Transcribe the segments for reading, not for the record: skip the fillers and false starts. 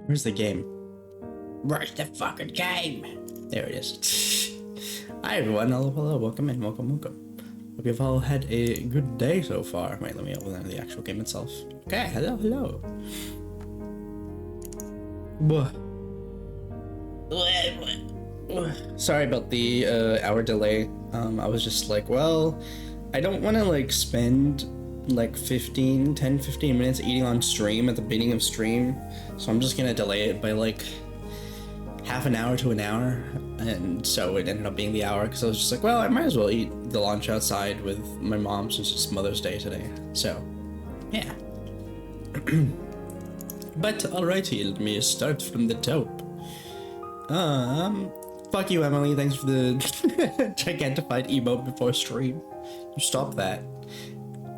Where's the game? Where's the fucking game? There it is. Hi everyone, hello, welcome in, welcome. Hope you've all had a good day so far. Wait, let me open the actual game itself. Okay, hello. Sorry about the hour delay. I was just like, well, I don't want to like spend like 10 15 minutes eating on stream at the beginning of stream, so I'm just gonna delay it by like half an hour to an hour. And so it ended up being the hour because I was just like, well, I might as well eat the lunch outside with my mom since it's Mother's Day today. So yeah. But alrighty, let me start from the top. Fuck you, Emily. Thanks for the gigantified emote before stream. You stop that.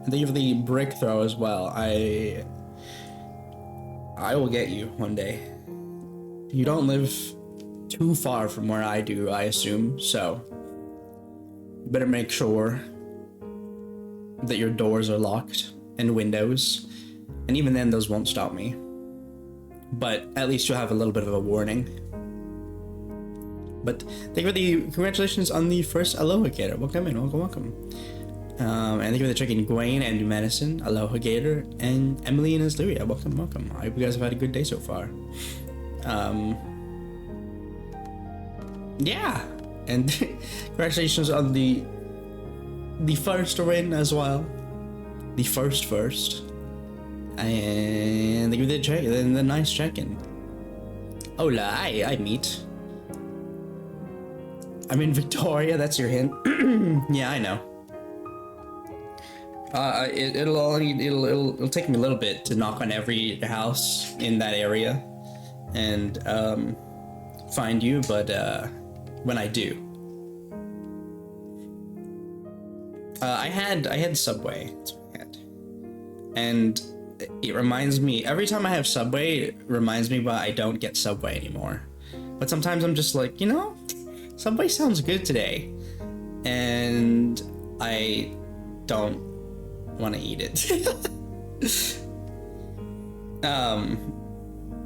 And thank you for the brick throw as well. I will get you one day. You don't live too far from where I do, I assume, so better make sure that your doors are locked and windows, and even then those won't stop me, but at least you'll have a little bit of a warning. But thank you for the congratulations on the first Aloha Gator. Welcome in, welcome. And thank you for the check-in, Gwaine and Madison, Aloha Gator, and Emily and Aslyria. Welcome. I hope you guys have had a good day so far. Yeah, and congratulations on the first win as well. The first. And thank you for the check, the nice check-in. Hola, I meet. I'm in Victoria, that's your hint. Yeah, I know. It'll take me a little bit to knock on every house in that area and find you, but when I do, I had Subway. That's what I had, and it reminds me every time I have Subway. It reminds me why I don't get Subway anymore. But sometimes I'm just like, Subway sounds good today, and I don't want to eat it.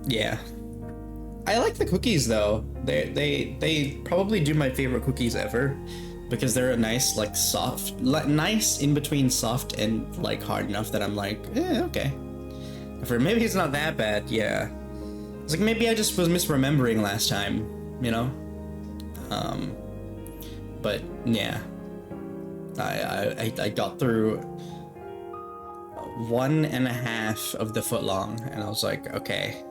Yeah. I like the cookies though. They probably do my favorite cookies ever, because they're a nice like soft, nice in between soft and like hard enough that I'm like, okay. For maybe it's not that bad. Yeah. It's like maybe I just was misremembering last time, But yeah, I got through 1.5 of the foot long, and I was like, okay,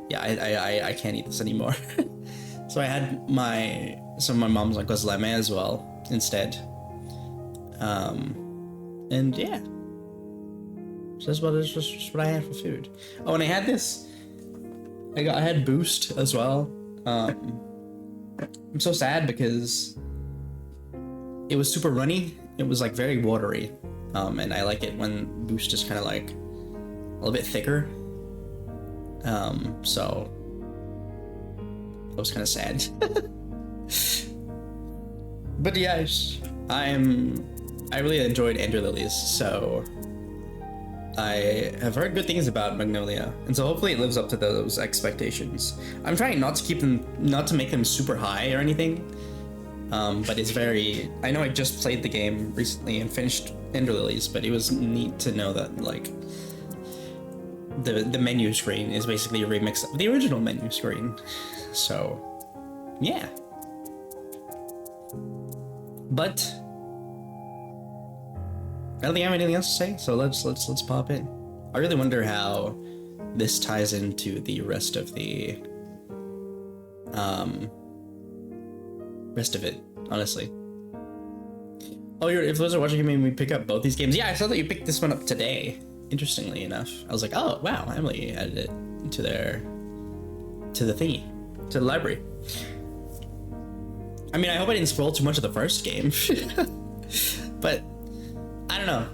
yeah, I can't eat this anymore. So I had my mom's like gozleme as well instead. And yeah, so that's just what I had for food. Oh, and I had this. I had Boost as well. I'm so sad because it was super runny. It was like very watery. And I like it when Boost is kind of like a little bit thicker. So that was kind of sad. But yeah, I really enjoyed Andrew Lily's, so I have heard good things about Magnolia, and so hopefully it lives up to those expectations. I'm trying not to make them super high or anything, but it's very. I know I just played the game recently and finished Ender Lilies, but it was neat to know that like the menu screen is basically a remix of the original menu screen. So yeah, but I don't think I have anything else to say, so let's pop in. I really wonder how this ties into the rest of the rest of it, honestly. Oh, if those are watching, you made me pick up both these games. Yeah, I saw that you picked this one up today. Interestingly enough, I was like, oh wow, Emily added it to the thingy, to the library. I mean, I hope I didn't spoil too much of the first game, but I don't know.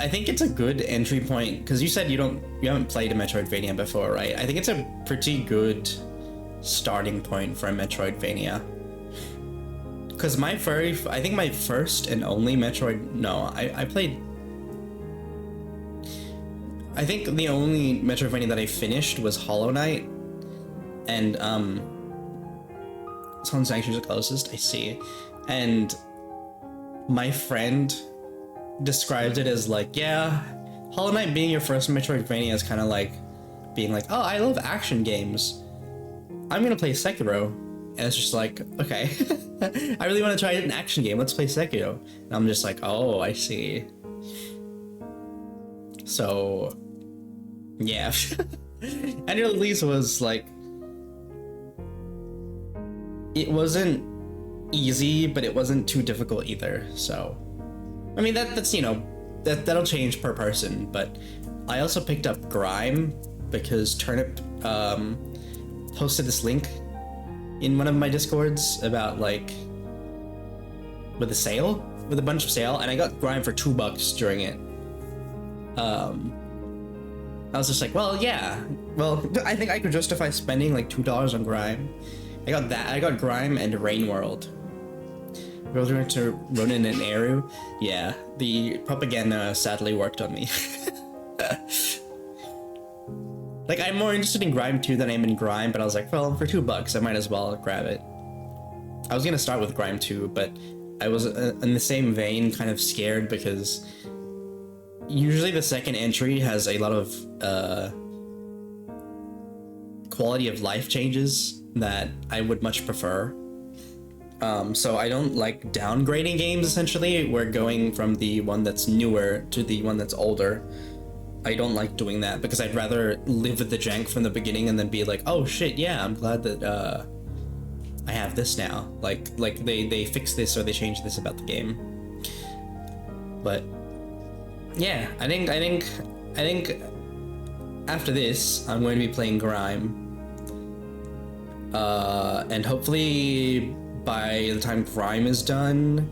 I think it's a good entry point, because you said you haven't played a Metroidvania before, right? I think it's a pretty good starting point for a Metroidvania. Because I think my first and only I think the only Metroidvania that I finished was Hollow Knight, and Someone Sanctuary is the closest, I see. And my friend described it as like, yeah, Hollow Knight being your first Metroidvania is kind of like being like, oh, I love action games. I'm gonna play Sekiro. And it's just like, okay. I really want to try an action game. Let's play Sekiro. And I'm just like, oh, I see. So, yeah. And the release was like, it wasn't easy, but it wasn't too difficult either. So, I mean, that's you know, that'll change per person. But I also picked up Grime because Turnip posted this link in one of my Discords about like with a sale, with a bunch of sale, and I got Grime for $2 during it. I was just like, well, yeah, well, I think I could justify spending like $2 on Grime. I got that. I got Grime and Rain World. We're going to Ronin and Eru. Yeah, the propaganda sadly worked on me. Like, I'm more interested in Grime 2 than I am in Grime, but I was like, well, for $2, I might as well grab it. I was gonna start with Grime 2, but I was in the same vein kind of scared because usually the second entry has a lot of quality of life changes that I would much prefer. So I don't like downgrading games, essentially. We're going from the one that's newer to the one that's older. I don't like doing that because I'd rather live with the jank from the beginning and then be like, oh shit, yeah, I'm glad that I have this now. Like they fixed this or they changed this about the game. But yeah, I think after this I'm going to be playing Grime. And hopefully by the time Grime is done,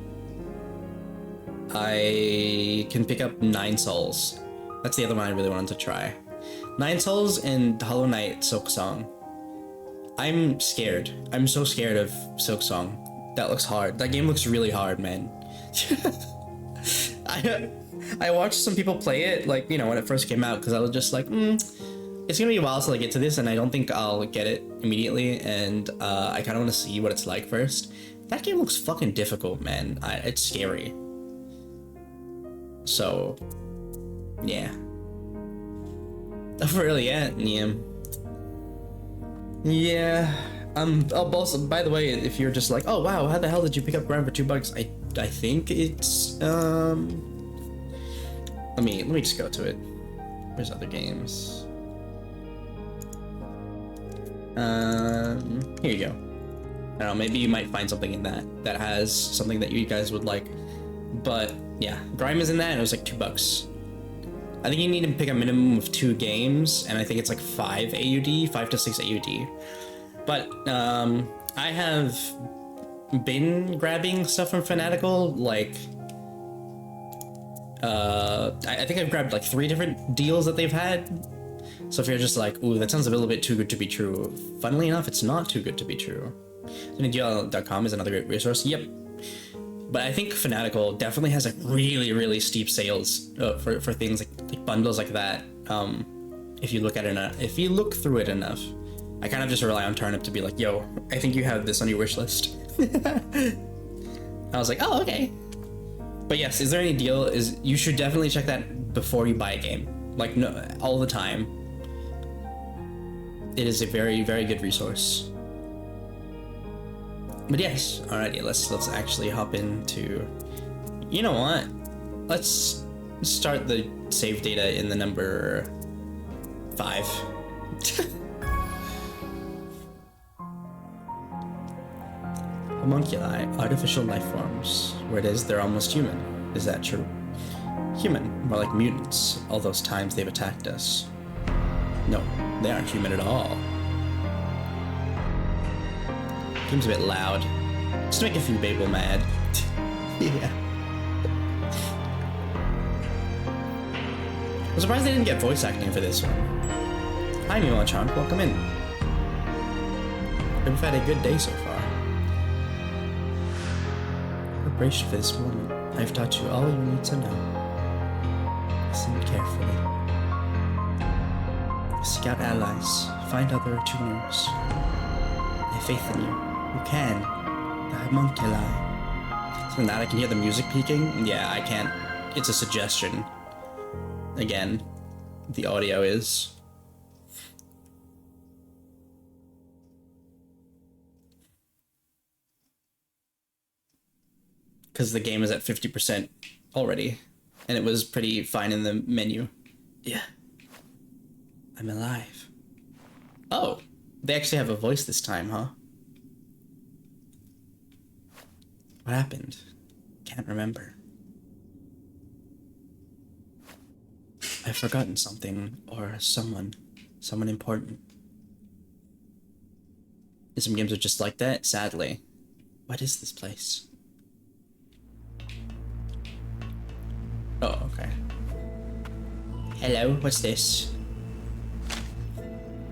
I can pick up 9 Souls. That's the other one I really wanted to try. 9 Souls and Hollow Knight Silksong. I'm scared. I'm so scared of Silksong. That looks hard. That game looks really hard, man. I watched some people play it, like, you know, when it first came out, because I was just like, it's gonna be a while till I get to this, and I don't think I'll get it immediately, and I kind of want to see what it's like first. That game looks fucking difficult, man. It's scary. So, yeah. Really, yeah. Yeah. Oh, also, by the way, if you're just like, oh wow, how the hell did you pick up Grime for $2? I think it's let me just go to it. Where's other games? Here you go. I don't know, maybe you might find something in that has something that you guys would like. But yeah, Grime is in that, and it was like $2. I think you need to pick a minimum of 2 games, and I think it's like 5 AUD, 5 to 6 AUD. But I have been grabbing stuff from Fanatical, like I think I've grabbed like 3 different deals that they've had. So if you're just like, ooh, that sounds a little bit too good to be true, funnily enough, it's not too good to be true. Deal.com is another great resource. Yep. But I think Fanatical definitely has like really steep sales for things like bundles like that. If you look at it if you look through it enough. I kind of just rely on Turnip to be like, yo, I think you have this on your wish list. I was like, oh, okay. But yes, is there any deal? You should definitely check that before you buy a game. Like, no, all the time. It is a very good resource. But yes, alrighty, let's actually hop into. You know what? Let's start the save data in the number 5. Homunculi, artificial life forms. Where it is, they're almost human. Is that true? Human, more like mutants, all those times they've attacked us. No, they aren't human at all. Seems a bit loud. Just to make a few people mad. Yeah. I'm surprised they didn't get voice acting for this one. Hi, Mimochan, welcome in. Hope you've had a good day so far. Preparation for this moment. I've taught you all you need to know. Listen carefully. Seek out allies. Find other tuners. have faith in you. You can. The homunculi. So now I can hear the music peaking? Yeah, I can't. It's a suggestion. Again, the audio is. Because the game is at 50% already. And it was pretty fine in the menu. Yeah. I'm alive. Oh, they actually have a voice this time, huh? What happened? Can't remember. I've forgotten something, or someone important. And some games are just like that, sadly. What is this place? Oh, okay. Hello, what's this?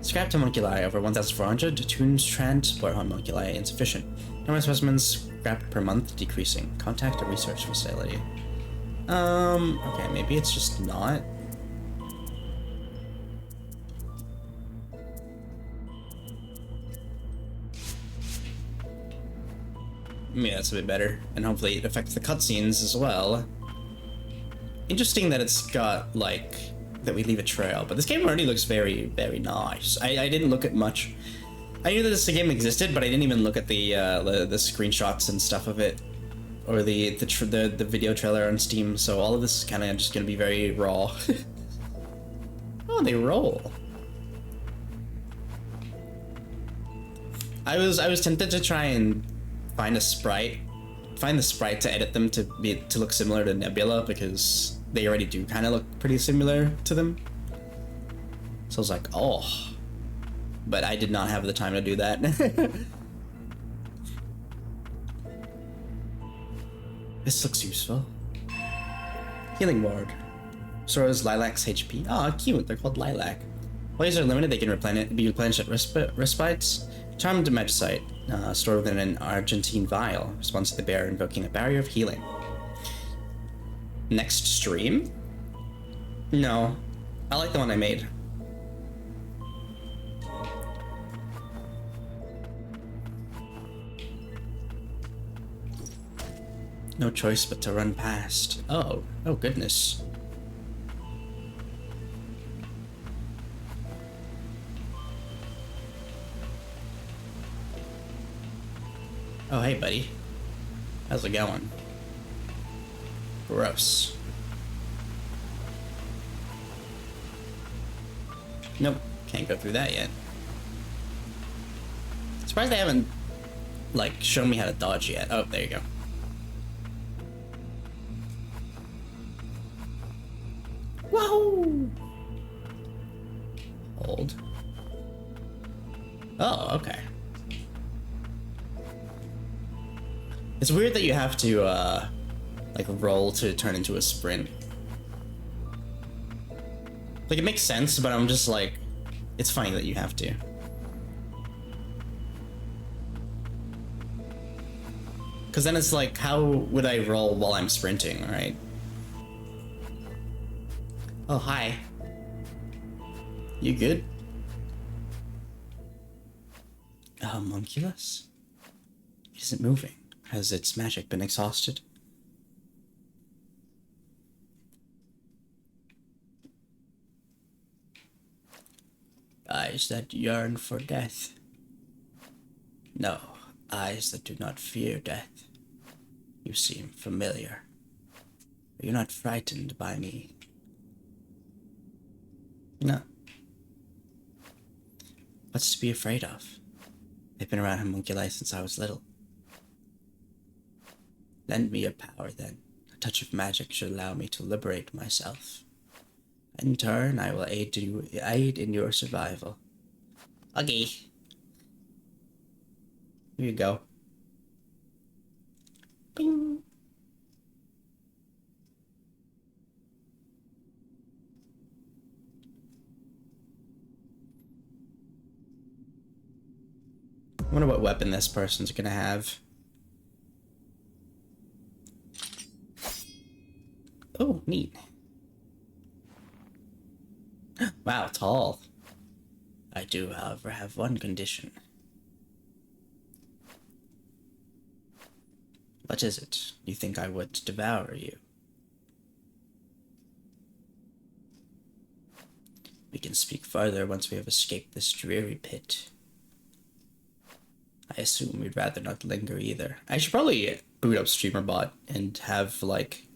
Scrapped homunculi over 1,400. Tunes transport homunculi insufficient. Number of specimens scrapped per month decreasing. Contact a research facility. Okay, maybe it's just not. Yeah, that's a bit better. And hopefully it affects the cutscenes as well. Interesting that it's got, like, that we leave a trail, but this game already looks very, very nice. I didn't look at much. I knew that this game existed, but I didn't even look at the screenshots and stuff of it, or the video trailer on Steam. So all of this is kind of just gonna be very raw. Oh, they roll. I was tempted to try and find the sprite to edit them to look similar to Nebula, because they already do kind of look pretty similar to them. So I was like, oh, but I did not have the time to do that. This looks useful. Healing ward. Restores Lilac's HP. Oh, cute. They're called Lilac. While these are limited, they can be replenished at respites. Charmed Magicite. Stored within an Argentine vial. Responds to the bear invoking a barrier of healing. Next stream? No. I like the one I made. No choice but to run past. Oh goodness. Oh, hey, buddy. How's it going? Gross. Nope, can't go through that yet. Surprised they haven't, like, shown me how to dodge yet. Oh, there you go. Whoa! Hold. Oh, okay. It's weird that you have to, like, roll to turn into a sprint. Like, it makes sense, but I'm just like, it's funny that you have to. Because then it's like, how would I roll while I'm sprinting, right? Oh, hi. You good? Homunculus? It isn't moving. Has its magic been exhausted? Eyes that yearn for death. No, eyes that do not fear death. You seem familiar. You're not frightened by me. No. What's to be afraid of? I've been around homunculi since I was little. Lend me your power, then. A touch of magic should allow me to liberate myself. In turn, I will aid in your survival. Okay. Here you go. Bing. I wonder what weapon this person's gonna have. Oh, neat. Wow, tall. I do, however, have one condition. What is it? You think I would devour you? We can speak further once we have escaped this dreary pit. I assume we'd rather not linger either. I should probably boot up StreamerBot and have, like,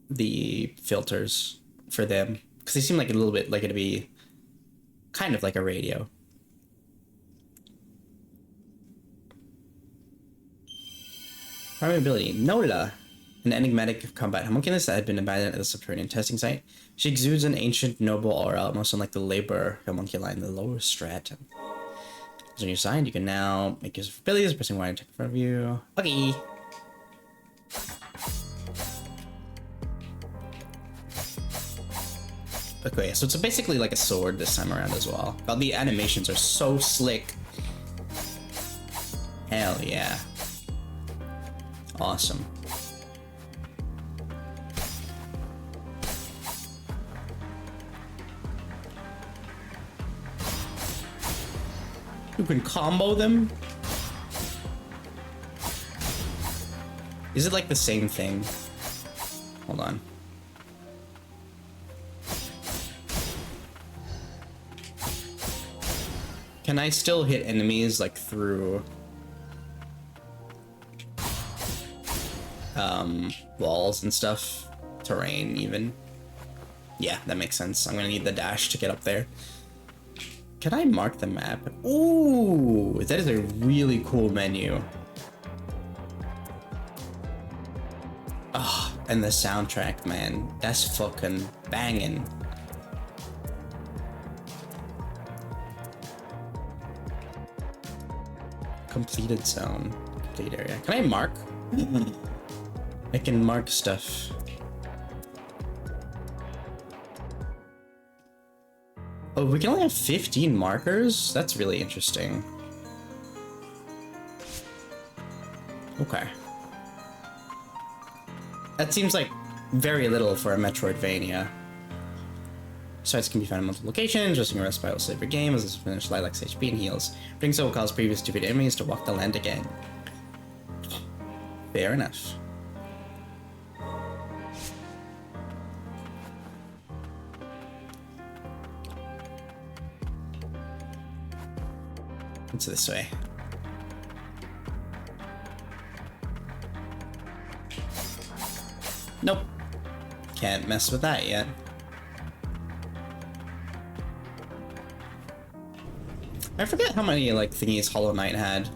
the filters for them. Because they seem like a little bit like it'd be kind of like a radio. Primary ability, Nola. An enigmatic combat homunculus that had been abandoned at the subterranean testing site. She exudes an ancient, noble aura, most unlike the labor homunculi in the lower stratum. On your side, you can now make use of abilities, pressing Y and check in front of you. Okay. Okay, so it's basically like a sword this time around as well. But the animations are so slick. Hell yeah. Awesome. You can combo them? Is it like the same thing? Hold on. Can I still hit enemies like through walls and stuff? Terrain even? Yeah, that makes sense. I'm gonna need the dash to get up there. Can I mark the map? Ooh, that is a really cool menu. Oh, and the soundtrack, man. That's fucking banging. Completed zone. Complete area. Can I mark? I can mark stuff. Oh, we can only have 15 markers? That's really interesting. Okay. That seems like very little for a Metroidvania. Sites can be found in multiple locations, resting a rest by will save your game as it's finished Lilac's HP and heals. Doing so will cause previous defeated enemies to walk the land again. Fair enough. It's this way. Nope. Can't mess with that yet. I forget how many, like, thingies Hollow Knight had.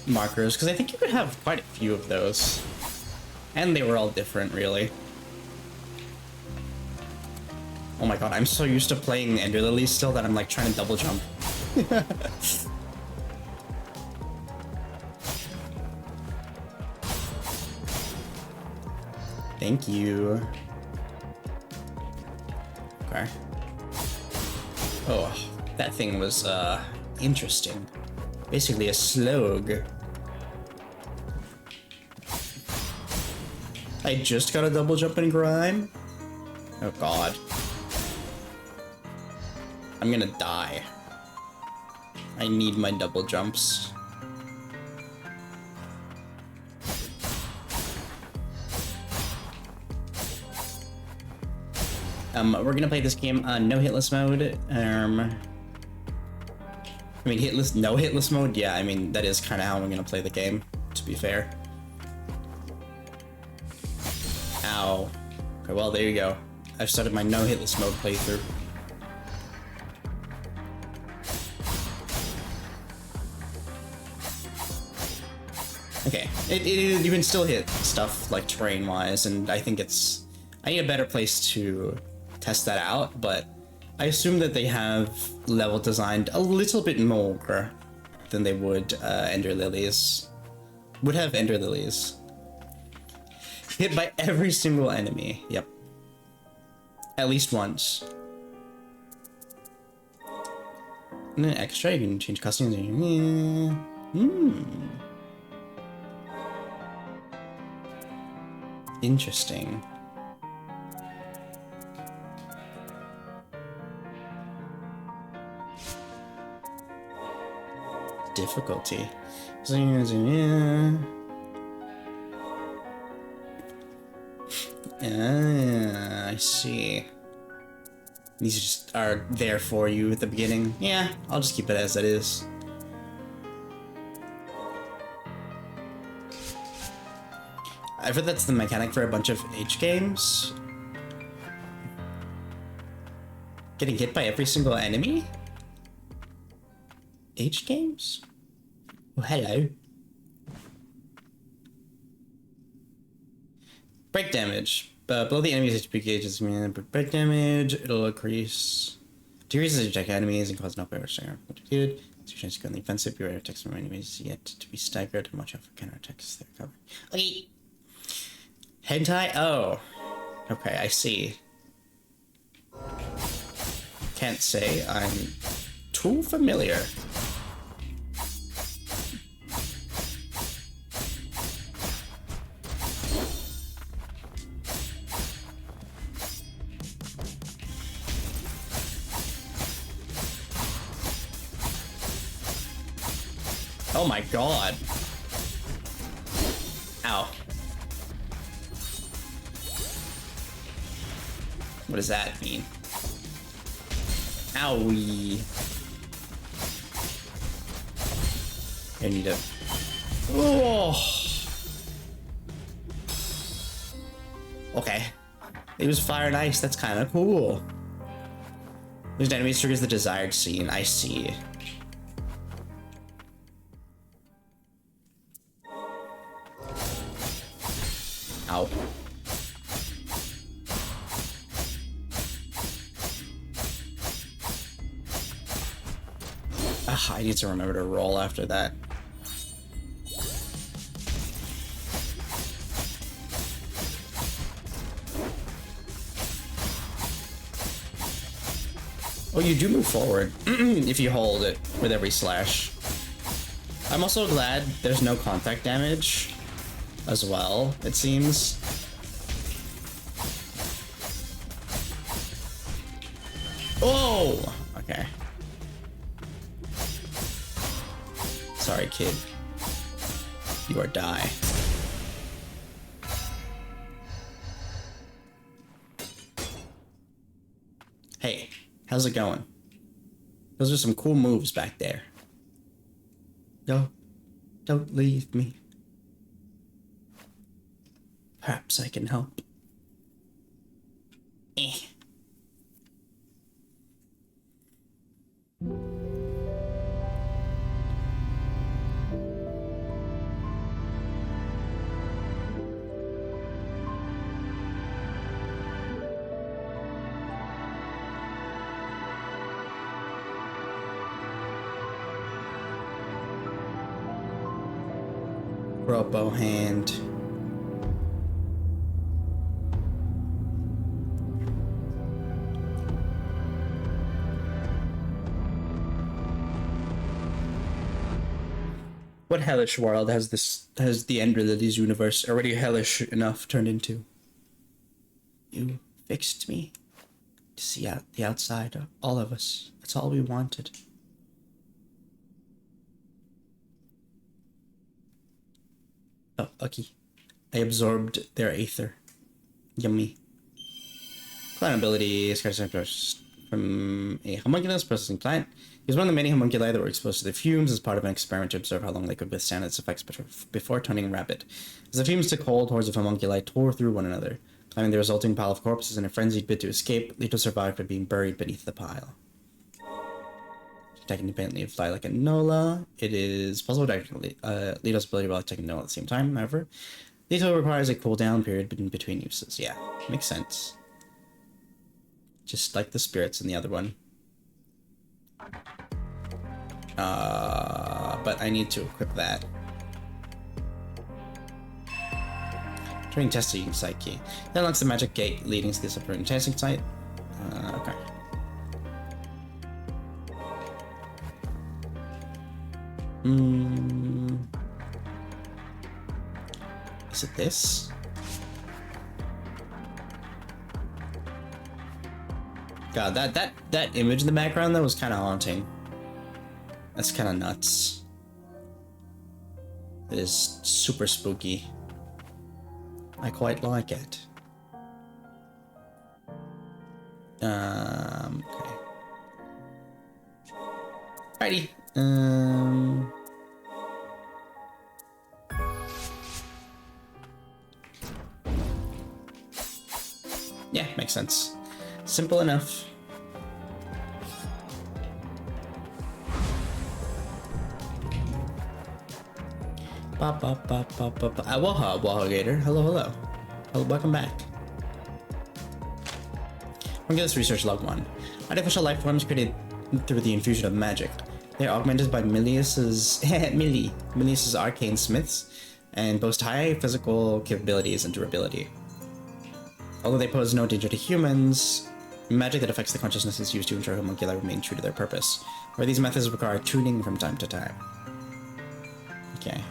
Markers, because I think you could have quite a few of those. And they were all different, really. Oh my god, I'm so used to playing Ender Lilies still that I'm, like, trying to double jump. Thank you. Okay. Oh, that thing was, interesting. Basically a slug. I just got a double jump and grime? Oh god. I'm gonna die. I need my double jumps. We're gonna play this game on no hitless mode. I mean, no hitless mode? Yeah, I mean, that is kind of how I'm gonna play the game, to be fair. Ow. Okay, well, there you go. I've started my no hitless mode playthrough. Okay, you can still hit stuff, like, terrain-wise, and I think it's... I need a better place to test that out, but I assume that they have level designed a little bit more than they would Ender Lilies. Would have Ender Lilies. Hit by every single enemy. Yep. At least once. And then extra, you can change costumes. Interesting. Difficulty. I see. These just are there for you at the beginning. Yeah, I'll just keep it as it is. I've heard that's the mechanic for a bunch of H games. Getting hit by every single enemy? H games? Oh, hello. Break damage. Below the enemy's HP gauge, break damage. It'll increase. Decreases to attack enemies and cause no power strength. Good. It's your chance to go on the offensive. Your attacks from enemies yet to be staggered. And watch out for counterattacks. They're covered. Okay. Hentai? Oh. Okay, I see. Can't say I'm too familiar. Oh my god. Ow. What does that mean? Owie. I need to... Oh. Okay. It was fire and ice. That's kind of cool. There's enemies triggers the desired scene. I see. Ow. I need to remember to roll after that. Oh, you do move forward if you hold it with every slash. I'm also glad there's no contact damage as well, it seems. Oh! Okay. Sorry, kid. You are die. Hey, how's it going? Those are some cool moves back there. No, don't leave me. Perhaps I can help. Eh. Robo hand. What hellish world has the Ender Lilies universe already hellish enough turned into? You fixed me to see out the outside of all of us. That's all we wanted. Oh, lucky. I absorbed their aether. Yummy. Clan ability is from a homunculus processing plant. He was one of the many homunculi that were exposed to the fumes as part of an experiment to observe how long they could withstand its effects before turning rapid. As the fumes took hold, hordes of homunculi tore through one another, climbing the resulting pile of corpses in a frenzied bid to escape. Leto survived by being buried beneath the pile. Attack independently and fly like a Nola. It is possible to activate Leto's ability while attacking Nola at the same time, however. Leto requires a cooldown period between uses. Yeah, makes sense. Just like the spirits in the other one. But I need to equip that. Turning testing site key. That unlocks the magic gate leading to this upper testing site. Okay. Is it this? God, that image in the background though was kind of haunting. That's kind of nuts. It is super spooky. I quite like it. Okay. Alrighty. Yeah, makes sense. Simple enough. Waha, Waha Gator. Hello, hello. Hello, welcome back. We'll get this research log 1. Artificial life forms created through the infusion of magic. They are augmented by Milius's arcane smiths and boast high physical capabilities and durability. Although they pose no danger to humans, magic that affects the consciousness is used to ensure homunculi remain true to their purpose, where these methods require tuning from time to time. Okay.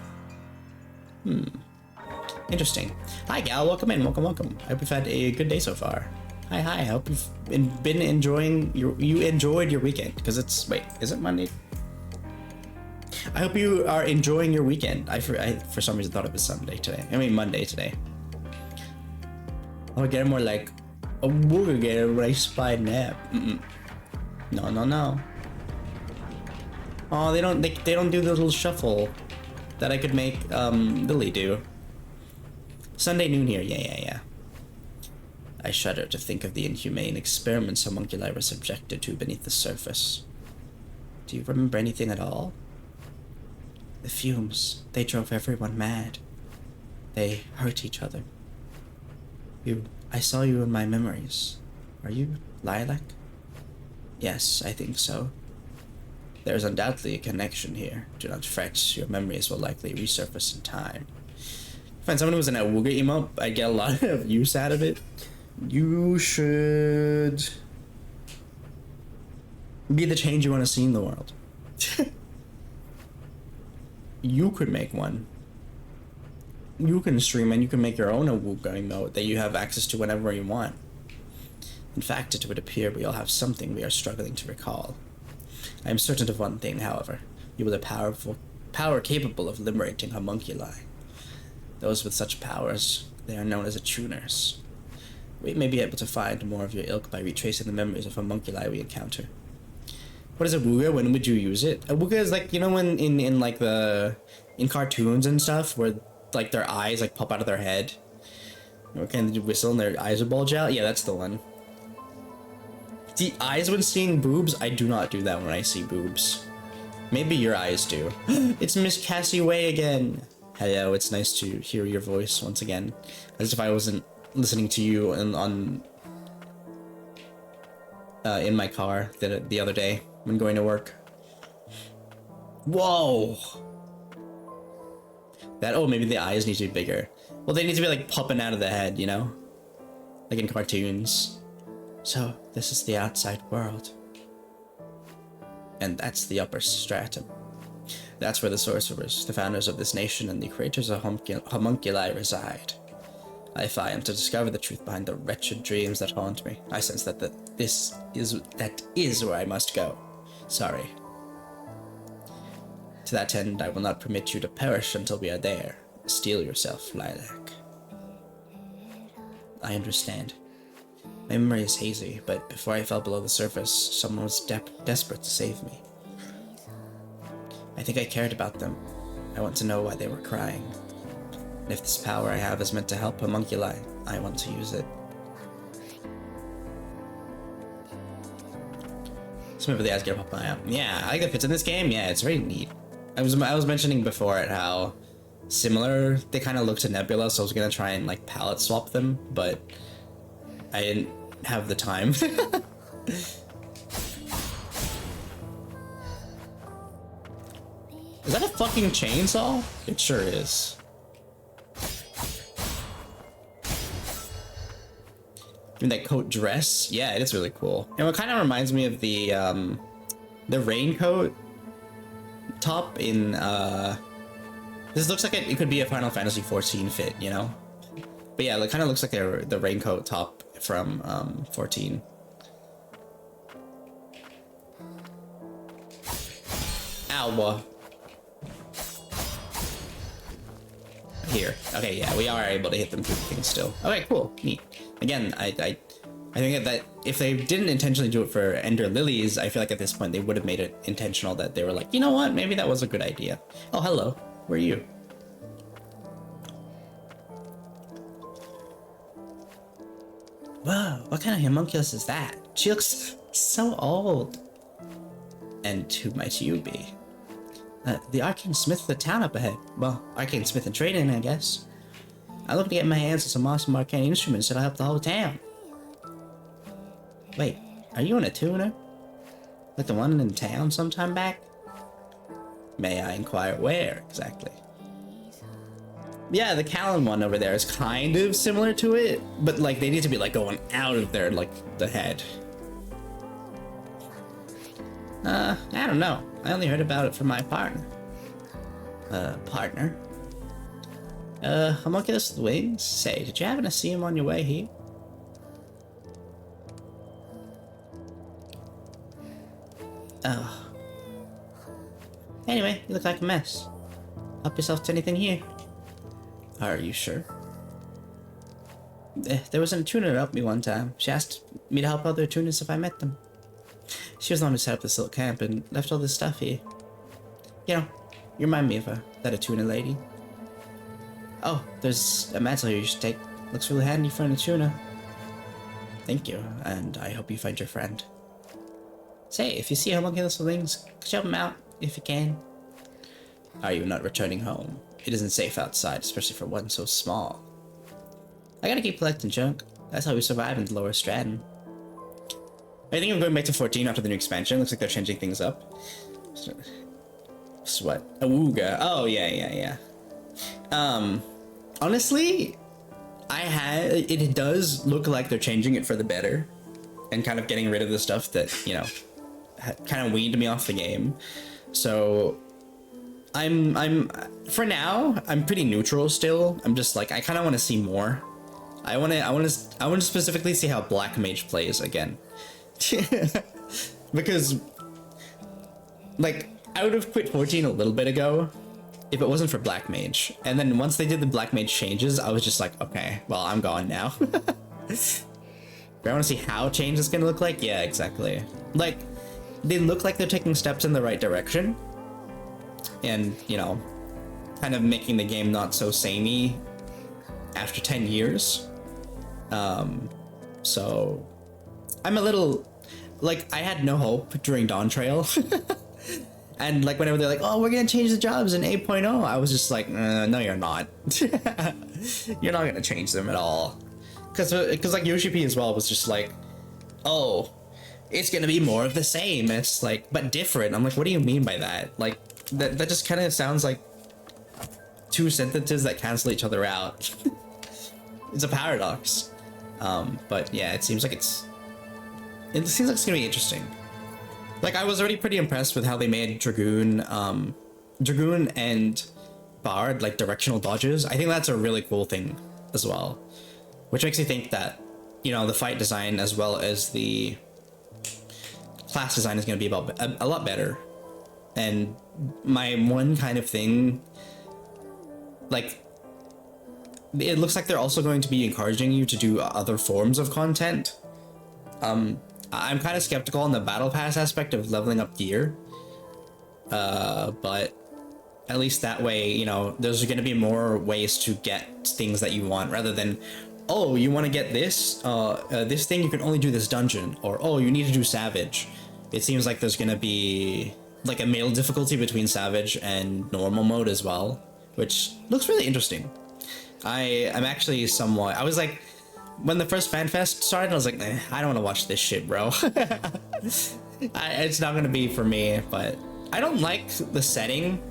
Interesting. Hi, Gal. Welcome in. Welcome, welcome. I hope you've had a good day so far. Hi, hi. I hope you've been enjoying you enjoyed your weekend, because it's, wait, is it Monday? I hope you are enjoying your weekend. I for some reason thought it was Sunday today. I mean Monday today. I'll get more like a Wooga Gator when I spy nap. No, no, no. Oh, they don't do the little shuffle that I could make Lily do. Sunday noon here. Yeah. I shudder to think of the inhumane experiments homunculi were subjected to beneath the surface. Do you remember anything at all? The fumes, they drove everyone mad. They hurt each other. I saw you in my memories. Are you Lilac? Yes, I think so. There is undoubtedly a connection here. Do not fret, your memories will likely resurface in time. Find someone who was an Awuga emote, I get a lot of use out of it. You should be the change you want to see in the world. You could make one. You can stream and you can make your own Awuga emote that you have access to whenever you want. In fact, it would appear we all have something we are struggling to recall. I am certain of one thing, however. You will have power capable of liberating homunculi. Those with such powers, they are known as attuners. We may be able to find more of your ilk by retracing the memories of homunculi we encounter. What is Awuga? When would you use it? Awuga is like, you know, when in cartoons and stuff where like their eyes like pop out of their head. Okay, and they whistle and their eyes will bulge out. Yeah, that's the one. The eyes when seeing boobs, I do not do that when I see boobs. Maybe your eyes do. It's Miss Cassie Way again. Hello, it's nice to hear your voice once again. As if I wasn't listening to you in my car the other day when going to work. Whoa! Oh, maybe the eyes need to be bigger. Well, they need to be like popping out of the head, you know? Like in cartoons. So, this is the outside world. And that's the upper stratum. That's where the sorcerers, the founders of this nation, and the creators of homunculi reside. If I am to discover the truth behind the wretched dreams that haunt me, I sense that that is where I must go. Sorry. To that end, I will not permit you to perish until we are there. Steel yourself, Lilac. I understand. My memory is hazy, but before I fell below the surface, someone was desperate to save me. I think I cared about them. I want to know why they were crying. And if this power I have is meant to help homunculi, I want to use it. Some of the eyes get pop my out. Yeah, I like that fits in this game. Yeah, it's very neat. I was mentioning before at how similar they kind of look to Nebula, so I was gonna try and like palette swap them, but I didn't have the time. Is that a fucking chainsaw? It sure is. Even that coat dress, yeah, it is really cool. And it kind of reminds me of the raincoat top in this looks like it could be a Final Fantasy 14 fit, you know? But yeah, it kind of looks like the raincoat top from 14. Ow. Here. Okay, yeah, we are able to hit them through the things still. Okay, cool. Neat. Again, I think that if they didn't intentionally do it for Ender Lilies, I feel like at this point they would have made it intentional that they were like, you know what, maybe that was a good idea. Oh, hello. Where are you? Whoa, what kind of homunculus is that? She looks so old. And who might you be? The arcane smith of the town up ahead. Well, arcane smith and trading, I guess. I'd love to get my hands on some awesome arcane instruments that'll help the whole town. Wait, are you in a tuner? Like the one in town sometime back? May I inquire where exactly? Yeah, the Callan one over there is kind of similar to it, but like they need to be like going out of there, like the head. I don't know. I only heard about it from my partner. Partner? Homunculus with wings? Say, did you happen to see him on your way here? Oh. Anyway, you look like a mess. Help yourself to anything here. Are you sure? There was a tuner who helped me one time. She asked me to help other tuners if I met them. She was the one who set up this little camp and left all this stuff here. You know, you remind me of her, that Atuna lady. Oh, there's a mantle here you should take. Looks really handy for an Atuna. Thank you, and I hope you find your friend. Say, if you see a homunculus with wings, could you help him out, if you can? Are you not returning home? It isn't safe outside, especially for one so small. I gotta keep collecting junk. That's how we survive in the lower Stratton. I think I'm going back to 14 after the new expansion. Looks like they're changing things up. What? Awooga. Oh, yeah. Honestly, it does look like they're changing it for the better. And kind of getting rid of the stuff that, you know, kind of weaned me off the game. So, for now, I'm pretty neutral still. I'm just like, I kind of want to see more. I want to specifically see how Black Mage plays again. Because, like, I would have quit 14 a little bit ago if it wasn't for Black Mage. And then once they did the Black Mage changes, I was just like, okay, well, I'm gone now. I want to see how change is going to look like. Yeah, exactly. Like, they look like they're taking steps in the right direction. And, you know, kind of making the game not so samey after 10 years. So I'm a little, like, I had no hope during Dawn Trail. And like whenever they're like, oh, we're gonna change the jobs in 8.0, I was just like, no, you're not. You're not gonna change them at all. Because like Yoshi P as well was just like, oh, it's gonna be more of the same. It's like, but different. I'm like, what do you mean by that? Like, that just kind of sounds like two sentences that cancel each other out. It's a paradox. But yeah, it seems like it seems like it's gonna be interesting. Like, I was already pretty impressed with how they made Dragoon and Bard like directional dodges. I think that's a really cool thing as well, which makes me think that, you know, the fight design as well as the class design is going to be about a lot better. And my one kind of thing, like, it looks like they're also going to be encouraging you to do other forms of content. I'm kind of skeptical on the battle pass aspect of leveling up gear, but at least that way, you know, there's going to be more ways to get things that you want, rather than, oh, you want to get this this thing, you can only do this dungeon, or oh, you need to do Savage. It seems like there's going to be like a male difficulty between Savage and normal mode as well, which looks really interesting. I'm actually somewhat, I was like, when the first FanFest started, I was like, I don't want to watch this shit, bro. It's not gonna be for me. But I don't like the setting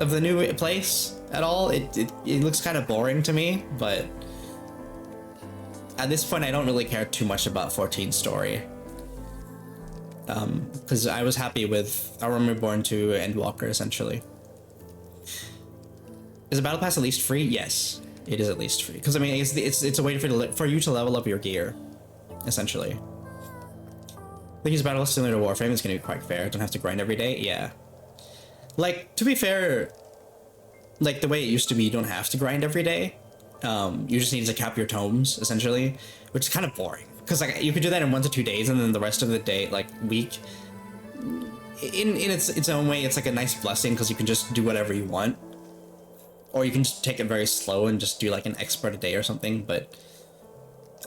of the new place at all. It looks kind of boring to me, but at this point I don't really care too much about 14's story, because I was happy with A Realm Reborn 2 and Walker essentially. Is the battle pass at least free? Yes, it is at least free. Because I mean, it's a way for you to level up your gear, essentially. I think his battle is similar to Warframe. It's gonna be quite fair. Don't have to grind every day. Yeah. Like, to be fair, like the way it used to be, you don't have to grind every day. You just need to cap your tomes, essentially, which is kind of boring. Because like you could do that in 1 to 2 days, and then the rest of the day, like week, in its own way, it's like a nice blessing because you can just do whatever you want, or you can just take it very slow and just do like an expert a day or something. But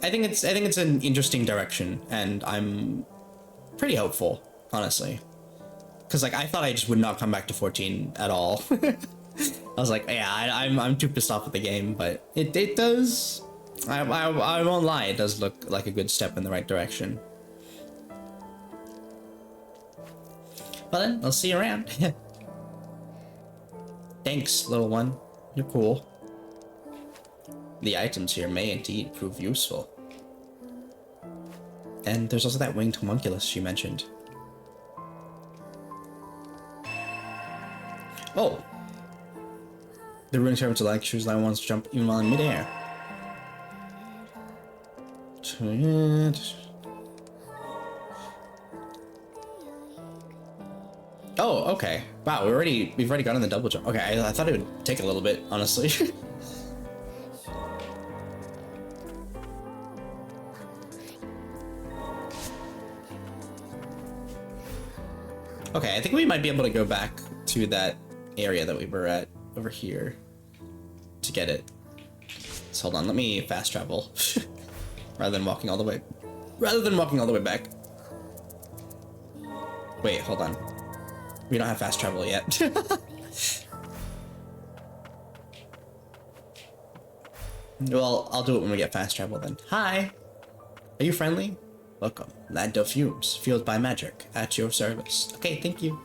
I think it's an interesting direction, and I'm pretty hopeful, honestly, because like I thought I just would not come back to 14 at all. I was like, yeah, I'm too pissed off with the game, but it does. I won't lie, it does look like a good step in the right direction. Well then, I'll see you around. Thanks, little one. You're cool. The items here may indeed prove useful. And there's also that winged homunculus you mentioned. Oh! The ruling servants are like shoes that wants to jump even while in midair. Oh, okay. Wow, we've already gotten the double jump. Okay, I thought it would take a little bit, honestly. Okay, I think we might be able to go back to that area that we were at over here to get it. So hold on, let me fast travel rather than walking all the way back. Wait, hold on. We don't have fast travel yet. Well, I'll do it when we get fast travel then. Hi! Are you friendly? Welcome. Land of Fumes, fueled by magic, at your service. Okay, thank you.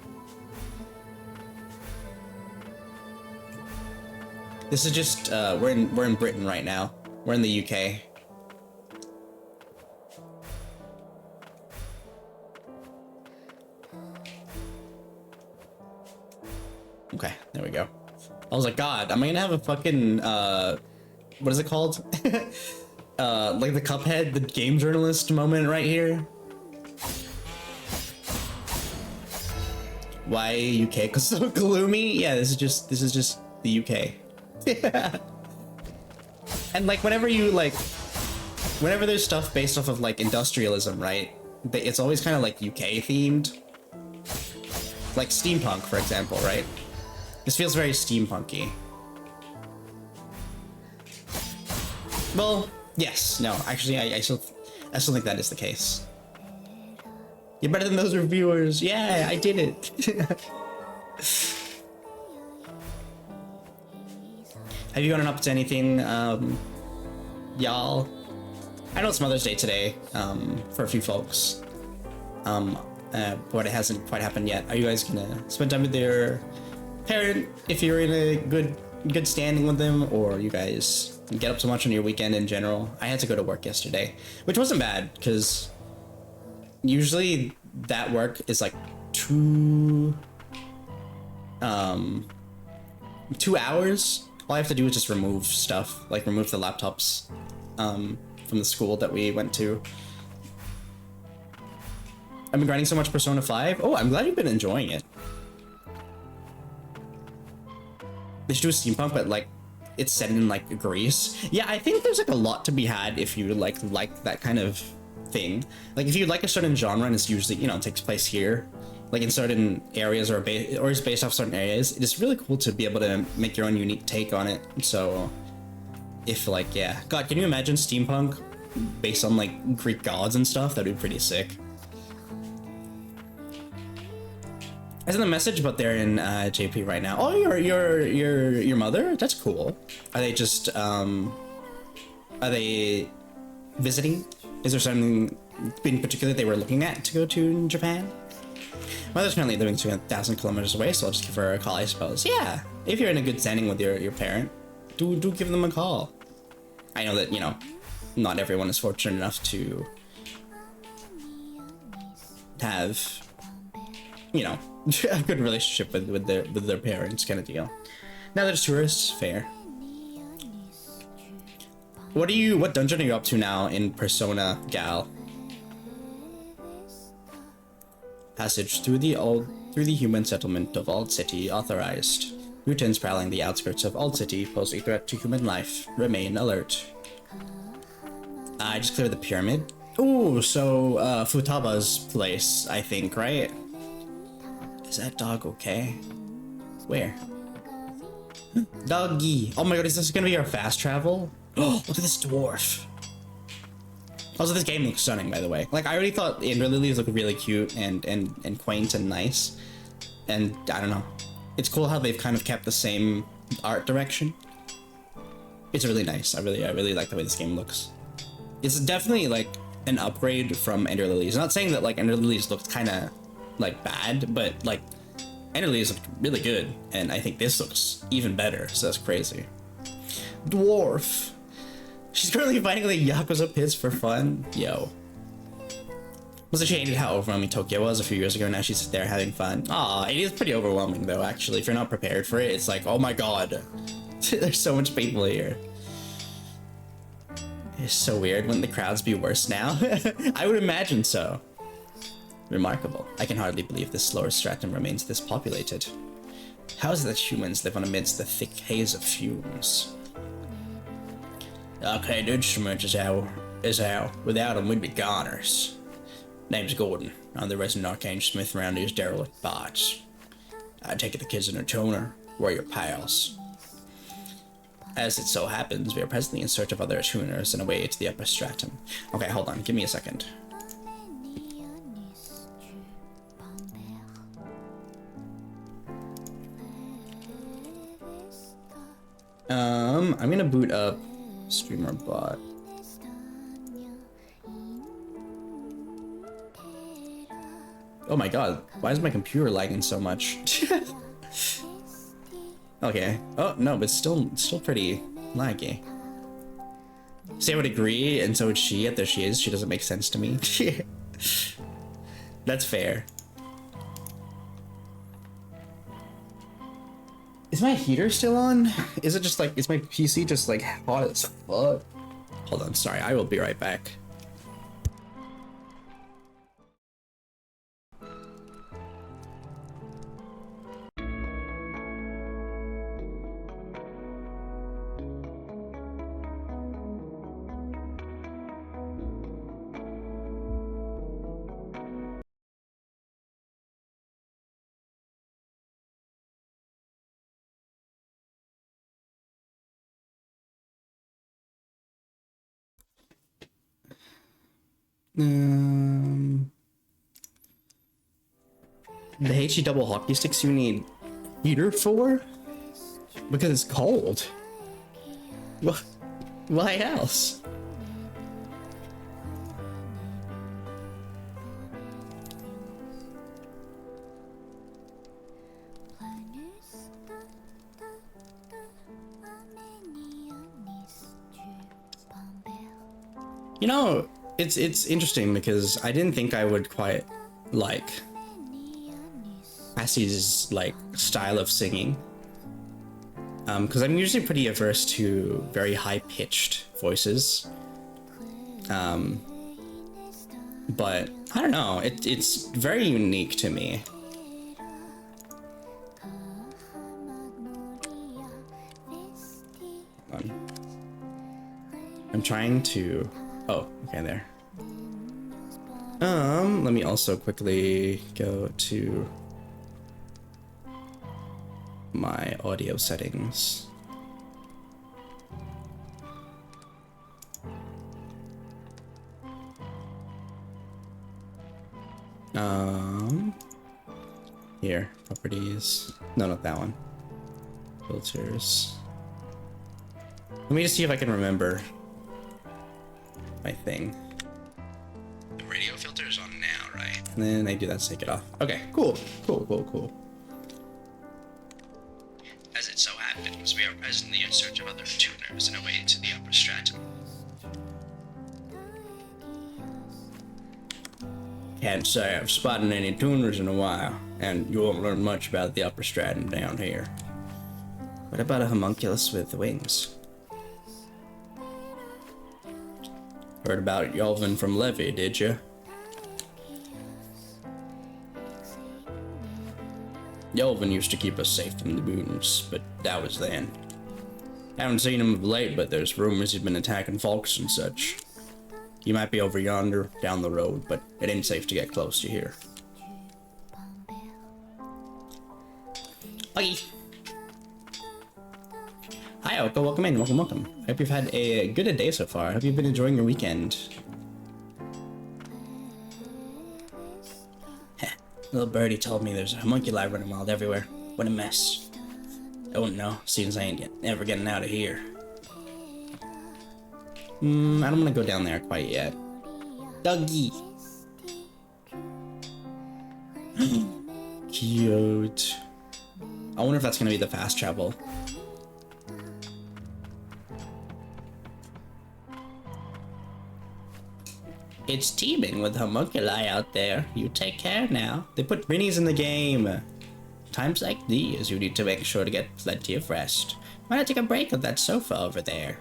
This is just, we're in Britain right now. We're in the UK. Okay, there we go. I was like, God, am I gonna have a fucking, what is it called? Like the Cuphead, the game journalist moment right here? Why UK? Cause it's so gloomy? Yeah, this is just the UK. And like whenever there's stuff based off of like industrialism, right? It's always kind of like UK themed. Like steampunk, for example, right? This feels very steampunky. Well, yes, no, actually, I still think that is the case. You're better than those reviewers. Yeah, I did it. Have you gotten up to anything, y'all? I know it's Mother's Day today, for a few folks. But it hasn't quite happened yet. Are you guys gonna spend time with your parent if you're in a good standing with them, or you guys get up so much on your weekend in general? I had to go to work yesterday, which wasn't bad because usually that work is like 2 hours. All I have to do is just remove stuff, like remove the laptops from the school that we went to. I've been grinding so much Persona 5. Oh, I'm glad you've been enjoying it. They should do a steampunk, but like it's set in like Greece. Yeah, I think there's like a lot to be had if you like that kind of thing. Like if you like a certain genre and it's usually, it takes place here, like in certain areas or is based off certain areas, it is really cool to be able to make your own unique take on it. So if like, yeah, God, can you imagine steampunk based on like Greek gods and stuff? That'd be pretty sick. I sent a message, but they're in JP right now. Oh, your mother? That's cool. Are they just are they visiting? Is there something in particular they were looking at to go to in Japan? Mother's currently living 2,000 kilometers away, so I'll just give her a call, I suppose. Yeah, if you're in a good standing with your parent, do give them a call. I know that not everyone is fortunate enough to have a good relationship with their parents, kind of deal. Now that it's tourists, fair. What dungeon are you up to now in Persona, Gal? Passage through through the human settlement of Ald City authorized. Mutants prowling the outskirts of Ald City pose a threat to human life. Remain alert. I just cleared the pyramid. Ooh, so Futaba's place, I think, right? Is that dog okay? Where? Doggy. Oh my god, is this gonna be our fast travel? Oh, look at this dwarf. Also, this game looks stunning, by the way. Like, I already thought the Ender Lilies look really cute and quaint and nice. And, I don't know. It's cool how they've kind of kept the same art direction. It's really nice. I really like the way this game looks. It's definitely, like, an upgrade from Ender Lilies. I'm not saying that, like, Ender Lilies looked kind of, like, bad, but, like, Ender Lilies looked really good. And I think this looks even better, so that's crazy. Dwarf. She's currently fighting the Yakuza pits for fun. Yo. Was it hated how overwhelming Tokyo was a few years ago? Now she's there having fun. Aw, it is pretty overwhelming though, actually. If you're not prepared for it, it's like, oh my god. There's so much people here. It's so weird. Wouldn't the crowds be worse now? I would imagine so. Remarkable. I can hardly believe this lower stratum remains this populated. How is it that humans live on amidst the thick haze of fumes? Arcade instruments is how without them we'd be goners. Name's Gordon. I'm the resident arcane smith around these derelict parts. I take it the kids in a toner. We're your pals. As it so happens, we are presently in search of other tuners and a way to the upper stratum. Okay, hold on. Give me a second. I'm gonna boot up Streamer Bot. Oh my god, why is my computer lagging so much? Okay. Oh no, but still pretty laggy. See, I would agree, and so would she. Yet there she is. She doesn't make sense to me. That's fair. Is my heater still on? Is it just like, is my PC just like hot as fuck? Hold on, sorry, I will be right back. The HE double hockey sticks you need heater for? Because it's cold. What? Why else? You know, it's interesting because I didn't think I would quite like Assie's like style of singing, because I'm usually pretty averse to very high-pitched voices, but I don't know, it's very unique to me. I'm trying to, oh, okay, there. Let me also quickly go to my audio settings. Here, properties. No, not that one. Filters. Let me just see if I can remember my thing. The radio filter is on now, right? And then I do that to take it off. Okay, cool. As it so happens, we are presently in search of other tuners and a way to the upper stratum. Can't say I've spotted any tuners in a while, and you won't learn much about the upper stratum down here. What about a homunculus with wings? Heard about Yolvin from Levy, did you? Yelvin used to keep us safe from the moons, but that was then. Haven't seen him of late, but there's rumors he's been attacking folks and such. He might be over yonder, down the road, but it ain't safe to get close to here. Okay. Hi, Oko. Welcome in. Welcome, welcome. I hope you've had a good day so far. I hope you've been enjoying your weekend. Heh. Little birdie told me there's a homunculi running wild everywhere. What a mess. I wouldn't know, since I ain't ever getting out of here. I don't want to go down there quite yet. Doggy. Cute. I wonder if that's gonna be the fast travel. It's teeming with homunculi out there. You take care now. They put minis in the game. Times like these, you need to make sure to get plenty of rest. Why not take a break of that sofa over there?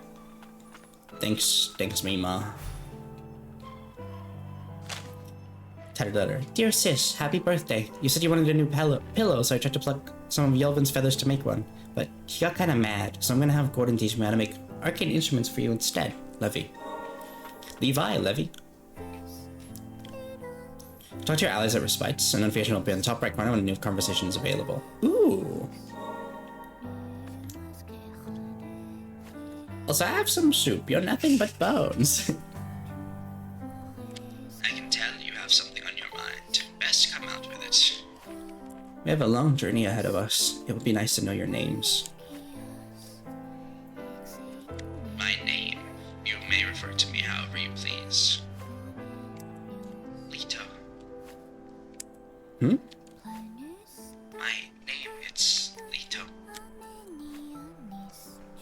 Thanks, Mima. Tattered letter. Dear sis, happy birthday. You said you wanted a new pillow, so I tried to pluck some of Yelvin's feathers to make one. But he got kinda mad, so I'm gonna have Gordon teach me how to make arcane instruments for you instead, Levy. Levi, Levy. Talk to your allies at Respites. A notification will be in the top right corner when a new conversation is available. Ooh. Also, I have some soup. You're nothing but bones. I can tell you have something on your mind. Best come out with it. We have a long journey ahead of us. It would be nice to know your names. My name. You may refer to me however you please. Lito. Hmm? My name, it's Lito.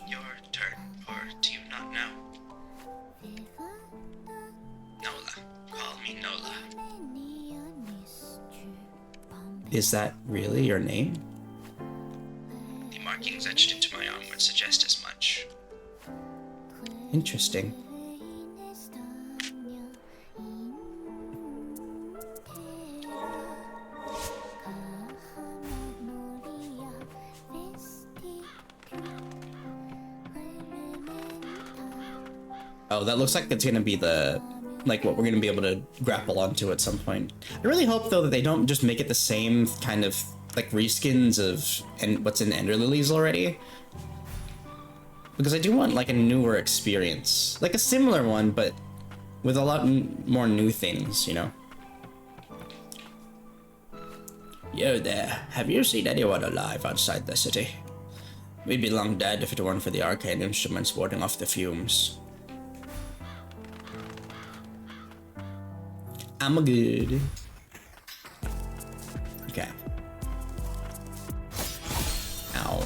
Your turn, or do you not know? Nola. Call me Nola. Is that really your name? The markings etched into my arm would suggest as much. Interesting. Oh, that looks like it's gonna be the, like, what we're gonna be able to grapple onto at some point. I really hope, though, that they don't just make it the same kind of, like, reskins of what's in Ender Lilies already. Because I do want, like, a newer experience. Like, a similar one, but with a lot more new things, you know? Yo there, have you seen anyone alive outside the city? We'd be long dead if it weren't for the arcane instruments warding off the fumes. I'm good. Okay. Ow.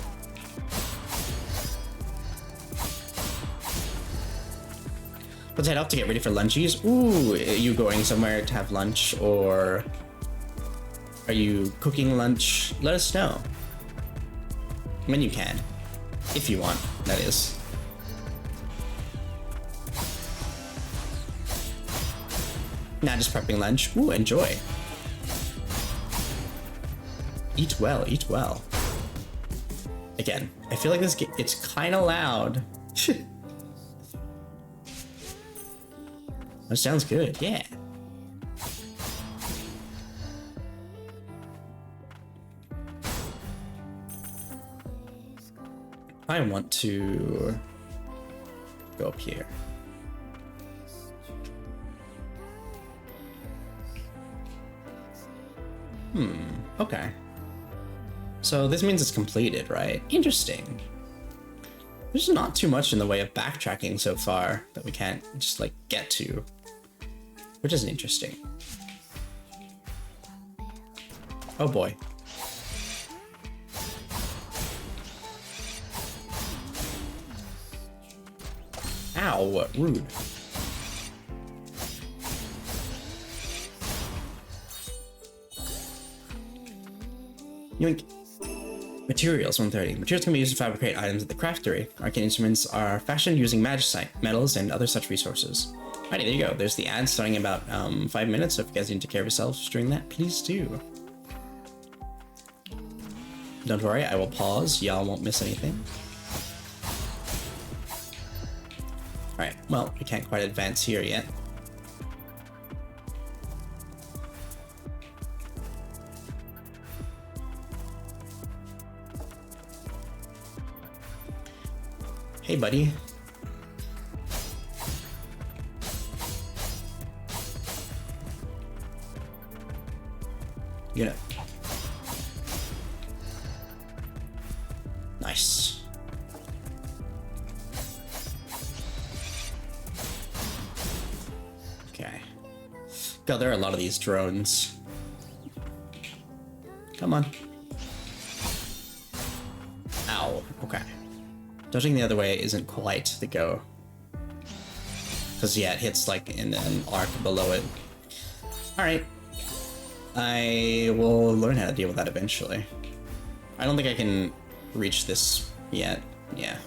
Let's head out to get ready for lunchies. Ooh, are you going somewhere to have lunch, or are you cooking lunch? Let us know. When you can. If you want, that is. Not just prepping lunch. Ooh, enjoy. Eat well, eat well. Again, I feel like this it's kind of loud. That sounds good, yeah. I want to go up here. Okay. So this means it's completed, right? Interesting. There's not too much in the way of backtracking so far that we can't just, like, get to. Which is interesting. Oh boy. Ow, rude. Yoink. Materials, 130. Materials can be used to fabricate items at the craftery. Arcane instruments are fashioned using magicite, metals, and other such resources. Alrighty, there you go. There's the ad starting in about 5 minutes, so if you guys need to take care of yourselves during that, please do. Don't worry, I will pause. Y'all won't miss anything. Alright, well, we can't quite advance here yet. Hey, buddy. You know. Nice. Okay. God, there are a lot of these drones. Come on. Ow. Okay. Dodging the other way isn't quite the go. Because, yeah, it hits, like, in an arc below it. Alright. I will learn how to deal with that eventually. I don't think I can reach this yet. Yeah.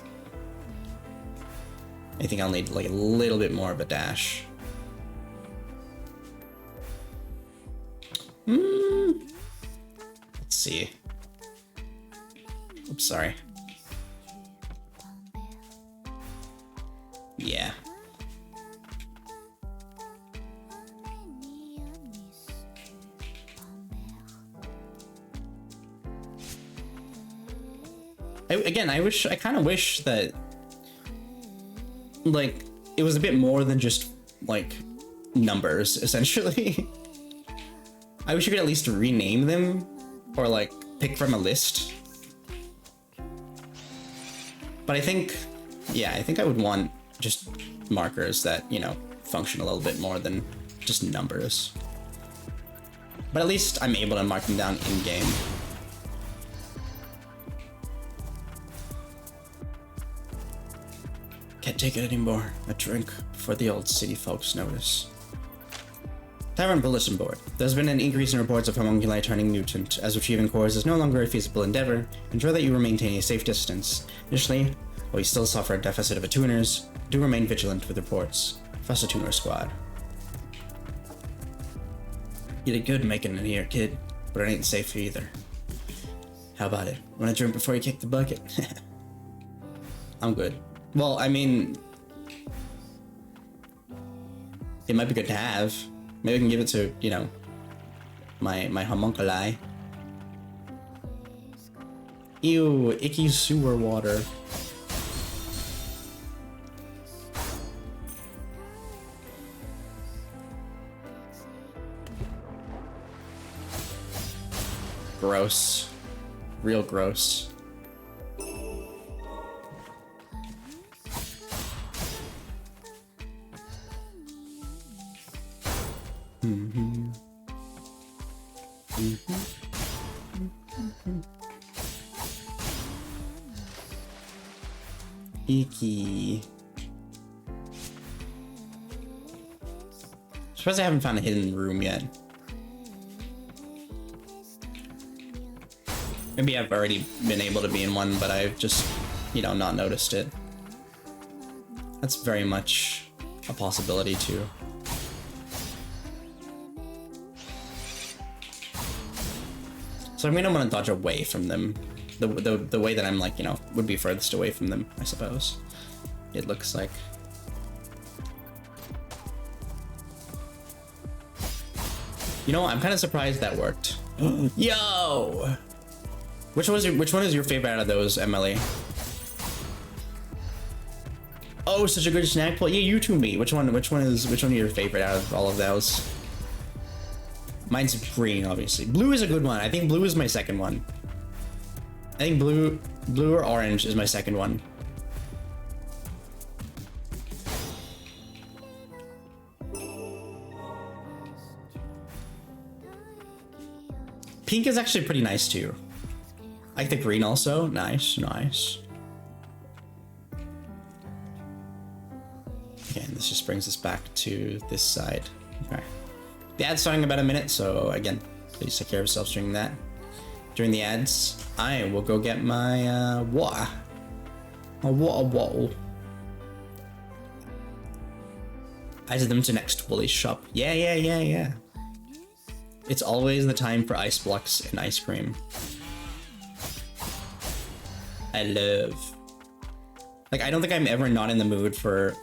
I think I'll need, like, a little bit more of a dash. Let's see. Oops, sorry. Yeah. I kind of wish that, like, it was a bit more than just, like, numbers, essentially. I wish you could at least rename them, or, like, pick from a list. But I think, yeah, I think I would want just markers that, you know, function a little bit more than just numbers. But at least I'm able to mark them down in-game. Can't take it anymore. A drink before the old city folks notice. Tavern Bulletin Board. There's been an increase in reports of homunculi turning mutant, as retrieving cores is no longer a feasible endeavor. Ensure that you maintain a safe distance. Initially, while you still suffer a deficit of attuners, do remain vigilant with reports. Trust a tuner squad. You did good making it here, kid, but it ain't safe either. How about it? Want a drink before you kick the bucket? I'm good. Well, I mean, it might be good to have. Maybe I can give it to, you know, my homunculi. Ew, icky sewer water. Gross. Real gross. Icky. Suppose I haven't found a hidden room yet. Maybe I've already been able to be in one, but I've just, you know, not noticed it. That's very much a possibility too. So I'm gonna want to dodge away from them. The way that I'm, like, you know, would be furthest away from them, I suppose. It looks like. You know, I'm kind of surprised that worked. Yo! Which one is your favorite out of those, Emily? Oh, such a good snack pull. Yeah, you two me. Which one is your favorite out of all of those? Mine's green, obviously. Blue is a good one. I think blue is my second one. I think blue or orange is my second one. Pink is actually pretty nice too. I like the green also. Nice, nice. Okay, and this just brings us back to this side. Okay. The ad's starting in about a minute, so again, please take care of yourselves during that. During the ads, I will go get my water. A water bottle. Added them to next Woolly's shop. Yeah. It's always the time for ice blocks and ice cream. I love. Like, I don't think I'm ever not in the mood for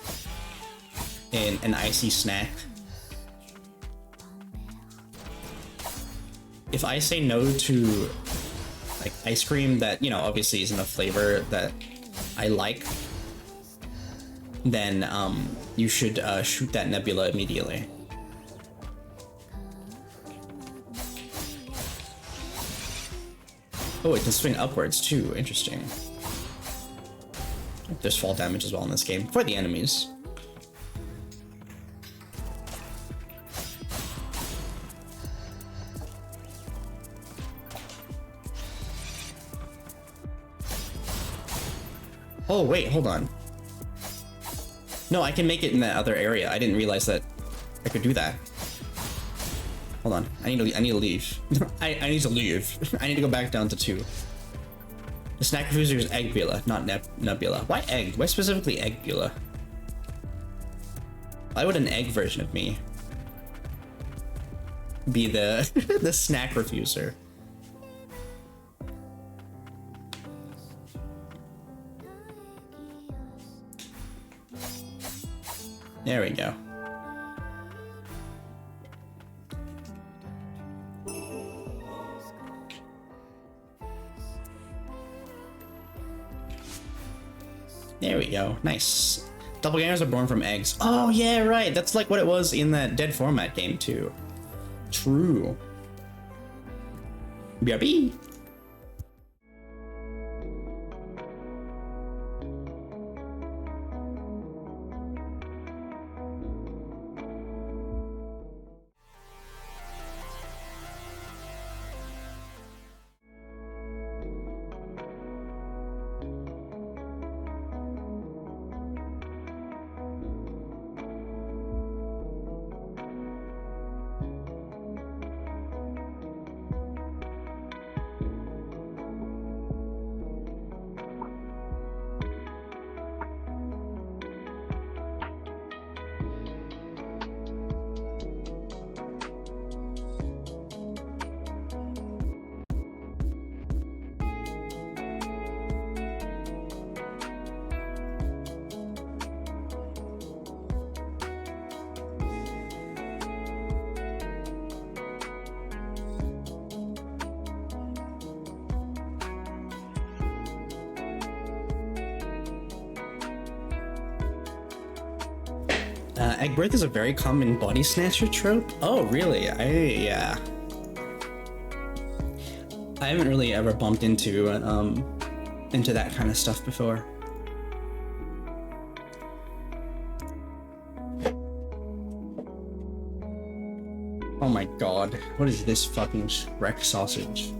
an icy snack. If I say no to like ice cream that, you know, obviously isn't a flavor that I like, then you should shoot that nebula immediately. Oh, it can swing upwards too. Interesting. There's fall damage as well in this game for the enemies. Oh, wait, hold on. No, I can make it in that other area. I didn't realize that I could do that. Hold on, I need to leave. I need to leave. I need to go back down to 2. The snack refuser is Eggbula, not Nebula. Why egg? Why specifically Eggbula? Why would an egg version of me be the the snack refuser? There we go. There we go. Nice. Doppelgangers are born from eggs. Oh, yeah, right. That's like what it was in that Dead Format game, too. True. BRB. Egg birth is a very common body snatcher trope. Oh, really? Yeah. I haven't really ever bumped into that kind of stuff before. Oh my god, what is this fucking wreck sausage?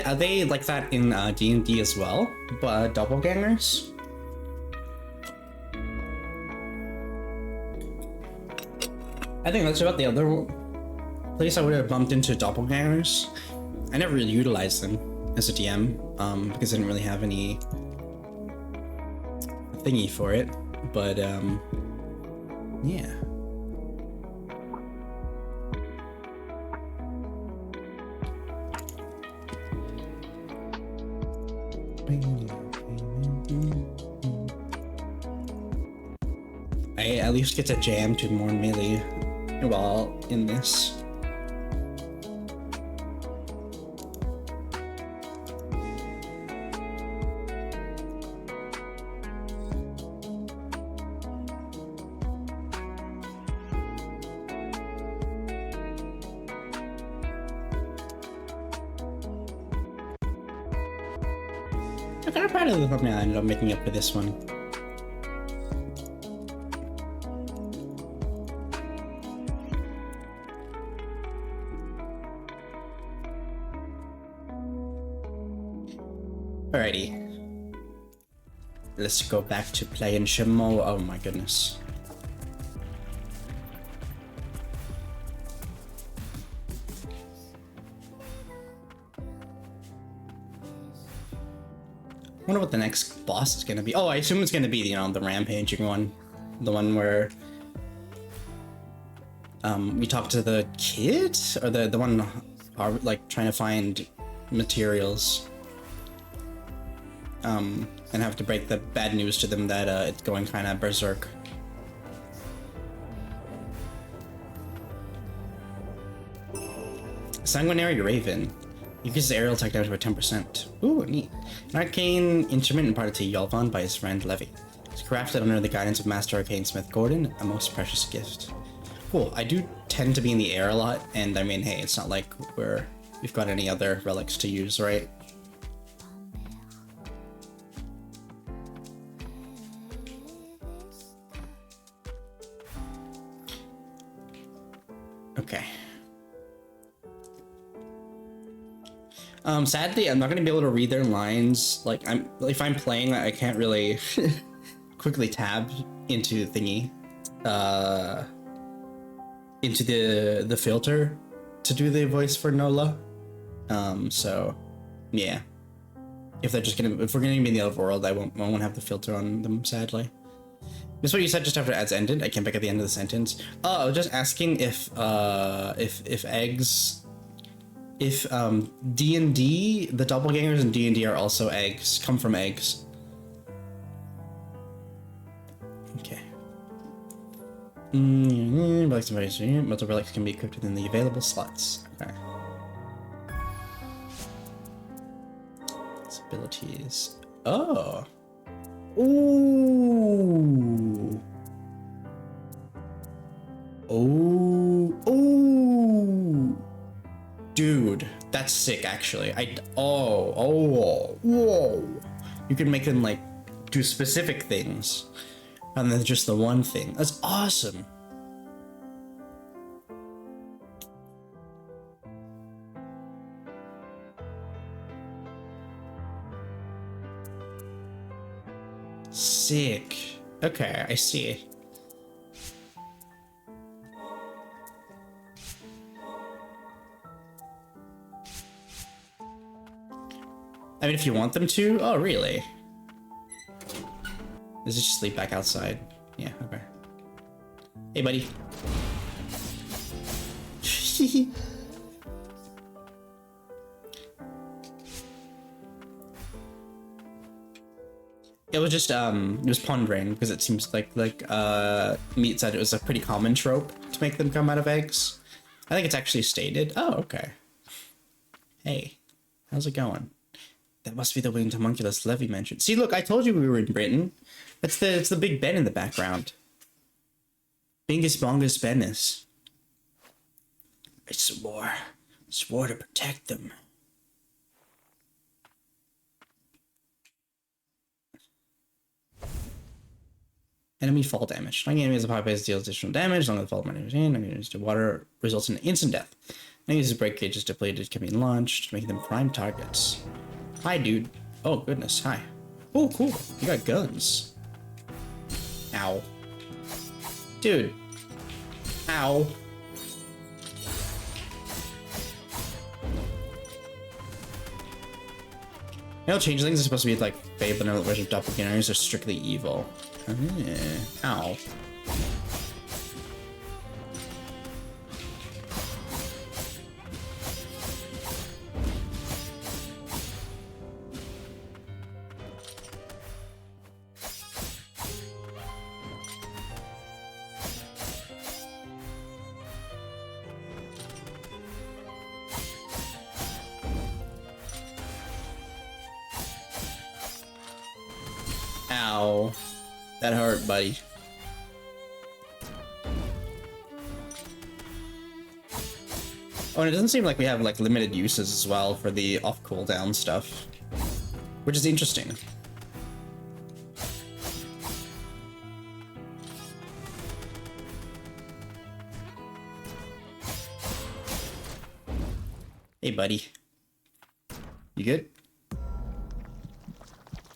Are they like that in D&D as well? But doppelgangers? I think that's about the other place I would have bumped into doppelgangers. I never really utilized them as a DM because I didn't really have any thingy for it. But yeah. I at least get to jam to more melee while in this. I'm kind of proud of the thumbnail I ended up making up for this one. Alrighty. Let's go back to playing Shimo. Oh my goodness. wonder what the next boss is gonna be. Oh, I assume it's gonna be, you know, the rampaging one. The one where we talk to the kid? Or the one are like trying to find materials. And have to break the bad news to them that it's going kind of berserk. Sanguinary Raven. Increases aerial attack damage by 10%. Ooh, neat. An arcane instrument imparted to Yolvan by his friend Levi. It's crafted under the guidance of Master Arcane Smith Gordon, a most precious gift. Cool. I do tend to be in the air a lot, and I mean, hey, it's not like we've got any other relics to use, right? Okay. Sadly, I'm not gonna be able to read their lines. Like, if I'm playing, I can't really quickly tab into thingy, into the filter to do the voice for Nola. So yeah, if we're gonna be in the other world, I won't have the filter on them, sadly. This is what you said just after ads ended. I came back at the end of the sentence. I was just asking if eggs. If D&D, the doppelgangers in D&D are also eggs, come from eggs. Okay. Relics and various multiple relics can be equipped within the available slots. Okay. Abilities. Oh. Ooh. Oh. Ooh. Dude, that's sick, actually. Whoa. You can make them, like, do specific things, and then just the one thing. That's awesome. Sick. Okay, I see. I mean, if you want them to. Oh, really? Does it just sleep back outside? Yeah, okay. Hey, buddy. It was just, it was pondering, because it seems like Meat said it was a pretty common trope to make them come out of eggs. I think it's actually stated. Oh, okay. Hey, how's it going? That must be the winged homunculus Levi mentioned. See, look, I told you we were in Britain. It's the Big Ben in the background. Bingus Bongus Bennis. I swore to protect them. Enemy fall damage. Knocking enemies of high base deals additional damage. As long as the fall damage to water results in instant death. Enemies' break cage is depleted, can be launched, making them prime targets. Hi, dude. Oh, goodness. Hi. Oh, cool. You got guns. Ow. Dude. Ow. You know, changelings are supposed to be like Fae benevolent version of doppelgangers are strictly evil. Ow. Ow. That hurt, buddy. Oh, and it doesn't seem like we have like limited uses as well for the off cooldown stuff, which is interesting. Hey, buddy. You good?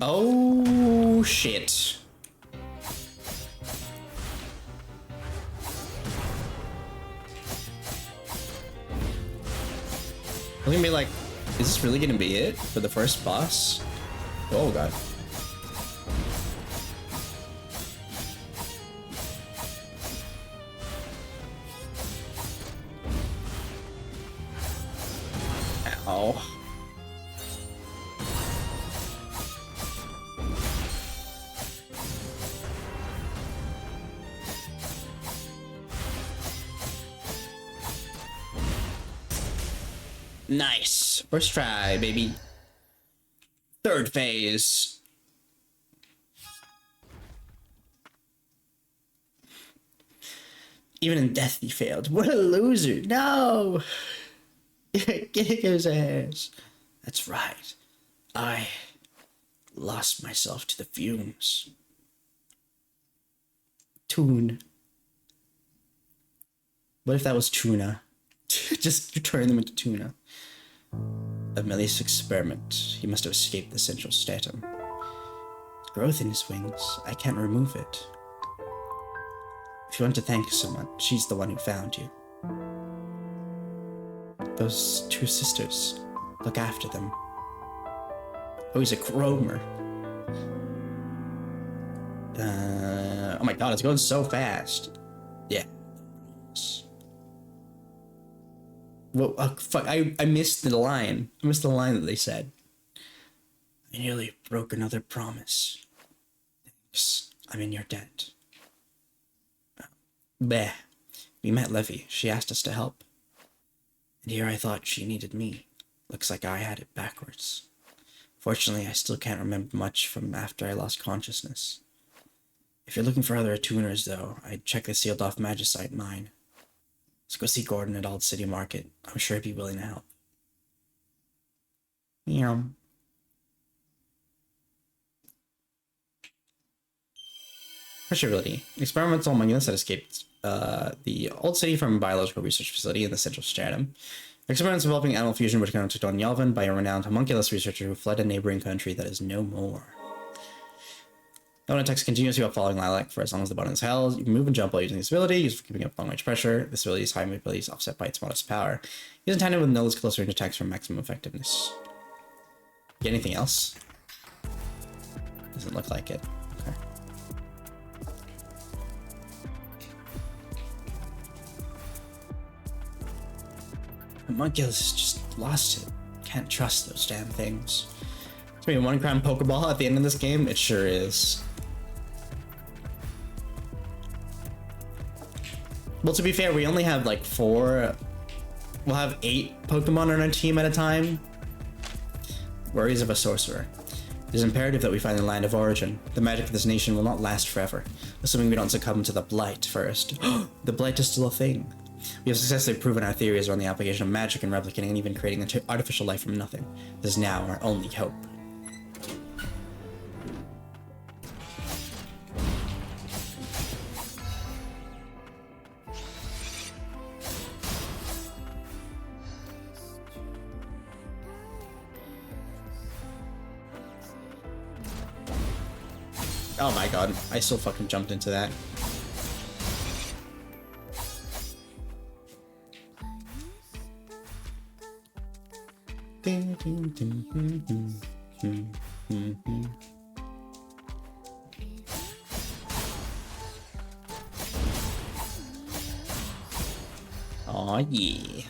Oh, shit. I'm gonna be like, is this really gonna be it for the first boss? Oh god. Ow. Nice. First try, baby. Third phase. Even in death, he failed. What a loser. No. Kick his ass. That's right. I lost myself to the fumes. Tune. What if that was tuna? Just turn them into tuna. Amelius' experiment. He must have escaped the central stratum. Growth in his wings. I can't remove it. If you want to thank someone, she's the one who found you. Those two sisters. Look after them. Oh, he's a chromer. Oh my god, it's going so fast. Yeah. Well, fuck, I missed the line. I missed the line that they said. I nearly broke another promise. Thanks. I'm in your debt. Bleh. We met Levy. She asked us to help. And here I thought she needed me. Looks like I had it backwards. Fortunately, I still can't remember much from after I lost consciousness. If you're looking for other attuners, though, I'd check the sealed-off Magicite mine. Let's go see Gordon at Old City Market. I'm sure he'd be willing to help. Yeah. Pressure ability. Experimental homunculus that escaped the Old City from a biological research facility in the central stratum. Experiments involving animal fusion were conducted on Yalvin by a renowned homunculus researcher who fled a neighboring country that is no more. No attacks continuously while following Lilac for as long as the button is held. You can move and jump while using this ability, used for keeping up long range pressure. This ability's high mobility is offset by its modest power. Used in tandem with Nola's close range attacks for maximum effectiveness. Get anything else? Doesn't look like it. Okay. Homunculus just lost it. Can't trust those damn things. It's gonna be a 1 crown Pokeball at the end of this game. It sure is. Well, to be fair, we only have like 4. We'll have 8 Pokemon on our team at a time. Worries of a sorcerer. It is imperative that we find the land of origin. The magic of this nation will not last forever, assuming we don't succumb to the blight first. The blight is still a thing. We have successfully proven our theories around the application of magic and replicating and even creating an artificial life from nothing. This is now our only hope. Oh my god, I still fucking jumped into that. Aw, yeah.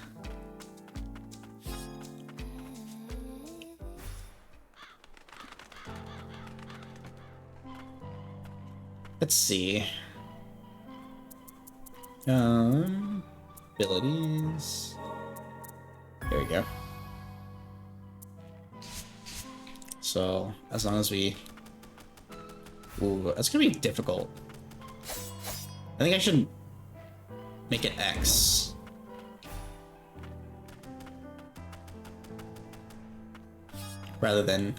Let's see. Abilities. There we go. So, as long as we... Ooh, that's gonna be difficult. I think I should make it X. Rather than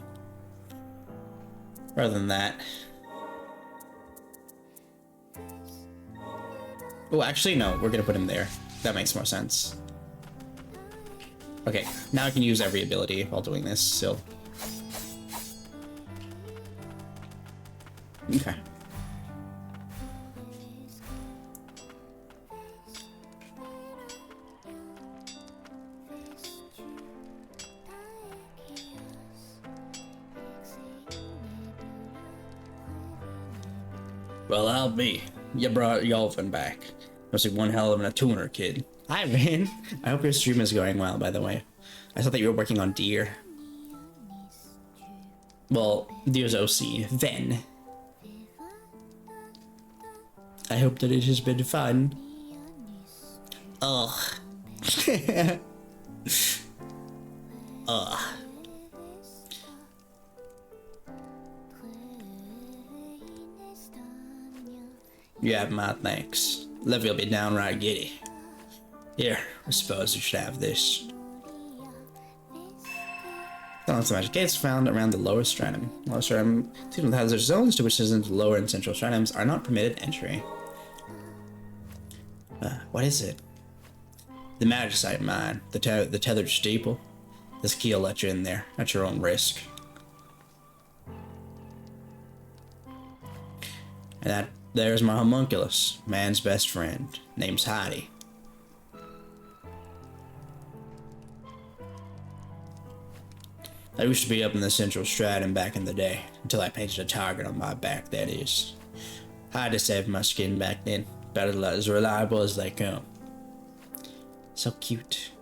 that. Oh, actually, no. We're gonna put him there. That makes more sense. Okay, now I can use every ability while doing this, so... Okay. Well, I'll be. You brought Yolfin back. Must be one hell of a tuner, kid. Hi, man. I hope your stream is going well, by the way. I thought that you were working on Deer. Well, Deer's OC. Then. I hope that it has been fun. Ugh. Ugh. You have my thanks. Livy will be downright giddy. Here, I suppose you should have this. Silence of magic gates found around the lower stratum. Lower stratum, seasonal hazard zones to which citizens lower and central stratums are not permitted entry. What is it? The magicite mine, the tethered steeple. This key will let you in there at your own risk. And there's my homunculus, man's best friend. Name's Heidi. I used to be up in the central stratum back in the day, until I painted a target on my back, that is. Heidi saved my skin back then, about as reliable as they come. So cute.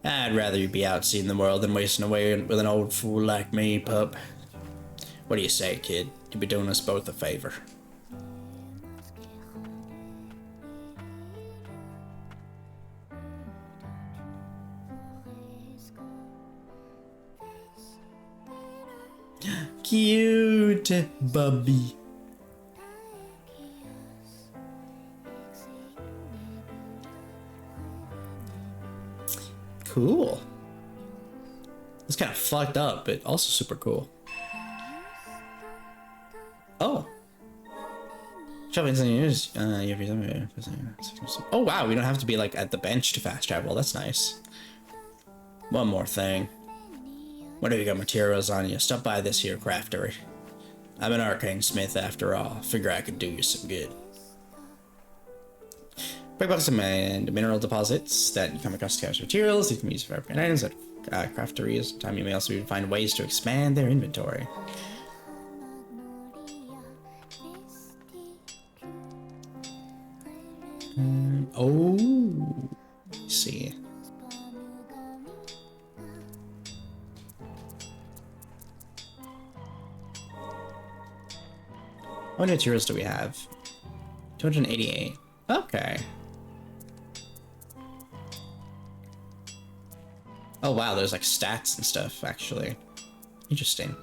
I'd rather you be out seeing the world than wasting away with an old fool like me, pup. What do you say, kid? You'd be doing us both a favor. Cute, Bubby. Cool. It's kind of fucked up, but also super cool. Oh. Oh wow, we don't have to be like at the bench to fast travel. That's nice. One more thing. Whenever you got materials on you, stop by this here craftery. I'm an arcane smith after all. Figure I could do you some good. Break box and mineral deposits that you come across to capture materials. You can use for upgrade items at crafteries. Sometimes you may also find ways to expand their inventory. Oh, let's see. How many materials do we have? 288. Okay. Oh wow, there's like stats and stuff, actually. Interesting.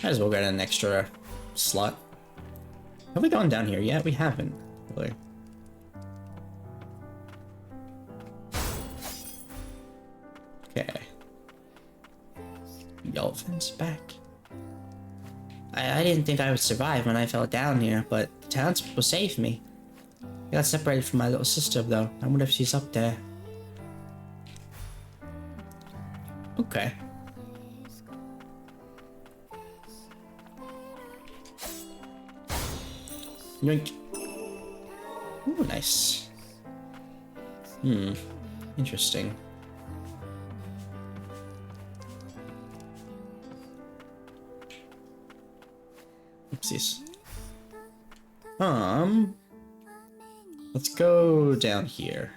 Might as well get an extra slot. Have we gone down here yet? We haven't, really. Okay. Yolfin's back. I didn't think I would survive when I fell down here, but the townspeople saved me. I got separated from my little sister, though. I wonder if she's up there. Okay. Yoink. Ooh, nice. Interesting. Oopsies. Let's go down here.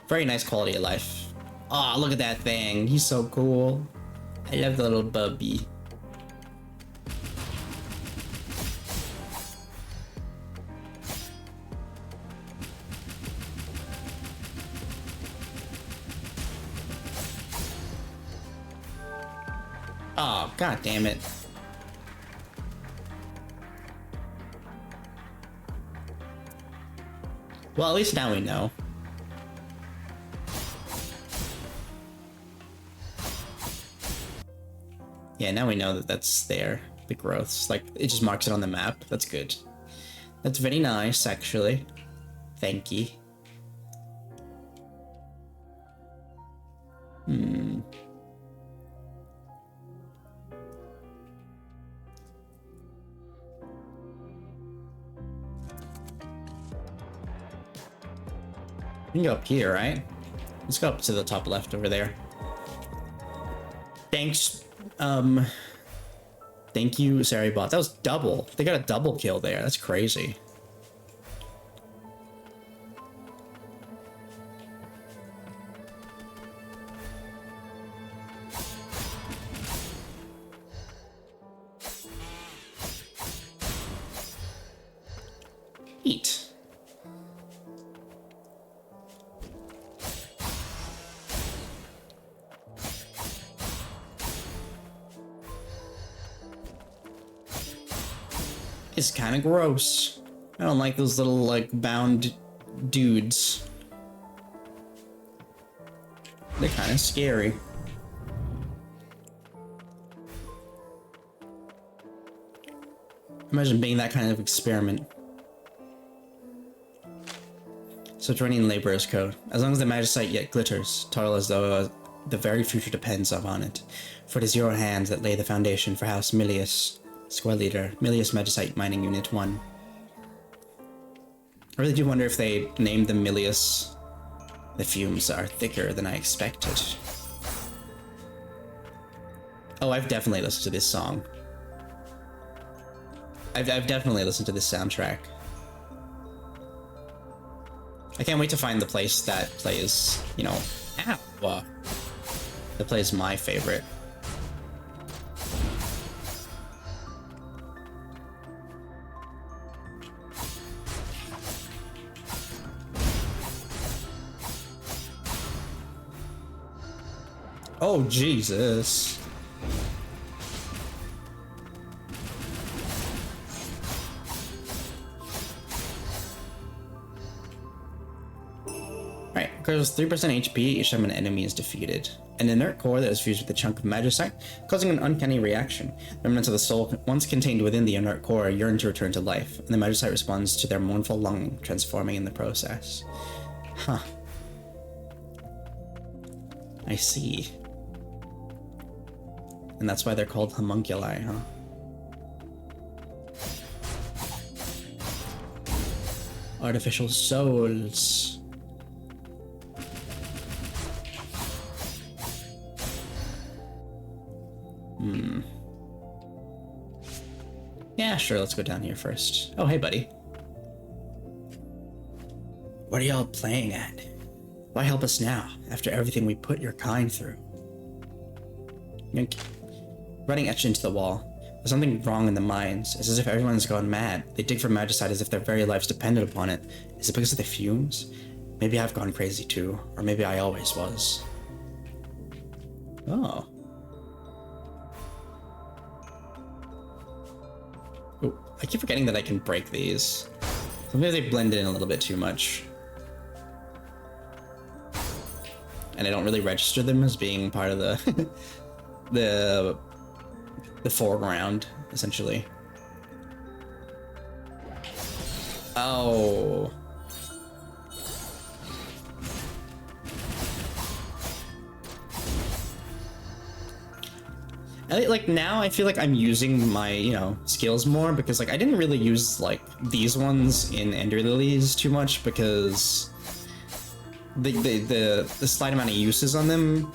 Very nice quality of life. Oh, look at that thing. He's so cool. I love the little bubby. Oh, god damn it. Well, at least now we know. Yeah, now we know that that's there. The growths. Like, it just marks it on the map. That's good. That's very nice, actually. Thank you. We can go up here, right? Let's go up to the top left over there. Thanks, thank you, Saribot. That was double. They got a double kill there. That's crazy. Eat. It's kind of gross. I don't like those little, like, bound dudes. They're kind of scary. Imagine being that kind of experiment. So joining laborer's code. As long as the magicite yet glitters, toil as though the very future depends upon it. For it is your hands that lay the foundation for House Milius. Squad leader, Milius Magicite Mining Unit 1. I really do wonder if they named them Milius. The fumes are thicker than I expected. Oh, I've definitely listened to this song. I've definitely listened to this soundtrack. I can't wait to find the place that plays, you know, that plays my favorite. Oh, Jesus. Alright, because 3% HP each time an enemy is defeated. An inert core that is fused with a chunk of magicite, causing an uncanny reaction. Remnants of the soul once contained within the inert core yearn to return to life, and the magicite responds to their mournful longing, transforming in the process. Huh. I see. And that's why they're called homunculi, huh? Artificial souls. Yeah, sure, let's go down here first. Oh, hey, buddy. What are y'all playing at? Why help us now, after everything we put your kind through? Yink. Writing etched into the wall. There's something wrong in the mines. It's as if everyone's gone mad. They dig for magicite as if their very lives depended upon it. Is it because of the fumes? Maybe I've gone crazy too, or maybe I always was. Oh. Ooh, I keep forgetting that I can break these. Sometimes they blend in a little bit too much. And I don't really register them as being part of the the foreground, essentially. Oh. Like now I feel like I'm using my, you know, skills more, because like I didn't really use like these ones in Ender Lilies too much, because the slight amount of uses on them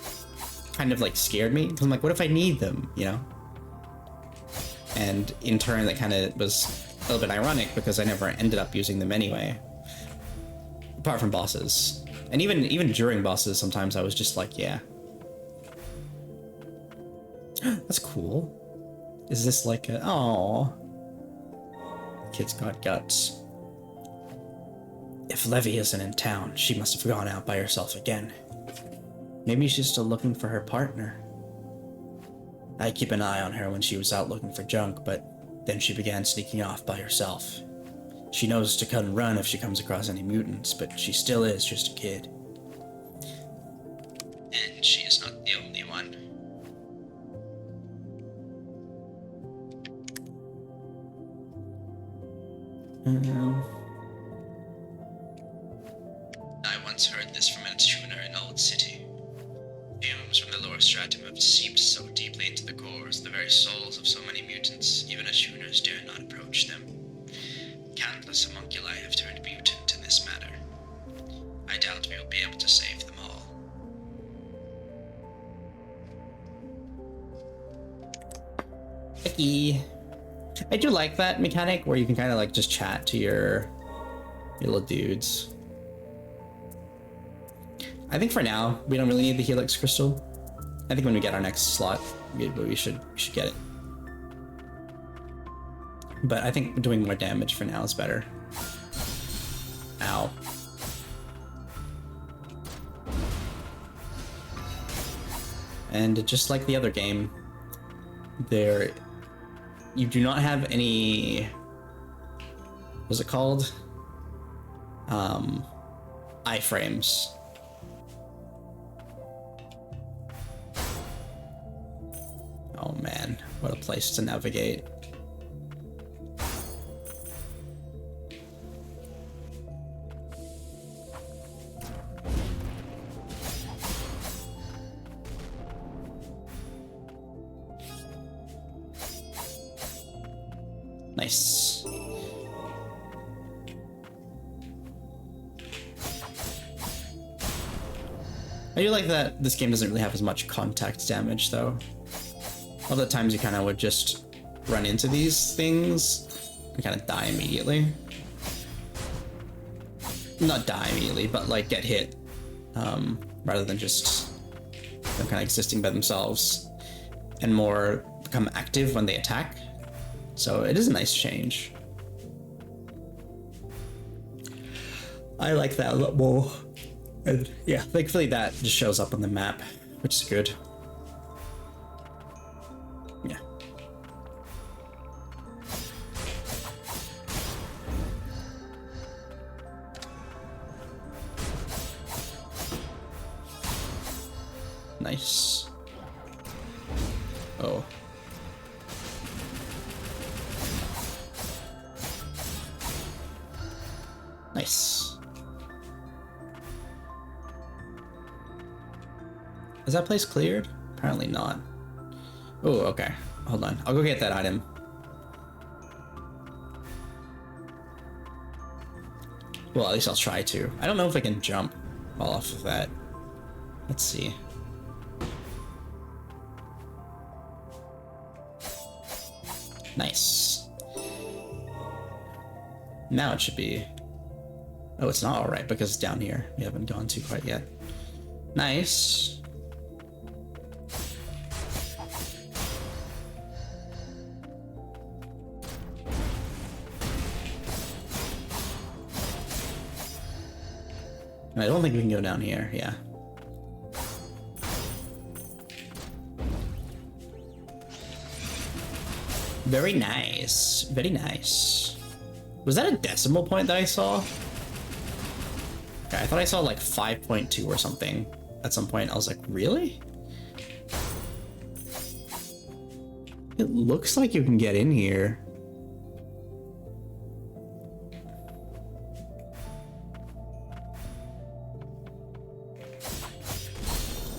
kind of like scared me, because I'm like, what if I need them, you know? And in turn that kind of was a little bit ironic, because I never ended up using them anyway, apart from bosses. And even during bosses sometimes I was just like, yeah. That's cool. Is this like a... Aww. Kid's got guts. If Levy isn't in town, she must have gone out by herself again. Maybe she's still looking for her partner. I keep an eye on her when she was out looking for junk, but then she began sneaking off by herself. She knows to cut and run if she comes across any mutants, but she still is just a kid. And she is not the only one. I once heard this from a tuner in Old City. Fumes from the lower stratum have seeped so deeply into the cores, the very souls of so many mutants, even as tuners dare not approach them. Countless homunculi have turned mutant in this matter. I doubt we will be able to save them all. Icky. I do like that mechanic where you can kind of like just chat to your little dudes. I think for now we don't really need the Helix Crystal. I think when we get our next slot, we should get it. But I think doing more damage for now is better. Ow. And just like the other game, you do not have any, what's it called? Iframes. Oh man, what a place to navigate. Nice. I do like that this game doesn't really have as much contact damage though. A lot of the times you kind of would just run into these things and kind of die immediately. Not die immediately, but like get hit, rather than just them kind of existing by themselves, and more become active when they attack. So it is a nice change. I like that a lot more. And yeah, thankfully that just shows up on the map, which is good. Yeah. Nice. Oh. Nice. Is that place cleared? Apparently not. Oh, okay. Hold on. I'll go get that item. Well, at least I'll try to. I don't know if I can jump off of that. Let's see. Nice. Now it should be... Oh, it's not alright because it's down here. We haven't gone to quite yet. Nice. I don't think we can go down here, yeah. Very nice. Very nice. Was that a decimal point that I saw? Okay, I thought I saw like 5.2 or something at some point. I was like, really? It looks like you can get in here.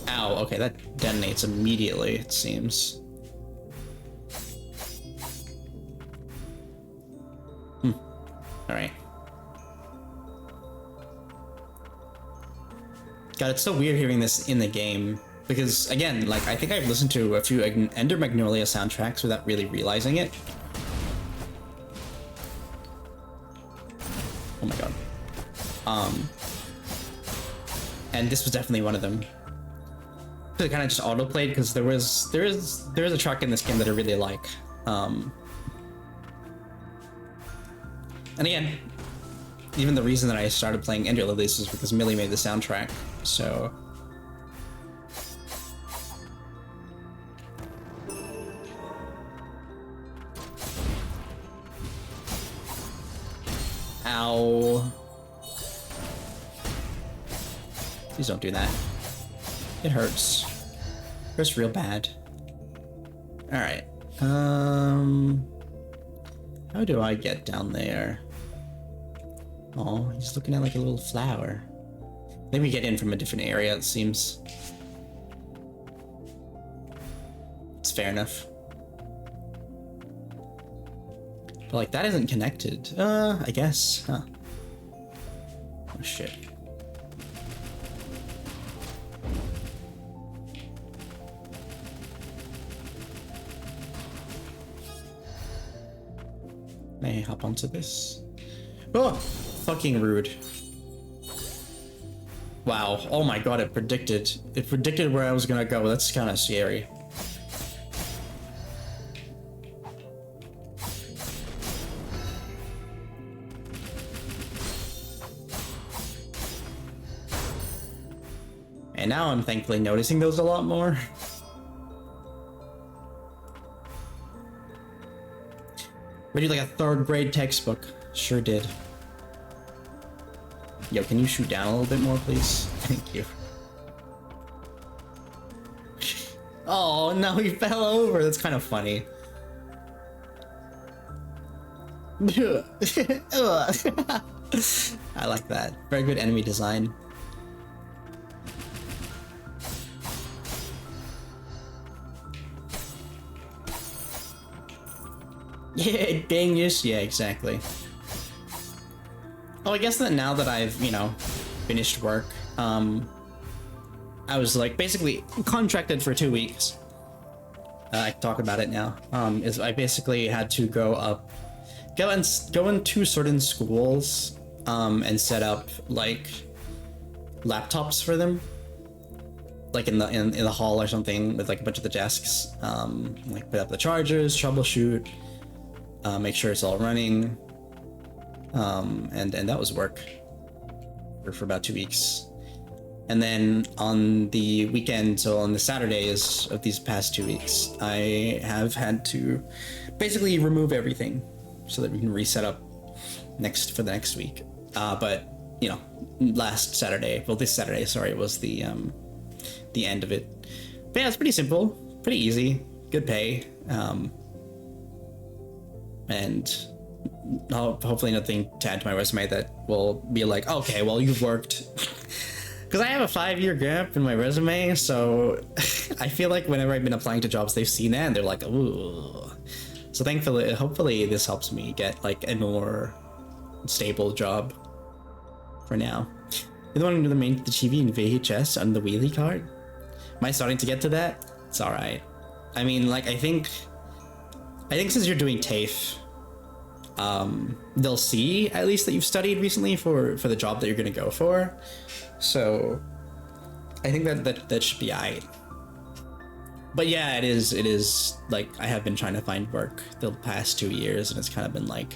Ow, okay, that detonates immediately, it seems. Alright. God, it's so weird hearing this in the game. Because, again, like, I think I've listened to a few Ender Magnolia soundtracks without really realizing it. Oh my god. And this was definitely one of them. It kind of just auto-played because there is a track in this game that I really like. And again, even the reason that I started playing Ender Lilies was because Millie made the soundtrack, so... Ow. Please don't do that. It hurts. It hurts real bad. Alright. How do I get down there? Oh, he's looking at like a little flower. Maybe get in from a different area, it seems. It's fair enough. But like, that isn't connected. I guess. Huh. Oh shit. May I hop onto this? Oh, fucking rude. Wow. Oh my god, it predicted. It predicted where I was gonna go. That's kind of scary. And now I'm thankfully noticing those a lot more. Read like a 3rd grade textbook. Sure did. Yo, can you shoot down a little bit more, please? Thank you. Oh, no, he fell over. That's kind of funny. I like that. Very good enemy design. Yeah, dang yes, yeah, exactly. Oh, I guess that now that I've, you know, finished work, I was like basically contracted for 2 weeks. I can talk about it now. Is I basically had to go into certain schools, and set up like laptops for them, like in the hall or something with like a bunch of the desks. Like put up the chargers, troubleshoot. Make sure it's all running, and that was work for about 2 weeks. And then on the weekend, so on the Saturdays of these past 2 weeks, I have had to basically remove everything so that we can reset up for the next week. But you know, this Saturday, sorry, was the end of it. But yeah, it's pretty simple, pretty easy, good pay. And hopefully nothing to add to my resume that will be like, okay, well, you've worked. Because I have a 5-year gap in my resume, so I feel like whenever I've been applying to jobs, they've seen that and they're like, ooh. So hopefully this helps me get like a more stable job for now. You don't want to do the TV and VHS on the wheelie cart? Am I starting to get to that? It's all right. I mean, like, I think since you're doing TAFE, they'll see at least that you've studied recently for the job that you're gonna go for. So I think that should be alright. But yeah, it is like I have been trying to find work the past 2 years, and it's kind of been like,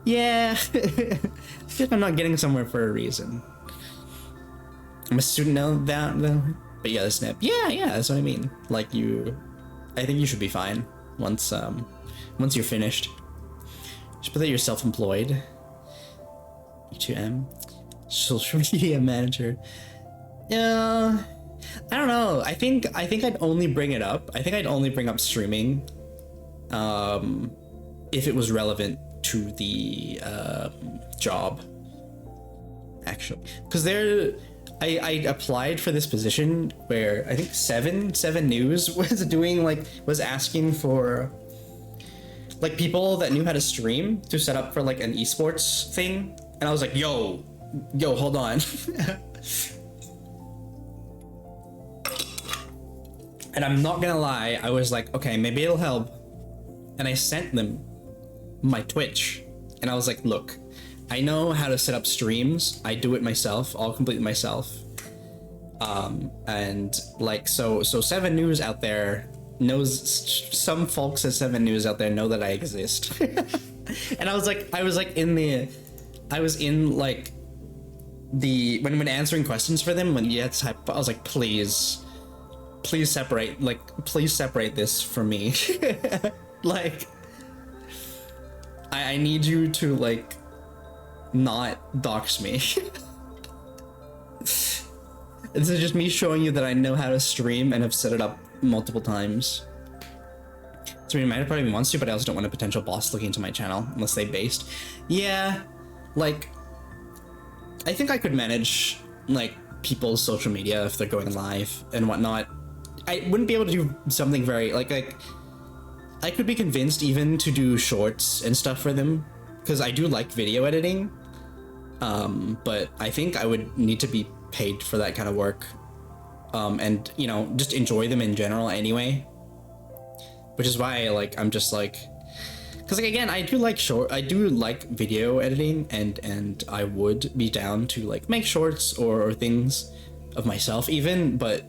yeah, I feel like I'm not getting somewhere for a reason. I'm a student now, though. But yeah, the snap. Yeah, that's what I mean. Like I think you should be fine once you're finished. Just put that you're self-employed. U2M. Social media manager. Yeah, I don't know. I think I'd only bring it up. I think I'd only bring up streaming, if it was relevant to the job. Actually, because I applied for this position where I think Seven News was asking for like people that knew how to stream to set up for like an esports thing, and I was like, yo, hold on. And I'm not gonna lie, I was like, okay, maybe it'll help. And I sent them my Twitch, and I was like, look, I know how to set up streams. I do it myself. I'll complete it myself. And like, so 7 News out there knows, some folks at 7 News out there know that I exist. And I was in when answering questions for them, when you had to type, I was like, please separate this from me. Like, I need you to like not dox me. This is just me showing you that I know how to stream and have set it up multiple times. So I mean, might probably wants to, but I also don't want a potential boss looking into my channel unless they based. Yeah, like, I think I could manage like people's social media if they're going live and whatnot. I wouldn't be able to do something very like I could be convinced even to do shorts and stuff for them, because I do like video editing. But I think I would need to be paid for that kind of work, and you know, just enjoy them in general anyway. Which is why I'm just like, Because like, again, I do like video editing, and I would be down to like make shorts or things of myself even, but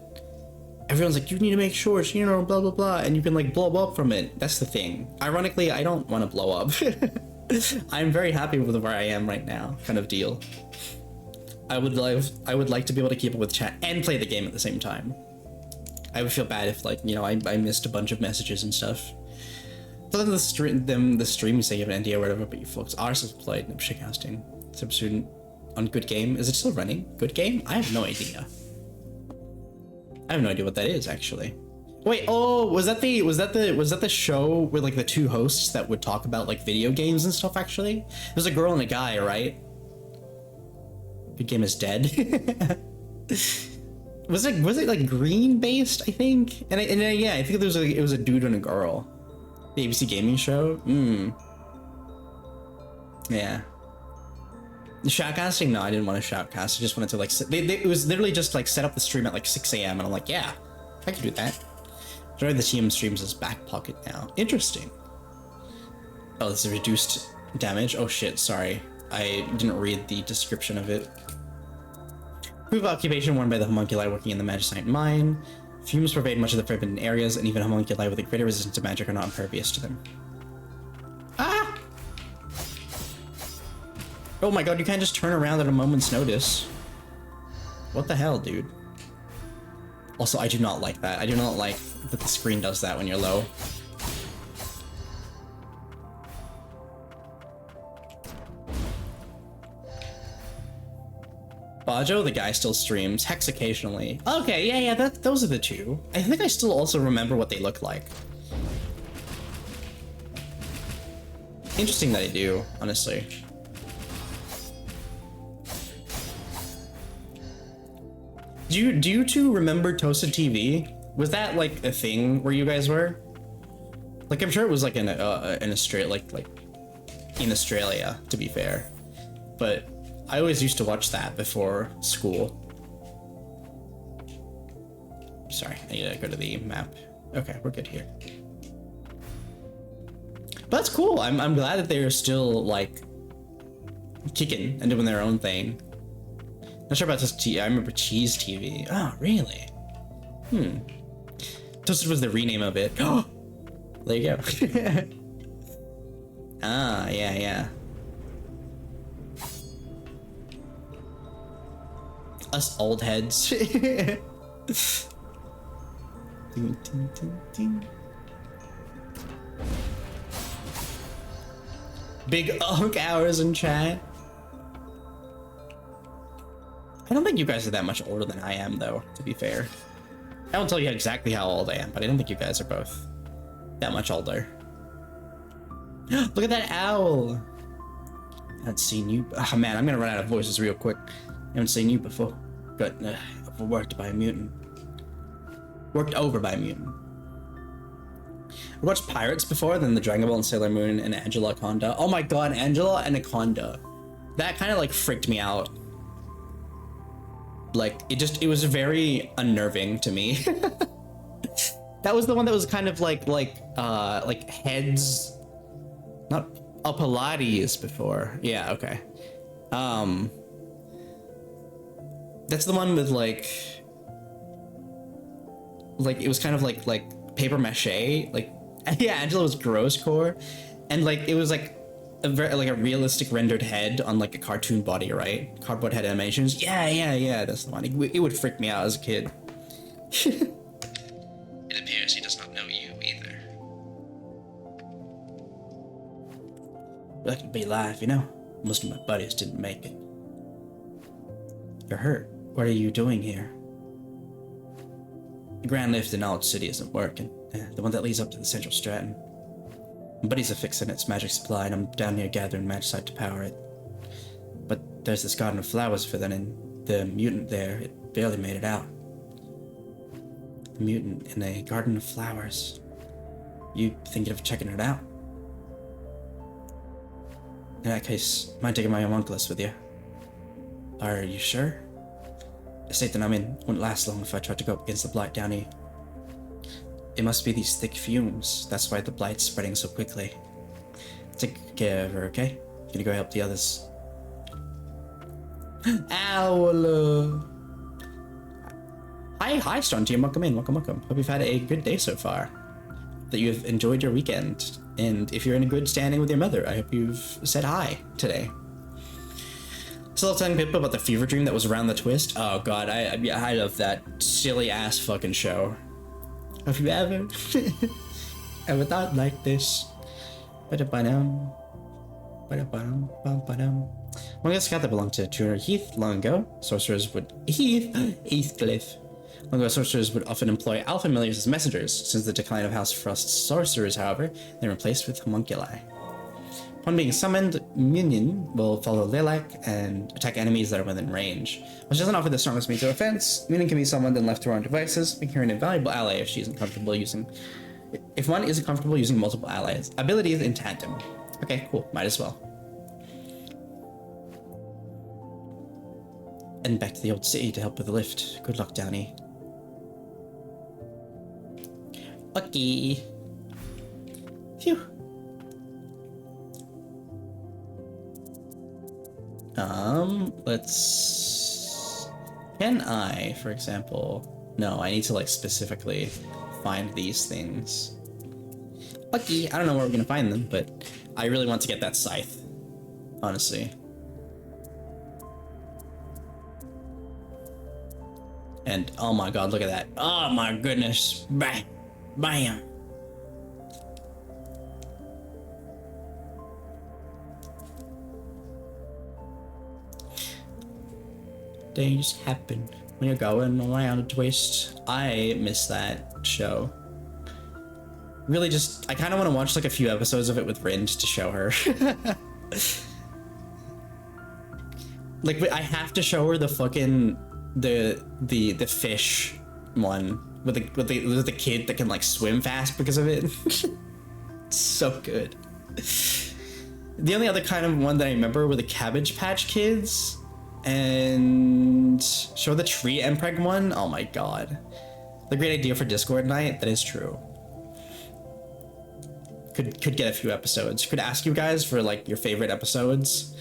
everyone's like, you need to make shorts, you know, blah blah blah, and you can like blow up from it. That's the thing. Ironically, I don't want to blow up. I'm very happy with where I am right now, kind of deal. I would like to be able to keep up with chat and play the game at the same time. I would feel bad if, like, you know, I missed a bunch of messages and stuff. Other than the stream say you have an NDA or whatever, but you folks are still played in shitcasting. Substudent on Good Game. Is it still running? Good Game? I have no idea. I have no idea what that is, actually. Wait, oh, was that the show with like the two hosts that would talk about like video games and stuff? Actually, there's a girl and a guy, right? Good Game is dead. was it like green based? I think, and yeah, I think it was a dude and a girl. The ABC gaming show. Yeah. The shoutcasting? No, I didn't want to shoutcast. I just wanted to like. It was literally just like set up the stream at like 6 a.m. and I'm like, yeah, I can do that. Join the TM streams as back pocket now. Interesting. Oh, this is reduced damage. Oh shit, sorry. I didn't read the description of it. Proof of occupation worn by the homunculi working in the Magicite mine. Fumes pervade much of the forbidden areas, and even homunculi with a greater resistance to magic are not impervious to them. Ah! Oh my god, you can't just turn around at a moment's notice. What the hell, dude? Also, I do not like that. I do not like that the screen does that when you're low. Bajo, the guy, still streams. Hex occasionally. Okay, yeah, those are the two. I think I still also remember what they look like. Interesting that I do, honestly. Do you two remember Toasted TV? Was that like a thing where you guys were? Like, I'm sure it was like in Australia, like in Australia, to be fair. But I always used to watch that before school. Sorry, I need to go to the map. Okay, we're good here. But that's cool. I'm glad that they're still like kicking and doing their own thing. Not sure about Toasted TV. I remember Cheese TV. Oh, really? Toasted was the rename of it. Oh, there you go. Ah, yeah. Us old heads. Ding, ding, ding, ding. Big Unk hours in chat. I don't think you guys are that much older than I am, though, to be fair. I won't tell you exactly how old I am, but I don't think you guys are both that much older. Look at that owl! I haven't seen you. Oh man, I'm gonna run out of voices real quick. I haven't seen you before. Got overworked by a mutant. Worked over by a mutant. I watched Pirates before, then the Dragon Ball and Sailor Moon and Angela Conda. Oh my god, Angela and Anaconda. That kind of like freaked me out. Like, it was very unnerving to me. That was the one that was kind of like heads, not Pilates before. Yeah, okay. That's the one with like it was kind of like paper mache. Like, yeah, Angela was gross core, and like it was like a realistic rendered head on like a cartoon body, right? Cardboard head animations. Yeah, that's the one. It would freak me out as a kid. It appears he does not know you either. Lucky to be alive, you know? Most of my buddies didn't make it. You're hurt. What are you doing here? The grand lift in Old City isn't working. The one that leads up to the Central Stratton. My buddies are fixing its magic supply, and I'm down here gathering magicite to power it. But there's this garden of flowers for them, and the mutant there, it barely made it out. The mutant in a garden of flowers. You thinking of checking it out? In that case, mind taking my homunculus with you? Are you sure? The state that I'm in wouldn't last long if I tried to go up against the blight down here. It must be these thick fumes. That's why the blight's spreading so quickly. Take care of her, okay? Gonna go help the others. Owl. Hi, Strong Team. Welcome in. Welcome. Hope you've had a good day so far. That you've enjoyed your weekend. And if you're in a good standing with your mother, I hope you've said hi today. Still telling people about the fever dream that was around the twist. Oh god, I love that silly ass fucking show. Have you ever thought like this? One guest got that belonged to Tudor Heath long ago. Sorcerers would Heathcliff. Long ago, sorcerers would often employ alpha familiars as messengers. Since the decline of House Frost's sorcerers, however, they were replaced with homunculi. Upon being summoned, Minion will follow Lilac and attack enemies that are within range. While she doesn't offer the strongest means of offense, Minion can be summoned and left to her own devices, making her an invaluable ally if she isn't comfortable using. If one isn't comfortable using multiple allies. Abilities in tandem. Okay, cool. Might as well. And back to the old city to help with the lift. Good luck, Downey. Okay. Phew. Let's... Can I, for example... No, I need to, like, specifically find these things. Okay, I don't know where we're gonna find them, but I really want to get that scythe. Honestly. And, oh my god, look at that. Oh my goodness. Bam. Bam. Things happen when you're going around a twist. I miss that show. Really just, I kind of want to watch like a few episodes of it with Rin to show her. Like, I have to show her the fucking, the fish one with the kid that can like swim fast because of it. So good. The only other kind of one that I remember were the Cabbage Patch Kids. And show the tree Mpreg one. Oh my god, the great idea for Discord night. That is true. Could get a few episodes. Could ask you guys for like your favorite episodes,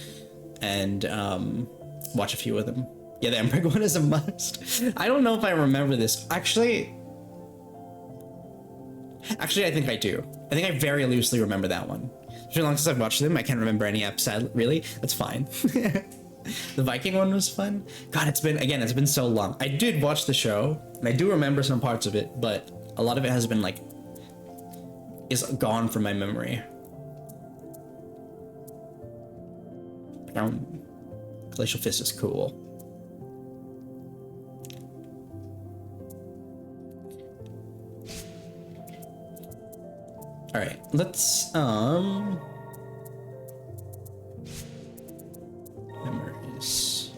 and watch a few of them. Yeah, the Mpreg one is a must. I don't know if I remember this. Actually, I think I do. I think I very loosely remember that one. For as long as I've watched them, I can't remember any episode. Really, that's fine. The Viking one was fun. God, it's been so long. I did watch the show, and I do remember some parts of it, but a lot of it has been like, is gone from my memory. Glacial Fist is cool. All right, let's memories.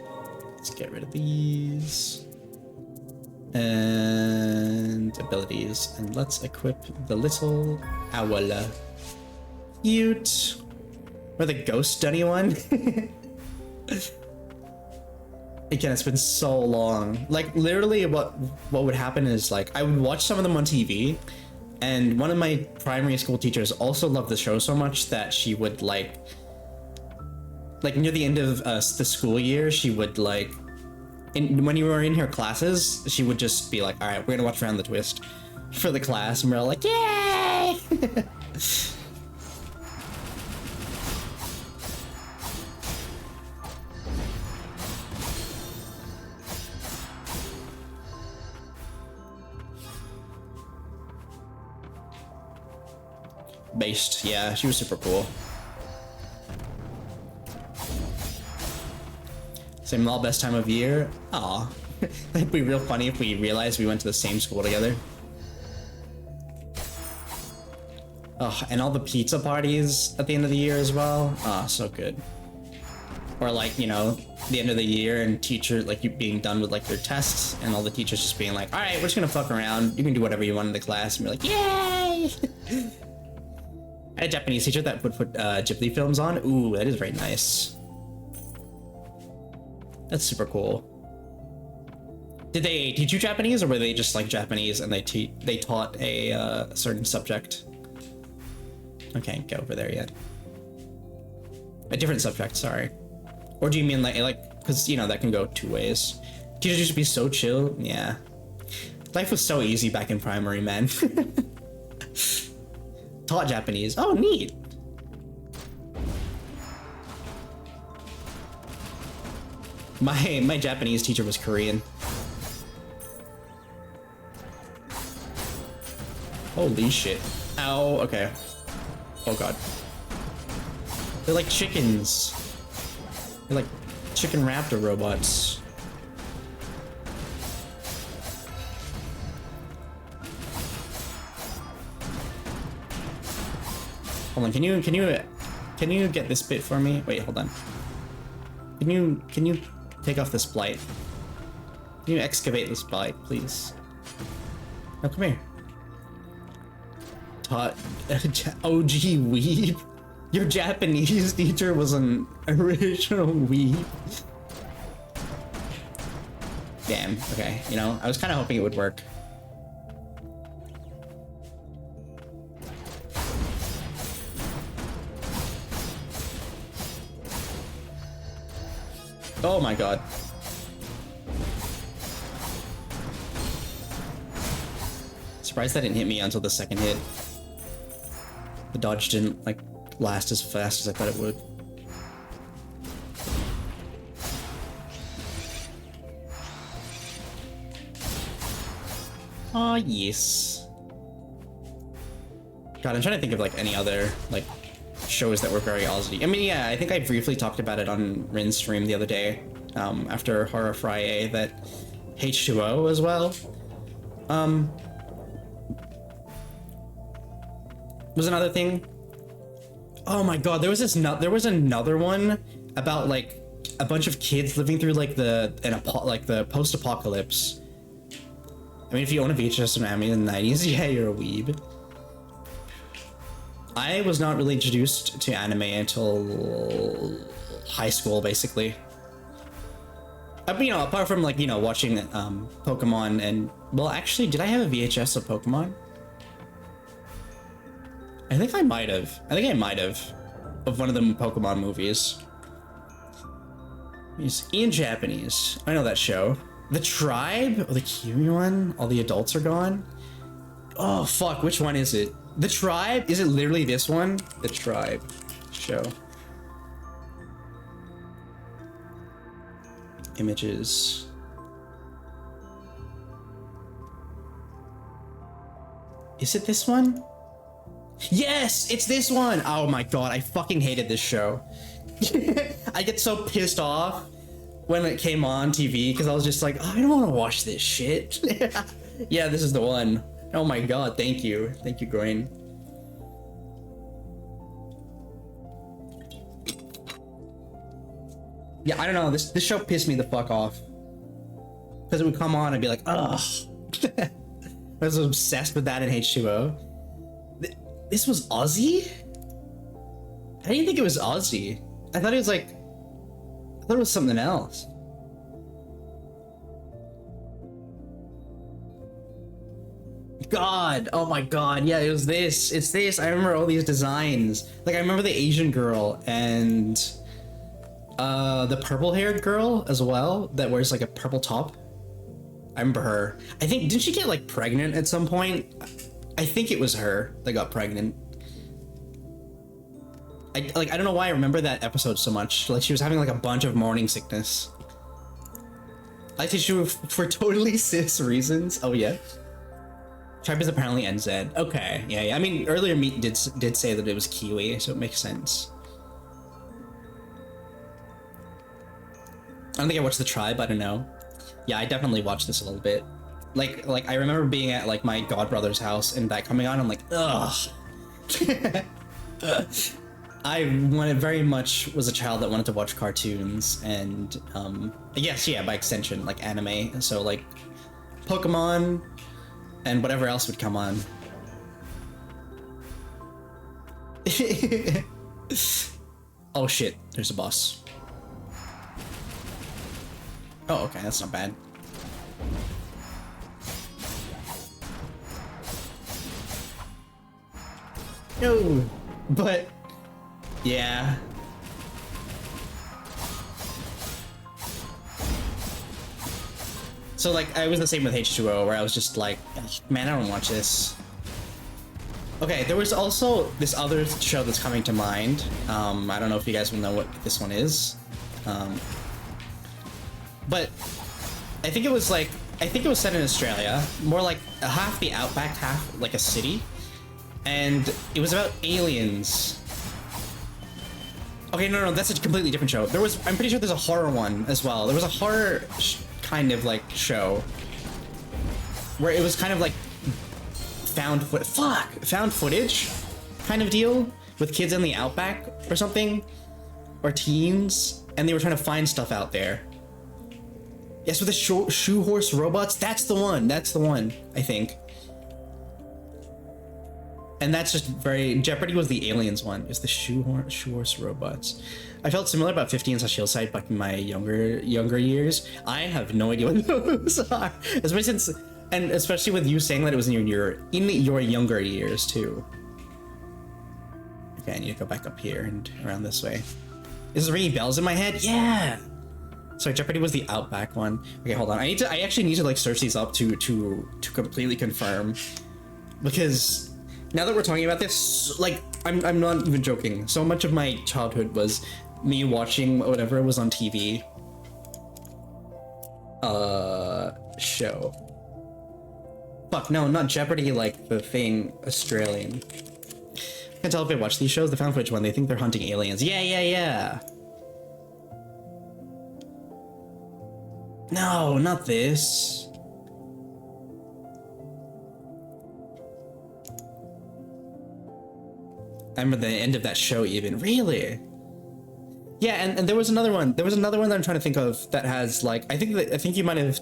Let's get rid of these. And abilities. And let's equip the little owl. Cute. Or the ghost dunny one. Again, it's been so long. Like, literally what would happen is, like, I would watch some of them on TV, and one of my primary school teachers also loved the show so much that she would, like near the end of the school year, she would, like, when you were in her classes, she would just be like, all right, we're gonna watch Around the Twist for the class, and we're all like, yay! Based, yeah, she was super cool. Same all best time of year. Aw. It'd be real funny if we realized we went to the same school together. Oh, and all the pizza parties at the end of the year as well. Ah, so good. Or like, you know, the end of the year and teacher, like, you being done with like your tests and all the teachers just being like, all right, we're just gonna fuck around. You can do whatever you want in the class. And we're like, yay! I had a Japanese teacher that would put Ghibli films on. Ooh, that is very nice. That's super cool. Did they teach you Japanese, or were they just like Japanese and they taught a certain subject? I can't get over there yet. A different subject, sorry. Or do you mean like, because, you know, that can go two ways. Teachers used to be so chill. Yeah. Life was so easy back in primary, man. Taught Japanese. Oh, neat. My Japanese teacher was Korean. Holy shit. Ow, okay. Oh god. They're like chickens. They're like chicken raptor robots. Hold on, can you get this bit for me? Wait, hold on. Can you take off this blight? Can you excavate this blight, please? No, come here. Taught OG weeb. Your Japanese teacher was an original weeb. Damn, okay. You know, I was kind of hoping it would work. Oh my god. Surprised that didn't hit me until the second hit. The dodge didn't, like, last as fast as I thought it would. Oh, yes. God, I'm trying to think of, like, any other, like, shows that were very Aussie. I mean, yeah, I think I briefly talked about it on Rin's stream the other day, after Horror Friday, that H2O as well. Was another thing. Oh my god, there was another one about like a bunch of kids living through like the post-apocalypse. I mean, if you own a VHS from anime in the 90s, yeah, you're a weeb. I was not really introduced to anime until high school, basically. You know, apart from like, you know, watching Pokemon and, well, actually, did I have a VHS of Pokemon? I think I might have. Of one of the Pokemon movies. It's in Japanese. I know that show. The Tribe? Oh, the Kiwi one? All the adults are gone? Oh, fuck. Which one is it? The Tribe? Is it literally this one? The Tribe show. Images. Is it this one? Yes, it's this one. Oh my god, I fucking hated this show. I get so pissed off when it came on TV because I was just like, oh, I don't want to watch this shit. Yeah, this is the one. Oh my god, thank you. Thank you, Grain. Yeah, I don't know, this show pissed me the fuck off. Because it would come on and be like, ugh. I was obsessed with that in H2O. This was Aussie? I didn't think it was Aussie. I thought it was like... I thought it was something else. God, oh my god, yeah, it was this. It's this. I remember all these designs. Like, I remember the Asian girl and... the purple-haired girl as well, that wears like a purple top. I remember her. I think, didn't she get like pregnant at some point? I think it was her that got pregnant. I don't know why I remember that episode so much. Like, she was having like a bunch of morning sickness. I think she was for totally cis reasons. Oh yeah. Tribe is apparently NZ. Okay, yeah. I mean, earlier Meat did say that it was Kiwi, so it makes sense. I don't think I watched The Tribe. I don't know. Yeah, I definitely watched this a little bit. Like I remember being at like my godbrother's house and that coming on. I'm like, ugh. I very much was a child that wanted to watch cartoons and I guess, yeah, by extension, like anime. So like Pokemon and whatever else would come on. Oh shit, there's a boss. Oh, okay, that's not bad. No, but yeah. So like I was the same with H2O, where I was just like, man, I don't watch this. Okay, there was also this other show that's coming to mind. I don't know if you guys will know what this one is. But I think it was set in Australia, more like half the outback, half like a city. And it was about aliens. Okay, no, that's a completely different show. I'm pretty sure there's a horror one as well. There was a horror kind of like show where it was kind of like found footage kind of deal with kids in the outback or something, or teens, and they were trying to find stuff out there. Yes, with the shoe horse robots. That's the one, I think. And that's just very... Jeopardy was the aliens one. It's the shoe horse robots. I felt similar about 50 and Shield Side back in my younger years. I have no idea what those are. Especially with you saying that it was in your younger years too. Okay, I need to go back up here and around this way. Is it ringing bells in my head? Yeah. Sorry, Jeopardy was the Outback one. Okay, hold on. I actually need to like search these up to completely confirm, because now that we're talking about this, like I'm not even joking. So much of my childhood was me watching whatever was on TV. Show. Fuck, no, not Jeopardy, like the thing, Australian. I can't tell if I watch these shows. The found footage one, they think they're hunting aliens. Yeah. No, not this. I remember the end of that show even. Really? Yeah, and there was another one. There was another one that I'm trying to think of that has like, I think you might have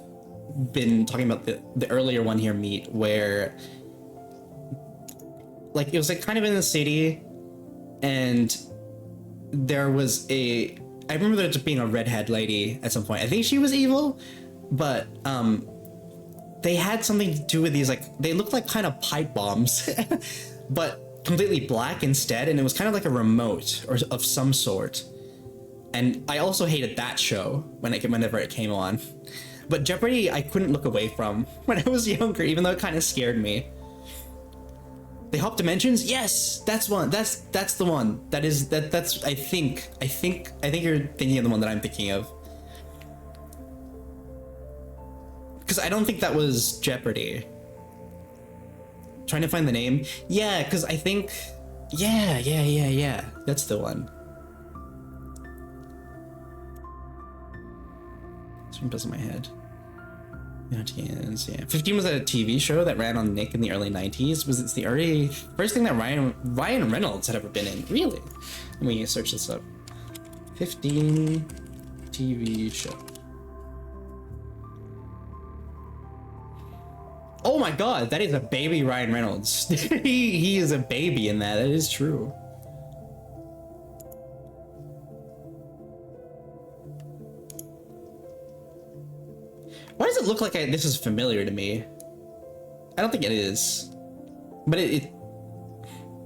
been talking about the earlier one here, Meat, where like it was like kind of in the city, and there was I remember there just being a redhead lady at some point. I think she was evil, but they had something to do with these, like, they looked like kind of pipe bombs, but completely black instead, and it was kind of like a remote or of some sort. And I also hated that show whenever it came on. But Jeopardy, I couldn't look away from when I was younger, even though it kind of scared me. They hop dimensions? Yes, that's one. That's the one. That's I think you're thinking of the one that I'm thinking of. Because I don't think that was Jeopardy. Trying to find the name. Yeah, because I think, yeah. That's the one. This one does in my head. Yeah. 15 was a TV show that ran on Nick in the early 90s. It's the first thing that Ryan Reynolds had ever been in. Really? Let me search this up. 15 TV show. Oh my god, that is a baby Ryan Reynolds. he is a baby in that. That is true. Why does it look like this is familiar to me? I don't think it is. But I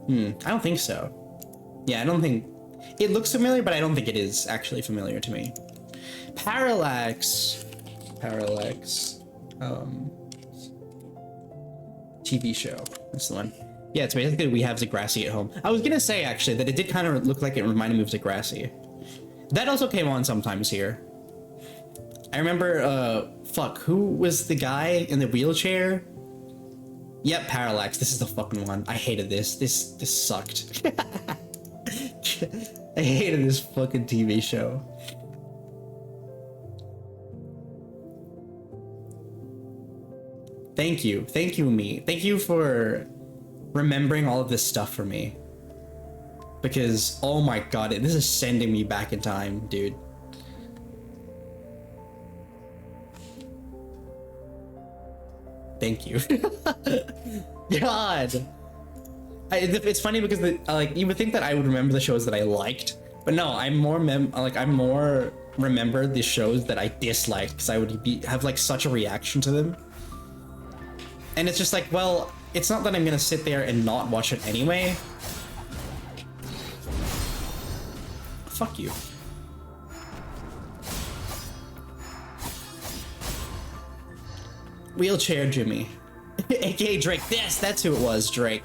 don't think so. Yeah, I don't think... It looks familiar, but I don't think it is actually familiar to me. Parallax. TV show. That's the one. Yeah, it's basically We Have Degrassi at Home. I was gonna say, actually, that it did kind of look like it reminded me of Degrassi. That also came on sometimes here. I remember, who was the guy in the wheelchair? Yep, Parallax. This is the fucking one. I hated this. This sucked. I hated this fucking TV show. Thank you, me. Thank you for remembering all of this stuff for me. Because, oh my god, this is sending me back in time, dude. Thank you. God. It's funny because you would think that I would remember the shows that I liked, but no, I'm more remember the shows that I disliked, because I would have like such a reaction to them. And it's just like, well, it's not that I'm gonna sit there and not watch it anyway. Fuck you. Wheelchair Jimmy. AKA Drake. Yes, that's who it was, Drake.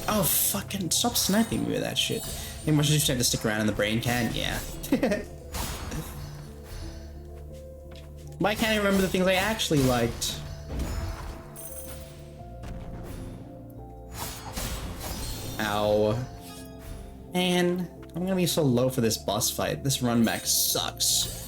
Oh, fucking stop sniping me with that shit. Maybe I should just have to stick around in the brain can? Yeah. Why can't I remember the things I actually liked? Ow. Man, I'm gonna be so low for this boss fight. This run back sucks.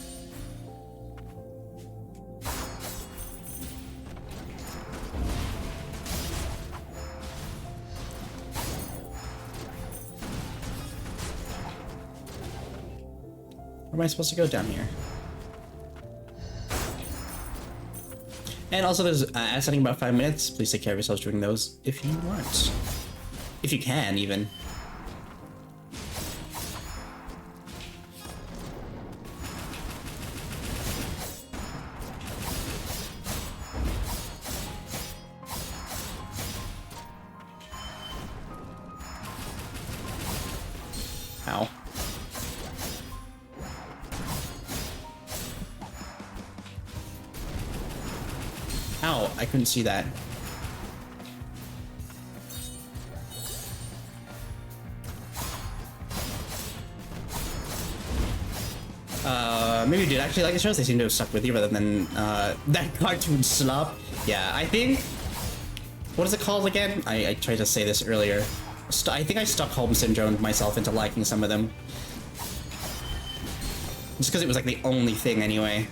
Where am I supposed to go down here? And also there's ascending about 5 minutes. Please take care of yourselves during those if you want. If you can, even. Ow. Ow, I couldn't see that. Maybe you did actually like the shows. They seem to have stuck with you rather than that cartoon slop. Yeah, I think... What is it called again? I tried to say this earlier. I think I Stockholm syndromed myself into liking some of them. Just because it was like the only thing anyway.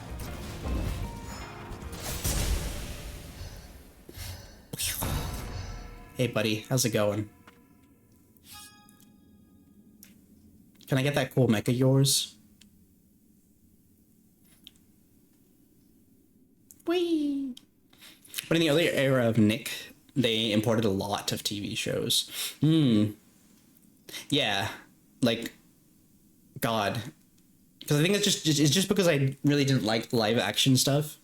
Hey buddy, how's it going? Can I get that cool mech of yours? Whee! But in the earlier era of Nick, they imported a lot of TV shows. Yeah, like, God. Because I think it's just because I really didn't like the live action stuff.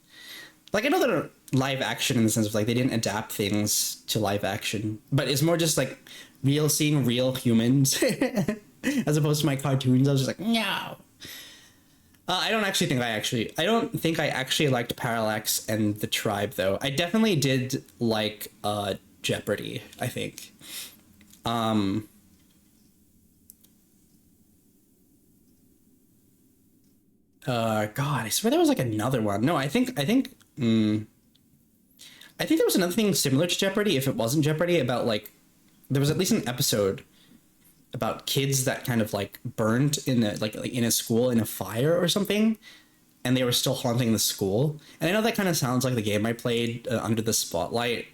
Like, I know that live action in the sense of like they didn't adapt things to live action, but it's more just like seeing real humans as opposed to my cartoons. I was just like, no. I don't think I actually liked Parallax and the Tribe though. I definitely did like Jeopardy, I think. God, I swear there was like another one. No, I think there was another thing similar to Jeopardy, if it wasn't Jeopardy, about like there was at least an episode about kids that kind of like burned in a school in a fire or something, and they were still haunting the school. And I know that kind of sounds like the game I played, Under the Spotlight,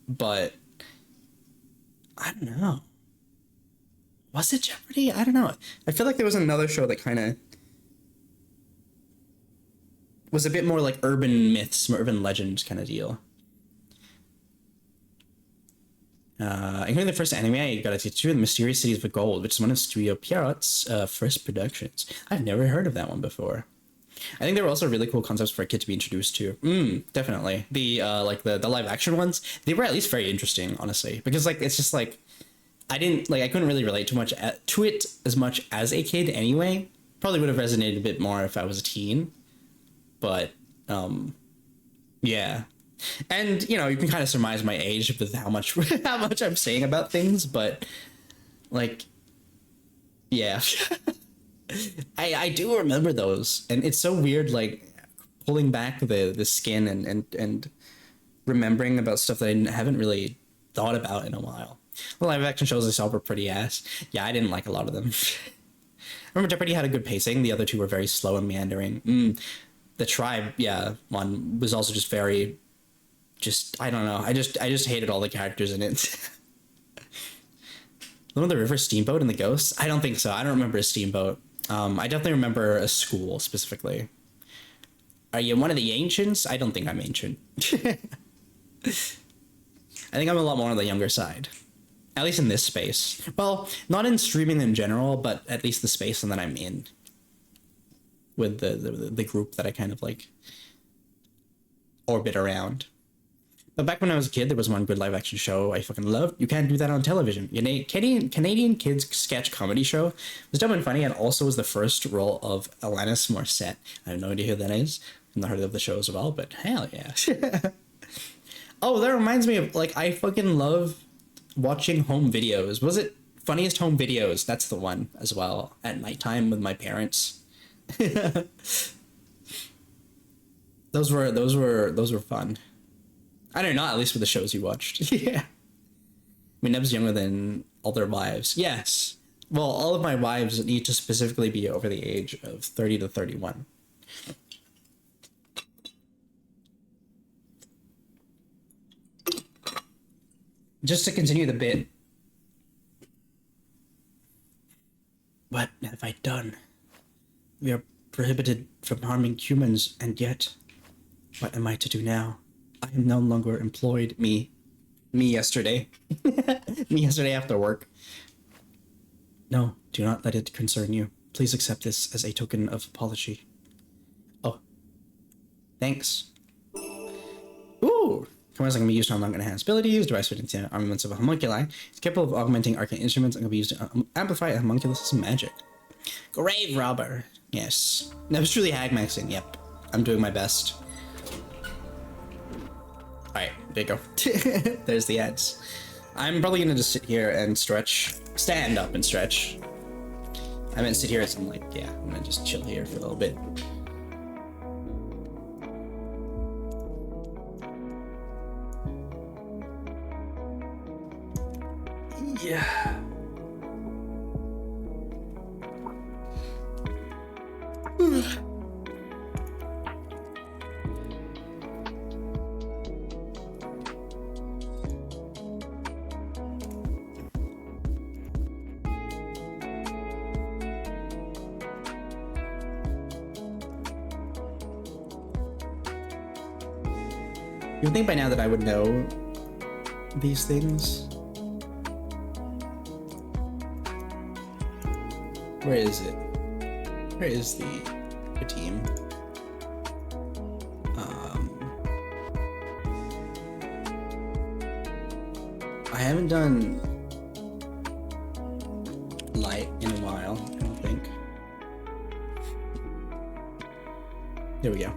but I don't know. Was it Jeopardy? I don't know. I feel like there was another show that kind of was a bit more like urban myths, more urban legends kind of deal. Including the first anime I got to The Mysterious Cities of Gold, which is one of Studio Pierrot's first productions. I've never heard of that one before. I think there were also really cool concepts for a kid to be introduced to. Definitely. The like the live action ones, they were at least very interesting, honestly, because like it's just like I couldn't really relate too much to it as much as a kid anyway. Probably would have resonated a bit more if I was a teen, but yeah. And you know, you can kind of surmise my age with how much I'm saying about things, but like, yeah. I do remember those, and it's so weird, like pulling back the skin and remembering about stuff that I haven't really thought about in a while. The live action shows I saw were pretty ass. Yeah, I didn't like a lot of them. I remember Jeopardy had a good pacing. The other two were very slow and meandering. The Tribe, yeah, one was also just very, I don't know. I just hated all the characters in it. The one with the river steamboat and the ghosts? I don't think so. I don't remember a steamboat. I definitely remember a school specifically. Are you one of the ancients? I don't think I'm ancient. I think I'm a lot more on the younger side. At least in this space. Well, not in streaming in general, but at least the space that I'm in. With the group that I kind of like orbit around. But back when I was a kid, there was one good live action show I fucking loved. You can't do that on television. Canadian kids sketch comedy show. It was dumb and funny, and also was the first role of Alanis Morissette. I have no idea who that is. I've not heard of the show as well, but hell yeah. Oh, that reminds me of, like, I fucking love watching home videos. Was it Funniest Home Videos? That's the one as well, at nighttime with my parents. Those were fun. I don't know, at least with the shows you watched. Yeah. I mean, Neb's younger than all their wives. Yes. Well, all of my wives need to specifically be over the age of 30 to 31. Just to continue the bit. What have I done? We are prohibited from harming humans, and yet, what am I to do now? I am no longer employed. Me yesterday. Me yesterday after work. No, do not let it concern you. Please accept this as a token of apology. Oh. Thanks. Ooh! Commands can be used to unlock enhanced abilities, device with into armaments of a homunculi. It's capable of augmenting arcane instruments and can be used to amplify a homunculus' magic. Grave robber. Yes. That was truly hag maxing. Yep. I'm doing my best. Alright, there you go. There's the ads. I'm probably gonna just sit here and stretch. Stand up and stretch. I meant sit here as I'm like, yeah, I'm gonna just chill here for a little bit. Yeah. You would think by now that I would know these things. Where is it? Where is the team? I haven't done light in a while, I don't think. There we go.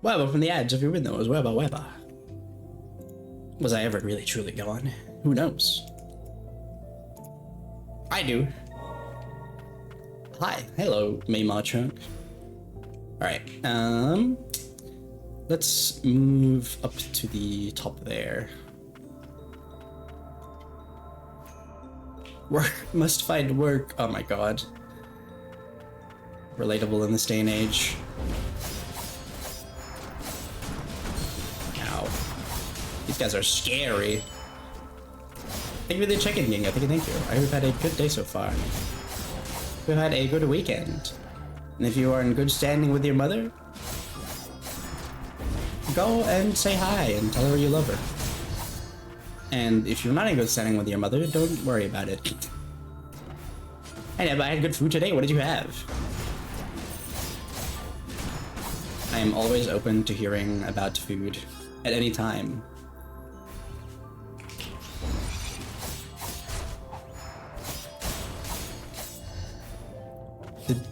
Webber from the ads of your windows, Webber, Webber. Was I ever really truly gone? Who knows? I do. Hi. Hello, Maymar Chunk. Alright, let's move up to the top there. Work, must find work. Oh my god. Relatable in this day and age. Ow. These guys are scary. Thank you for the check-in, gang. Thank you. I hope you've had a good day so far. We've had a good weekend. And if you are in good standing with your mother, go and say hi and tell her you love her. And if you're not in good standing with your mother, don't worry about it. Hey, Neb, I had good food today. What did you have? I am always open to hearing about food at any time.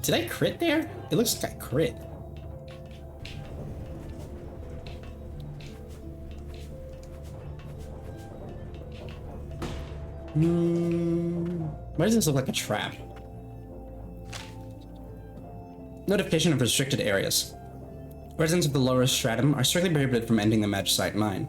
Did I crit there? It looks like I crit. Why does this look like a trap? Notification of restricted areas. Residents of the lower stratum are strictly prohibited from entering the magicite mine.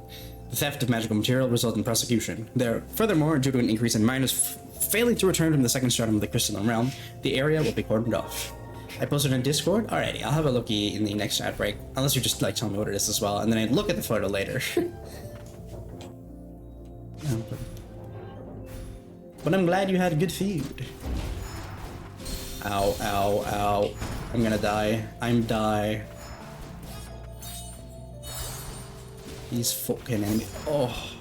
The theft of magical material results in prosecution. Furthermore, due to an increase in miners failing to return from the second stratum of the crystalline realm, the area will be cordoned off. I posted in Discord. Alrighty, I'll have a looky in the next ad break, unless you just like tell me what it is as well, and then I look at the photo later. But I'm glad you had good food. Ow, ow, ow. I'm gonna die. I'm die. These fucking enemies. Oh.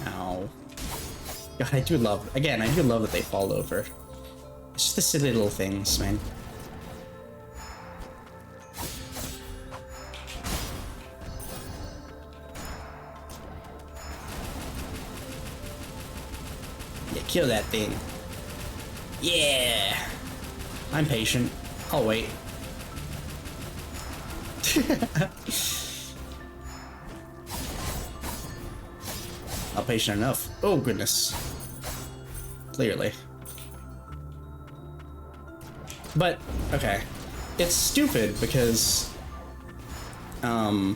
Ow. God, I do love that they fall over. It's just the silly little things, man. Yeah, kill that thing. Yeah. I'm patient. I'll wait. Not patient enough. Oh goodness. Clearly. But, okay. It's stupid because I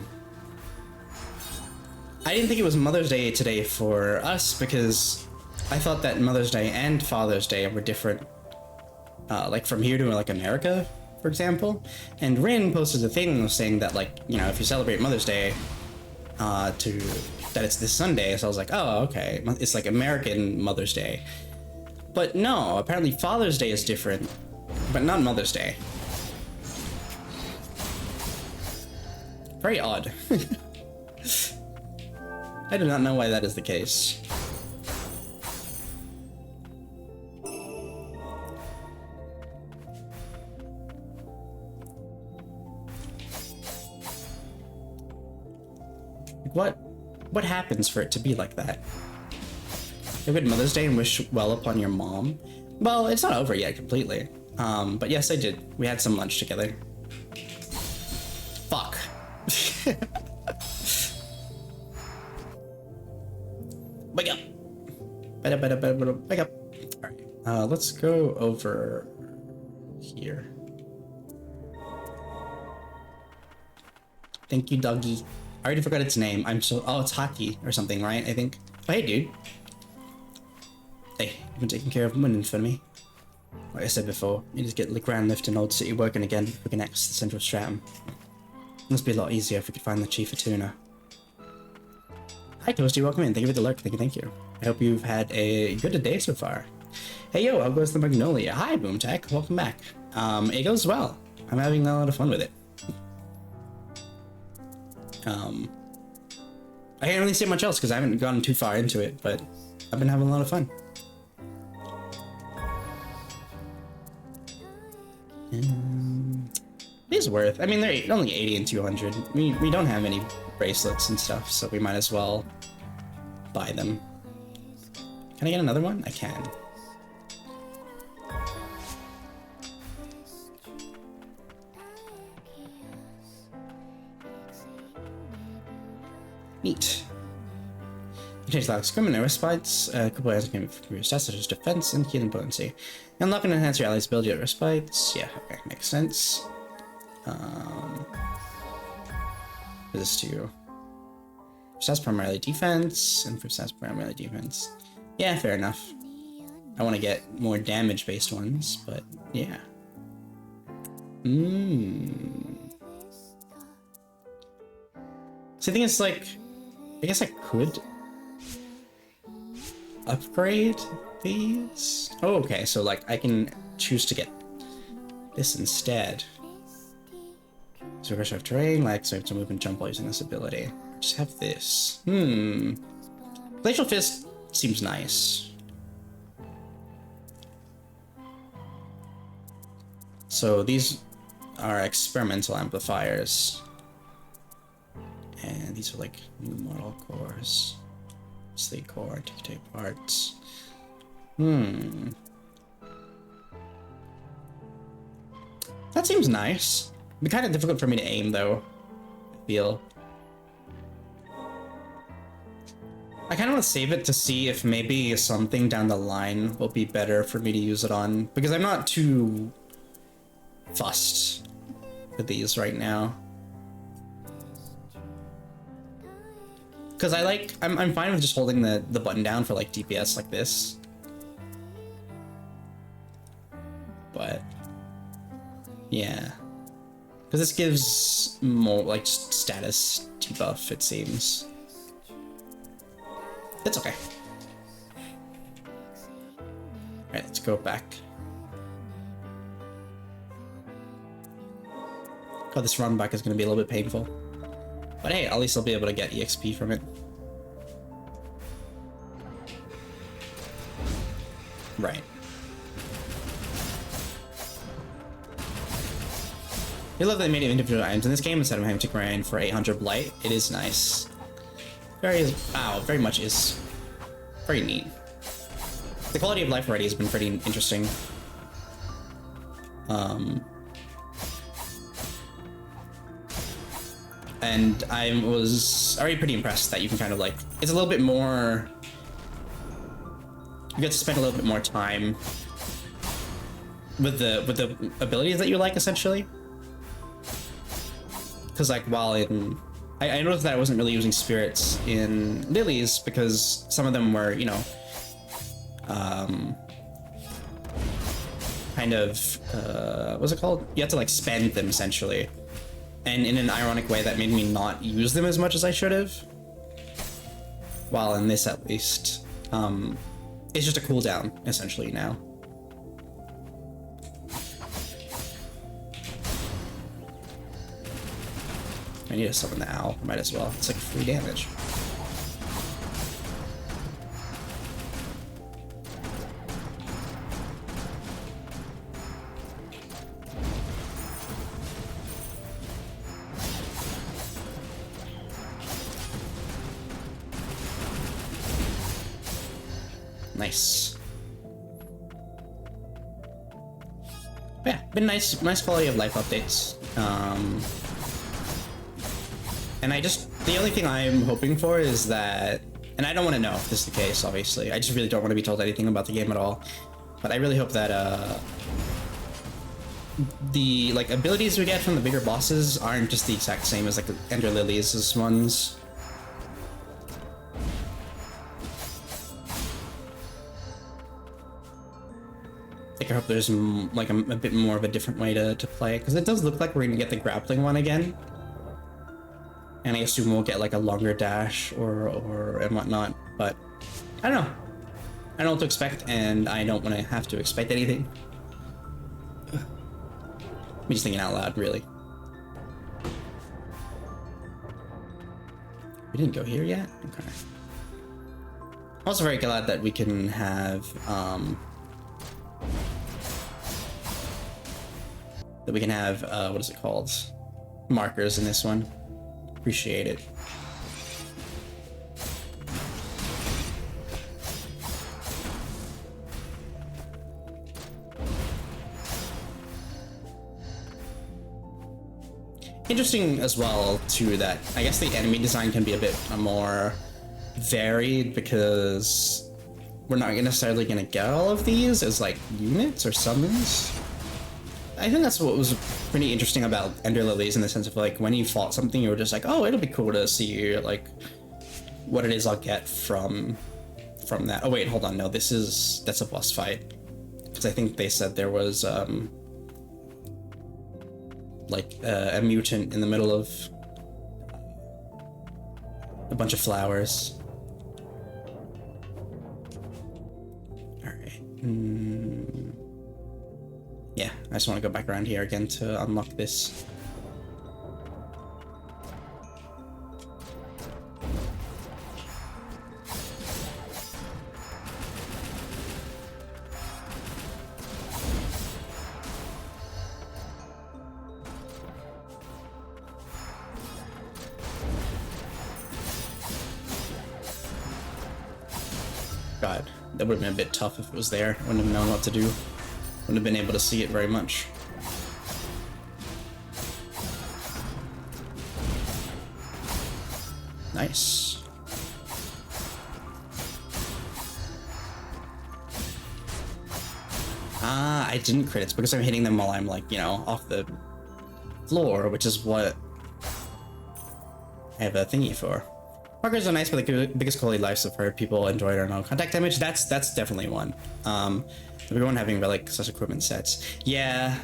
didn't think it was Mother's Day today for us because I thought that Mother's Day and Father's Day were different. Like from here to like America, for example. And Rin posted a thing saying that, like, you know, if you celebrate Mother's Day, that it's this Sunday. So I was like, oh, okay, it's like American Mother's Day. But no, apparently Father's Day is different, but not Mother's Day. Very odd. I do not know why that is the case. What happens for it to be like that? Have a good Mother's Day and wish well upon your mom. Well, it's not over yet completely. But yes, I did. We had some lunch together. Fuck. Wake up. Wake up. Alright. Let's go over here. Thank you, doggy. I already forgot its name. Oh, it's Hockey or something, right? I think. Oh, hey, dude. Hey, you've been taking care of women for me. Like I said before, you just get the Grand Lift and Old City working again. We can access the Central Stratum. Must be a lot easier if we could find the Chief of Tuna. Hi, Toasty. Welcome in. Thank you for the lurk. Thank you. I hope you've had a good day so far. Hey, yo, how goes the Magnolia? Hi, Boomtech. Welcome back. It goes well. I'm having a lot of fun with it. I can't really say much else because I haven't gone too far into it, but I've been having a lot of fun. It is worth. I mean, they're only 80 and 200. We don't have any bracelets and stuff, so we might as well buy them. Can I get another one? I can. Neat. Change locks equipment and respites. Couple items can improve your stats such as defense and healing potency. Unlock and enhance your allies' ability at respites. Yeah, okay, makes sense. This too. Stats primarily defense. Improve stats primarily defense. Yeah, fair enough. I want to get more damage-based ones, but yeah. So I think it's like, I guess I could upgrade these. Oh, okay, so like I can choose to get this instead. So pressure of terrain, like so I have to move and jump while using this ability. Just have this. Glacial Fist seems nice. So these are experimental amplifiers. And these are like new model cores. Sleek core, dictate parts. That seems nice. It'd be kind of difficult for me to aim though, I feel. I kind of want to save it to see if maybe something down the line will be better for me to use it on, because I'm not too fussed with these right now. Because I'm fine with just holding the button down for like DPS like this. But yeah. Because this gives more like status debuff, it seems. It's okay. Alright, let's go back. God, this run back is going to be a little bit painful. But hey, at least I'll be able to get EXP from it. Right. I love that they made individual items in this game instead of having to grind for 800 blight. It is nice. Very much is. Very neat. The quality of life already has been pretty interesting. And I was already pretty impressed that you can kind of like, it's a little bit more, you get to spend a little bit more time with the abilities that you like, essentially. Because like while in, I noticed that I wasn't really using spirits in lilies because some of them were, you know, kind of, what's it called? You have to like spend them essentially. And in an ironic way that made me not use them as much as I should have. While in this at least, it's just a cooldown essentially now. I need to summon the owl, might as well. It's like free damage. Nice. Yeah, been nice quality of life updates. And the only thing I'm hoping for is that, and I don't want to know if this is the case, obviously. I just really don't want to be told anything about the game at all. But I really hope that the like abilities we get from the bigger bosses aren't just the exact same as like the Ender Lilies' ones. I hope there's like a bit more of a different way to play, because it does look like we're gonna get the grappling one again, and I assume we'll get like a longer dash or and whatnot. But I don't know. I don't know what to expect, and I don't want to have to expect anything. I'm just thinking out loud, really. We didn't go here yet? Okay. I'm also very glad that we can have what is it called? Markers in this one. Appreciate it. Interesting as well too that I guess the enemy design can be a bit more varied because we're not necessarily gonna get all of these as like units or summons. I think that's what was pretty interesting about Ender Lilies in the sense of like when you fought something, you were just like, oh, it'll be cool to see like what it is I'll get from that. Oh wait, hold on, no, that's a boss fight. Because I think they said there was like a mutant in the middle of a bunch of flowers. Alright. Yeah, I just want to go back around here again to unlock this. God, that would have been a bit tough if it was there. Wouldn't have known what to do. Wouldn't have been able to see it very much. Nice. Ah, I didn't crit. It's because I'm hitting them while I'm like, you know, off the floor, which is what I have a thingy for. Markers are nice, but the biggest quality lives I've heard people enjoy are no contact damage. That's definitely one. Everyone having relic such equipment sets. Yeah.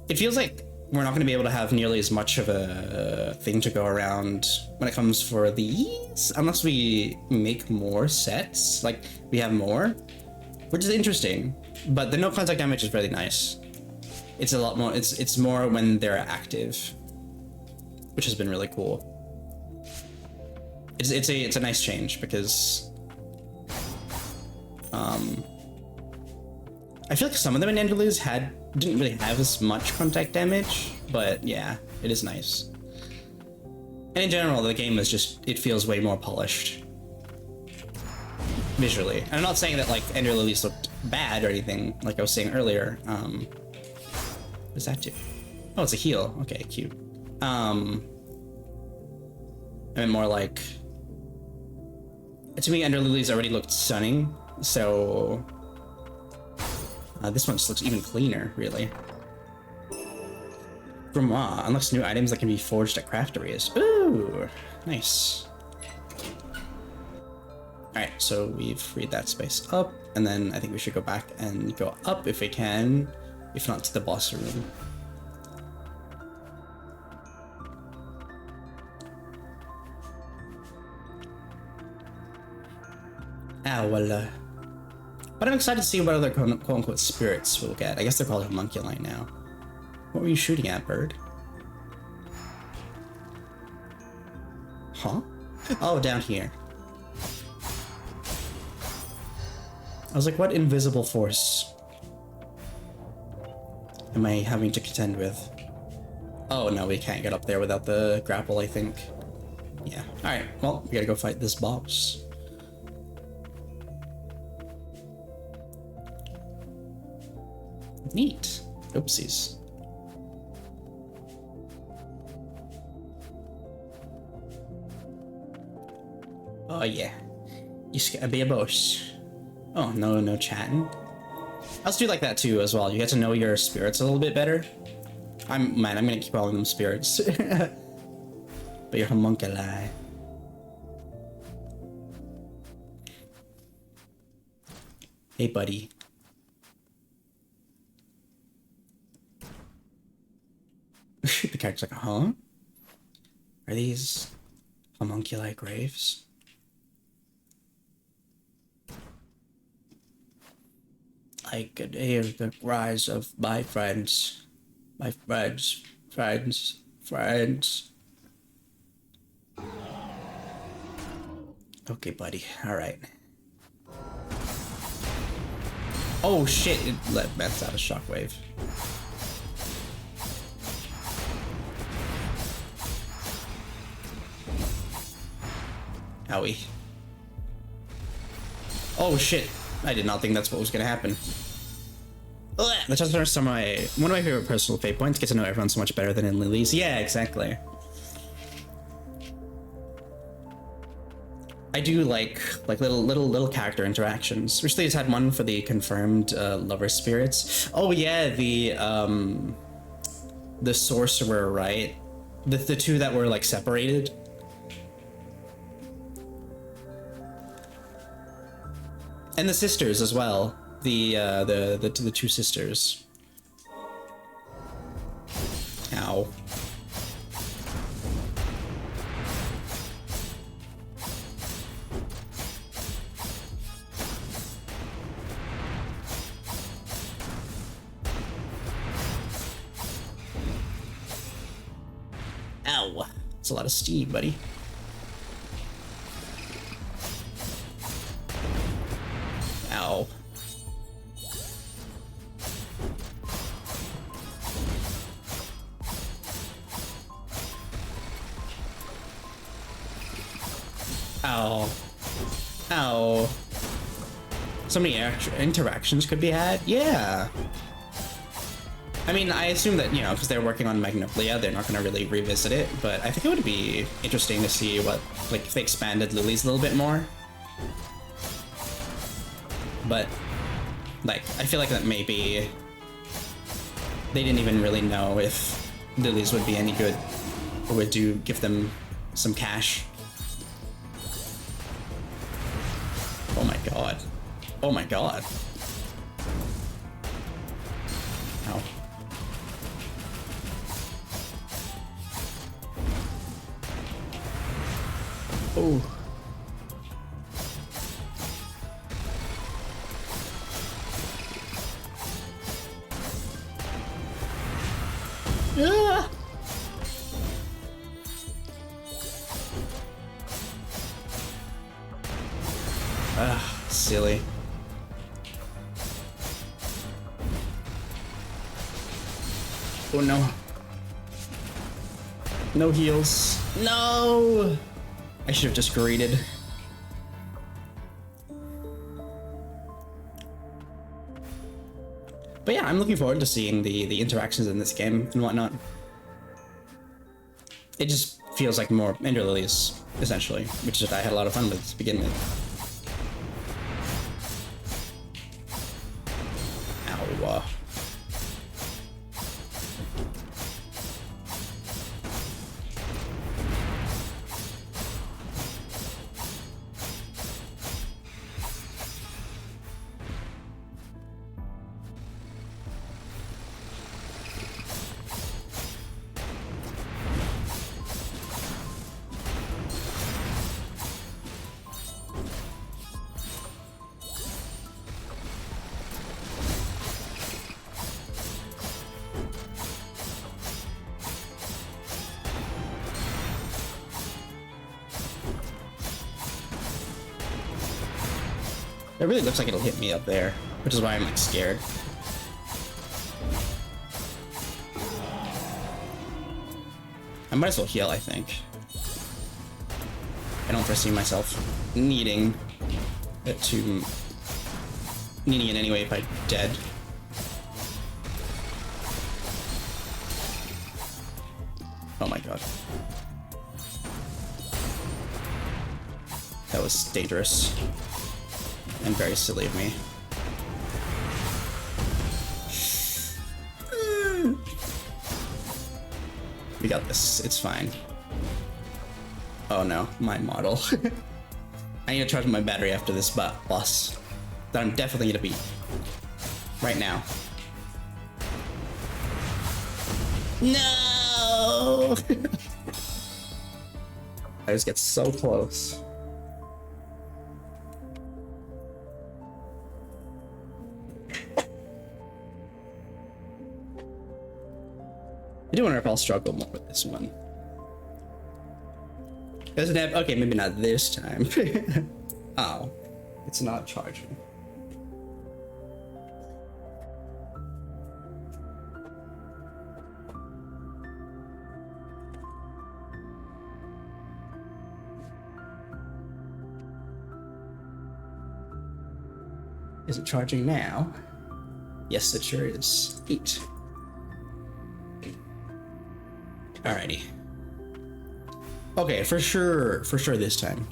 It feels like we're not going to be able to have nearly as much of a thing to go around when it comes for these, unless we make more sets. Like, we have more, which is interesting. But the no contact damage is really nice. It's a lot more, it's more when they're active, which has been really cool. It's a nice change because I feel like some of them in Enderlose didn't really have as much contact damage, but yeah, it is nice. And in general, the game is just, it feels way more polished visually. And I'm not saying that like Ender Lilies looked bad or anything, like I was saying earlier. What does that do? Oh, it's a heal. Okay, cute. I mean more like, to me, Ender Lilies already looked stunning, so this one just looks even cleaner, really. Grimoire unlocks new items that can be forged at craft areas. Ooh, nice. Alright, so we've freed that space up, and then I think we should go back and go up if we can, if not to the boss room. Ah, well, but I'm excited to see what other quote-unquote spirits we'll get. I guess they're called homunculi now. What were you shooting at, bird? Huh? Oh, down here. I was like, what invisible force am I having to contend with? Oh, no, we can't get up there without the grapple, I think. Yeah. Alright, well, we gotta go fight this boss. Neat. Oopsies. Oh yeah. You gotta be a boss. Oh, no chatting. I also do like that too as well. You get to know your spirits a little bit better. I'm gonna keep calling them spirits. But your homunculi. Hey buddy. The character's like, huh? Are these homunculi graves? I could hear the cries of my friends. My friends. Okay, buddy. Alright. Oh shit, it let Beth out a shockwave. Owie. Oh shit. I did not think that's what was gonna happen. Ugh. The chance to some one of my favorite personal fate points. Get to know everyone so much better than in Lilies. Yeah, exactly. I do like little character interactions. Recently, just had one for the confirmed lover spirits. Oh yeah, the sorcerer, right? The two that were like separated. And the sisters as well. The two sisters. Ow. Ow. It's a lot of steam, buddy. Ow. Ow. Ow. So many interactions could be had? Yeah. I mean, I assume that, you know, because they're working on Magnolia, they're not going to really revisit it, but I think it would be interesting to see what, like, if they expanded Lily's a little bit more. But, like, I feel like that maybe they didn't even really know if Lily's would be any good or would give them some cash. Oh my god. Oh my god. Ow. Oh. Ah. Ah, silly. Oh no. No heals. No! I should have just greeted. But yeah, I'm looking forward to seeing the interactions in this game and whatnot. It just feels like more Ender Lilies, essentially, which is what I had a lot of fun with to begin with. Ow. It really looks like it'll hit me up there, which is why I'm like scared. I might as well heal, I think. I don't foresee myself needing it in any way if I'm dead. Oh my god. That was dangerous. And very silly of me. We got this. It's fine. Oh no, my model. I need to charge my battery after this boss that I'm definitely gonna beat right now. No! I just get so close. I do wonder if I'll struggle more with this one. Doesn't have, okay, maybe not this time. Oh, it's not charging. Is it charging now? Yes, it sure is. Eat. Alrighty. Okay, for sure this time.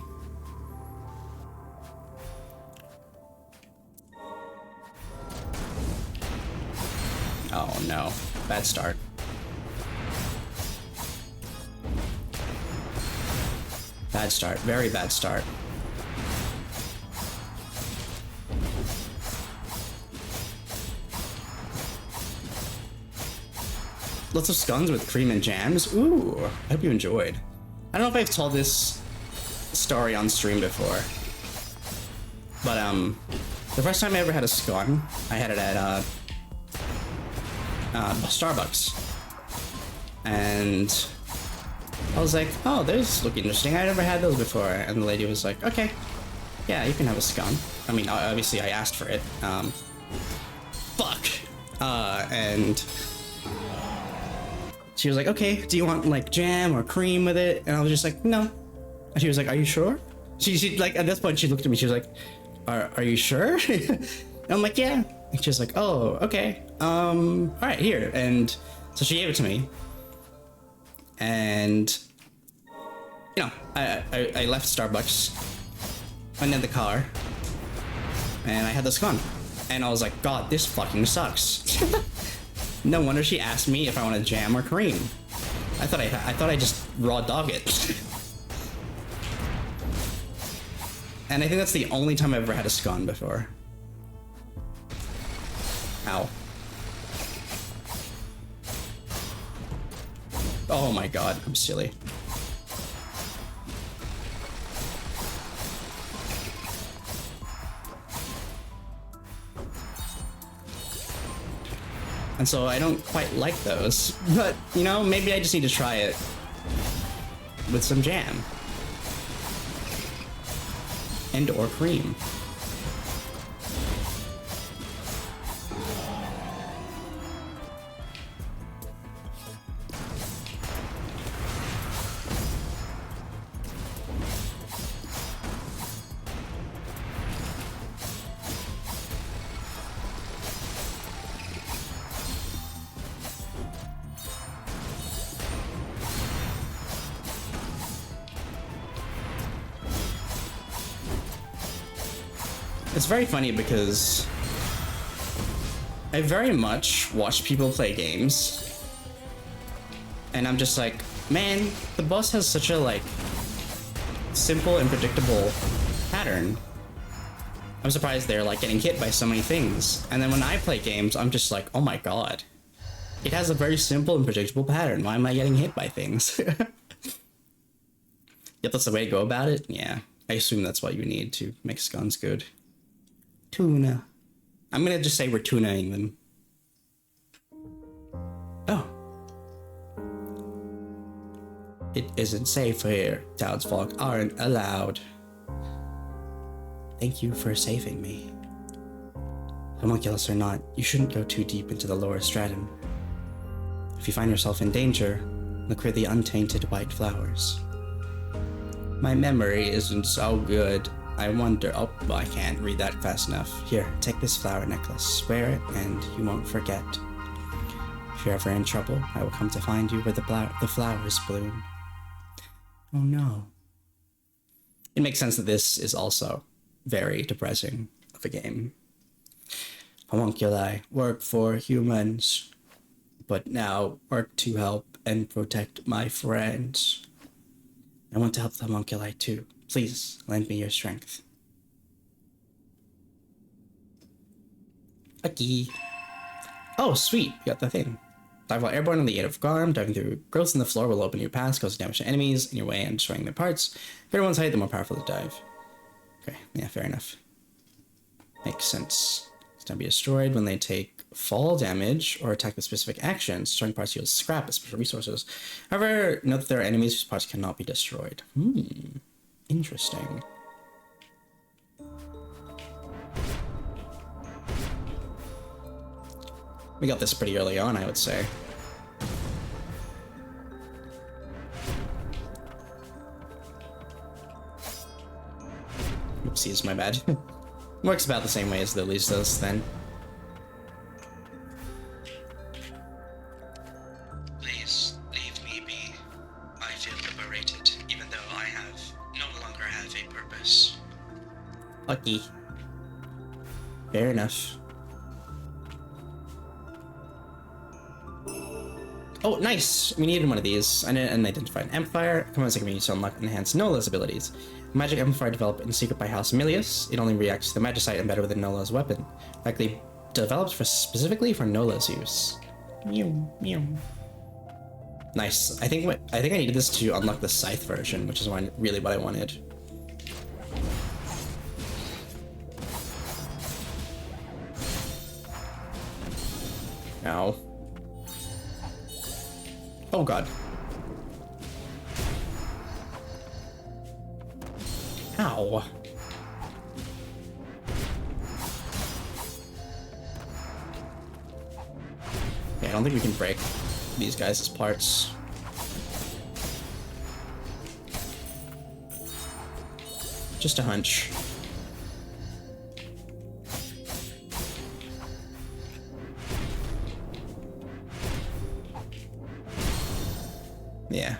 no. Bad start. Bad start. Very bad start. Lots of scones with cream and jams. Ooh, I hope you enjoyed. I don't know if I've told this story on stream before, but the first time I ever had a scone, I had it at Starbucks, and I was like, oh, those look interesting. I never had those before, and the lady was like, okay, yeah, you can have a scone. I mean, obviously I asked for it. Fuck. And she was like, okay, do you want like jam or cream with it? And I was just like, no. And she was like, are you sure? She like, at this point she looked at me, she was like, are you sure? And I'm like, yeah. And she was like, oh, okay. All right, here. And so she gave it to me. And, you know, I left Starbucks, went in the car, and I had this gun. And I was like, God, this fucking sucks. No wonder she asked me if I wanted jam or cream. I thought I just raw dog it. And I think that's the only time I've ever had a scone before. Ow. Oh my god, I'm silly. And so I don't quite like those, but you know, maybe I just need to try it with some jam and or cream. It's very funny because I very much watch people play games and I'm just like, man, the boss has such a like simple and predictable pattern. I'm surprised they're like getting hit by so many things. And then when I play games, I'm just like, oh my god, it has a very simple and predictable pattern. Why am I getting hit by things? Yep, that's the way to go about it. Yeah, I assume that's what you need to make scones good. Tuna. I'm gonna just say we're tunaing them. Oh. It isn't safe here. Townsfolk aren't allowed. Thank you for saving me. Homunculus or not, you shouldn't go too deep into the lower stratum. If you find yourself in danger, look for the untainted white flowers. My memory isn't so good. I wonder, oh, well, I can't read that fast enough. Here, take this flower necklace, wear it, and you won't forget. If you're ever in trouble, I will come to find you where the flowers bloom. Oh no. It makes sense that this is also very depressing of a game. Homunculi work for humans, but now work to help and protect my friends. I want to help the homunculi too. Please, lend me your strength. A key. Oh, sweet. We got the thing. Dive while airborne on the aid of Garm. Diving through growths in the floor will open your path, causing damage to enemies in your way and destroying their parts. The greater one's height, the more powerful the dive. Okay, yeah, fair enough. Makes sense. It's gonna be destroyed when they take fall damage or attack with specific actions. Destroying parts yields scrap as special resources. However, note that there are enemies whose parts cannot be destroyed. Interesting. We got this pretty early on, I would say. Oopsies, my bad. Works about the same way as Lily's does, then. Please, leave me be. I feel liberated, even though I no longer have a purpose. Lucky. Fair enough. Oh, nice! We needed one of these. An identified amplifier. Come on, second we use to unlock enhance Nola's abilities. Magic amplifier developed in secret by House Emilius. It only reacts to the magicite embedded within Nola's weapon. Likely developed specifically for Nola's use. Mew, mew. Nice. I think I needed this to unlock the scythe version, which is really what I wanted. Ow. Oh god. Ow. Yeah, I don't think we can break these guys' parts. Just a hunch. Yeah.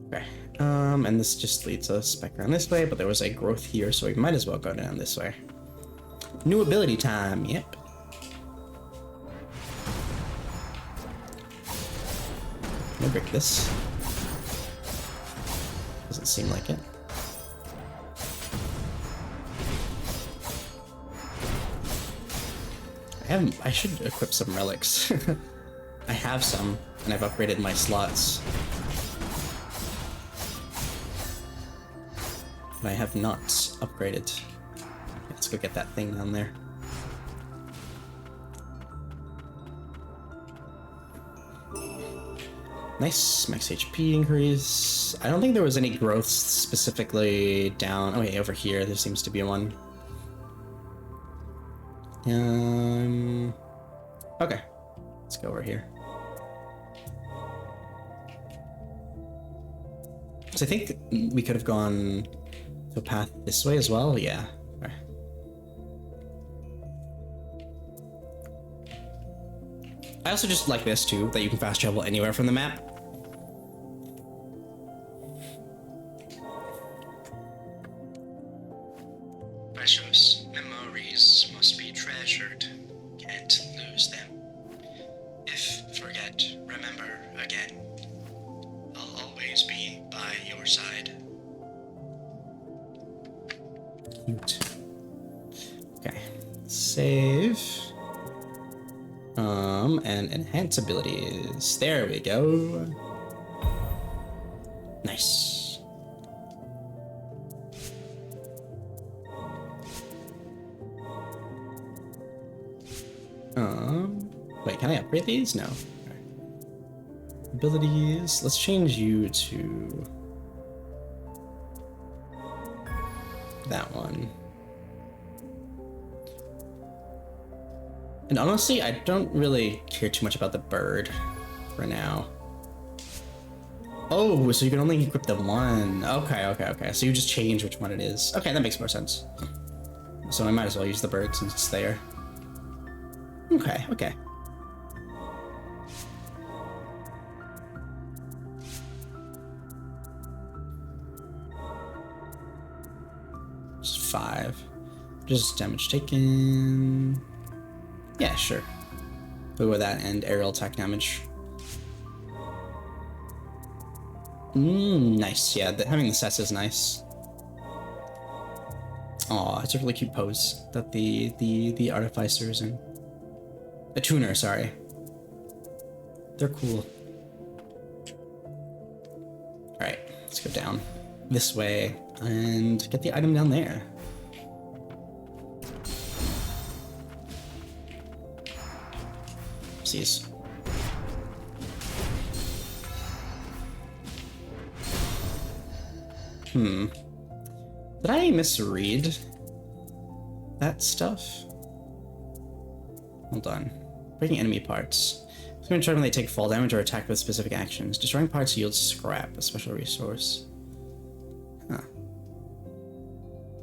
Okay. And this just leads us back around this way, but there was a growth here, so we might as well go down this way. New ability time, yep. Can I break this? Doesn't seem like it. I should equip some relics. I have some, and I've upgraded my slots. But I have not upgraded. Let's go get that thing down there. Nice, max HP increase. I don't think there was any growth specifically down. Oh yeah, over here there seems to be one. Okay, let's go over here. So I think we could have gone to a path this way as well. Yeah. Okay. I also just like this too, that you can fast travel anywhere from the map. Precious memories must be treasured. Can't lose them. If forget, remember again. I'll always be by your side. Cute. Okay. Save. And enhance abilities. There we go. Nice. Wait, can I upgrade these? No. Okay. Abilities. Let's change you to that one. And honestly, I don't really care too much about the bird for now. Oh, so you can only equip the one. Okay. So you just change which one it is. Okay, that makes more sense. So I might as well use the bird since it's there. Okay. Just 5. Just damage taken. Yeah, sure. Go with that and aerial attack damage. Nice. Yeah, having the sets is nice. Aw, it's a really cute pose that the artificer is in. The tuner, sorry. They're cool. Alright, let's go down this way and get the item down there. Oopsies. Did I misread that stuff? Hold on. Breaking enemy parts. It's going to try when they take fall damage or attack with specific actions. Destroying parts yields scrap, a special resource. Huh.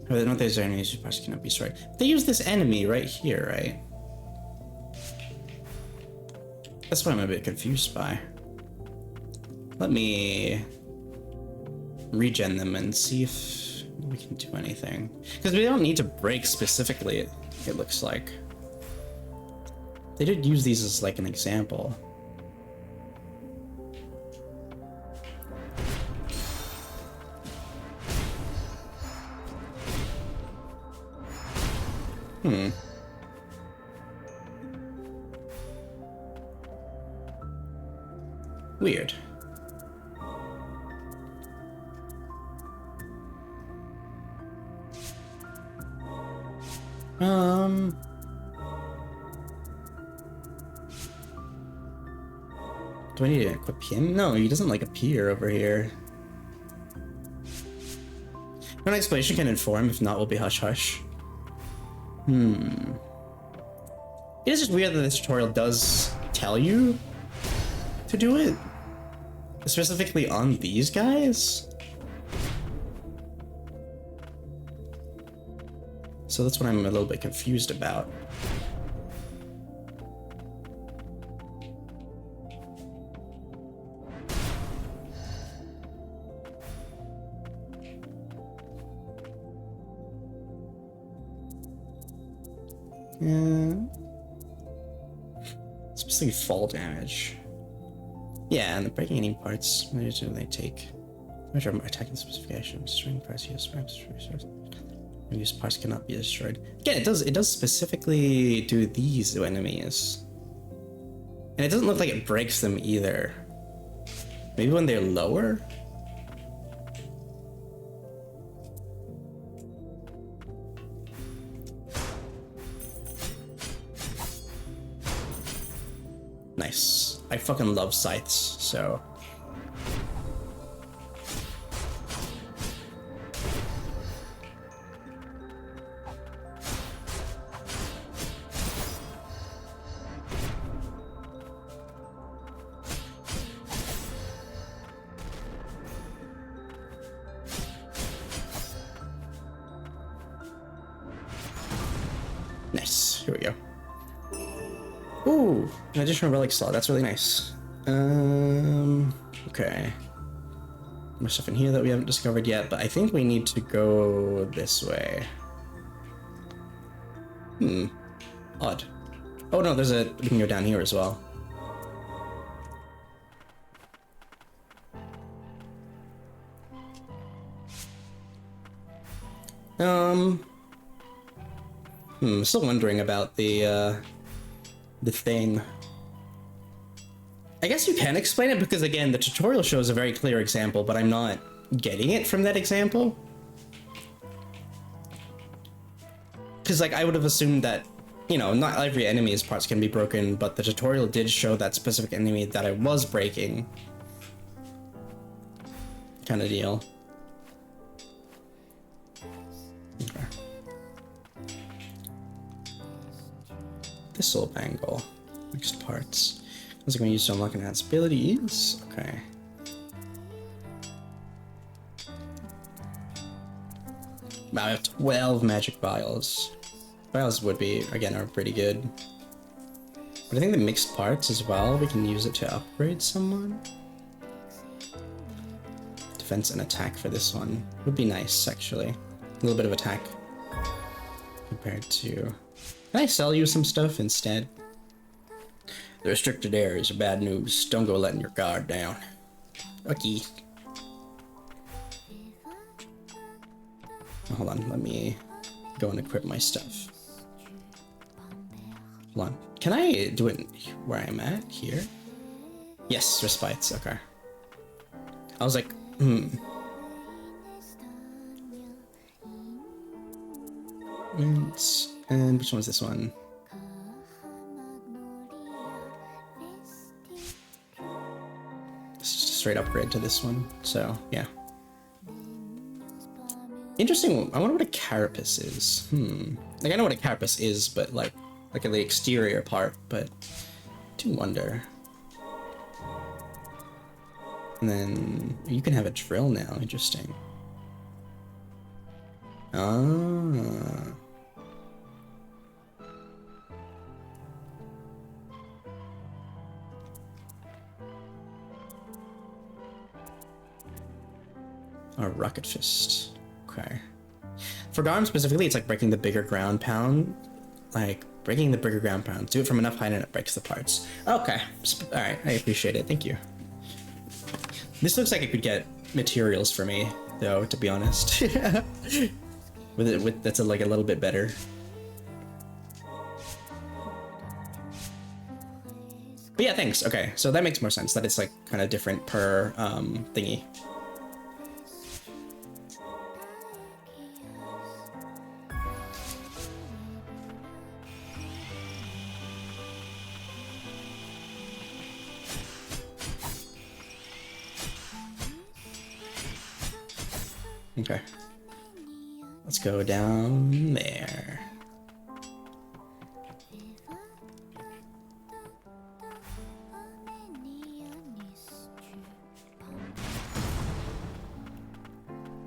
I don't think there's enemies whose parts cannot be destroyed. They use this enemy right here, right? That's what I'm a bit confused by. Let me regen them and see if we can do anything. Because we don't need to break specifically it looks like. They did use these as like an example. Weird. Do I need to equip him? No, he doesn't like appear over here. An explanation can inform, if not, will be hush hush. It is just weird that this tutorial does tell you to do it. Specifically on these guys. So that's what I'm a little bit confused about. Yeah. Specifically fall damage. Yeah, and the breaking any parts when they take. Measure attacking specifications. String parts used resource. Used parts cannot be destroyed. Again, it does specifically do these to enemies. And it doesn't look like it breaks them either. Maybe when they're lower? Nice. I fucking love scythes, so. Nice. Here we go. Ooh, an additional relic slot. That's really nice. Okay. More stuff in here that we haven't discovered yet, but I think we need to go this way. Odd. Oh no, we can go down here as well. Still wondering about the thing. I guess you can explain it because, again, the tutorial shows a very clear example, but I'm not getting it from that example. Because, like, I would have assumed that, you know, not every enemy's parts can be broken, but the tutorial did show that specific enemy that I was breaking. Kind of deal. Okay. Thistle bangle. Mixed parts. What's it going to use to unlock enhanced abilities? Okay. Wow, I have 12 magic vials. Vials would be, again, are pretty good. But I think the mixed parts as well, we can use it to upgrade someone. Defense and attack for this one would be nice, actually. A little bit of attack compared to... Can I sell you some stuff instead? The restricted areas are bad news. Don't go letting your guard down. Okay. Hold on, let me go and equip my stuff. Hold on. Can I do it where I'm at? Here? Yes, respites. Okay. I was like, And which one is this one? It's just a straight upgrade to this one, so yeah. Interesting. I wonder what a carapace is. Like, I know what a carapace is, but like the exterior part, but I do wonder. And then you can have a drill now. Interesting. Ah. A rocket fist. Okay. For Garm specifically, it's like breaking the bigger ground pound like breaking the bigger ground pound. Do it from enough height and it breaks the parts. Okay, all right, I appreciate it. Thank you. This looks like it could get materials for me, though. To be honest, with that's like a little bit better. But yeah, thanks. Okay, so that makes more sense. That it's like kind of different per thingy. Okay. Let's go down there.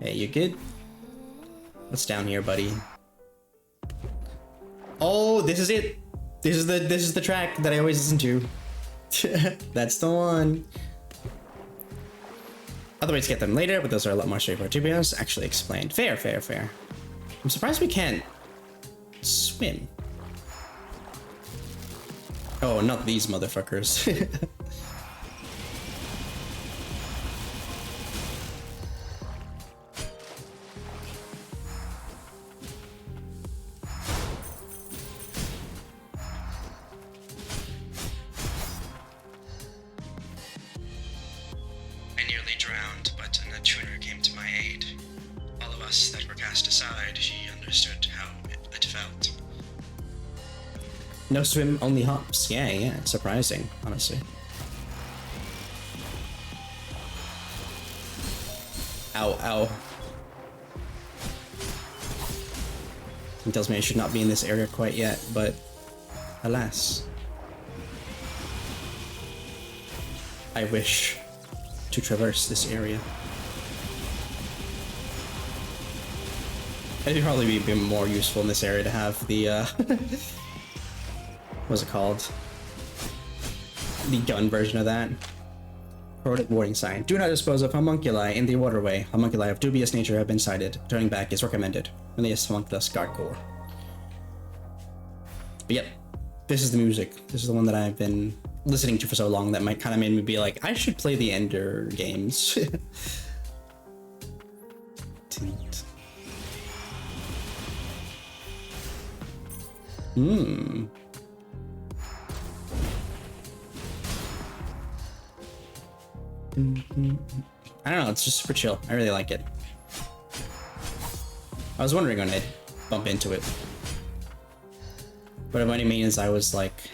Hey, you good? What's down here, buddy? Oh, this is it. This is the track that I always listen to. That's the one. Other ways to get them later, but those are a lot more straightforward to be honest. Actually explained. Fair, fair, fair. I'm surprised we can't swim. Oh, not these motherfuckers. No swim, only hops. Yeah, yeah, it's surprising, honestly. Ow, ow. It tells me I should not be in this area quite yet, but alas. I wish to traverse this area. It'd probably be more useful in this area to have the, what's it called? The gun version of that. Corroded warning sign. Do not dispose of homunculi in the waterway. Homunculi of dubious nature have been sighted. Turning back is recommended. When they slunk thus guardcore. But yep, this is the music. This is the one that I've been listening to for so long that might kind of made me be like, I should play the Ender games. Hmm. I don't know, it's just super chill. I really like it. I was wondering when I'd bump into it. But what I mean is I was like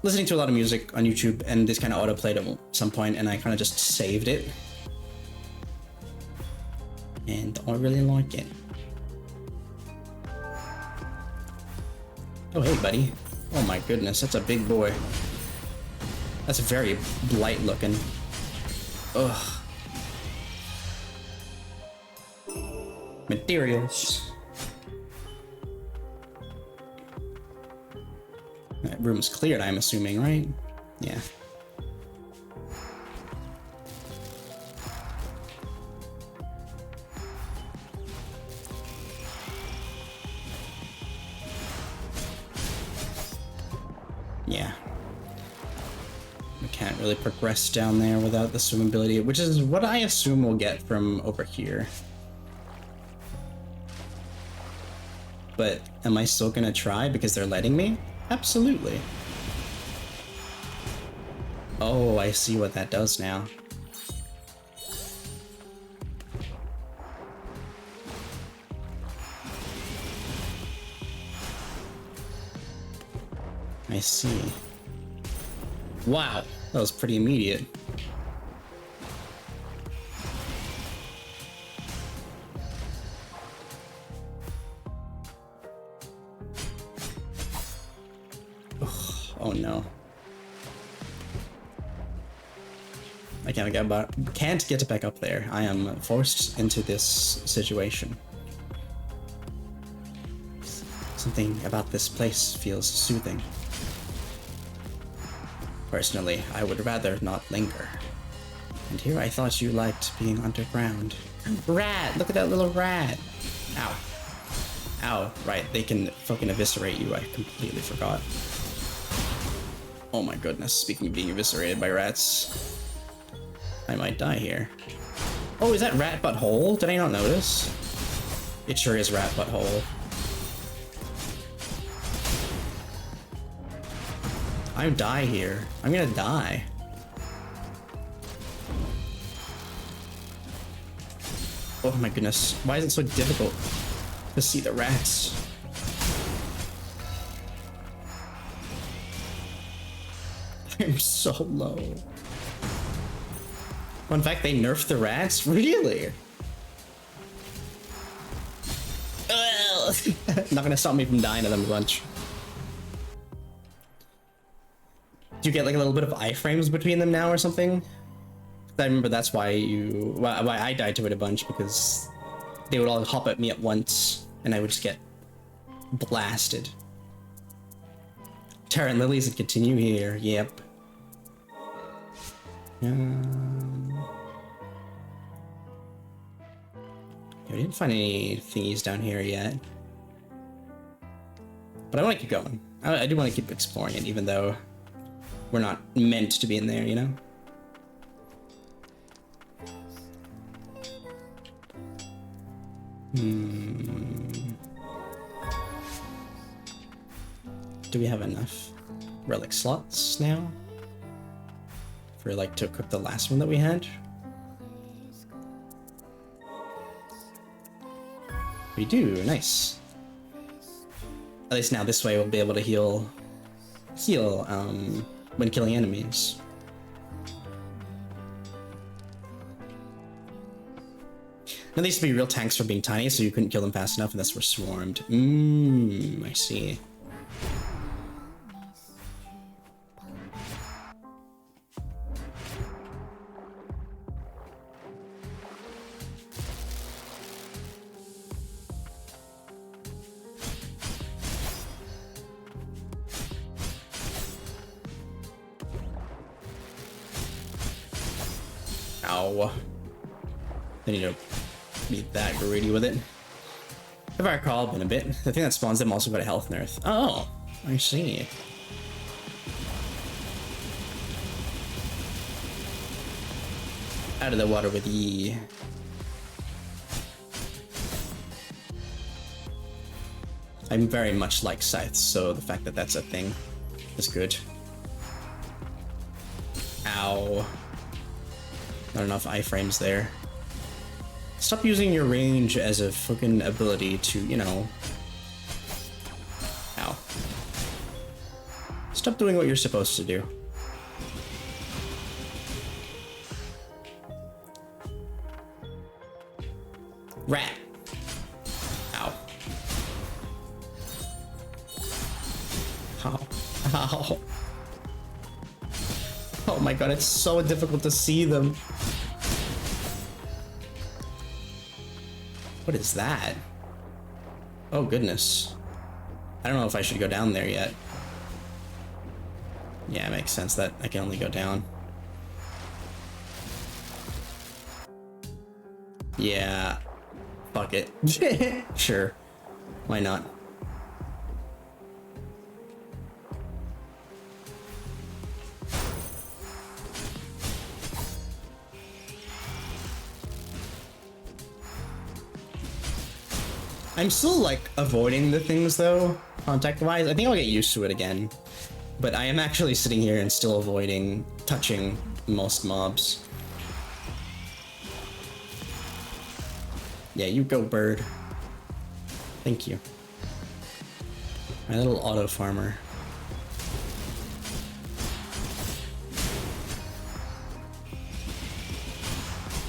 listening to a lot of music on YouTube and this kind of auto-played at some point and I kind of just saved it. And I really like it. Oh hey buddy. Oh my goodness, that's a big boy. That's very blight looking. Ugh. Materials. That room's cleared, I'm assuming, right? Yeah. Yeah. We can't really progress down there without the swim ability, which is what I assume we'll get from over here. But am I still gonna try because they're letting me? Absolutely. Oh, I see what that does now. I see. Wow, that was pretty immediate. Oh no. I can't get back up there. I am forced into this situation. Something about this place feels soothing. Personally, I would rather not linger. And here I thought you liked being underground. Rat! Look at that little rat! Ow. Ow, right, they can fucking eviscerate you. I completely forgot. Oh my goodness, speaking of being eviscerated by rats, I might die here. Oh, is that rat butthole? Did I not notice? It sure is rat butthole. I die here. I'm gonna die. Oh my goodness, why is it so difficult to see the rats? I'm so low. Well, in fact, they nerfed the rats? Really? Not gonna stop me from dying to them a bunch. Do you get like a little bit of iframes between them now or something? I remember that's why why I died to it a bunch, because they would all hop at me at once and I would just get blasted. Terra and Lilies and continue here. Yep. Yeah, we didn't find any thingies down here yet. But I want to keep going. I do want to keep exploring it, even though we're not meant to be in there, you know? Do we have enough relic slots now? For like to equip the last one that we had? We do, nice. At least now this way we'll be able to heal when killing enemies. Now they used to be real tanks for being tiny, so you couldn't kill them fast enough unless we're swarmed. I see. Ow. I need to be that greedy with it. If I recall, been a bit. The thing that spawns them also got a health nerf. Oh, I see. Out of the water with ye. I'm very much like scythes, so the fact that that's a thing is good. Ow. Not enough iframes there. Stop using your range as a fucking ability to, you know... Ow. Stop doing what you're supposed to do. Rat. Ow. Ow. Ow. Oh my god, it's so difficult to see them. What is that? Oh goodness. I don't know if I should go down there yet. Yeah, it makes sense that I can only go down. Yeah. Fuck it. Sure. Why not? I'm still, like, avoiding the things, though, contact-wise. I think I'll get used to it again. But I am actually sitting here and still avoiding touching most mobs. Yeah, you go, bird. Thank you. My little auto farmer.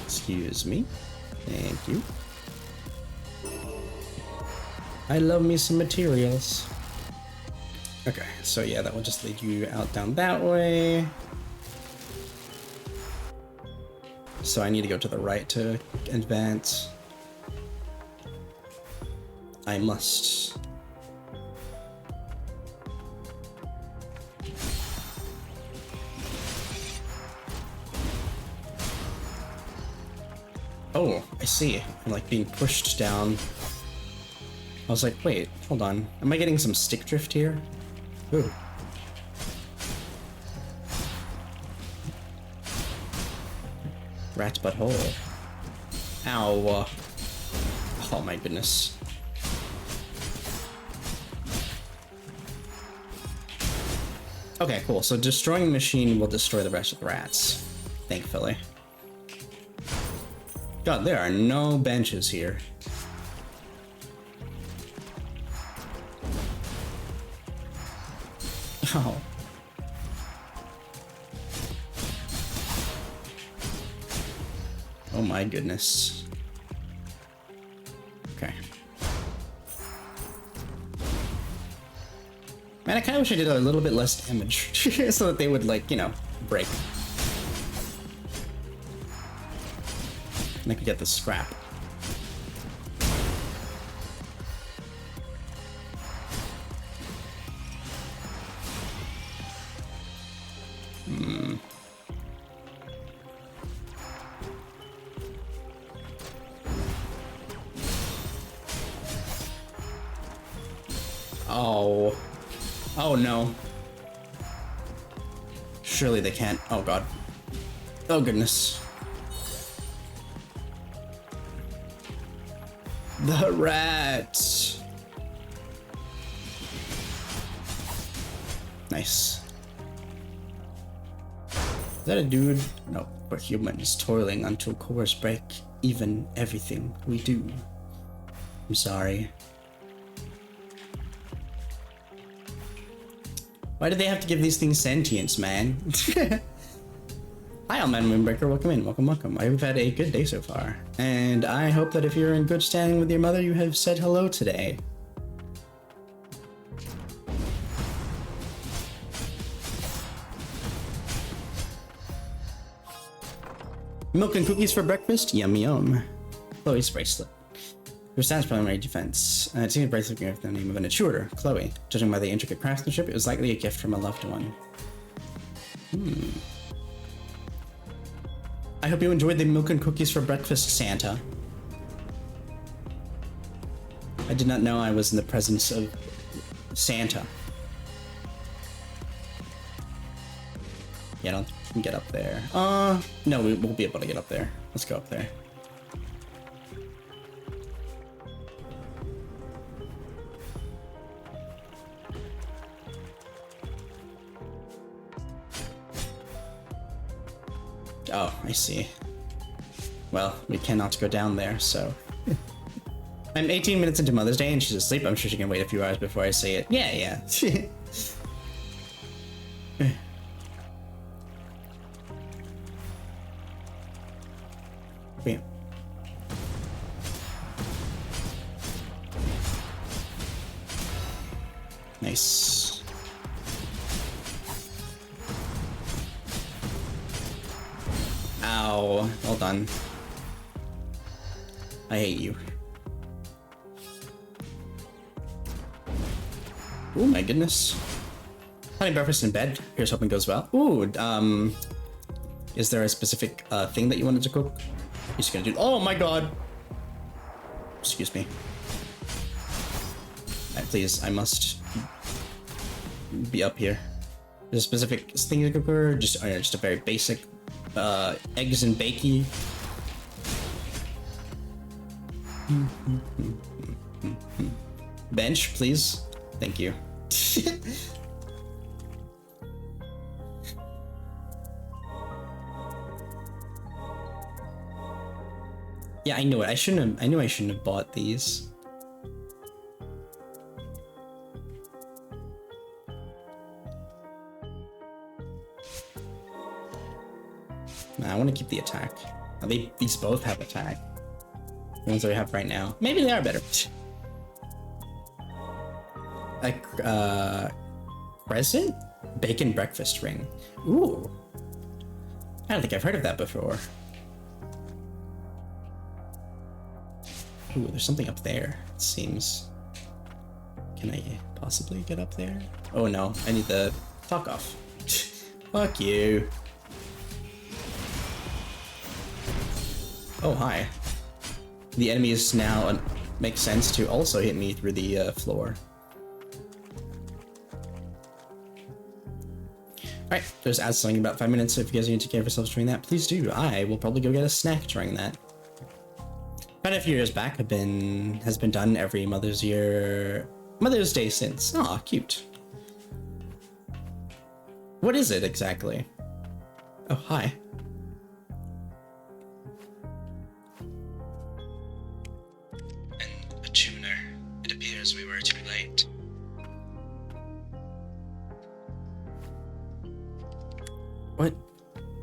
Excuse me. Thank you. I love me some materials. Okay, so yeah, that will just lead you out down that way. So I need to go to the right to advance. I must. Oh, I see. I'm like being pushed down. I was like, wait, hold on. Am I getting some stick drift here? Ooh. Rat butthole. Ow. Oh my goodness. Okay, cool. So destroying the machine will destroy the rest of the rats. Thankfully. God, there are no benches here. Oh. Oh my goodness. Okay. Man, I kind of wish I did a little bit less damage so that they would, like, you know, break. And I could get the scrap. Oh. Oh no. Surely they can't. Oh god. Oh goodness. The rats. Nice. Is that a dude? No, we're humans toiling until cores break even everything we do. I'm sorry. Why do they have to give these things sentience, man? Hi, All Man Moonbreaker. Welcome in. Welcome, welcome. I hope you've had a good day so far. And I hope that if you're in good standing with your mother, you have said hello today. Milk and cookies for breakfast? Yum yum. Chloe's bracelet. Your stance primary defense. It seems a bracelet with the name of an intruder, Chloe. Judging by the intricate craftsmanship, it was likely a gift from a loved one. I hope you enjoyed the milk and cookies for breakfast, Santa. I did not know I was in the presence of Santa. Yeah, I don't think we can get up there. No, we won't be able to get up there. Let's go up there. Oh, I see. Well, we cannot go down there, so... I'm 18 minutes into Mother's Day and she's asleep. I'm sure she can wait a few hours before I say it. Yeah, yeah. Bam. Nice. Ow. Well done. I hate you. Oh my goodness. Honey breakfast in bed. Here's hoping goes well. Ooh, is there a specific thing that you wanted to cook? You're just gonna do. Oh my god. Excuse me. Please, I must be up here. There's a specific thing to cook, or just a very basic eggs and bakey. Bench, please. Thank you. Yeah, I knew it. I knew I shouldn't have bought these. Nah, I want to keep the attack. These both have attack. The ones that we have right now. Maybe they are better. A crescent? Bacon breakfast ring. Ooh. I don't think I've heard of that before. Ooh, there's something up there, it seems. Can I possibly get up there? Oh no, I need the talk off. Fuck you. Oh, hi. The enemy is now makes sense to also hit me through the floor. Alright, just add something about 5 minutes, so if you guys need to take care of yourselves during that, please do. I will probably go get a snack during that. Quite a few years back has been done every Mother's Day since. Aw, cute. What is it exactly? Oh, hi. And a tuner. It appears we were too late.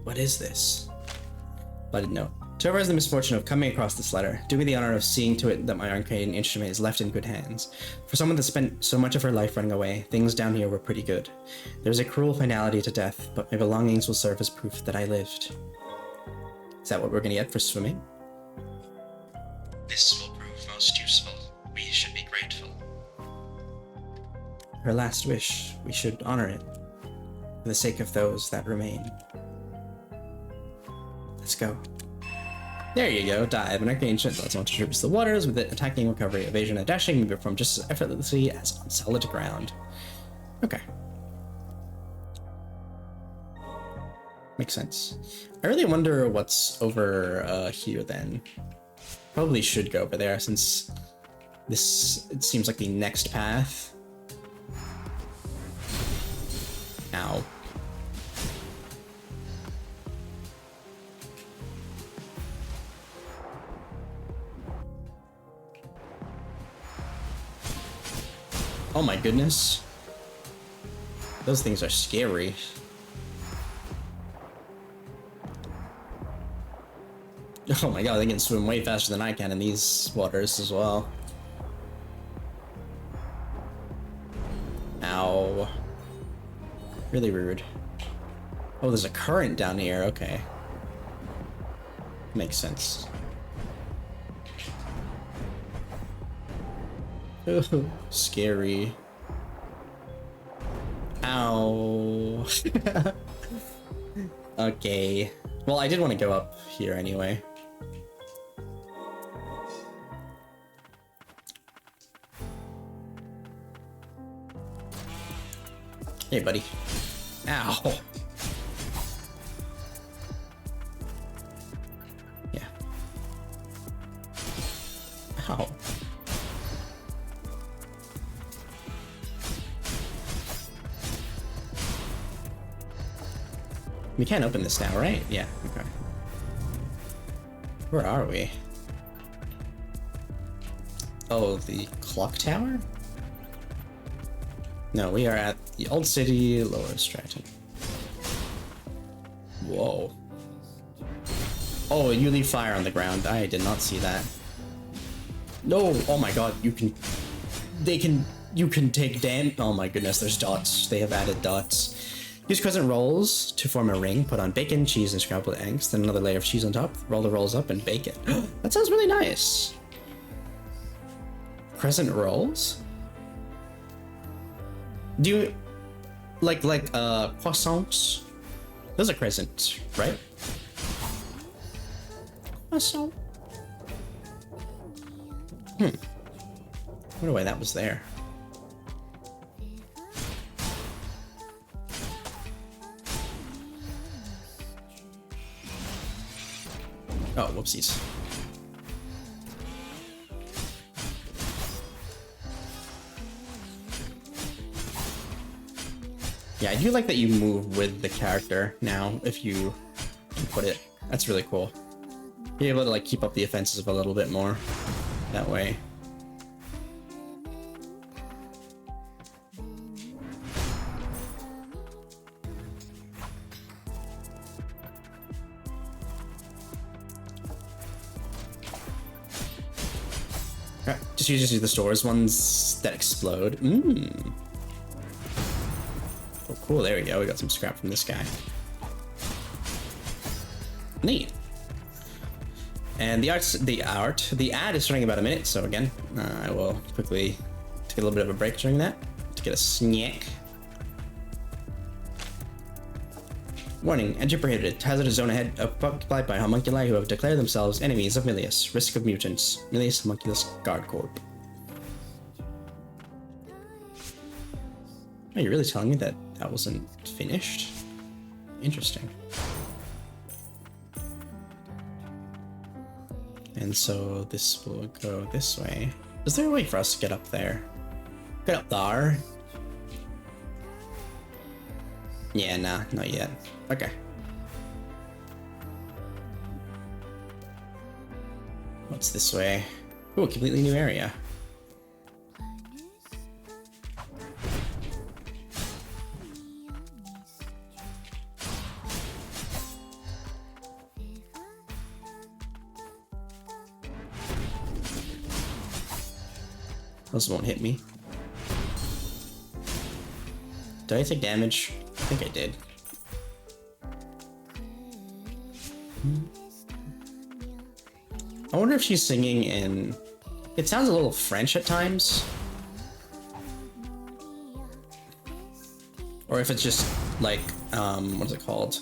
What is this? Blooded note. To whoever has the misfortune of coming across this letter, do me the honor of seeing to it that my arcane instrument is left in good hands. For someone that spent so much of her life running away, things down here were pretty good. There's a cruel finality to death, but my belongings will serve as proof that I lived. Is that what we're gonna get for swimming? This will prove most useful. We should be grateful. Her last wish, we should honor it, for the sake of those that remain. Let's go. There you go, dive. An arcane instrument that's one contributes to the waters with it attacking, recovery, evasion, and dashing can be performed just as effortlessly as on solid ground. Okay. Makes sense. I really wonder what's over here then. Probably should go over there since this, it seems like the next path. Ow. Oh my goodness. Those things are scary. Oh my god, they can swim way faster than I can in these waters as well. Ow. Really rude. Oh, there's a current down here, okay. Makes sense. Oh, scary. Ow. Okay. Well, I did want to go up here anyway. Hey, buddy. Ow. Yeah. Ow. We can't open this now, right? Yeah, okay. Where are we? Oh, the clock tower? No, we are at the Old City, Lower Stratton. Whoa. Oh, you leave fire on the ground. I did not see that. No! Oh my god, you can take damage. Oh my goodness, there's dots. They have added dots. Use crescent rolls to form a ring, put on bacon, cheese, and scrambled eggs, then another layer of cheese on top, roll the rolls up, and bake it. That sounds really nice. Crescent rolls? Do you... like croissants? Those are crescents, right? Croissant. I wonder why that was there. Oh, whoopsies. Yeah, I do like that you move with the character now, if you put it. That's really cool. Be able to like keep up the offensive a little bit more that way. Just use the stores ones that explode. Oh, cool. There we go. We got some scrap from this guy. Neat. And the ad is starting in about a minute. So again, I will quickly take a little bit of a break during that to get a snack. Warning, entry prohibited. Hazardous zone ahead, occupied by homunculi who have declared themselves enemies of Milius. Risk of mutants. Milius Homunculus Guard Corp. Are you really telling me that that wasn't finished? Interesting. And so this will go this way. Is there a way for us to get up there? Get up there? Yeah, nah, not yet. Okay. What's this way? Ooh, a completely new area. Those won't hit me. Did I take damage? I think I did. I wonder if she's singing in... It sounds a little French at times. Or if it's just like, what is it called?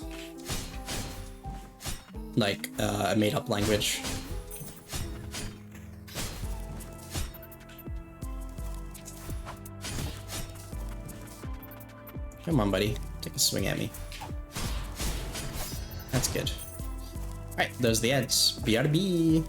Like, a made-up language. Come on, buddy. Take a swing at me. That's good. Alright, those are the ads. BRB!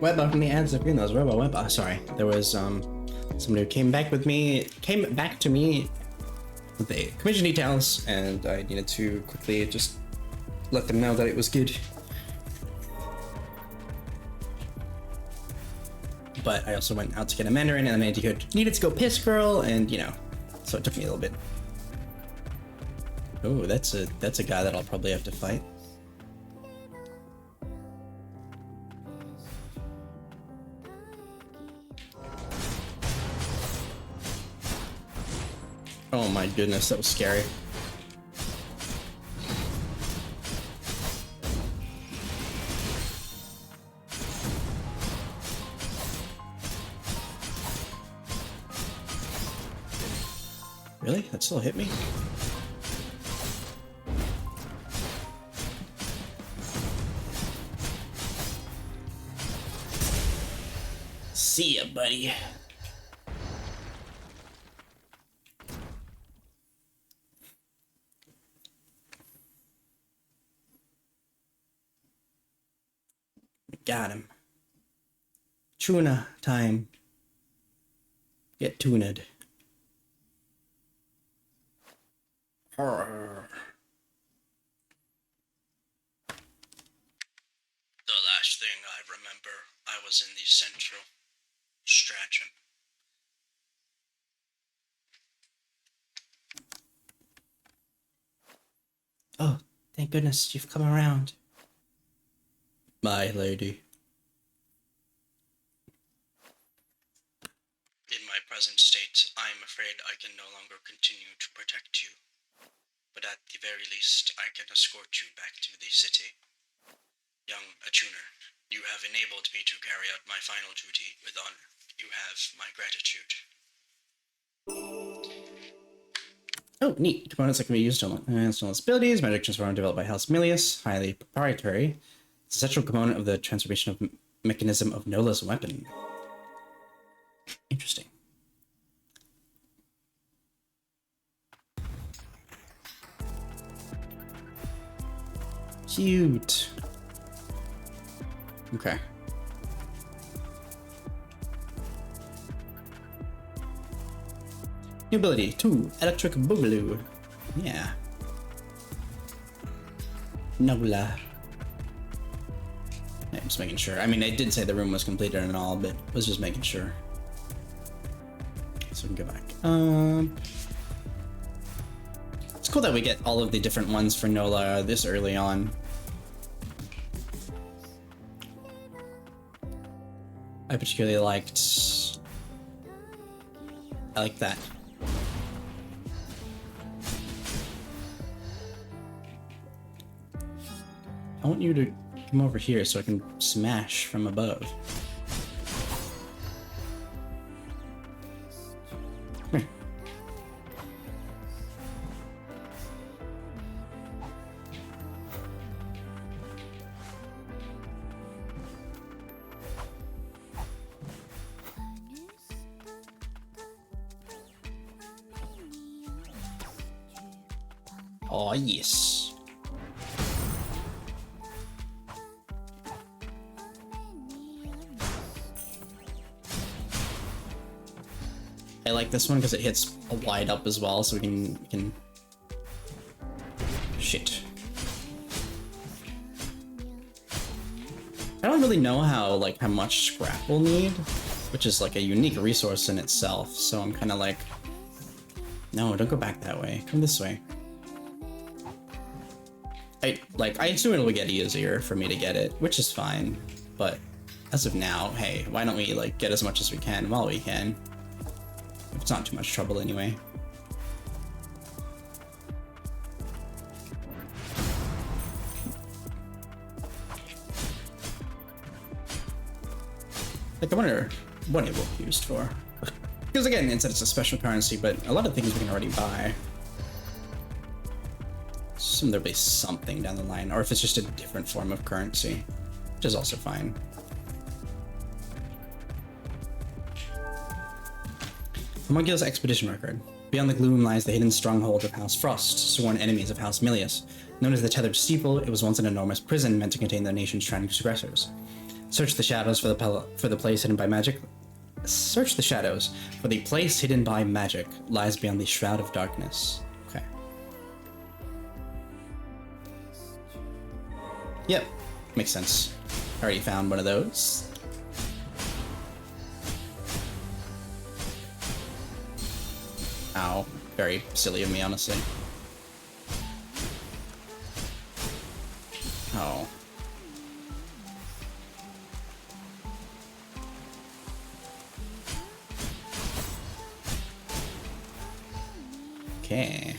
Web up in the ads of green those robo web. Oh, sorry, there was somebody who came back to me with the commission details, and I needed to quickly just let them know that it was good. But I also went out to get a Mandarin, and then I needed to go piss girl, and you know, so it took me a little bit. Oh, that's a guy that I'll probably have to fight. Oh my goodness, that was scary. Really? That still hit me? See ya, buddy. Got him. Tuna time. Get tuned. Horror. The last thing I remember, I was in the central stratagem. Oh, thank goodness you've come around. My lady. In my present state, I am afraid I can no longer continue to protect you. But at the very least, I can escort you back to the city. Young Attuner, you have enabled me to carry out my final duty with honor. You have my gratitude. Oh, neat. Components that can be used to enhance abilities. Magic transform developed by House Milius. Highly proprietary. It's a central component of the transformation of mechanism of Nola's weapon. Interesting. Cute. Okay. New ability 2, Electric Boogaloo. Yeah. Nola. Yeah, I'm just making sure. I mean, I did say the room was completed and all, but I was just making sure. So we can go back. It's cool that we get all of the different ones for Nola this early on. I particularly liked... I like that. I want you to come over here so I can smash from above. Come here. Oh, yes. I like this one because it hits a wide up as well, so we can... Shit. I don't really know how much scrap we'll need, which is like a unique resource in itself, so I'm kind of like... No, don't go back that way. Come this way. I assume it'll get easier for me to get it, which is fine, but as of now, hey, why don't we get as much as we can while we can? It's not too much trouble anyway. I wonder what it will be used for. Because again, it said it's a special currency, but a lot of things we can already buy. Assume there'll be something down the line, or if it's just a different form of currency, which is also fine. Homunculus Expedition Record. Beyond the gloom lies the hidden stronghold of House Frost, sworn enemies of House Milius. Known as the Tethered Steeple, it was once an enormous prison meant to contain the nation's transgressors. Search the shadows for the place hidden by magic. Search the shadows, for the place hidden by magic lies beyond the shroud of darkness. Okay. Yep, makes sense. Already found one of those. Ow, very silly of me, honestly. Oh. Okay.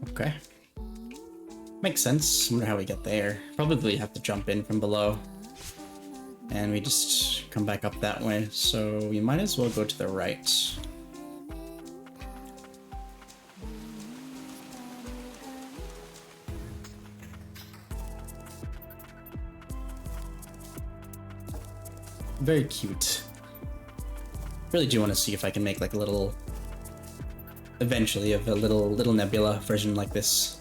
Okay. Makes sense. Wonder how we get there. Probably have to jump in from below. And we just come back up that way, so we might as well go to the right. Very cute. Really do want to see if I can make like a little, eventually, of a little nebula version like this,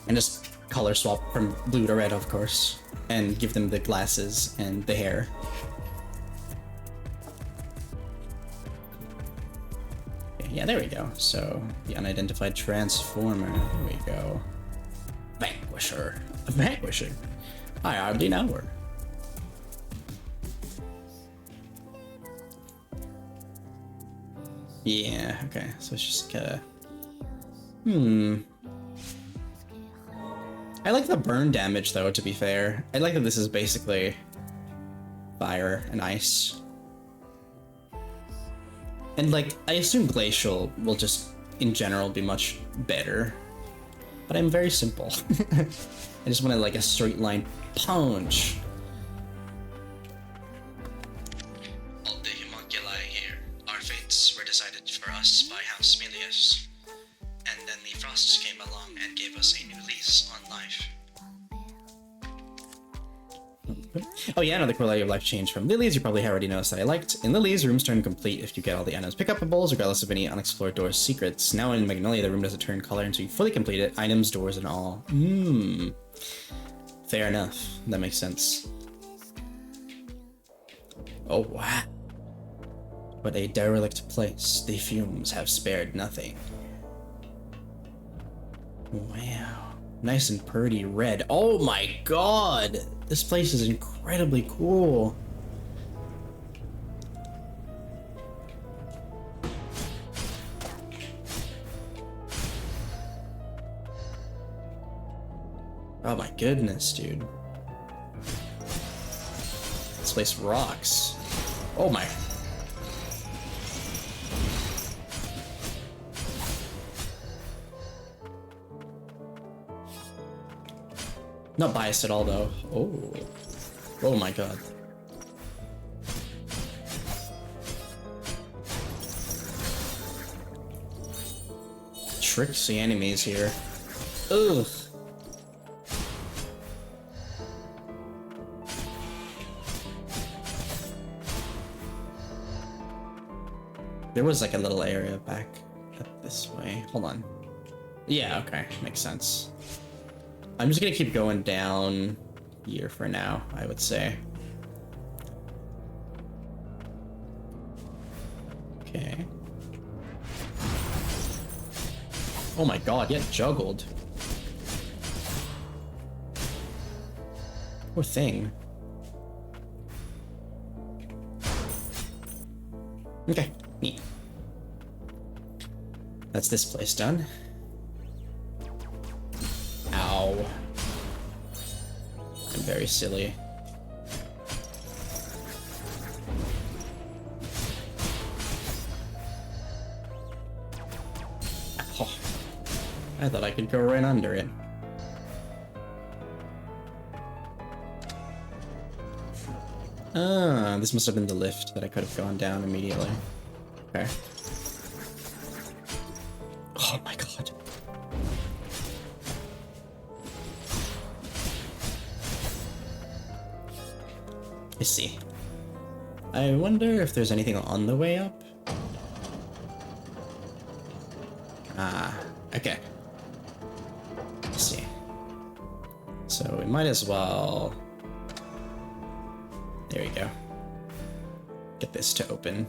and just color swap from blue to red, of course, and give them the glasses and the hair. Okay, yeah, there we go. So the unidentified transformer. There we go. Vanquisher. A vanquisher. I hardly know her. Yeah, okay, so it's just kinda... I like the burn damage, though, to be fair. I like that this is basically fire and ice. And, like, I assume Glacial will just, in general, be much better. But I'm very simple. I just want, like, a straight line punch. By House Milius, and then the frosts came along and gave us a new lease on life. Oh yeah, another quality of life change from Lilies you probably already noticed that I liked. In Lilies, rooms turn complete if you get all the items pickupables, regardless of any unexplored doors secrets. Now in Magnolia, the room doesn't turn color until you fully complete it, items, doors, and all. Fair enough. That makes sense. Oh wow. What a derelict place. The fumes have spared nothing. Wow. Nice and pretty red. Oh my god! This place is incredibly cool. Oh my goodness, dude. This place rocks. Oh my... Not biased at all, though. Oh. Oh my god. Tricksy enemies here. Ugh. There was like a little area back up this way. Hold on. Yeah, okay. Makes sense. I'm just gonna keep going down here for now, I would say. Okay. Oh my god, yeah, juggled. Poor thing. Okay, neat. That's this place done. Ow. I'm very silly. Oh, I thought I could go right under it. Ah, this must have been the lift that I could have gone down immediately. Okay. Oh my god. I see. I wonder if there's anything on the way up? Okay. Let's see. So we might as well... There we go. Get this to open.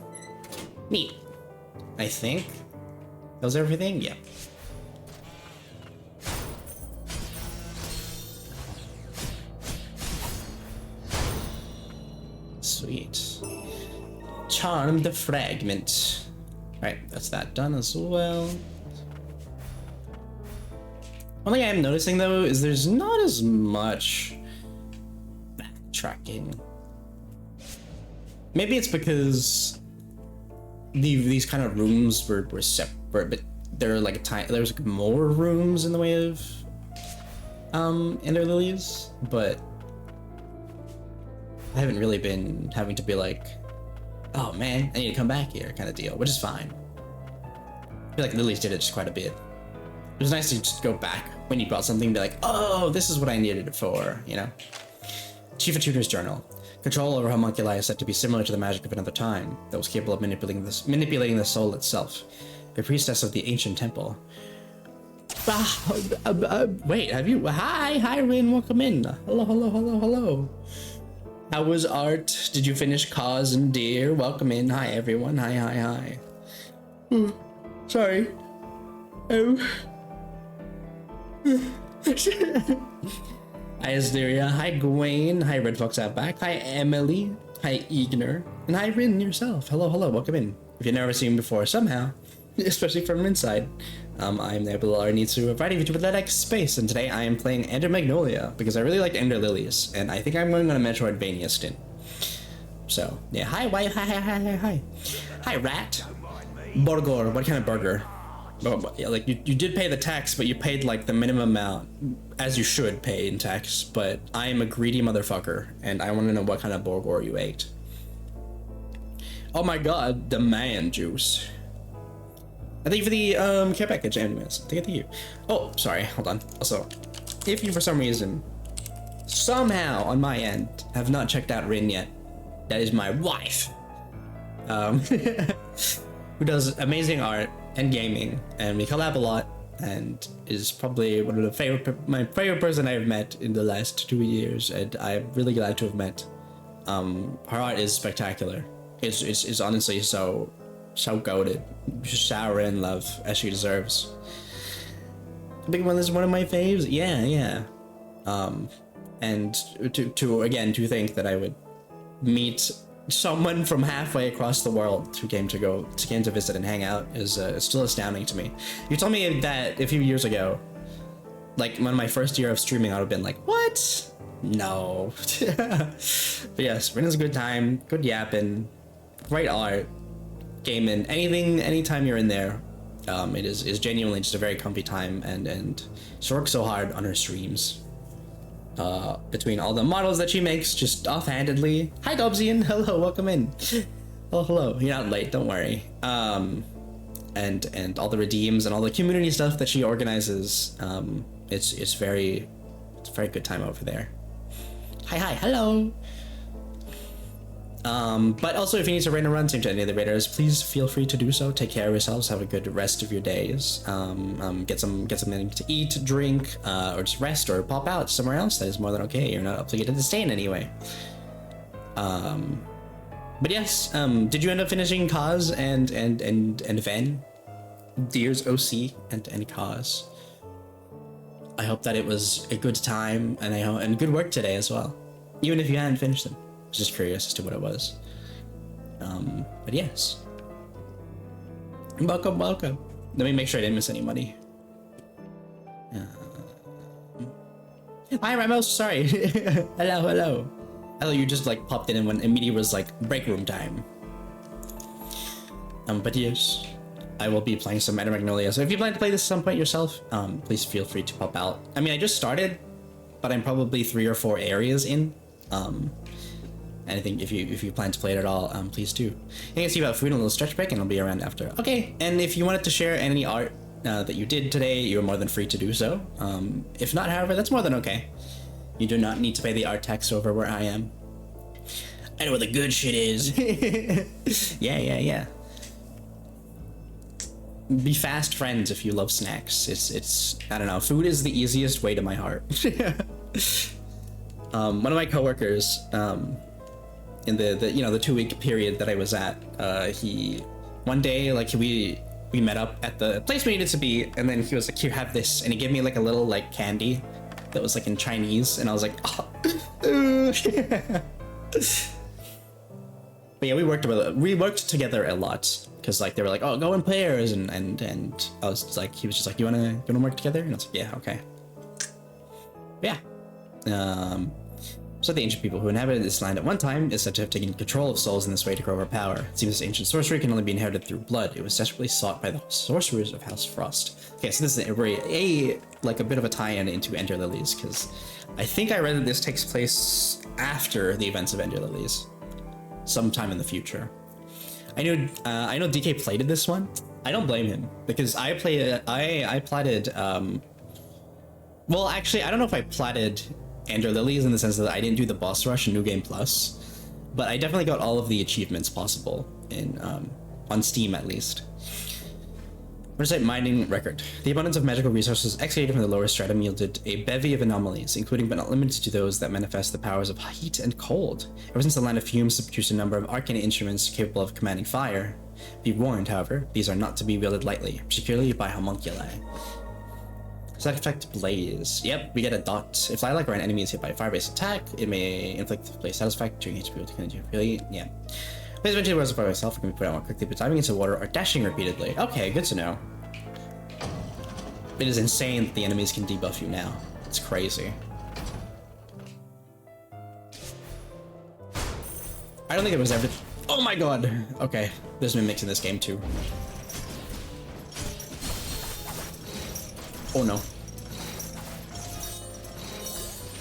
Neat. I think. That was everything? Yeah. Sweet. Charm the fragment. Right, that's that done as well. One thing I'm noticing though is there's not as much backtracking. Maybe it's because these kind of rooms were separate, but there are like there's like more rooms in the way of Ender Lilies, but I haven't really been having to be like, oh man, I need to come back here kind of deal, which is fine. I feel like Lilies did it just quite a bit. It was nice to just go back when you brought something and be like, oh, this is what I needed it for, you know? Chief of Tutor's Journal. Control over homunculi is said to be similar to the magic of another time that was capable of manipulating the soul itself. A priestess of the ancient temple. Wait, have you? Hi, Rin, welcome in. Hello. How was art? Did you finish Cause and Deer? Welcome in. Hi, everyone. Hi. Sorry. Hi, Asderia. Hi, Gwen. Hi, Red Fox Outback. Hi, Emily. Hi, Igner. And hi, Rin yourself. Hello. Welcome in. If you've never seen me before, somehow, especially from inside, I'm the Nitsu of writing to Pathetic Space, and today I am playing Ender Magnolia because I really like Ender Lilies, and I think I'm going on a Metroidvania stint. So, yeah. Hi. Hi, Rat. Burger. What kind of burger? Well, like you did pay the tax, but you paid like the minimum amount, as you should pay in tax. But I am a greedy motherfucker, and I want to know what kind of burger you ate. Oh my god, the man juice. I thank you for the care package, Animus. Thank you. Oh, sorry, hold on. Also, if you for some reason, somehow on my end, have not checked out Rin yet, that is my wife. Who does amazing art and gaming, and we collab a lot, and is probably one of the my favorite person I've met in the last 2 years, and I'm really glad to have met. Her art is spectacular. It's honestly so goated. Just shower in love as she deserves. I think one is one of my faves. Yeah. And to think that I would meet someone from halfway across the world who came to visit and hang out is still astounding to me. You told me that a few years ago, like when my first year of streaming, I would have been like, what? No. But yes, Rin is a good time, good yapping, great art, gaming, anytime you're in there, it is genuinely just a very comfy time, and she works so hard on her streams. Between all the models that she makes just offhandedly. Hi, Dobsian. Hello, welcome in. Oh, hello. You're not late, don't worry. And all the redeems and all the community stuff that she organizes. It's a very good time over there. Hi, hello. But also, if you need to raid and run to any of the raiders, please feel free to do so. Take care of yourselves. Have a good rest of your days. Get something to eat, drink, or just rest, or pop out somewhere else. That is more than okay. You're not obligated to stay in anyway. But yes, did you end up finishing Cause and Ven? Deer's OC and Cause. I hope that it was a good time and good work today as well. Even if you hadn't finished them. I was just curious as to what it was. But yes. Welcome. Let me make sure I didn't miss any money. Hi, Ramos. Sorry. Hello. I thought you just like popped in when immediately was like break room time. But yes, I will be playing some Ender Magnolia. So if you plan to play this at some point yourself, please feel free to pop out. I mean, I just started, but I'm probably 3 or 4 areas in. And I think if you plan to play it at all, please do. I can see about food and a little stretch break, and I'll be around after. Okay, and if you wanted to share any art that you did today, you're more than free to do so. If not, however, that's more than okay. You do not need to pay the art tax over where I am. I know where the good shit is. Yeah. be fast friends if you love snacks. It's I don't know. Food is the easiest way to my heart. One of my coworkers, in the you know the 2-week period that I was at, he one day like we met up at the place we needed to be, and then he was like, "Here, have this," and he gave me like a little like candy that was like in Chinese, and I was like, oh. But yeah, we worked together a lot because like they were like, "Oh, go in pairs," and I was like, he was just like, "You wanna work together?" And I was like, "Yeah, okay." Yeah. So the ancient people who inhabited this land at one time is said to have taken control of souls in this way to grow over power. It seems this ancient sorcery can only be inherited through blood. It was desperately sought by the sorcerers of House Frost. Okay, so this is a bit of a tie-in into Ender Lilies, because I think I read that this takes place after the events of Ender Lilies, sometime in the future. I know DK plated this one. I don't blame him, because I platted. Well, actually, I don't know if I platted Ender Lilies in the sense that I didn't do the boss rush in New Game Plus, but I definitely got all of the achievements possible in on Steam at least. Recite mining record. The abundance of magical resources excavated from the lower stratum yielded a bevy of anomalies, including but not limited to those that manifest the powers of heat and cold. Ever since the land of fumes has produced a number of arcane instruments capable of commanding fire. Be warned, however, these are not to be wielded lightly, particularly by homunculi. Side effect Blaze. Yep, we get a dot. If lilac or an enemy is hit by a fire-based attack, it may inflict Blaze side effect during HP to continue. Really? Yeah. Blaze eventually wears by myself. It can be put out more quickly, but diving into water or dashing repeatedly. Okay, good to know. It is insane that the enemies can debuff you now. It's crazy. I don't think it was ever. Oh my god! Okay, there's mimics in this game too. Oh no.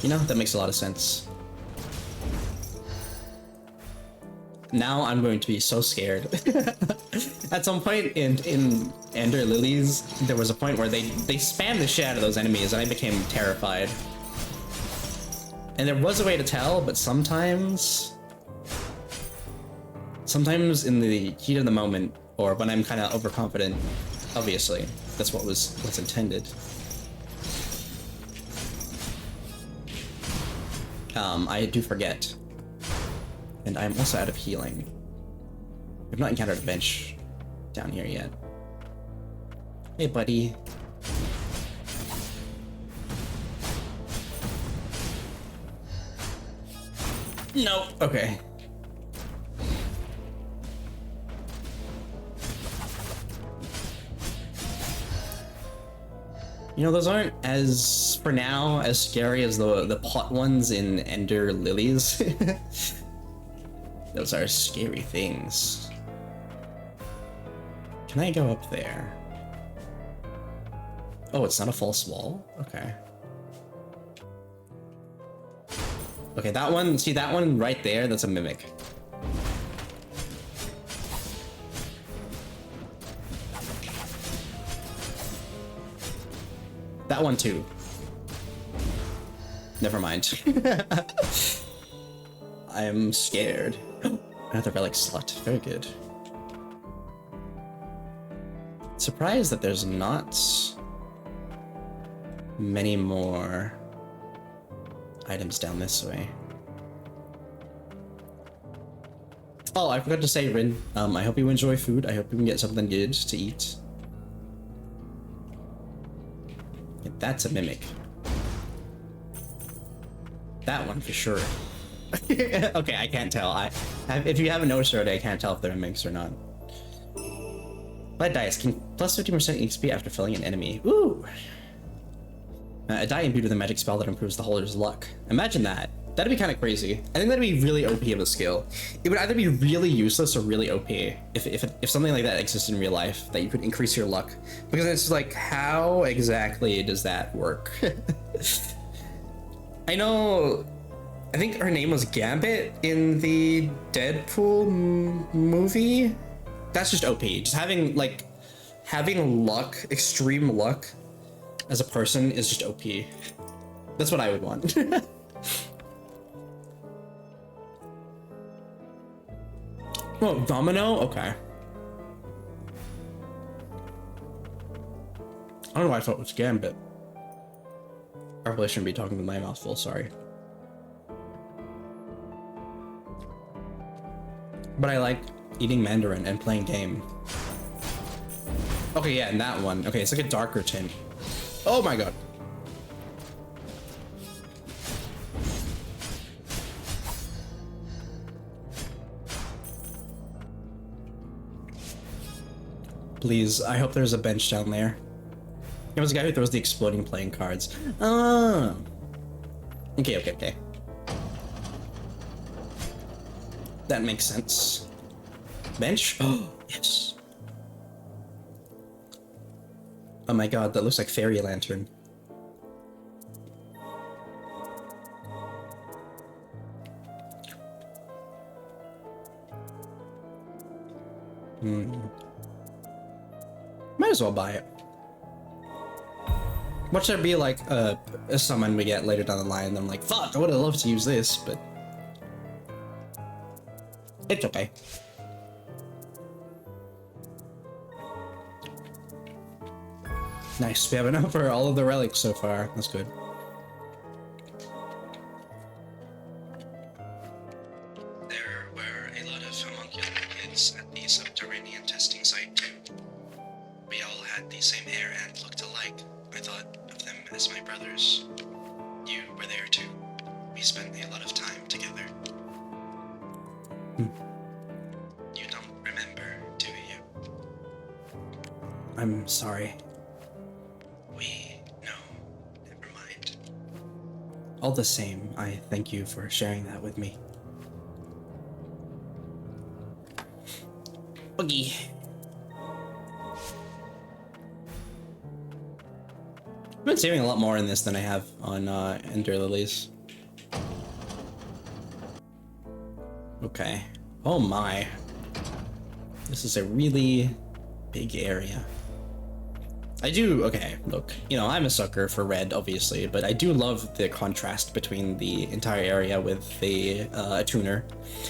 You know, that makes a lot of sense. Now I'm going to be so scared. At some point in Ender Lilies, there was a point where they spammed the shit out of those enemies and I became terrified. And there was a way to tell, but sometimes in the heat of the moment, or when I'm kind of overconfident, obviously, that's what's intended. I do forget. And I'm also out of healing. I've not encountered a bench down here yet. Hey, buddy. No. Okay. You know, those aren't as, for now, as scary as the pot ones in Ender Lilies. Those are scary things. Can I go up there? Oh, it's not a false wall? Okay. Okay, that one, see that one right there? That's a mimic. That one too. Never mind. I am scared. Another relic slot. Very good. Surprised that there's not many more items down this way. Oh, I forgot to say, Rin, I hope you enjoy food. I hope you can get something good to eat. Yeah, that's a mimic. That one for sure. Okay, I can't tell. If you haven't noticed already, I can't tell if they're mimics or not. Lead dice can plus 50% XP after filling an enemy. Ooh! A die imbued with a magic spell that improves the holder's luck. Imagine that. That'd be kind of crazy. I think that'd be really OP of a skill. It would either be really useless or really OP if something like that existed in real life, that you could increase your luck. Because it's like, how exactly does that work? I know, I think her name was Gambit in the Deadpool movie. That's just OP. Just having luck, extreme luck as a person is just OP. That's what I would want. Oh, Domino? Okay. I don't know why I thought it was Gambit. I probably shouldn't be talking with my mouth full, sorry. But I like eating mandarin and playing game. Okay, yeah, and that one. Okay, it's like a darker tint. Oh my god. Please, I hope there's a bench down there. There was a guy who throws the exploding playing cards. Oh. Okay. That makes sense. Bench? Oh, yes. Oh my god, that looks like fairy lantern. Might as well buy it. Watch there be like a summon we get later down the line, and I'm like, fuck, I would have loved to use this, but it's okay. Nice, we have enough for all of the relics so far. That's good. There were a lot of homuncular kids at the subterranean testing site too. We all had the same hair and looked alike. I thought of them as my brothers. You were there too. We spent a lot of time together. You don't remember, do you? I'm sorry. We know. Never mind. All the same, I thank you for sharing that with me. Boogie. I've been saving a lot more in this than I have on Ender Lilies. Okay. Oh my. This is a really big area. Okay, look, you know, I'm a sucker for red, obviously, but I do love the contrast between the entire area with the tuner.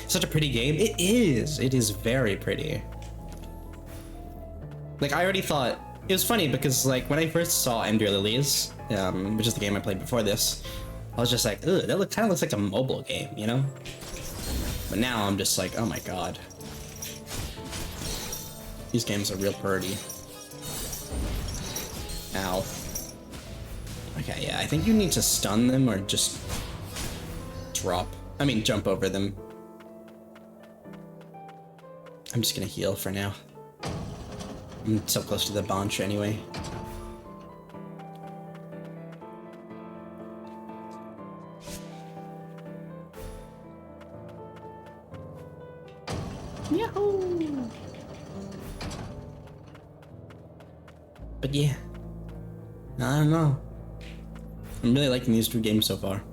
Such a pretty game. It is very pretty. Like, I already thought, it was funny because, like, when I first saw Ender Lilies, which is the game I played before this, I was just like, ugh, that kind of looks like a mobile game, you know? But now I'm just like, oh my god. These games are real pretty. Ow. Okay, yeah, I think you need to stun them or just jump over them. I'm just gonna heal for now. I'm so close to the bunch anyway. Yahoo! But yeah. I don't know. I'm really liking these two games so far.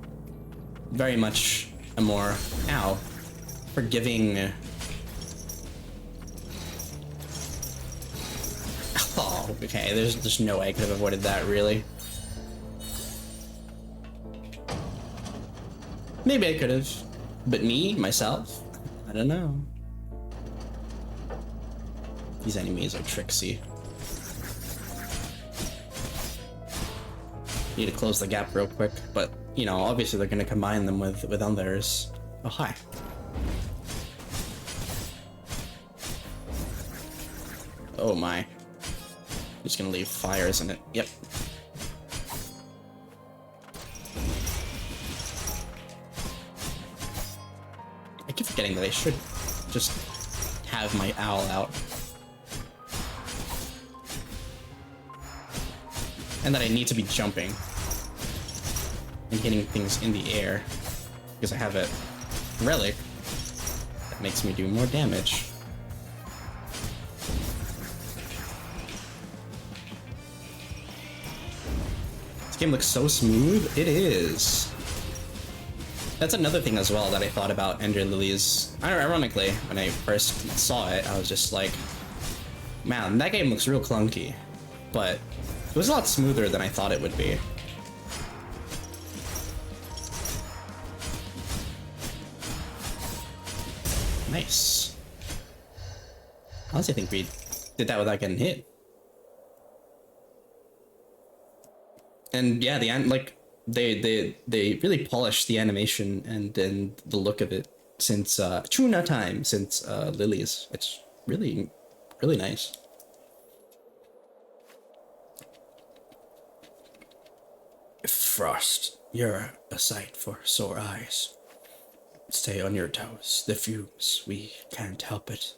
Very much a more, forgiving. Oh, okay, there's just no way I could have avoided that, really. Maybe I could have. But me, myself? I don't know. These enemies are tricksy. Need to close the gap real quick, but, you know, obviously they're gonna combine them with others. Oh, hi. Oh my. Just gonna leave fires in it. Yep. I keep forgetting that I should just have my owl out. And that I need to be jumping and hitting things in the air because I have a relic that makes me do more damage. This game looks so smooth. It is. That's another thing as well that I thought about Ender Lilies. Ironically, when I first saw it, I was just like, man, that game looks real clunky. But it was a lot smoother than I thought it would be. Nice. I honestly think we did that without getting hit. And yeah, like they really polished the animation and the look of it since Tuna time, since Lily's. It's really really nice. Frost, you're a sight for sore eyes. Stay on your toes. The fumes, we can't help it.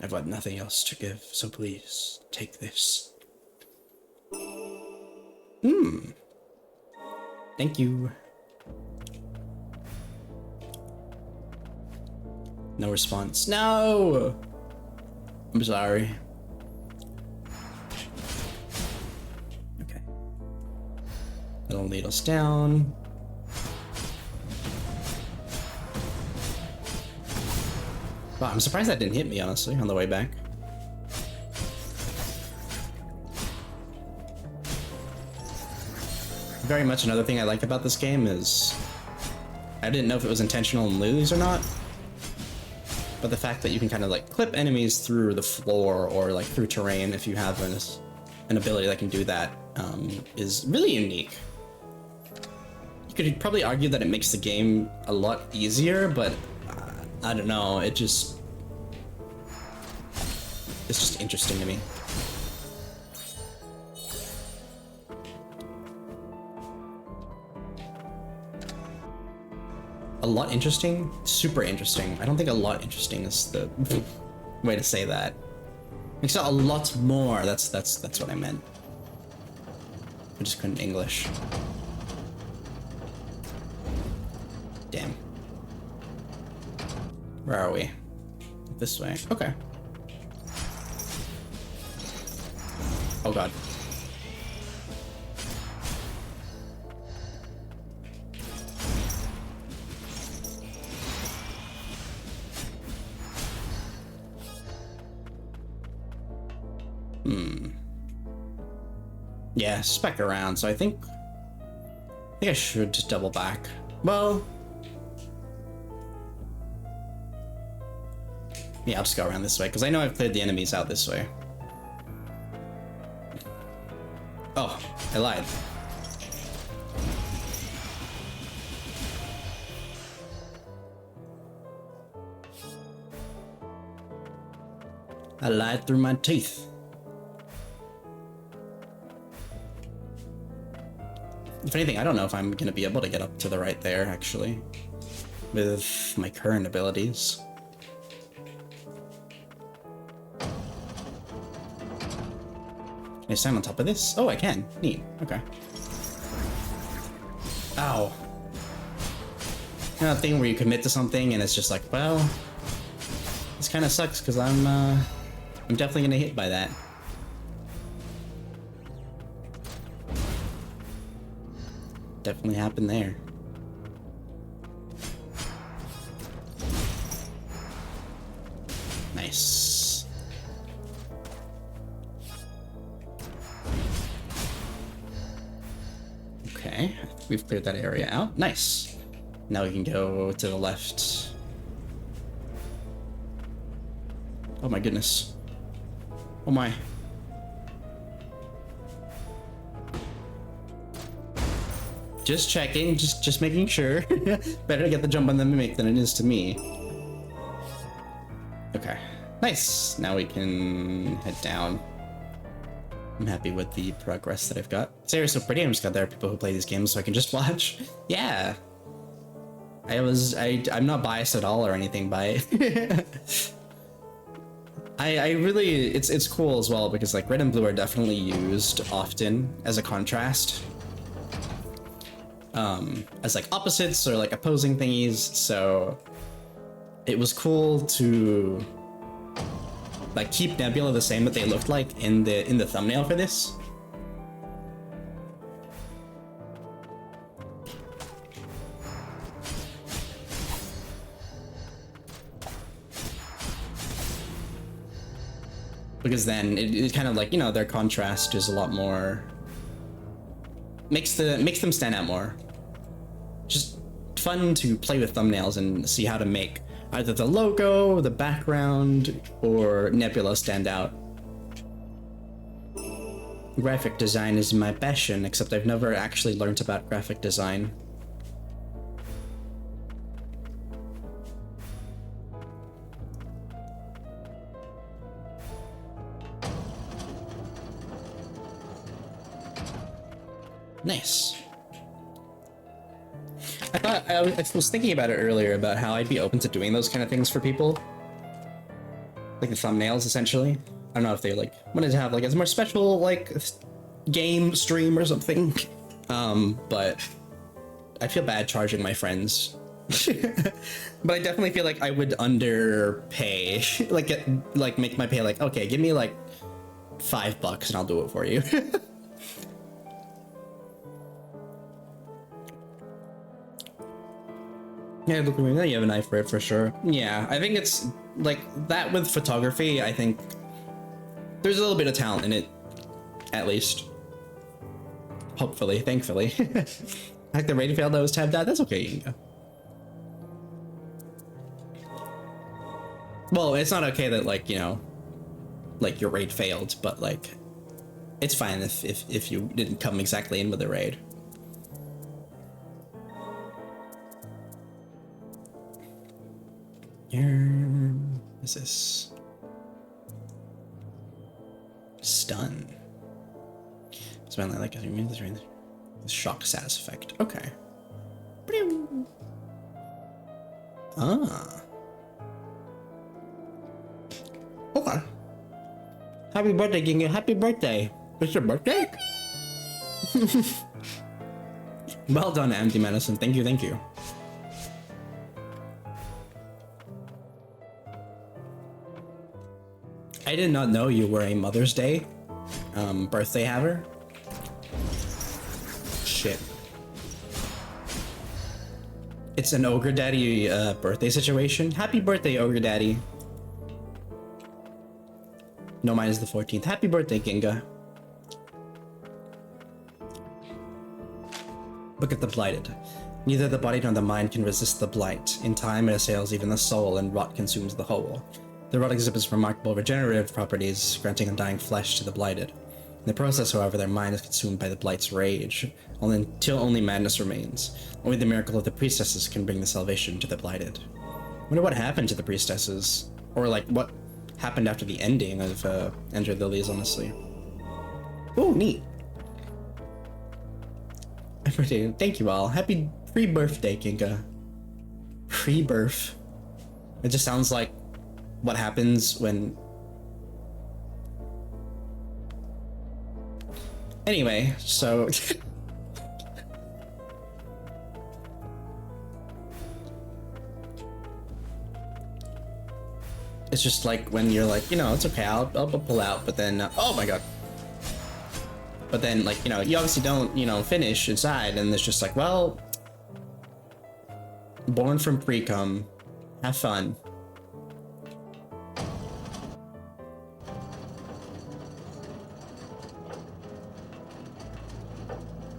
I've got nothing else to give, so please take this. Thank you. No response. No! I'm sorry. Okay. That'll lead us down. Wow, I'm surprised that didn't hit me, honestly, on the way back. Very much another thing I like about this game is I didn't know if it was intentional in Lily's or not, but the fact that you can kind of like clip enemies through the floor or like through terrain if you have an ability that can do that is really unique. You could probably argue that it makes the game a lot easier, but I don't know, it's just interesting to me. A lot interesting? Super interesting. I don't think a lot interesting is the way to say that. Makes it a lot more. That's what I meant. I just couldn't English. Damn. Where are we? This way. Okay. Oh god. Yeah, spec around, so I think I should just double back. Well, yeah, I'll just go around this way, because I know I've cleared the enemies out this way. Oh, I lied. I lied through my teeth. If anything, I don't know if I'm gonna be able to get up to the right there, actually, with my current abilities. Can I stand on top of this? Oh, I can. Neat. Okay. Ow. You know that thing where you commit to something and it's just like, well, this kind of sucks because I'm definitely gonna hit by that. Definitely happened there. Nice. Okay, we've cleared that area out. Nice. Now we can go to the left. Oh my goodness. Oh my. Just checking, just making sure. Better to get the jump on the mimic than it is to me. Okay, nice. Now we can head down. I'm happy with the progress that I've got. This area's so pretty. I'm just glad there are people who play these games so I can just watch. Yeah. I'm not biased at all or anything by it. I really, it's cool as well because like red and blue are definitely used often as a contrast. As like opposites or like opposing thingies, so it was cool to like keep Nebula the same that they looked like in the thumbnail for this. Because then it kind of like, you know, their contrast is a lot more, makes them stand out more. Just fun to play with thumbnails and see how to make either the logo, the background, or Nebula stand out. Graphic design is my passion, except I've never actually learned about graphic design. Nice. I was thinking about it earlier about how I'd be open to doing those kind of things for people. Like the thumbnails, essentially. I don't know if they like wanted to have like a more special like game stream or something. But I feel bad charging my friends. But I definitely feel like I would underpay. like make my pay like, okay, give me like $5 and I'll do it for you. Yeah, look at me. You have an eye for it for sure. Yeah, I think it's like that with photography. I think there's a little bit of talent in it, at least. Hopefully, thankfully. Like the raid failed, that was tabbed out. That's okay. You can go. Well, it's not okay that like like your raid failed, but like it's fine if you didn't come exactly in with the raid. Is this stun? It's mainly like the shock status effect. Okay. Ah. Okay. Happy birthday, Ginga. Happy birthday. It's your birthday? Well done, Empty Medicine. Thank you, thank you. I did not know you were a Mother's Day birthday haver. Shit. It's an Ogre Daddy birthday situation. Happy birthday, Ogre Daddy. No, mine is the 14th. Happy birthday, Ginga. Look at the Blighted. Neither the body nor the mind can resist the blight. In time, it assails even the soul, and rot consumes the whole. The rot exhibits remarkable regenerative properties, granting undying flesh to the Blighted. In the process, however, their mind is consumed by the Blight's rage, until only madness remains. Only the miracle of the priestesses can bring the salvation to the Blighted. I wonder what happened to the priestesses, or like what happened after the ending of Enter the Lilies, honestly. Ooh, neat. Thank you all. Happy pre-birthday, Kinka. Pre-birth. It just sounds like what happens when... Anyway, so... It's just like when you're like, it's okay, I'll pull out, but then, oh my god. But then, like, you obviously don't, finish inside, and it's just like, well, born from pre-cum, have fun.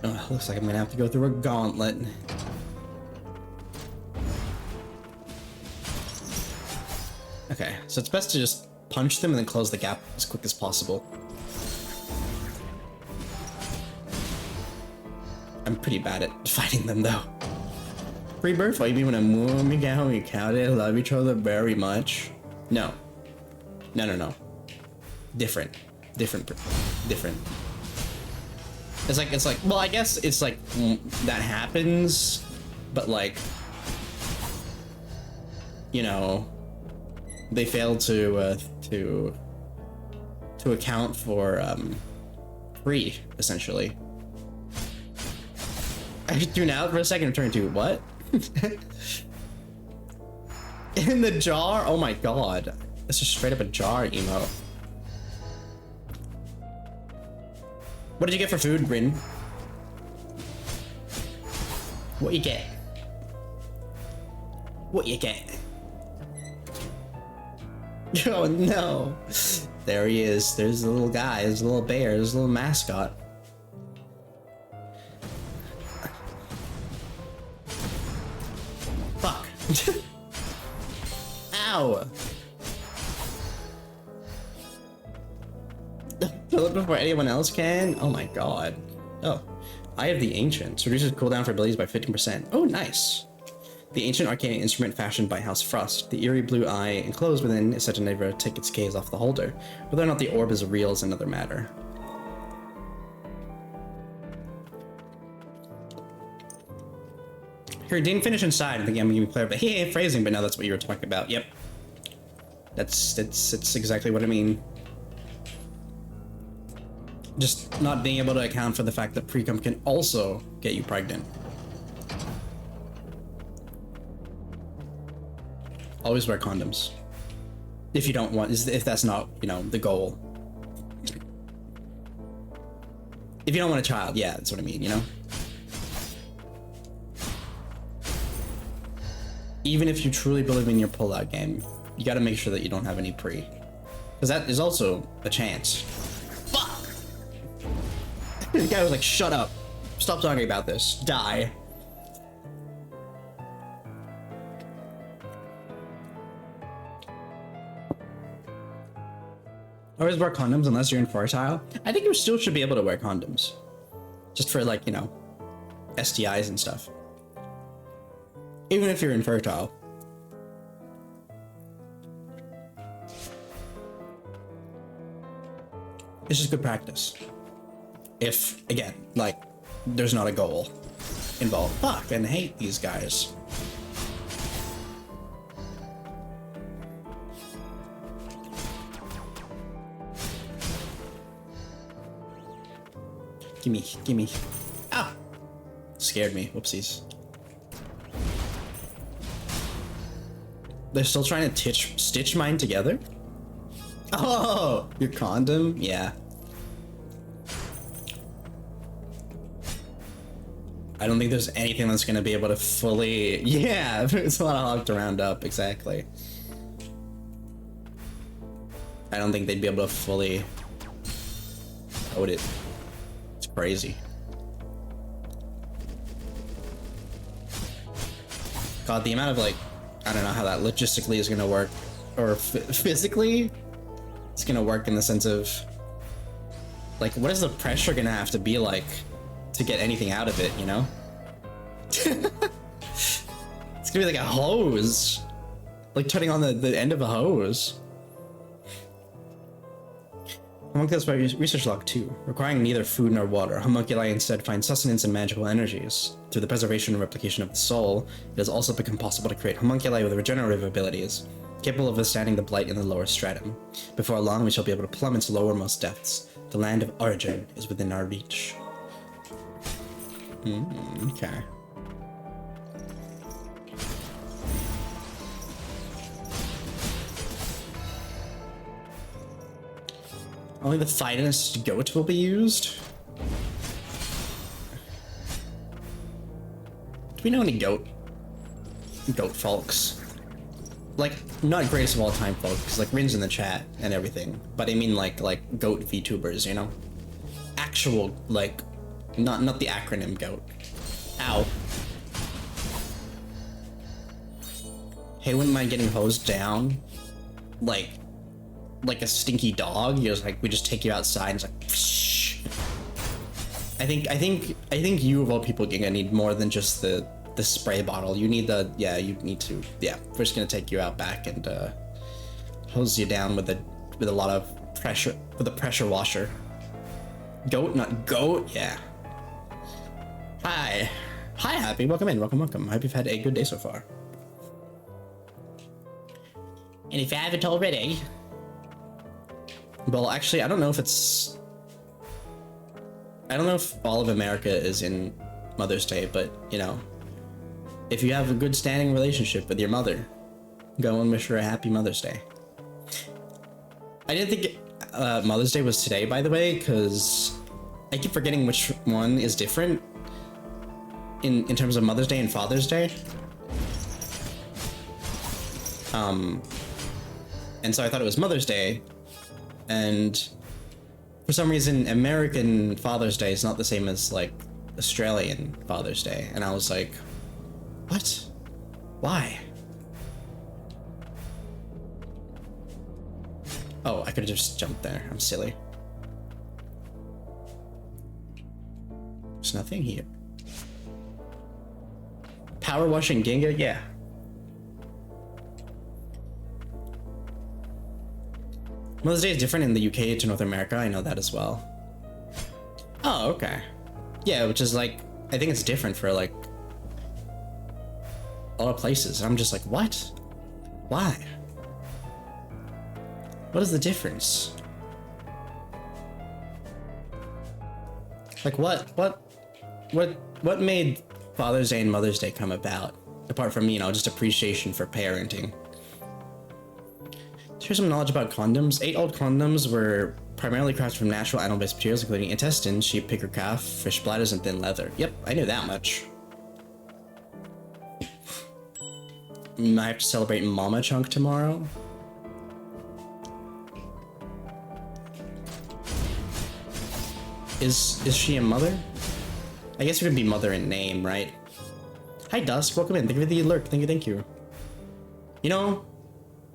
Oh, looks like I'm gonna have to go through a gauntlet. Okay, so it's best to just punch them and then close the gap as quick as possible. I'm pretty bad at fighting them though. Pre-birth? What, you mean when I'm moving out, we counted, love each other very much? No. No. Different. It's like, well, I guess it's like, that happens, but like, they failed to account for, pre, essentially. I tune out for a second and turn to what? In the jar? Oh my god. It's just straight up a jar emote. What did you get for food, Grin? What you get? What you get? Oh no. There he is. There's the little guy. There's the little bear. There's the little mascot. Fuck. Ow. Fill it before anyone else can? Oh my god. Oh. Eye of the Ancient. Reduces cooldown for abilities by 15%. Oh, nice. The ancient arcane instrument fashioned by House Frost. The eerie blue eye enclosed within is said to never take its gaze off the holder. Whether or not the orb is real is another matter. Here, didn't finish inside. I think I'm gonna be clear, but hey, phrasing, but no, that's what you were talking about. Yep. That's exactly what I mean. Just not being able to account for the fact that pre-cum can also get you pregnant. Always wear condoms. If you don't want, if that's not, you know, the goal. If you don't want a child, yeah, that's what I mean, you know? Even if you truly believe in your pull-out game, you gotta make sure that you don't have any pre. Because that is also a chance. Fuck! The guy was like, shut up. Stop talking about this. Die. Always wear condoms unless you're infertile. I think you still should be able to wear condoms. Just for, like, you know, STIs and stuff. Even if you're infertile. It's just good practice. If, again, like, there's not a goal involved. Fuck, and hate these guys. Gimme, gimme. Ah! Scared me, whoopsies. They're still trying to stitch mine together? Oh, your condom? Yeah. I don't think there's anything that's gonna be able to fully... Yeah, it's a lot of hog to round up, exactly. I don't think they'd be able to fully code it. It's crazy. God, the amount of, like, I don't know how that logistically is gonna work, or physically it's gonna work in the sense of, like, what is the pressure gonna have to be like to get anything out of it, you know? It's gonna be like a hose, like turning on the end of a hose. Homunculus by Research Log 2. Requiring neither food nor water, homunculi instead find sustenance in magical energies. Through the preservation and replication of the soul, it has also become possible to create homunculi with regenerative abilities, capable of withstanding the blight in the lower stratum. Before long, we shall be able to plumb its lowermost depths. The land of origin is within our reach. Okay. Only the finest goat will be used? Do we know any goat folks? Like, not greatest of all time folks, like Rin's in the chat and everything, but I mean like goat VTubers, you know? Actual, like, not the acronym goat. Ow. Hey, wouldn't mind getting hosed down? Like a stinky dog. He was like, we just take you outside and it's like, psh. I think you of all people gonna need more than just the spray bottle. You need the, yeah, you need to, yeah, we're just gonna take you out back and hose you down with a lot of pressure, with a pressure washer. Goat, not goat, yeah. Hi, Happy, welcome in, welcome. I hope you've had a good day so far. And if you haven't already, well, actually, I don't know if all of America is in Mother's Day, but, you know, if you have a good standing relationship with your mother, go and wish her a happy Mother's Day. I didn't think Mother's Day was today, by the way, because I keep forgetting which one is different in terms of Mother's Day and Father's Day. And so I thought it was Mother's Day, and for some reason American Father's Day is not the same as like Australian Father's Day, and I was like, what? Why? Oh, I could have just jumped there. I'm silly. There's nothing here. Power washing Ginga? Yeah. Mother's Day is different in the UK to North America. I know that as well. Oh, okay. Yeah, which is like, I think it's different for like a lot of places. I'm just like, what? Why? What is the difference? Like what made Father's Day and Mother's Day come about? Apart from, you know, just appreciation for parenting. Here's some knowledge about condoms. 8 old condoms were primarily crafted from natural animal-based materials, including intestines, sheep, pig or calf, fish bladders, and thin leather. Yep, I knew that much. I have to celebrate Mama Chunk tomorrow. Is she a mother? I guess we would be mother in name, right? Hi Dusk, welcome in. Thank you for the alert. Thank you. You know,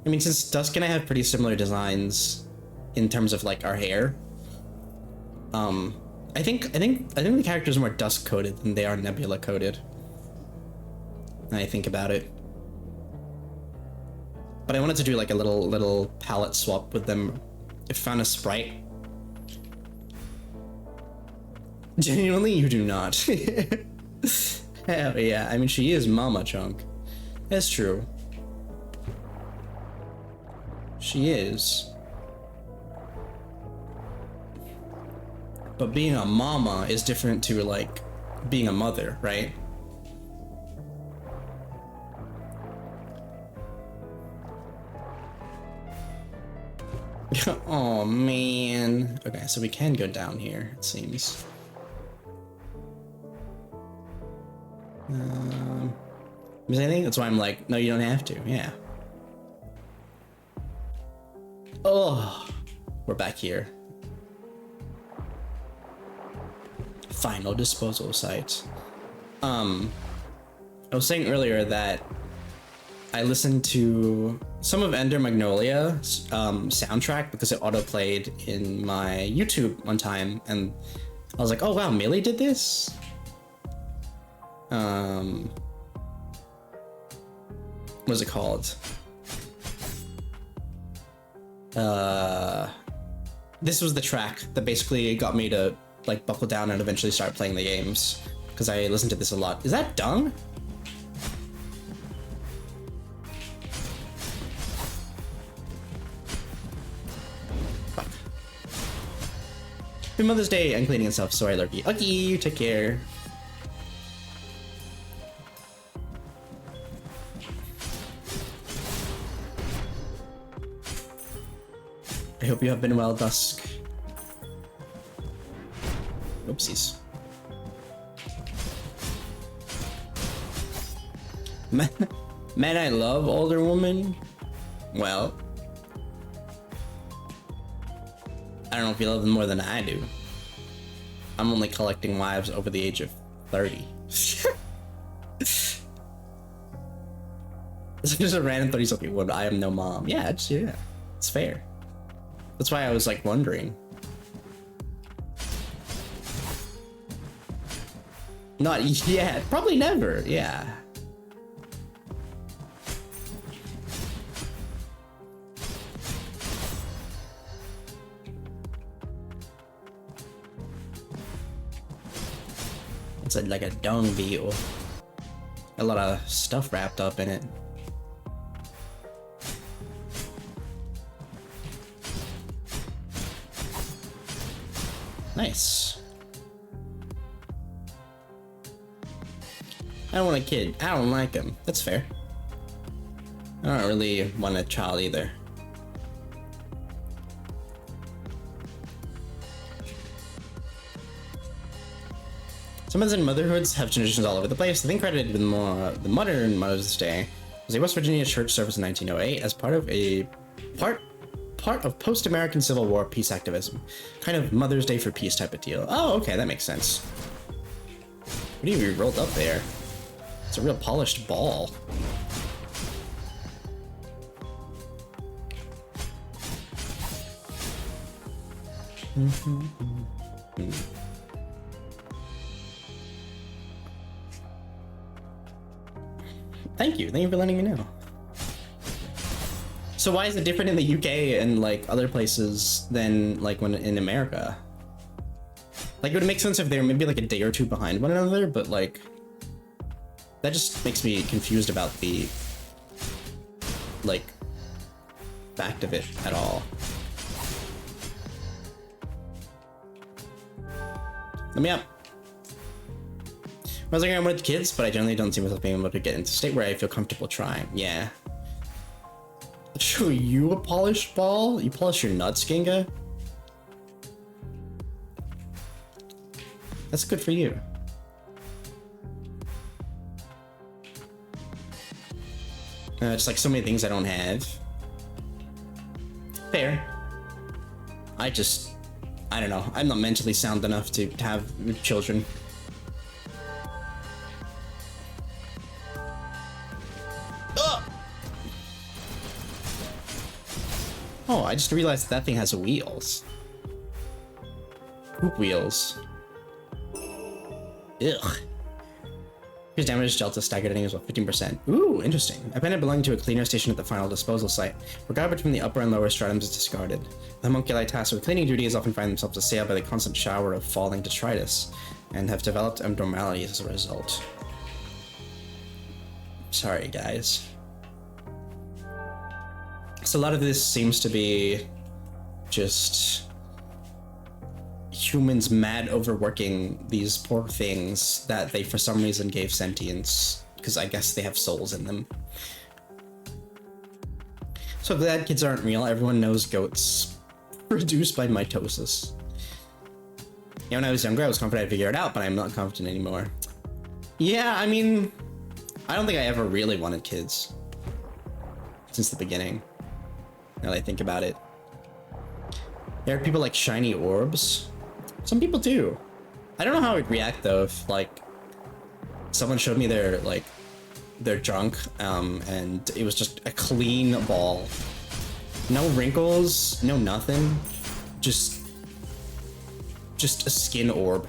I mean, since Dusk and I have pretty similar designs in terms of like our hair, I think the characters are more Dusk coded than they are Nebula coded. When I think about it. But I wanted to do like a little palette swap with them. I found a sprite. Genuinely, you do not. Hell yeah, I mean, she is Mama Chunk. That's true. She is. But being a mama is different to like being a mother, right? Oh man. Okay, so we can go down here, it seems. Is anything? That's why I'm like, no, you don't have to. Yeah. Oh, we're back here. Final disposal site. I was saying earlier that I listened to some of Ender Magnolia's soundtrack because it autoplayed in my YouTube one time, and I was like, oh wow, Millie did this? What is it called? This was the track that basically got me to like buckle down and eventually start playing the games, because I listened to this a lot. Is that dung? Fuck. Happy Mother's Day. I'm cleaning and stuff. Sorry, Lurky. Okay, you take care. I hope you have been well, Dusk. Oopsies. Man, I love older women. Well, I don't know if you love them more than I do. I'm only collecting wives over the age of 30. It's just a random 30-something woman. I am no mom. Yeah, it's fair. That's why I was like wondering. Not yet. Probably never. Yeah. It's like a dung beetle. A lot of stuff wrapped up in it. Nice. I don't want a kid. I don't like him. That's fair. I don't really want a child either. Some mothers and motherhoods have traditions all over the place. The thing credited with the modern Mother's Day was a West Virginia church service in 1908 as part of a part of post-American Civil War peace activism. Kind of Mother's Day for peace type of deal. Oh, okay, that makes sense. What do you rolled up there? It's a real polished ball. Thank you for letting me know. So why is it different in the UK and like other places than like when in America? Like it would make sense if they were maybe like a day or two behind one another, but like that just makes me confused about the like fact of it at all. Let me up. I was like, I wanted kids, but I generally don't see myself being able to get into a state where I feel comfortable trying. Yeah. Show you a polished ball? You polish your nuts, Ginga? That's good for you. Just like so many things I don't have. Fair. I don't know. I'm not mentally sound enough to have children. Oh, I just realized that thing has wheels. Poop wheels. Ugh. Here's damage delta staggered ending as well, 15%. Ooh, interesting. A pendant belonging to a cleaner station at the final disposal site, where garbage from the upper and lower stratums is discarded. The homunculi tasked with cleaning duties often find themselves assailed by the constant shower of falling detritus, and have developed abnormalities as a result. Sorry, guys. So a lot of this seems to be just humans mad overworking these poor things that they for some reason gave sentience, because I guess they have souls in them. So glad kids aren't real. Everyone knows goats produced by mitosis. Yeah, when I was younger I was confident I'd figure it out, but I'm not confident anymore. Yeah, I mean, I don't think I ever really wanted kids since the beginning, now that I think about it. There are people like shiny orbs. Some people do. I don't know how I'd react though if like someone showed me their junk and it was just a clean ball. No wrinkles, no nothing. Just a skin orb.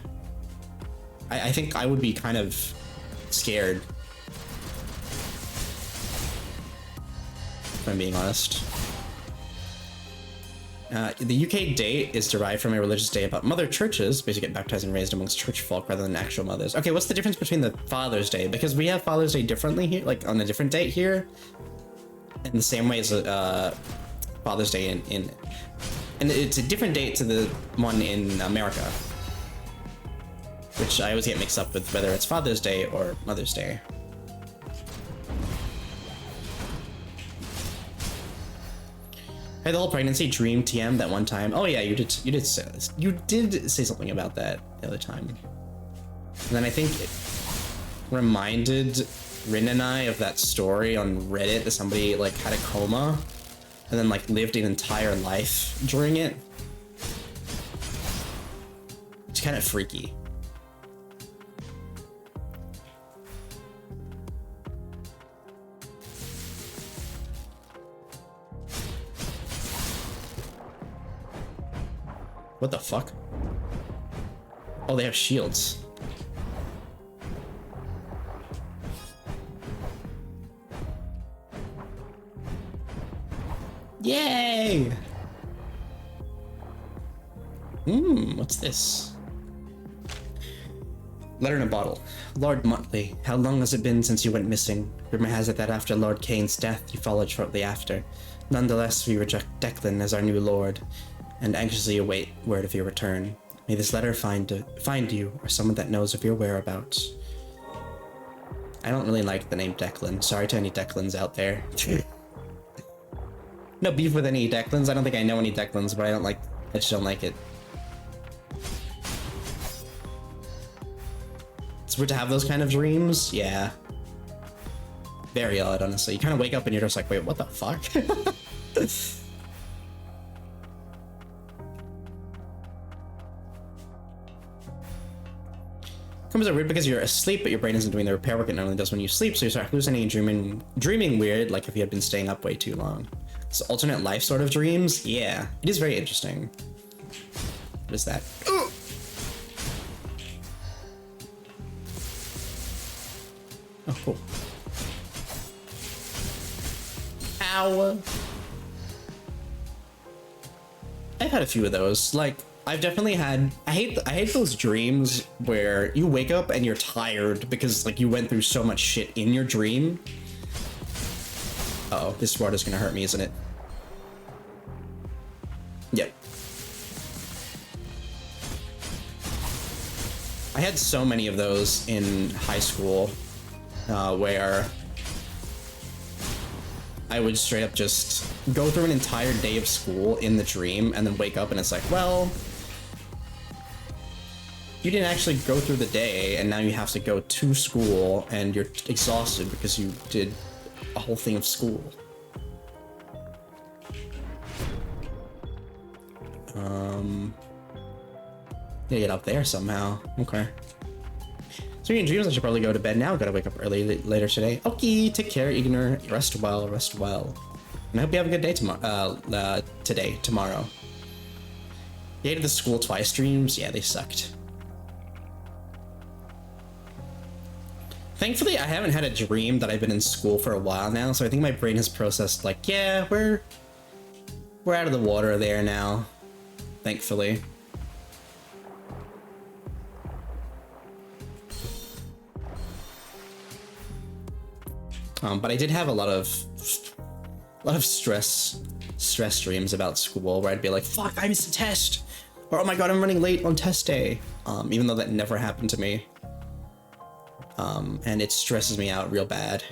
I think I would be kind of scared, if I'm being honest. The UK date is derived from a religious day about mother churches, basically get baptized and raised amongst church folk rather than actual mothers. Okay, what's the difference between the Father's Day? Because we have Father's Day differently here, like on a different date here, in the same way as Father's Day and it's a different date to the one in America, which I always get mixed up with whether it's Father's Day or Mother's Day. I had the whole pregnancy dream TM that one time. Oh yeah, you did say this. You did say something about that the other time. And then I think it reminded Rin and I of that story on Reddit that somebody like had a coma and then like lived an entire life during it. It's kind of freaky. What the fuck? Oh, they have shields. Yay! What's this? Letter in a bottle. Lord Muttley, how long has it been since you went missing? Rumor has it that after Lord Kane's death, you followed shortly after. Nonetheless, we reject Declan as our new lord, and anxiously await word of your return. May this letter find you, or someone that knows of your whereabouts. I don't really like the name Declan. Sorry to any Declans out there. No beef with any Declans. I don't think I know any Declans, but I just don't like it. It's weird to have those kind of dreams. Yeah. Very odd, honestly. You kind of wake up and you're just like, wait, what the fuck? Comes out weird because you're asleep, but your brain isn't doing the repair work it normally does when you sleep, so you start hallucinating and dreaming weird, like if you had been staying up way too long. So alternate life sort of dreams? Yeah, it is very interesting. What is that? Ooh! Oh, cool. Ow. I've had a few of those. Like, I've definitely had, I hate those dreams where you wake up and you're tired because like you went through so much shit in your dream. Uh oh, this sword is gonna hurt me, isn't it? Yep. I had so many of those in high school, where I would straight up just go through an entire day of school in the dream and then wake up and it's like, well, you didn't actually go through the day and now you have to go to school and you're exhausted because you did a whole thing of school. Yeah, get up there somehow. Okay. So in dreams, I should probably go to bed now. Gotta wake up early later today. Okay, take care, Ignar. Rest well, rest well. And I hope you have a good day tomorrow. Tomorrow. You hated the school twice dreams? Yeah, they sucked. Thankfully, I haven't had a dream that I've been in school for a while now, so I think my brain has processed like, yeah, we're out of the water there now. Thankfully. But I did have a lot of stress dreams about school where I'd be like, fuck, I missed a test, or oh my god, I'm running late on test day. Even though that never happened to me. And it stresses me out real bad.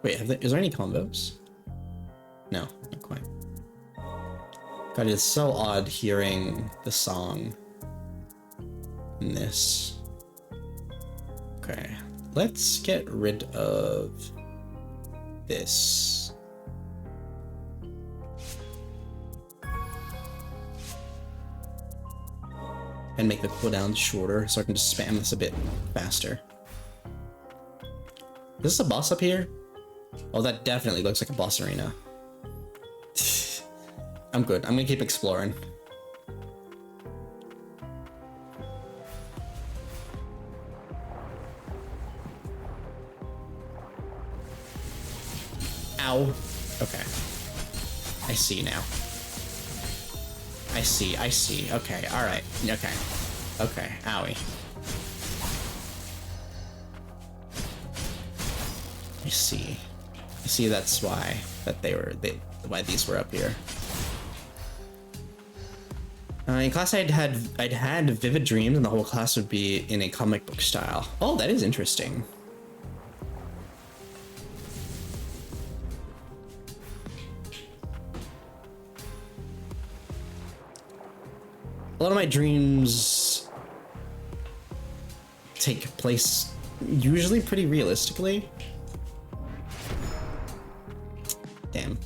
Wait, is there any combos? No, not quite. God, it's so odd hearing the song in this. Okay. Let's get rid of this. And make the cooldown shorter so I can just spam this a bit faster. Is this a boss up here? Oh, that definitely looks like a boss arena. I'm good. I'm gonna keep exploring. Ow. Okay. I see now. I see. Okay, alright. Okay. Okay, owie. I see that's why why these were up here. In class I'd had vivid dreams and the whole class would be in a comic book style. Oh, that is interesting. A lot of my dreams take place usually pretty realistically. Damn.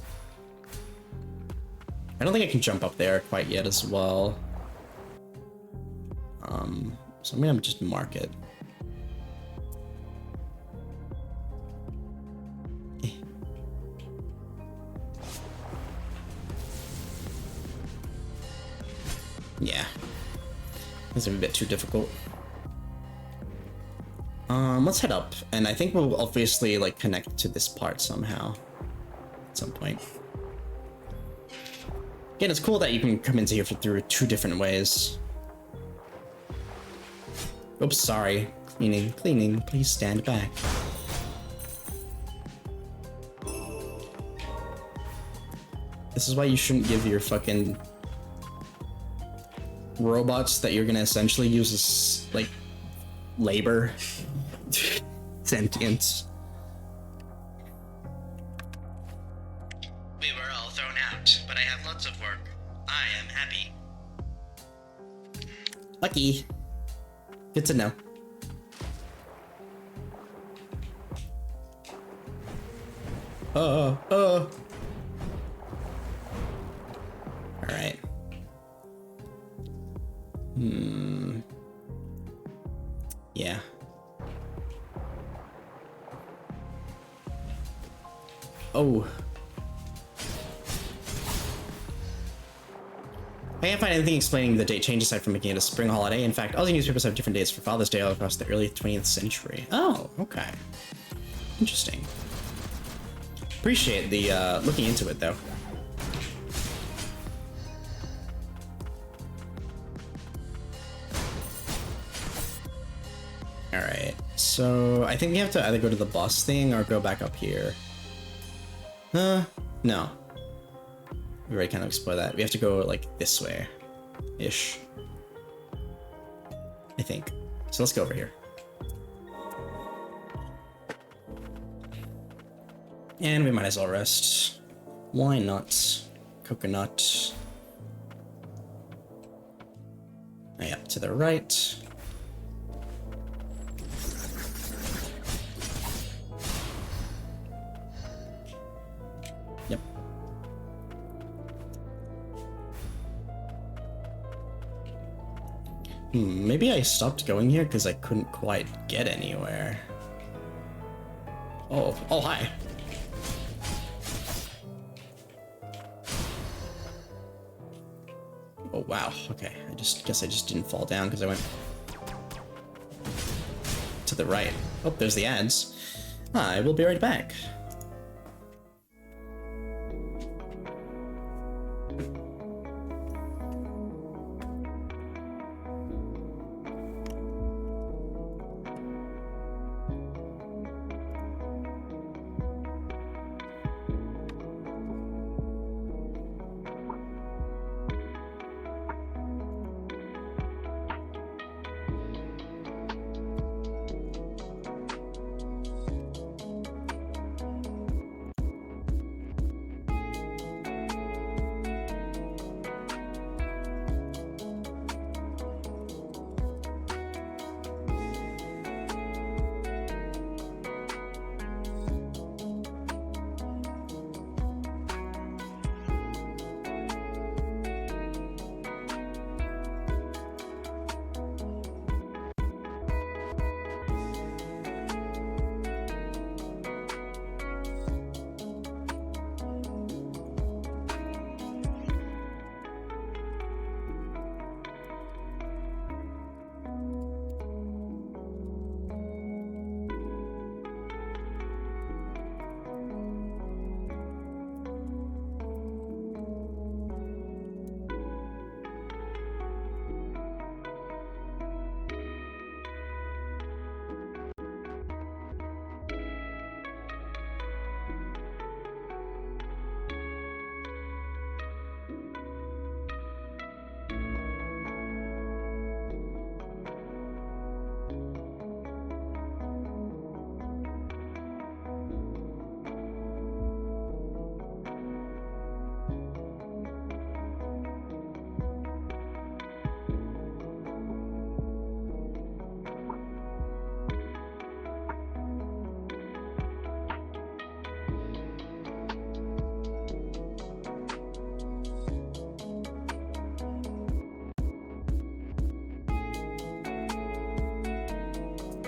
I don't think I can jump up there quite yet as well. So I'm gonna just mark it. Yeah. This is a bit too difficult. Let's head up, and I think we'll obviously like connect to this part somehow at some point. Again, it's cool that you can come into here through two different ways. Oops, sorry. Cleaning, please stand back. This is why you shouldn't give your fucking robots that you're gonna essentially use as, like, labor sentience. We were all thrown out, but I have lots of work. I am happy. Lucky. Good to know. Alright. Yeah. Oh. I can't find anything explaining the date change aside from making it a spring holiday. In fact, all the newspapers have different dates for Father's Day all across the early 20th century. Oh, okay. Interesting. Appreciate the looking into it though. Alright, so I think we have to either go to the boss thing or go back up here. No. We already kind of explored that. We have to go like this way. Ish. I think. So let's go over here. And we might as well rest. Why not? Coconut. Yeah, to the right. Yep. Maybe I stopped going here because I couldn't quite get anywhere. Oh, hi. Oh wow, okay. I guess I just didn't fall down because I went to the right. Oh, there's the ads. I will be right back.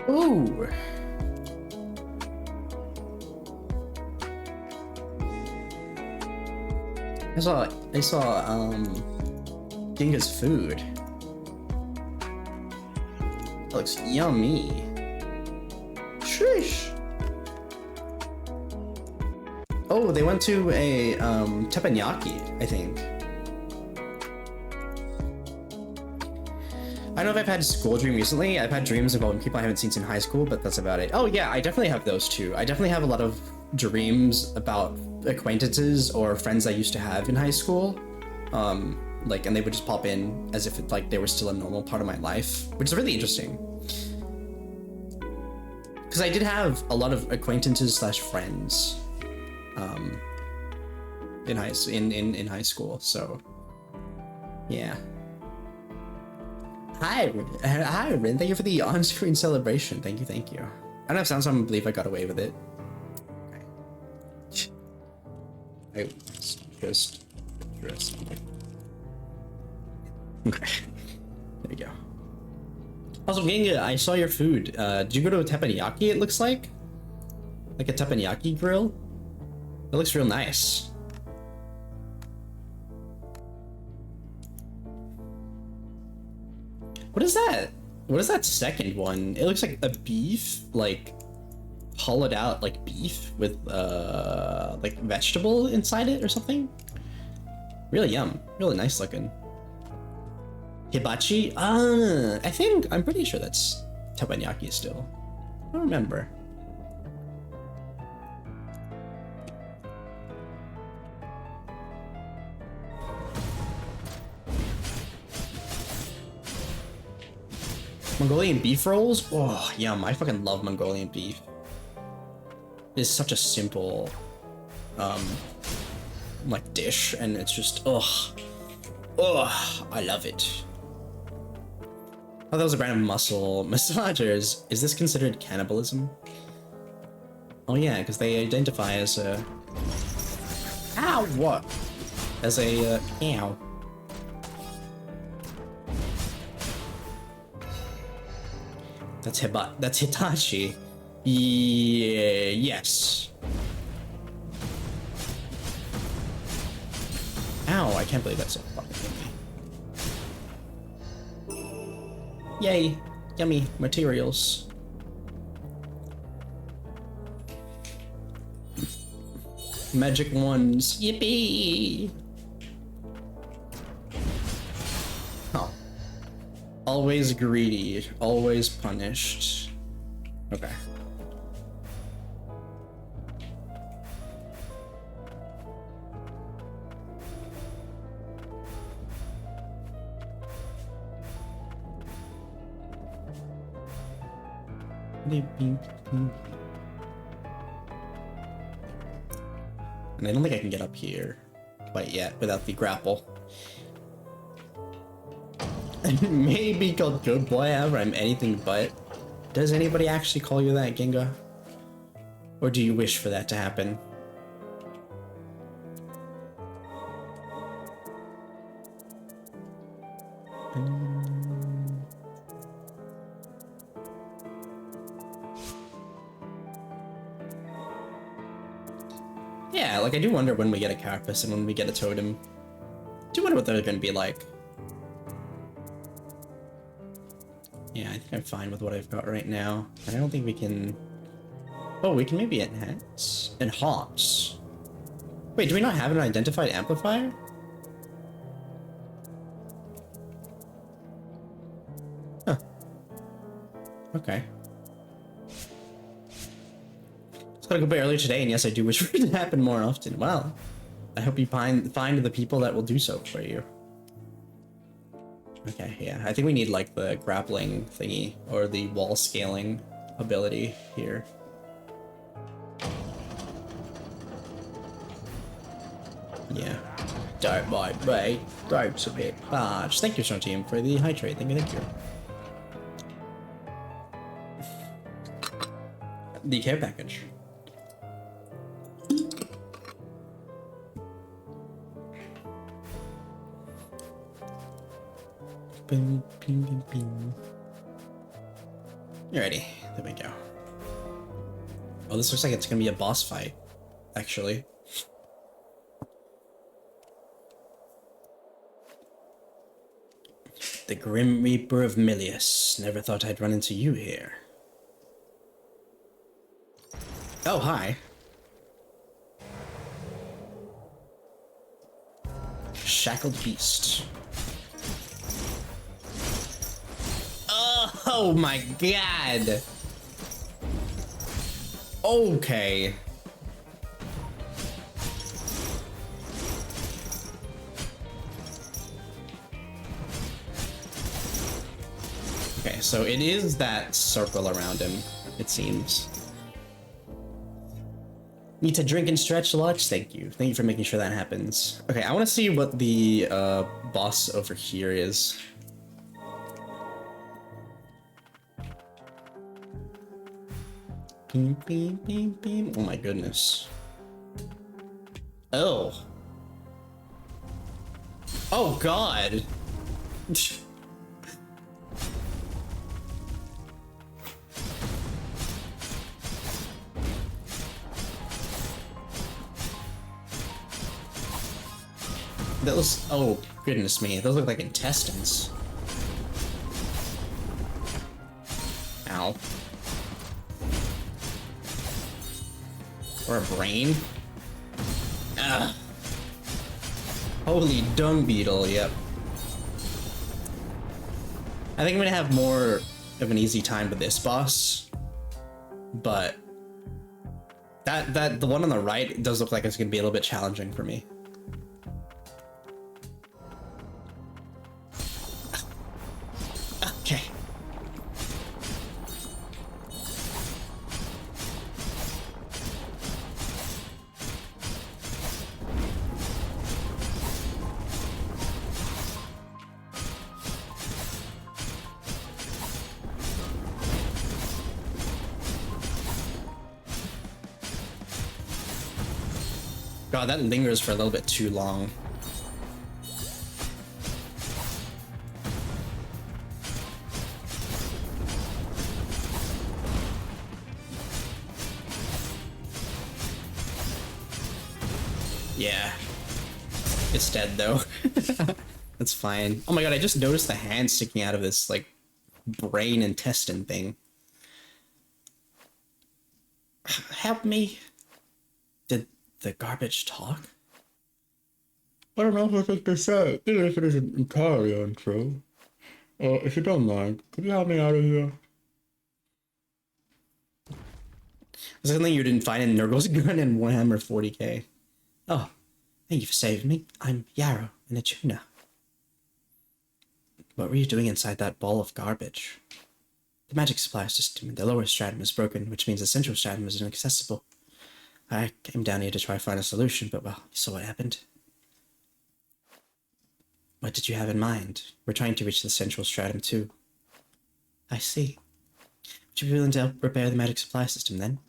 Ooh. I saw Ginga's food. That looks yummy. Sheesh. Oh, they went to a teppanyaki, I think. I don't know if I've had a school dream recently. I've had dreams about people I haven't seen since high school, but that's about it. Oh yeah, I definitely have those too. I definitely have a lot of dreams about acquaintances or friends I used to have in high school. Like, and they would just pop in as if like they were still a normal part of my life, which is really interesting. Because I did have a lot of acquaintances slash friends in high school, so yeah. Hi, Rin. Thank you for the on-screen celebration. Thank you. I don't know if someone believe I got away with it. Okay. I was just okay. There you go. Also, Ginga, I saw your food. Did you go to a teppanyaki? It looks like a teppanyaki grill. It looks real nice. What is that? What is that second one? It looks like a beef, like hollowed out like beef with like vegetable inside it or something. Really yum. Really nice looking. Hibachi? I'm pretty sure that's teppanyaki still. I don't remember. Mongolian beef rolls? Oh, yum. I fucking love Mongolian beef. It's such a simple, like dish, and it's just, ugh. Ugh, I love it. Oh, that was a brand of muscle massagers. Is this considered cannibalism? Oh yeah, because they identify as a... Ow, what? As a, ow. That's Hitachi. Yeah, yes. Ow, I can't believe that's so fucking yummy. Yay, yummy materials. Magic wands, yippee! Oh. Always greedy, always punished. Okay. And I don't think I can get up here quite yet without the grapple. Maybe called good boy, however, I'm anything but. Does anybody actually call you that, Ginga? Or do you wish for that to happen? Yeah, like I do wonder when we get a carapace and when we get a totem. I do wonder what they're gonna be like. Yeah, I think I'm fine with what I've got right now. And I don't think we can... Oh, we can maybe enhance. Enhance. Wait, do we not have an identified amplifier? Huh. Okay. It's gotta go by earlier today, and yes, I do wish for it to happen more often. Well, I hope you find the people that will do so for you. Okay, yeah, I think we need like the grappling thingy or the wall scaling ability here. Yeah. Don't mind me. Don't submit barge. Thank you, Strong Team, for the hydrate. Thank you, thank you. The care package. Bing, bing, bing, bing. Alrighty, there we go. Oh, this looks like it's gonna be a boss fight, actually. The Grim Reaper of Milius. Never thought I'd run into you here. Oh, hi. Shackled Beast. Oh my god! Okay. Okay, so it is that circle around him, it seems. Need to drink and stretch lots? Thank you. Thank you for making sure that happens. Okay, I want to see what the boss over here is. Beam, beam, beam, beam. Oh my goodness. Oh. Oh god. Those, oh goodness me, those look like intestines. Ow. Or a brain. Ugh. Holy dung beetle, yep. I think I'm gonna have more of an easy time with this boss. But the one on the right does look like it's gonna be a little bit challenging for me. Okay. God, that lingers for a little bit too long. Yeah. It's dead though. That's fine. Oh my god, I just noticed the hand sticking out of this, like, brain intestine thing. Help me. Did the garbage talk? I don't know what to say, even if it isn't entirely untrue. If you don't mind, could you help me out of here? There's something you didn't find in Nurgle's gun in Warhammer 40k. Oh, thank you for saving me. I'm Yarrow, in a tuna. What were you doing inside that ball of garbage? The magic supply system in the lower stratum is broken, which means the central stratum is inaccessible. I came down here to try to find a solution, but well, you saw what happened. What did you have in mind? We're trying to reach the central stratum too. I see. Would you be willing to help repair the magic supply system then?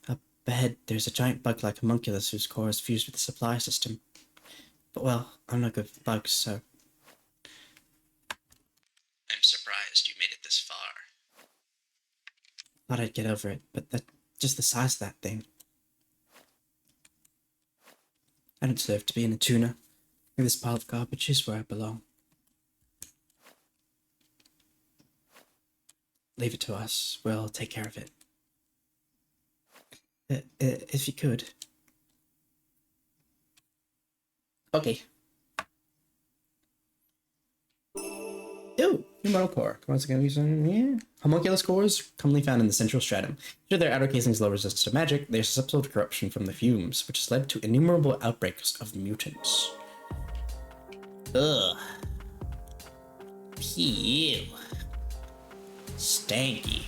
Up ahead, there's a giant bug-like homunculus whose core is fused with the supply system. But well, I'm not good with bugs, so... I'm surprised you made it this far. Thought I'd get over it, but that's just the size of that thing. I don't deserve to be in a tuna. Maybe this pile of garbage is where I belong. Leave it to us. We'll take care of it. If you could. Okay. Ew, human core. Once again, yeah. Homunculus cores, commonly found in the central stratum. Due to their outer casing's low resistance to magic, they are susceptible to corruption from the fumes, which has led to innumerable outbreaks of mutants. Ugh. Ew. Stanky.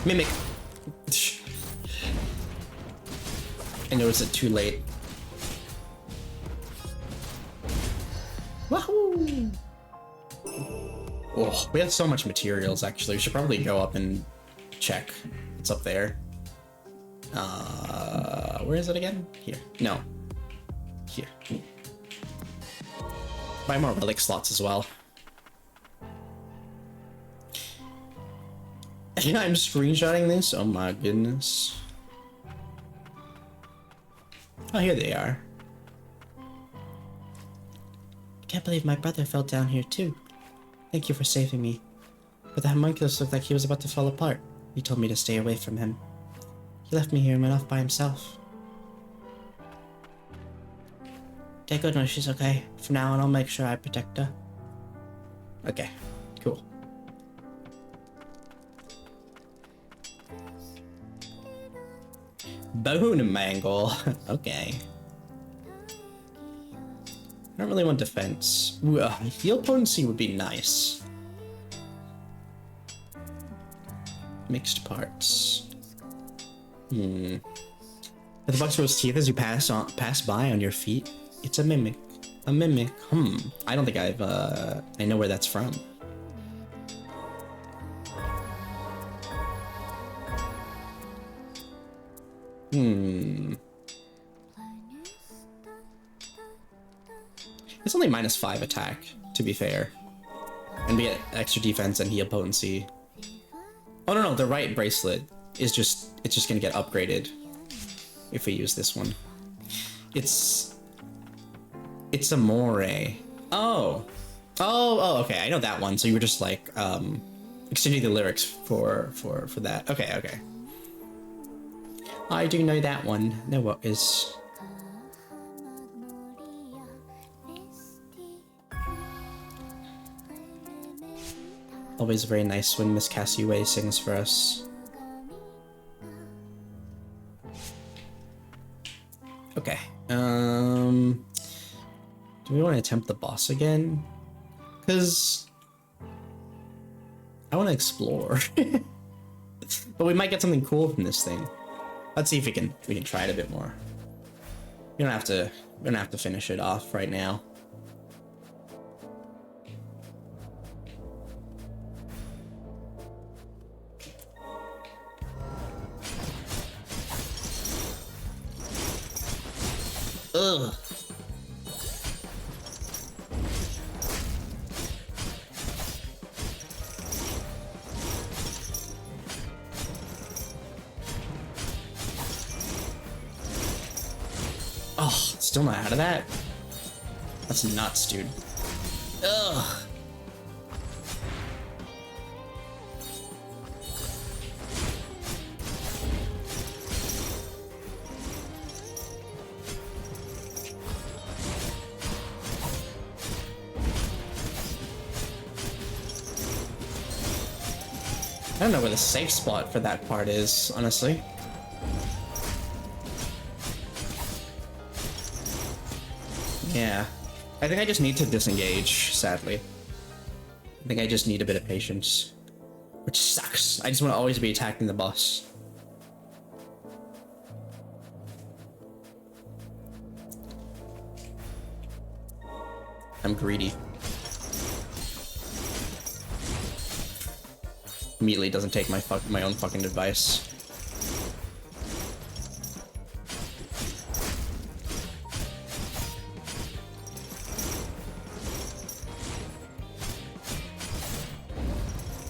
Mimic. I noticed it too late. Wahoo! Oh, we have so much materials, actually. We should probably go up and check what's up there. Where is it again? Here. No. Here. Buy more relic slots as well. I'm screenshotting this? Oh my goodness. Oh, here they are. I can't believe my brother fell down here too. Thank you for saving me. But the homunculus looked like he was about to fall apart. He told me to stay away from him. He left me here and went off by himself. Take good note, she's okay. From now on, I'll make sure I protect her. Okay, cool. Bone mangle. Okay. I don't really want defense. Ooh, heal potency would be nice. Mixed parts. The buck's teeth as you pass by on your feet. It's a mimic. A mimic. I don't think I know where that's from. It's only -5 attack, to be fair. And we get extra defense and heal potency. Oh no, the right bracelet is it's just gonna get upgraded if we use this one. It's a moray. Oh, Oh, okay. I know that one. So you were just like exchanging the lyrics for that. Okay, okay. I do know that one. No, what is? Always very nice when Miss Cassiway sings for us. Okay. Do we want to attempt the boss again? Because I want to explore. But we might get something cool from this thing. Let's see if we can try it a bit more. We don't have to finish it off right now. Ugh. Oh, still not out of that? That's nuts, dude. Ugh. I don't know where the safe spot for that part is, honestly. Yeah. I think I just need to disengage, sadly. I think I just need a bit of patience. Which sucks. I just want to always be attacking the boss. I'm greedy. Immediately doesn't take my own fucking advice.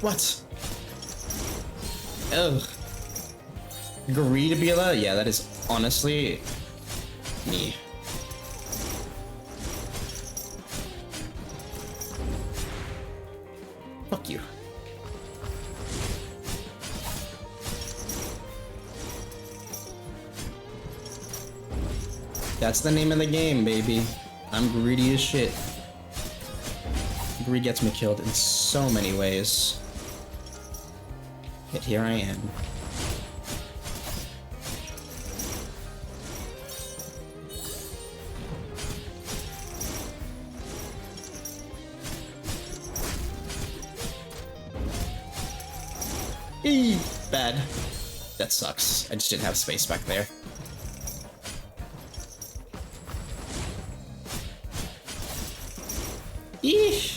What? Ugh. Greedabila? Yeah, that is honestly me. Fuck you. That's the name of the game, baby. I'm greedy as shit. Greed gets me killed in so many ways. Yet here I am. Eee, bad. That sucks. I just didn't have space back there. Eesh.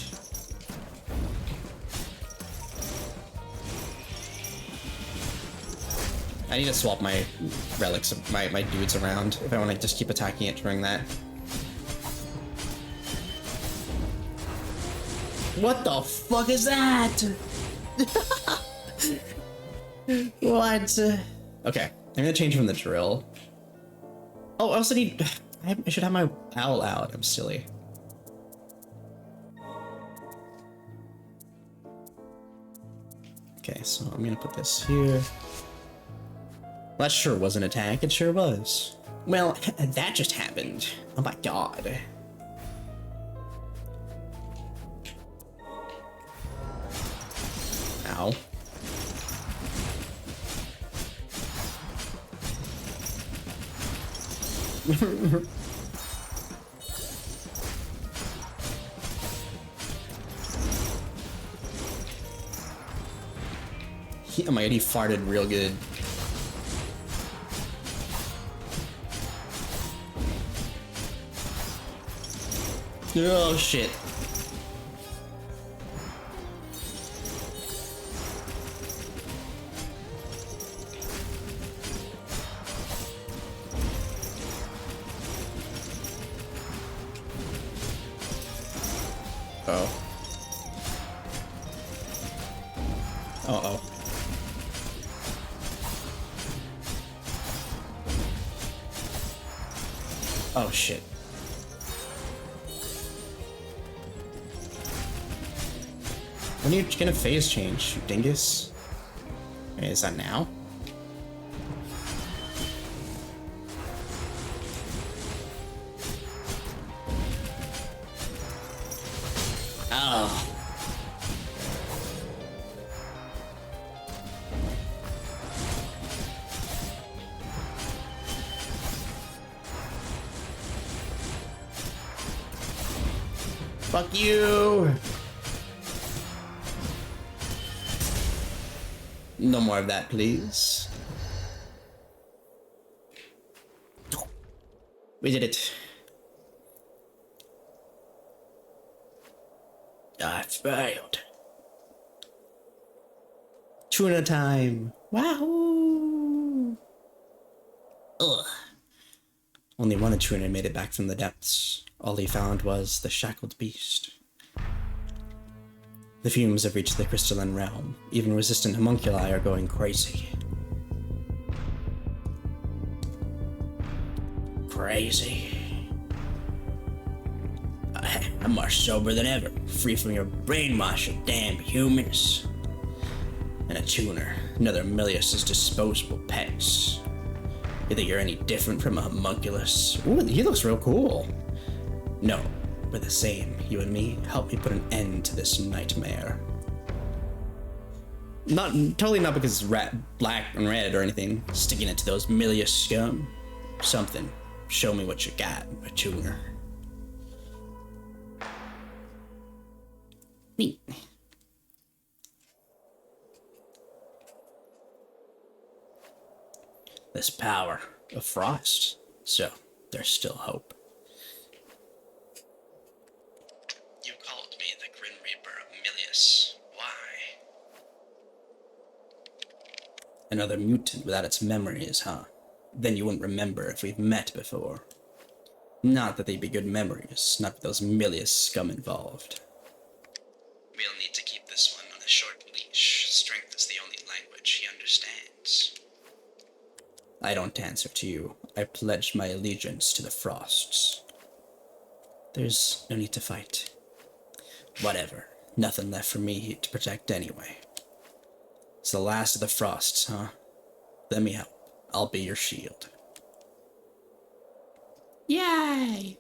I need to swap my relics, my dudes around if I want to just keep attacking it during that. What the fuck is that? What? Okay, I'm gonna change from the drill. Oh, I also need... I should have my owl out. I'm silly. Okay, so I'm gonna put this here. That sure was an attack, it sure was. Well, that just happened. Oh my god. Ow. Oh my god, he farted real good. Oh shit. Oh. Uh-oh. Oh shit. When are you gonna phase change, you dingus? Okay, is that now? Oh. Fuck you! No more of that, please. We did it. I failed. Tuna time. Wow. Ugh. Only one tuna made it back from the depths. All he found was the shackled beast. The fumes have reached the crystalline realm. Even resistant homunculi are going crazy. Crazy. I'm more sober than ever, free from your brainwash of damn humans. And a tuner, another Milius's disposable pets. You think you're any different from a homunculus? Ooh, he looks real cool. No, we're the same, you and me. Help me put an end to this nightmare. Totally not because it's black and red or anything. Sticking it to those Milius scum. Something. Show me what you got, a tuner. Neat. This power of frost. So, there's still hope. You called me the Grim Reaper of Milius. Why? Another mutant without its memories, huh? Then you wouldn't remember if we've met before. Not that they'd be good memories, not with those Milius scum involved. We'll need to keep this one on a short leash. Strength is the only language he understands. I don't answer to you. I pledge my allegiance to the Frosts. There's no need to fight. Whatever. Nothing left for me to protect anyway. It's the last of the Frosts, huh? Let me help. I'll be your shield. Yay!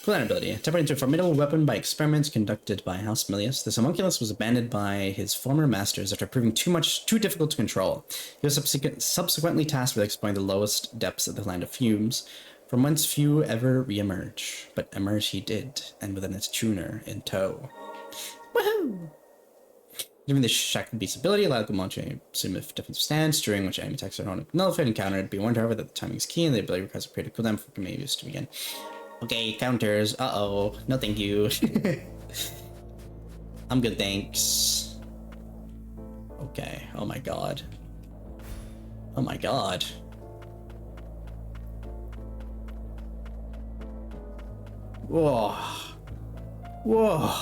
Cool ability. Turned into a formidable weapon by experiments conducted by House Milius. This homunculus was abandoned by his former masters after proving too difficult to control. He was subsequently tasked with exploring the lowest depths of the Land of Fumes, from whence few ever re-emerge. But emerge he did, and with its tuner in tow. Woohoo! Given the shackled beast's ability, allowed Gumon to assume a defensive stance, during which enemy attacks are not nullified and countered. Be warned, however, that the timing is key, and the ability requires a period of cooldown for use to begin. Okay, counters. Uh-oh. No thank you. I'm good, thanks. Okay. Oh my god. Oh my god. Whoa. Whoa.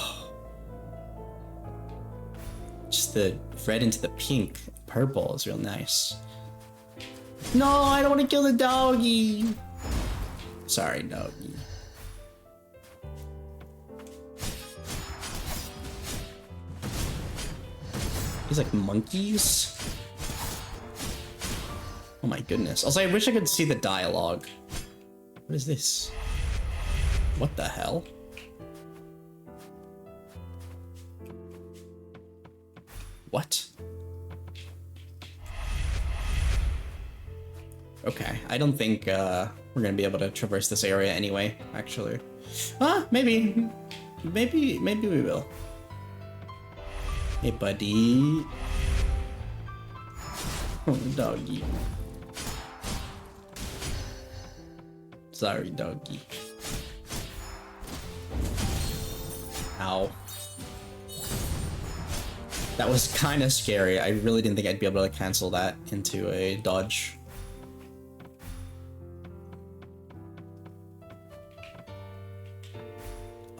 Just the red into the pink. Purple is real nice. No, I don't want to kill the doggy. Sorry, doggy. These like monkeys. Oh my goodness. Also, I wish I could see the dialogue. What is this? What the hell? What? Okay, I don't think we're gonna be able to traverse this area anyway, actually. Maybe. Maybe we will. Hey, buddy. Oh, doggy. Sorry, doggy. Ow. That was kind of scary. I really didn't think I'd be able to cancel that into a dodge.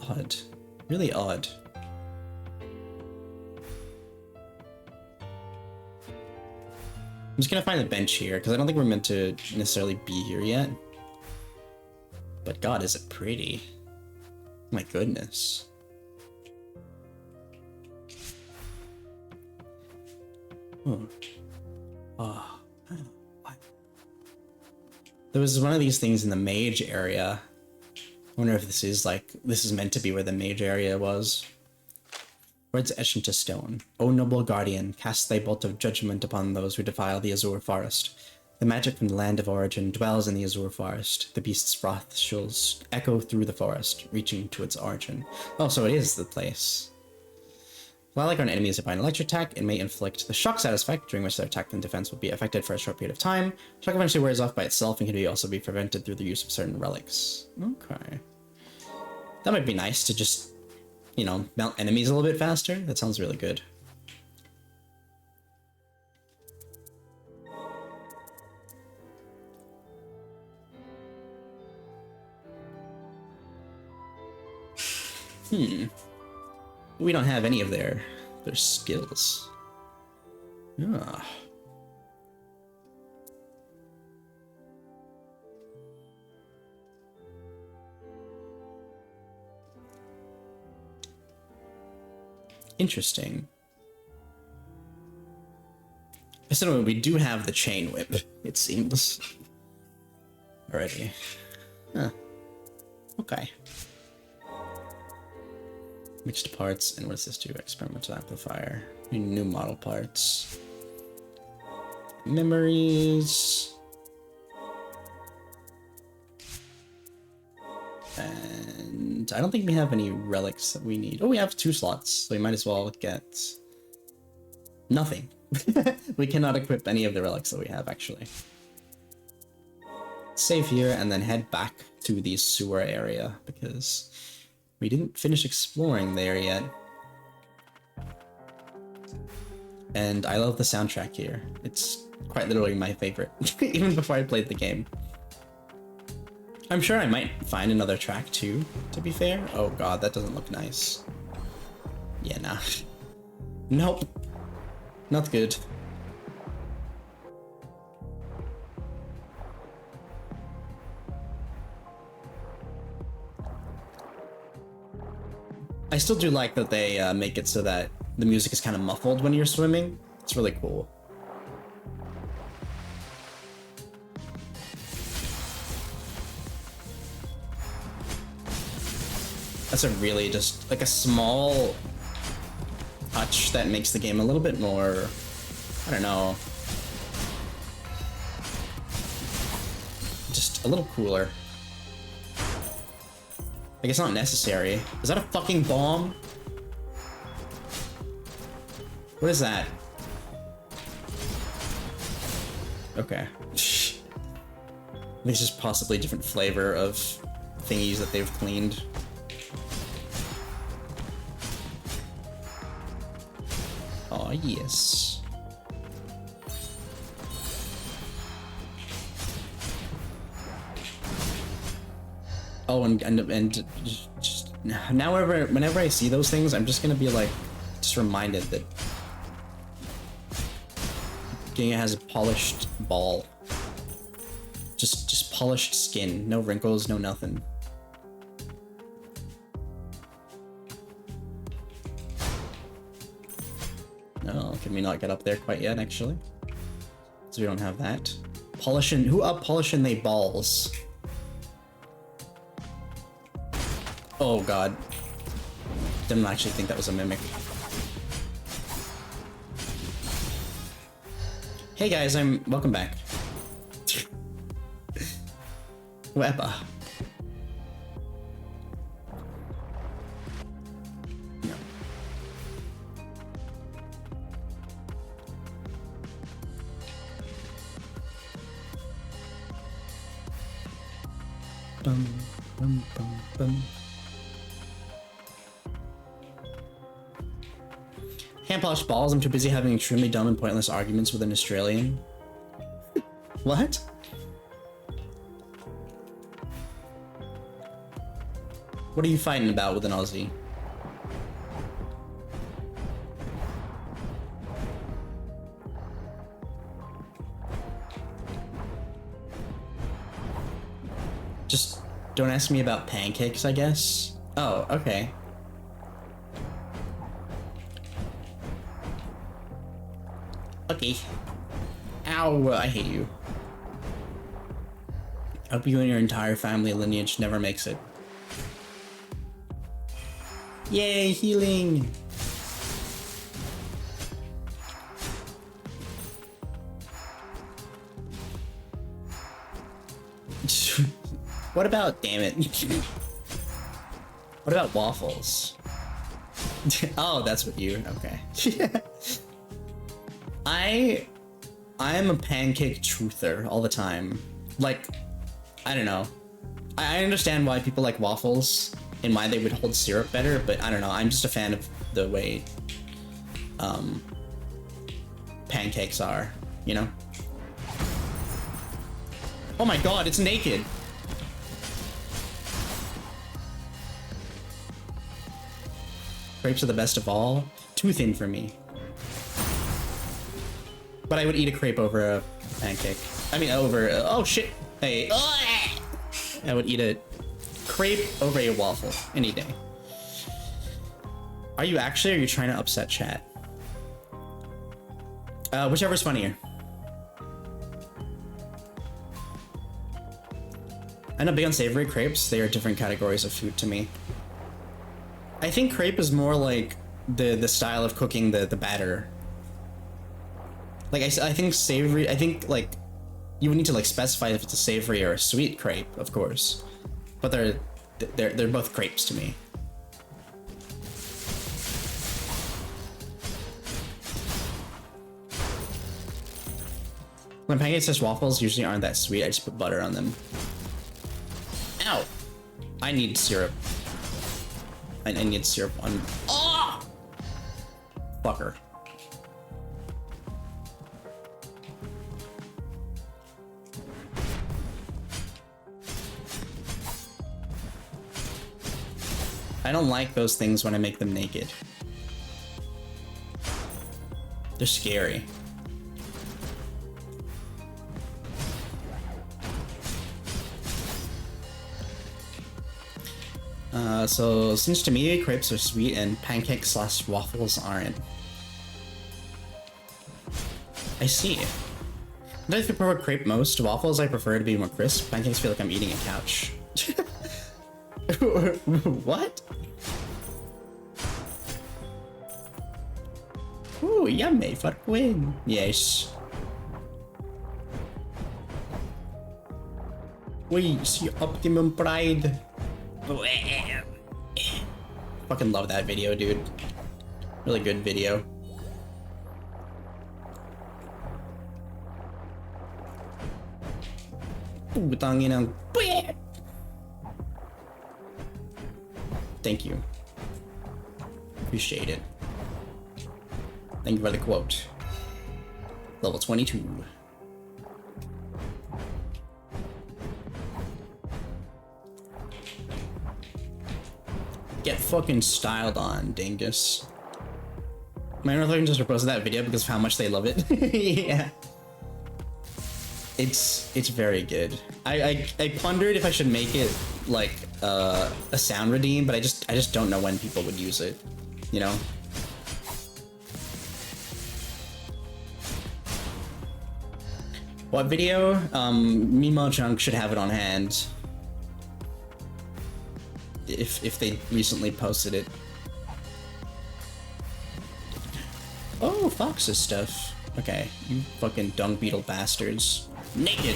Odd. Really odd. I'm just gonna find a bench here, because I don't think we're meant to necessarily be here yet. But god, is it pretty. My goodness. Oh. Oh. What? There was one of these things in the mage area. I wonder if this is meant to be where the mage area was. Words etched into stone. O noble guardian, cast thy bolt of judgment upon those who defile the Azure Forest. The magic from the land of origin dwells in the Azure Forest. The beast's wrath shall echo through the forest, reaching to its origin. Oh, so it is the place. While like an enemy's divine electric attack, it may inflict the shock side effect, during which their attack and defense will be affected for a short period of time. Shock eventually wears off by itself and can also be prevented through the use of certain relics. Okay. That might be nice to just, you know, melt enemies a little bit faster. That sounds really good. We don't have any of their skills. Ah. Interesting. So we do have the chain whip, it seems. Already. Huh. Okay. Mixed parts, and what does this do? Experimental amplifier. New model parts. Memories. And I don't think we have any relics that we need. Oh, we have 2 slots, so we might as well get nothing. We cannot equip any of the relics that we have, actually. Save here and then head back to the sewer area, because we didn't finish exploring there yet. And I love the soundtrack here. It's quite literally my favorite, even before I played the game. I'm sure I might find another track too, to be fair. Oh god, that doesn't look nice. Yeah, nah. Nope. Not good. I still do like that they make it so that the music is kind of muffled when you're swimming. It's really cool. That's a really just like a small touch that makes the game a little bit more, I don't know, just a little cooler. Like, it's not necessary. Is that a fucking bomb? What is that? Okay. This is possibly a different flavor of thingies that they've cleaned. Oh yes. Oh, and just now, whenever I see those things, I'm just gonna be like, just reminded that Ginga has a polished ball. Just polished skin, no wrinkles, no nothing. Oh, can we not get up there quite yet, actually? So we don't have that. Polishing, who up polishing they balls? Oh god. Didn't actually think that was a mimic. Hey guys, welcome back. Webba. No. Bum, bum, bum, bum. Can't polish balls, I'm too busy having extremely dumb and pointless arguments with an Australian. What? What are you fighting about with an Aussie? Just don't ask me about pancakes, I guess. Oh, okay. Okay. Ow, I hate you. I hope you and your entire family lineage never makes it. Yay, healing! What about, damn it? What about waffles? Oh, that's what you, okay. I am a pancake truther all the time. Like, I don't know. I understand why people like waffles and why they would hold syrup better, but I don't know. I'm just a fan of the way pancakes are, you know? Oh my god, it's naked. Crepes are the best of all. Too thin for me. But I would eat a crepe over a pancake. I mean, over... oh, shit. Hey. I would eat a crepe over a waffle any day. Are you actually, or are you trying to upset chat? Whichever's funnier. I'm not big on savory crepes. They are different categories of food to me. I think crepe is more like the style of cooking the batter. Like I think savory, I think like you would need to like specify if it's a savory or a sweet crepe, of course. But they're both crepes to me. When pancakes as waffles usually aren't that sweet, I just put butter on them. Ow! I need syrup. I need syrup on... Oh! Fucker. I don't like those things when I make them naked. They're scary. So since to me crepes are sweet and pancakes / waffles aren't. I see. I prefer crepe most. Waffles I prefer to be more crisp. Pancakes feel like I'm eating a couch. What? Ooh, yummy for win. Yes. We see Optimum Pride. Fucking love that video, dude. Really good video. Thank you. Appreciate it. Thank you for the quote. Level 22. Get fucking styled on, dingus. My North American just reposted that video because of how much they love it. Yeah. It's very good. I pondered if I should make it like a sound redeem, but I just don't know when people would use it, you know? What video? Mimo Chunk should have it on hand. If they recently posted it. Oh, Fox's stuff. Okay, you fucking dung beetle bastards. Naked!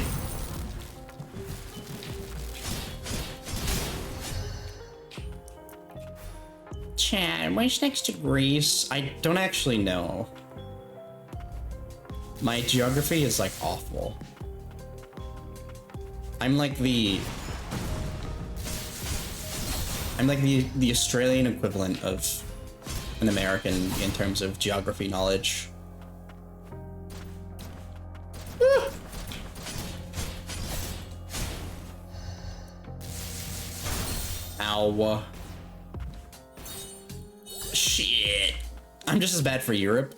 Chad, where's next to Greece? I don't actually know. My geography is like awful. I'm like the Australian equivalent of an American in terms of geography knowledge. Ow. Shit. I'm just as bad for Europe.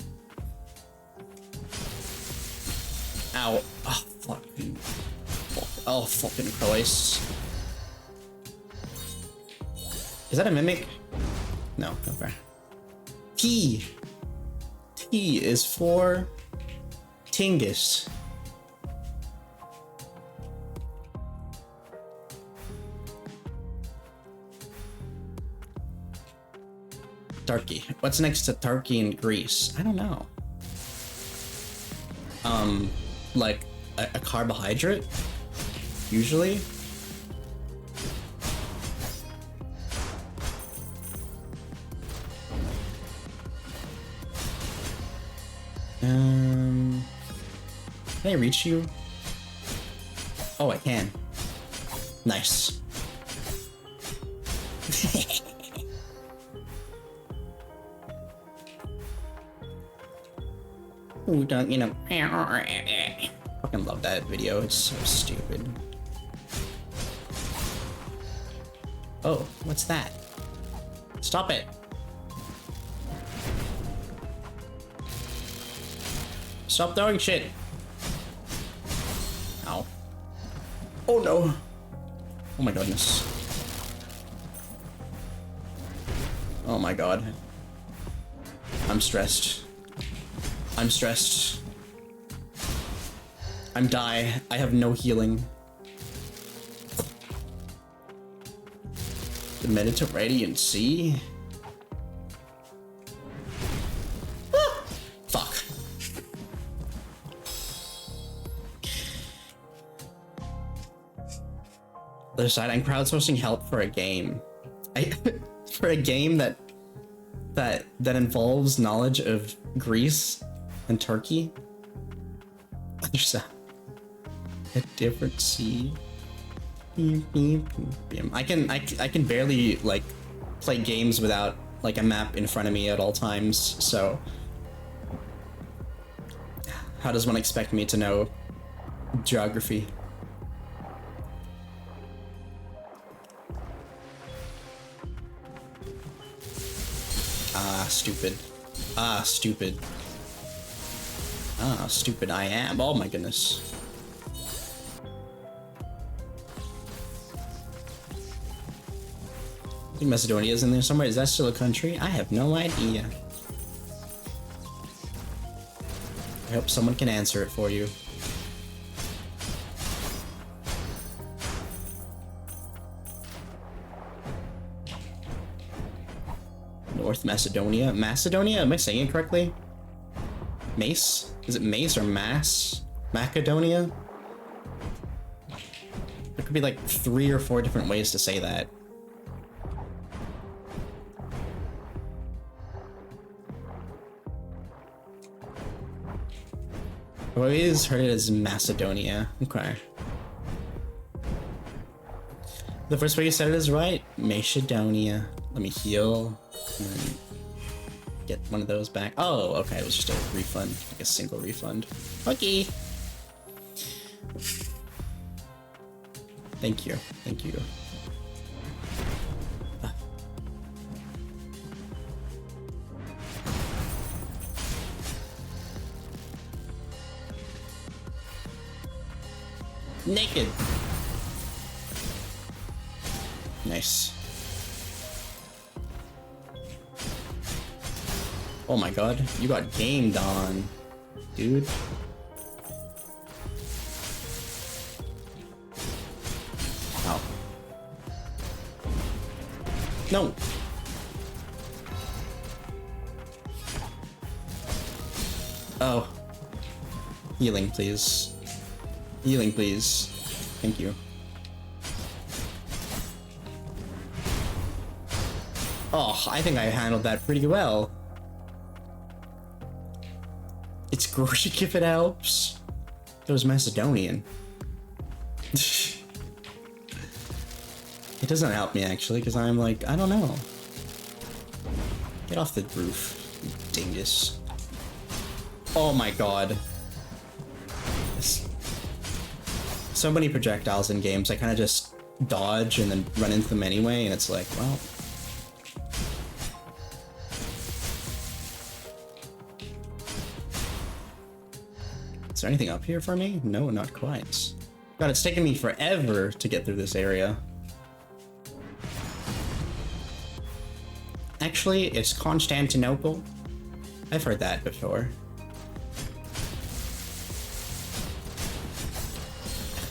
Ow. Oh, fucking. Oh, fucking Christ. Is that a mimic? No, okay. T. T is for Tingus. Turkey. What's next to Turkey in Greece? I don't know. Like a carbohydrate? Usually? Can I reach you? Oh, I can. Nice. Ooh, don't, you know. Fucking love that video. It's so stupid. Oh, what's that? Stop it. Stop throwing shit. Ow. Oh no. Oh my goodness. Oh my god. I'm stressed. I'm stressed. I'm die. I have no healing. The Mediterranean Sea? Ah, fuck. Other side, I'm crowdsourcing help for a game. For a game that involves knowledge of Greece and Turkey. There's a different sea. I can barely like play games without like a map in front of me at all times, so how does one expect me to know geography? Ah, stupid. Ah, stupid. Ah, stupid I am. Oh my goodness. I think Macedonia is in there somewhere. Is that still a country? I have no idea. I hope someone can answer it for you. North Macedonia? Macedonia? Am I saying it correctly? Mace? Is it Mace or Mass? Macedonia? There could be like 3 or 4 different ways to say that. I've always heard it as Macedonia. Okay. The first way you said it is right. Macedonia. Let me heal. And then get one of those back. Oh, okay. It was just a refund. Like a single refund. Okay. Thank you. Thank you. Ah. Naked. Nice. Oh my god, you got gamed on, dude. Ow. No. Oh. Healing, please. Healing, please. Thank you. Oh, I think I handled that pretty well. It's Greek if it helps. It was Macedonian. It doesn't help me actually, because I'm like, I don't know. Get off the roof, you dingus. Oh my god. So many projectiles in games, I kind of just dodge and then run into them anyway, and it's like, well. Is there anything up here for me? No, not quite. God, it's taken me forever to get through this area. Actually, it's Constantinople. I've heard that before.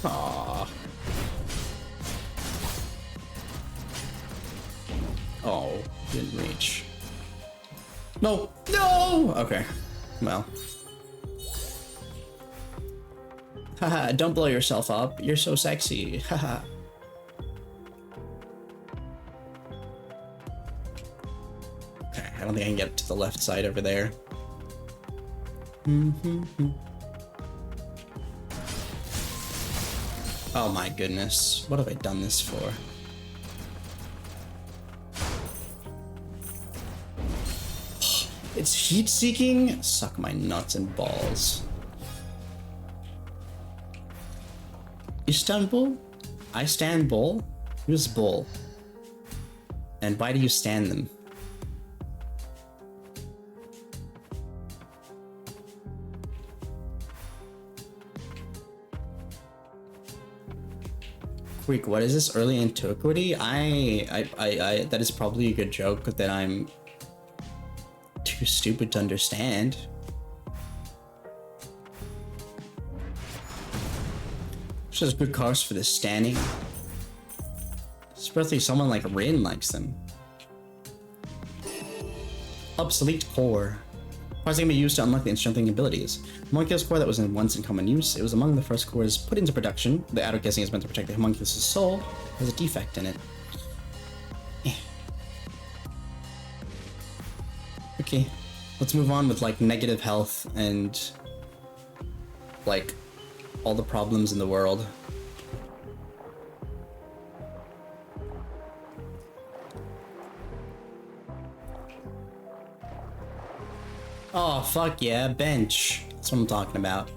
Aww. Oh, didn't reach. No! No! Okay. Well. Haha, don't blow yourself up. You're so sexy. Haha. Okay, I don't think I can get to the left side over there. Oh my goodness. What have I done this for? It's heat-seeking? Suck my nuts and balls. Istanbul? I stand bull? Who's bull? And why do you stand them? Greek, what is this? Early antiquity? That is probably a good joke that I'm too stupid to understand. Which is good cause for this standing. Especially someone like Rin likes them. Obsolete core. Parts can be used to unlock the strengthening abilities. Homunculus core that was once in common use. It was among the first cores put into production. The outer casing is meant to protect the homunculus' soul. There's a defect in it. Okay, let's move on with like negative health and like all the problems in the world. Oh, fuck yeah, bench. That's what I'm talking about.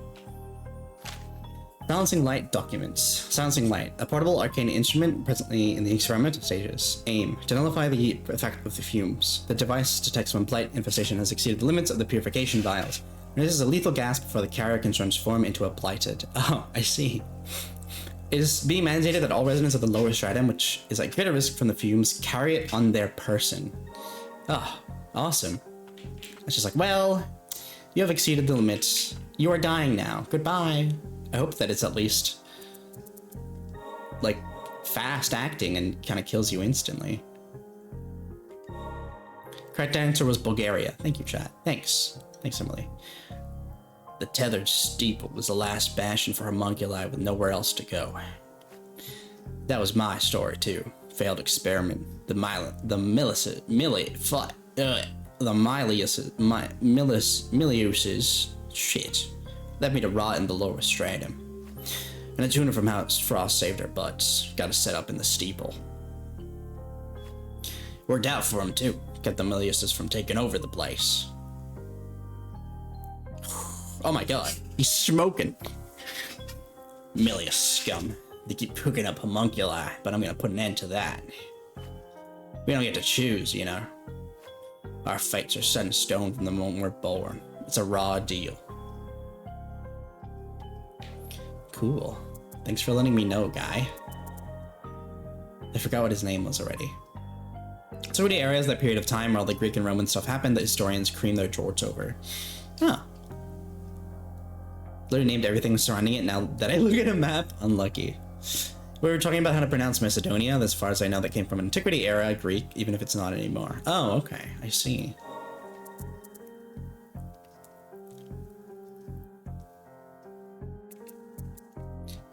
Balancing light documents. Silencing light. A portable arcane instrument presently in the experimental stages. Aim. To nullify the effect of the fumes. The device detects when blight infestation has exceeded the limits of the purification vials. This is a lethal gas before the carrier can transform into a blighted. Oh, I see. It is being mandated that all residents of the lower stratum, which is at greater risk from the fumes, carry it on their person. Ah, oh, awesome. It's just like, well, you have exceeded the limits. You are dying now. Goodbye. I hope that it's at least, like, fast acting and kind of kills you instantly. Correct answer was Bulgaria. Thank you, chat. Thanks. Thanks, Emily. The tethered steeple was the last bastion for homunculi with nowhere else to go. That was my story, too. Failed experiment. The Miliuses, shit, led me to rot in the lower stratum. And a tuner from House Frost saved our butts. Got us set up in the steeple. Worked out for him too. Kept the Miliuses from taking over the place. Oh my god, he's smoking. Milius scum. They keep hooking up homunculi, but I'm gonna put an end to that. We don't get to choose, you know. Our fates are set in stone from the moment we're born. It's a raw deal. Cool. Thanks for letting me know, guy. I forgot what his name was already. So many areas that period of time where all the Greek and Roman stuff happened that historians cream their jorts over. Huh. Literally named everything surrounding it now that I look at a map. Unlucky. We were talking about how to pronounce Macedonia. As far as I know, that came from Antiquity era Greek, even if it's not anymore. Oh, okay. I see.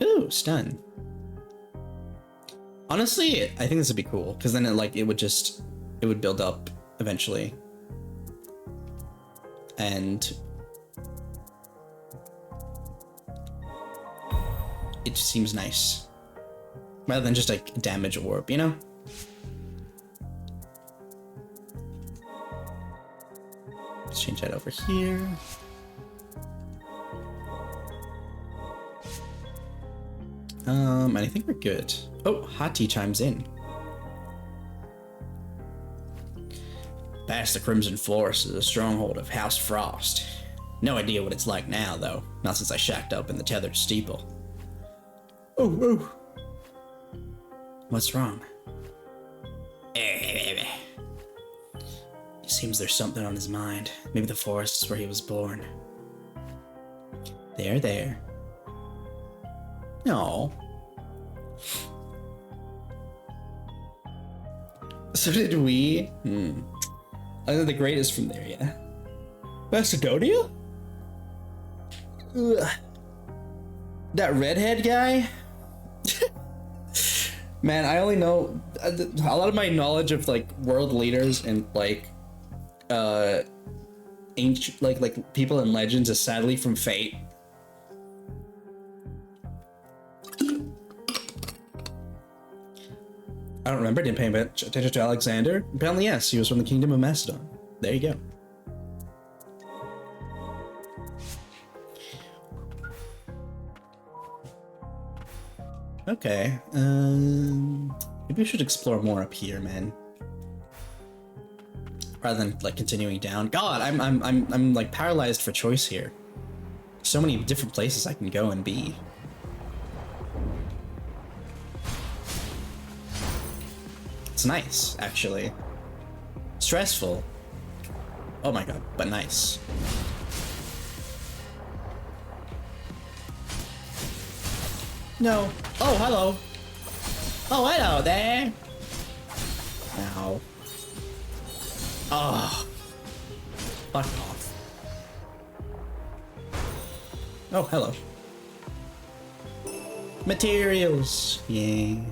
Ooh, stun. Honestly, I think this would be cool, because then it would build up eventually. And it just seems nice. Rather than just like damage orb, you know? Let's change that over here. And I think we're good. Oh, Hati chimes in. Past the Crimson Forest is a stronghold of House Frost. No idea what it's like now, though. Not since I shacked up in the tethered steeple. Oh, oh. What's wrong? Seems there's something on his mind. Maybe the forest is where he was born. There. No. So did we? I think the greatest from there, yeah. Macedonia? Ugh. That redhead guy? Man, I only know a lot of my knowledge of like world leaders and like ancient like people and legends is sadly from Fate. I don't remember. Didn't pay attention to Alexander. Apparently, yes, he was from the Kingdom of Macedon. There you go. Okay. Maybe we should explore more up here, man. Rather than like continuing down. God, I'm like paralyzed for choice here. So many different places I can go and be. It's nice, actually. Stressful. Oh my god, but nice. No. Oh, hello. Oh, hello there. Ow. Oh. Fuck off. Oh, hello. Materials. Yay.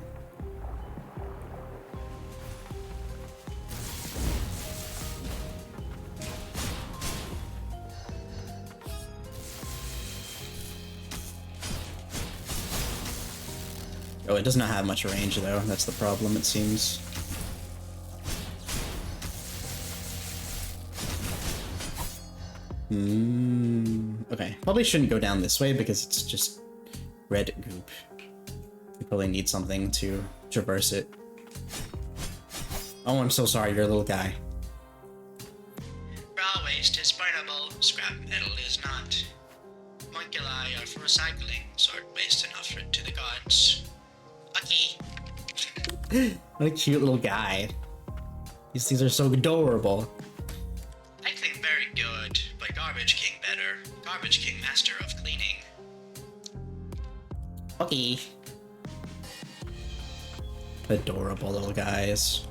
Oh, it does not have much range though. That's the problem, it seems. Okay. Probably shouldn't go down this way because it's just red goop. We probably need something to traverse it. Oh, I'm so sorry, you're a little guy. Raw waste is burnable, scrap metal is not. Homunculi are for recycling, sort waste and offer it to the gods. Okay. What a cute little guy. These are so adorable. I think very good, but Garbage King better. Garbage King master of cleaning. Okay. Adorable little guys.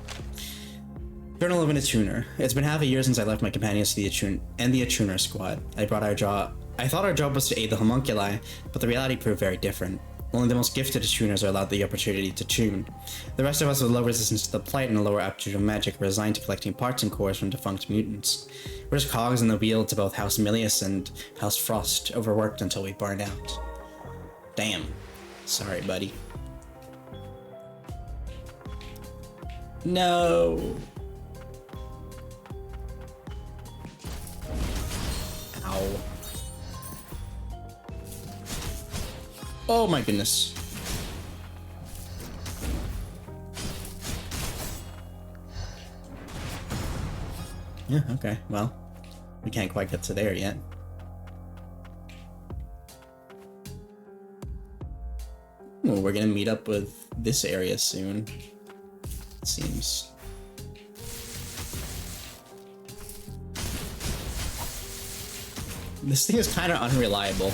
Journal of an Attuner. It's been half a year since I left my companions to the Attuner squad. I thought our job was to aid the homunculi, but the reality proved very different. Only the most gifted attuners are allowed the opportunity to tune. The rest of us with low resistance to the plight and a lower aptitude of magic were resigned to collecting parts and cores from defunct mutants. We're just cogs in the wheel to both House Milius and House Frost, overworked until we burned out. Damn. Sorry, buddy. No. Ow. Oh my goodness. Yeah, okay, well, we can't quite get to there yet. Well, we're gonna meet up with this area soon, it seems. This thing is kind of unreliable,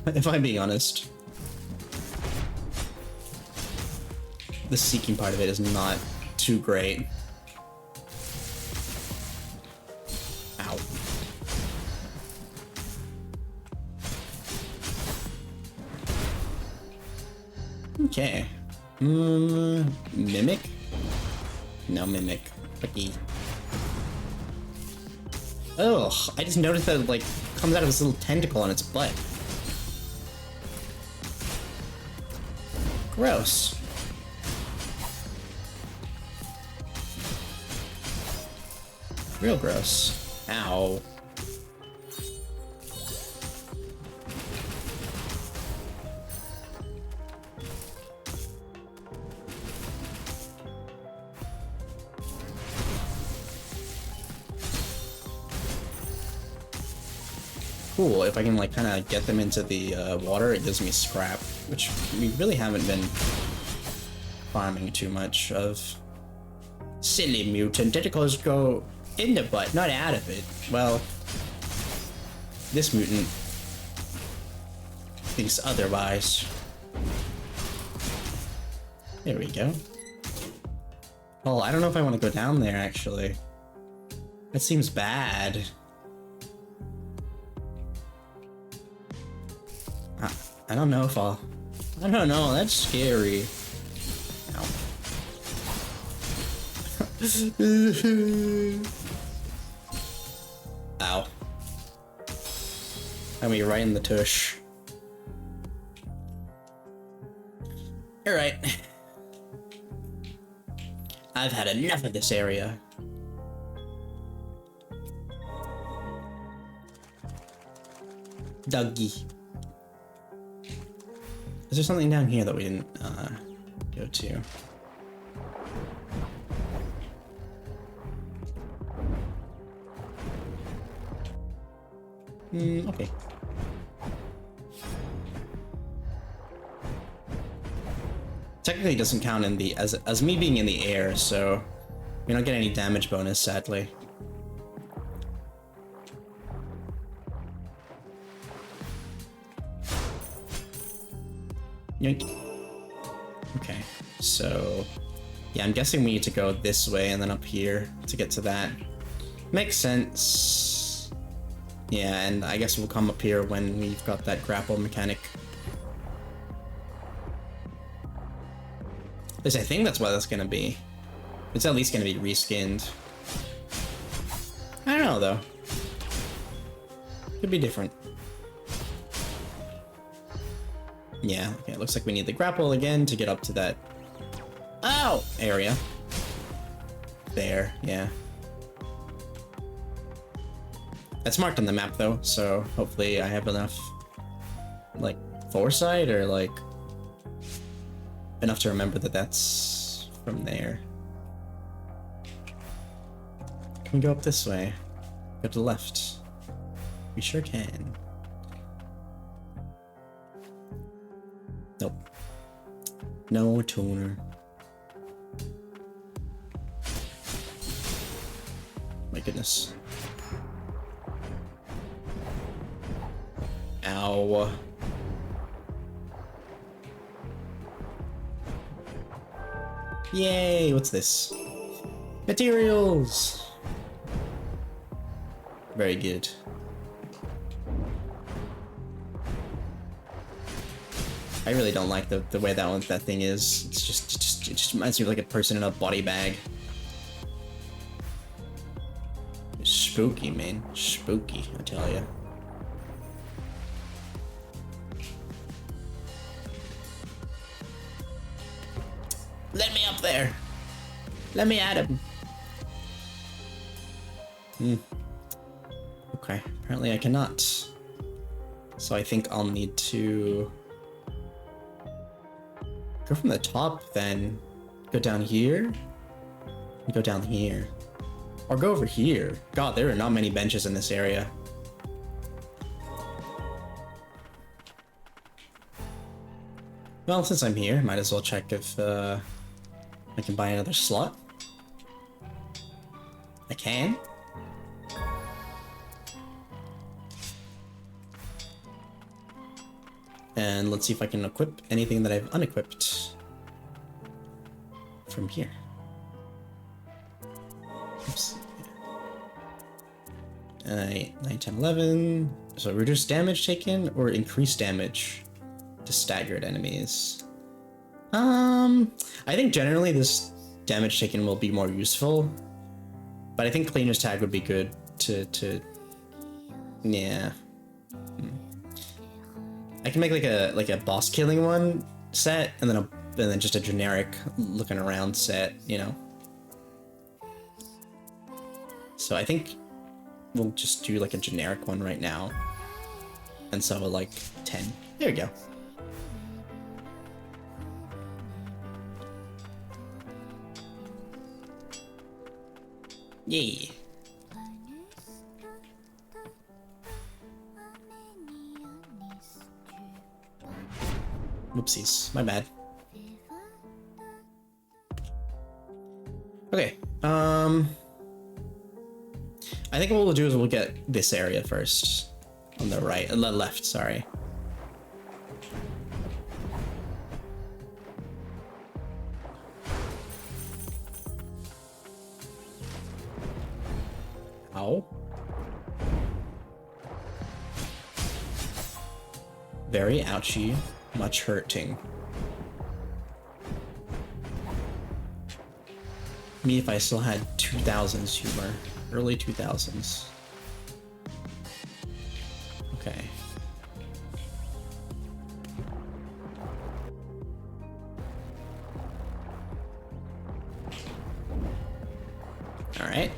if I'm being honest. The seeking part of it is not too great. Ow. Okay. Mimic? No, Mimic. Okay. Ugh, I just noticed that it, like, comes out of this little tentacle on its butt. Gross. Real gross. Ow. Cool, if I can like kind of get them into the water, it gives me scrap, which we really haven't been farming too much of. Silly mutant, tentacles go In the butt, not out of it. Well, this mutant thinks otherwise. There we go. Oh, I don't know if I want to go down there, actually. That seems bad. I don't know if I'll... I don't know, that's scary. Ow. Ow. I mean, right in the tush. Alright. I've had enough of this area. Dougie. Is there something down here that we didn't go to? Okay. Technically it doesn't count in the as me being in the air, so we don't get any damage bonus, sadly. Yoink. Okay, so yeah, I'm guessing we need to go this way and then up here to get to that. Makes sense. Yeah, and I guess we'll come up here when we've got that grapple mechanic. At least I think that's what that's gonna be. It's at least gonna be reskinned. I don't know though. Could be different. Yeah, okay, it looks like we need the grapple again to get up to that area. There, yeah. That's marked on the map though, so hopefully I have enough, like, foresight or, like, enough to remember that that's from there. Can we go up this way? Go to the left. We sure can. Nope. No tuner. My goodness. Ow. Yay, what's this? Materials! Very good. I really don't like the way that thing is. It's it just reminds me of like a person in a body bag. It's spooky, man. Spooky, I tell ya. Let me up there. Let me at him. Okay, apparently I cannot. So I think I'll need to go from the top, then go down here, and go down here, or go over here. God, there are not many benches in this area. Well, since I'm here, might as well check if I can buy another slot. I can. And let's see if I can equip anything that I've unequipped from here. Oops. 9, 10, 11. So reduce damage taken or increase damage to staggered enemies. I think generally this damage taken will be more useful, but I think cleaner's tag would be good to yeah. I can make like a boss killing one set, and then just a generic looking around set, you know. So I think we'll just do like a generic one right now, and so like 10. There we go. Yay. Whoopsies, my bad. Okay, I think what we'll do is we'll get this area first. On the right, left, sorry. Ow. Very ouchy, much hurting. Me if I still had 2000s humor. Early 2000s. Okay. Alright.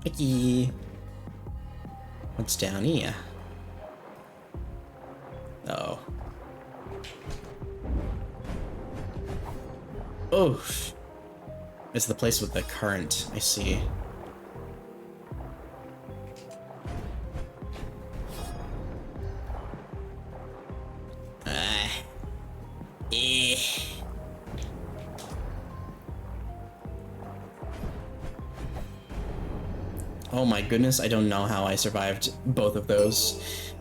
Icky. What's down here? Oh. Oof. It's the place with the current, I see. Eh. Oh my goodness, I don't know how I survived both of those.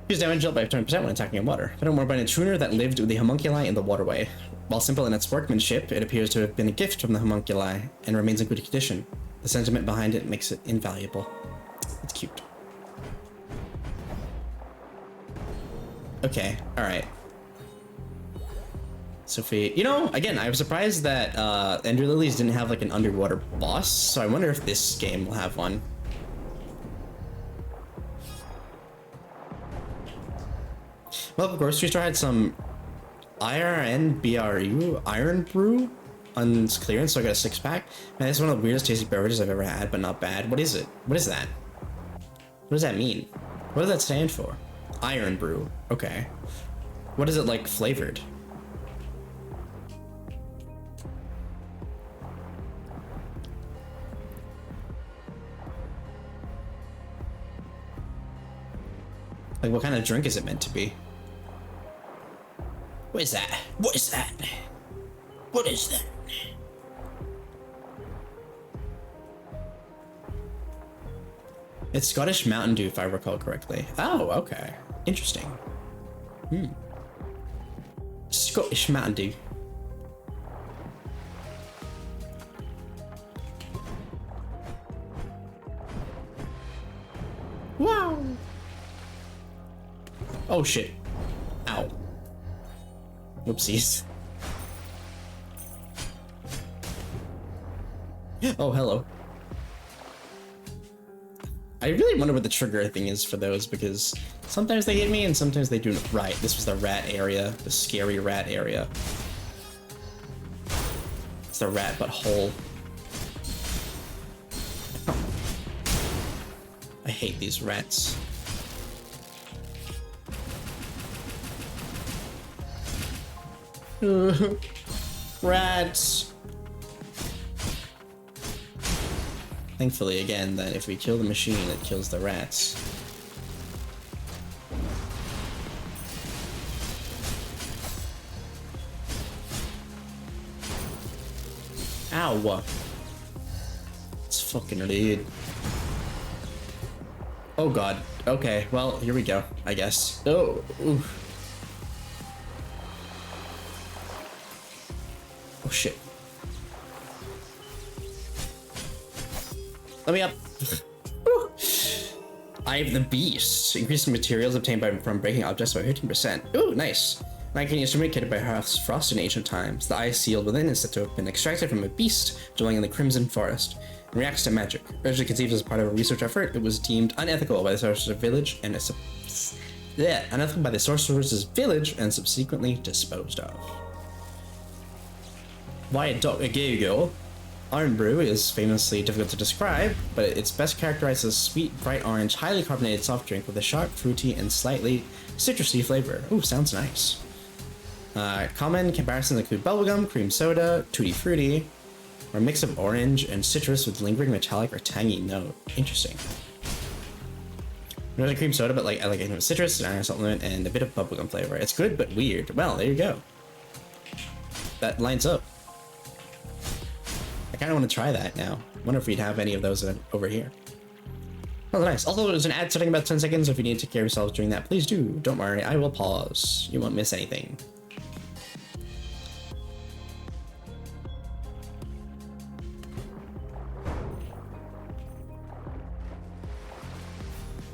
Use damage dealt by 20% when attacking in water. Found out more about an intruder that lived with the homunculi in the waterway. While simple in its workmanship, it appears to have been a gift from the homunculi and remains in good condition. The sentiment behind it makes it invaluable. It's cute. Okay, alright. Sophie, you know, again, I was surprised that Ender Lilies didn't have like an underwater boss, so I wonder if this game will have one. Well, the grocery store had some IRNBRU, Iron Brew, on clearance, so I got a 6-pack. Man, it's one of the weirdest tasty beverages I've ever had, but not bad. What is it? What is that? What does that mean? What does that stand for? Iron Brew. Okay. What is it, like, flavored? Like, what kind of drink is it meant to be? What is that? What is that? What is that? It's Scottish Mountain Dew, if I recall correctly. Oh, okay. Interesting. Scottish Mountain Dew. Wow. Oh shit. Ow. Whoopsies. Oh, hello. I really wonder what the trigger thing is for those, because sometimes they hit me and sometimes they do. Right, this was the rat area, the scary rat area. It's the rat butthole. I hate these rats. Rats. Thankfully, again, that if we kill the machine, it kills the rats. Ow! It's fucking rude. Oh god. Okay, well, here we go, I guess. Oh, oof. Oh shit. Let me up. Eye of the Beast. Increasing materials obtained from breaking objects by 15%. Ooh, nice. An arcane instrument created by Frost in ancient times. The eye sealed within is said to have been extracted from a beast dwelling in the Crimson Forest. It reacts to magic. Originally conceived as part of a research effort, it was deemed unethical by the Sorcerer's Village and unethical by the Sorcerer's Village and subsequently disposed of. Why Dr. Google? Iron Brew is famously difficult to describe, but it's best characterized as sweet, bright orange, highly carbonated soft drink with a sharp, fruity, and slightly citrusy flavor. Ooh, sounds nice. Common comparisons include bubblegum, cream soda, tutti frutti, or a mix of orange and citrus with lingering metallic or tangy note. Interesting. Not a cream soda, but like I like it with citrus, an iron supplement, and a bit of bubblegum flavor. It's good but weird. Well, there you go. That lines up. kind of want to try that now. Wonder if we'd have any of those over here. Oh, nice. Also, there's an ad starting about 10 seconds, so if you need to take care of yourselves during that, please do. Don't worry, I will pause. You won't miss anything.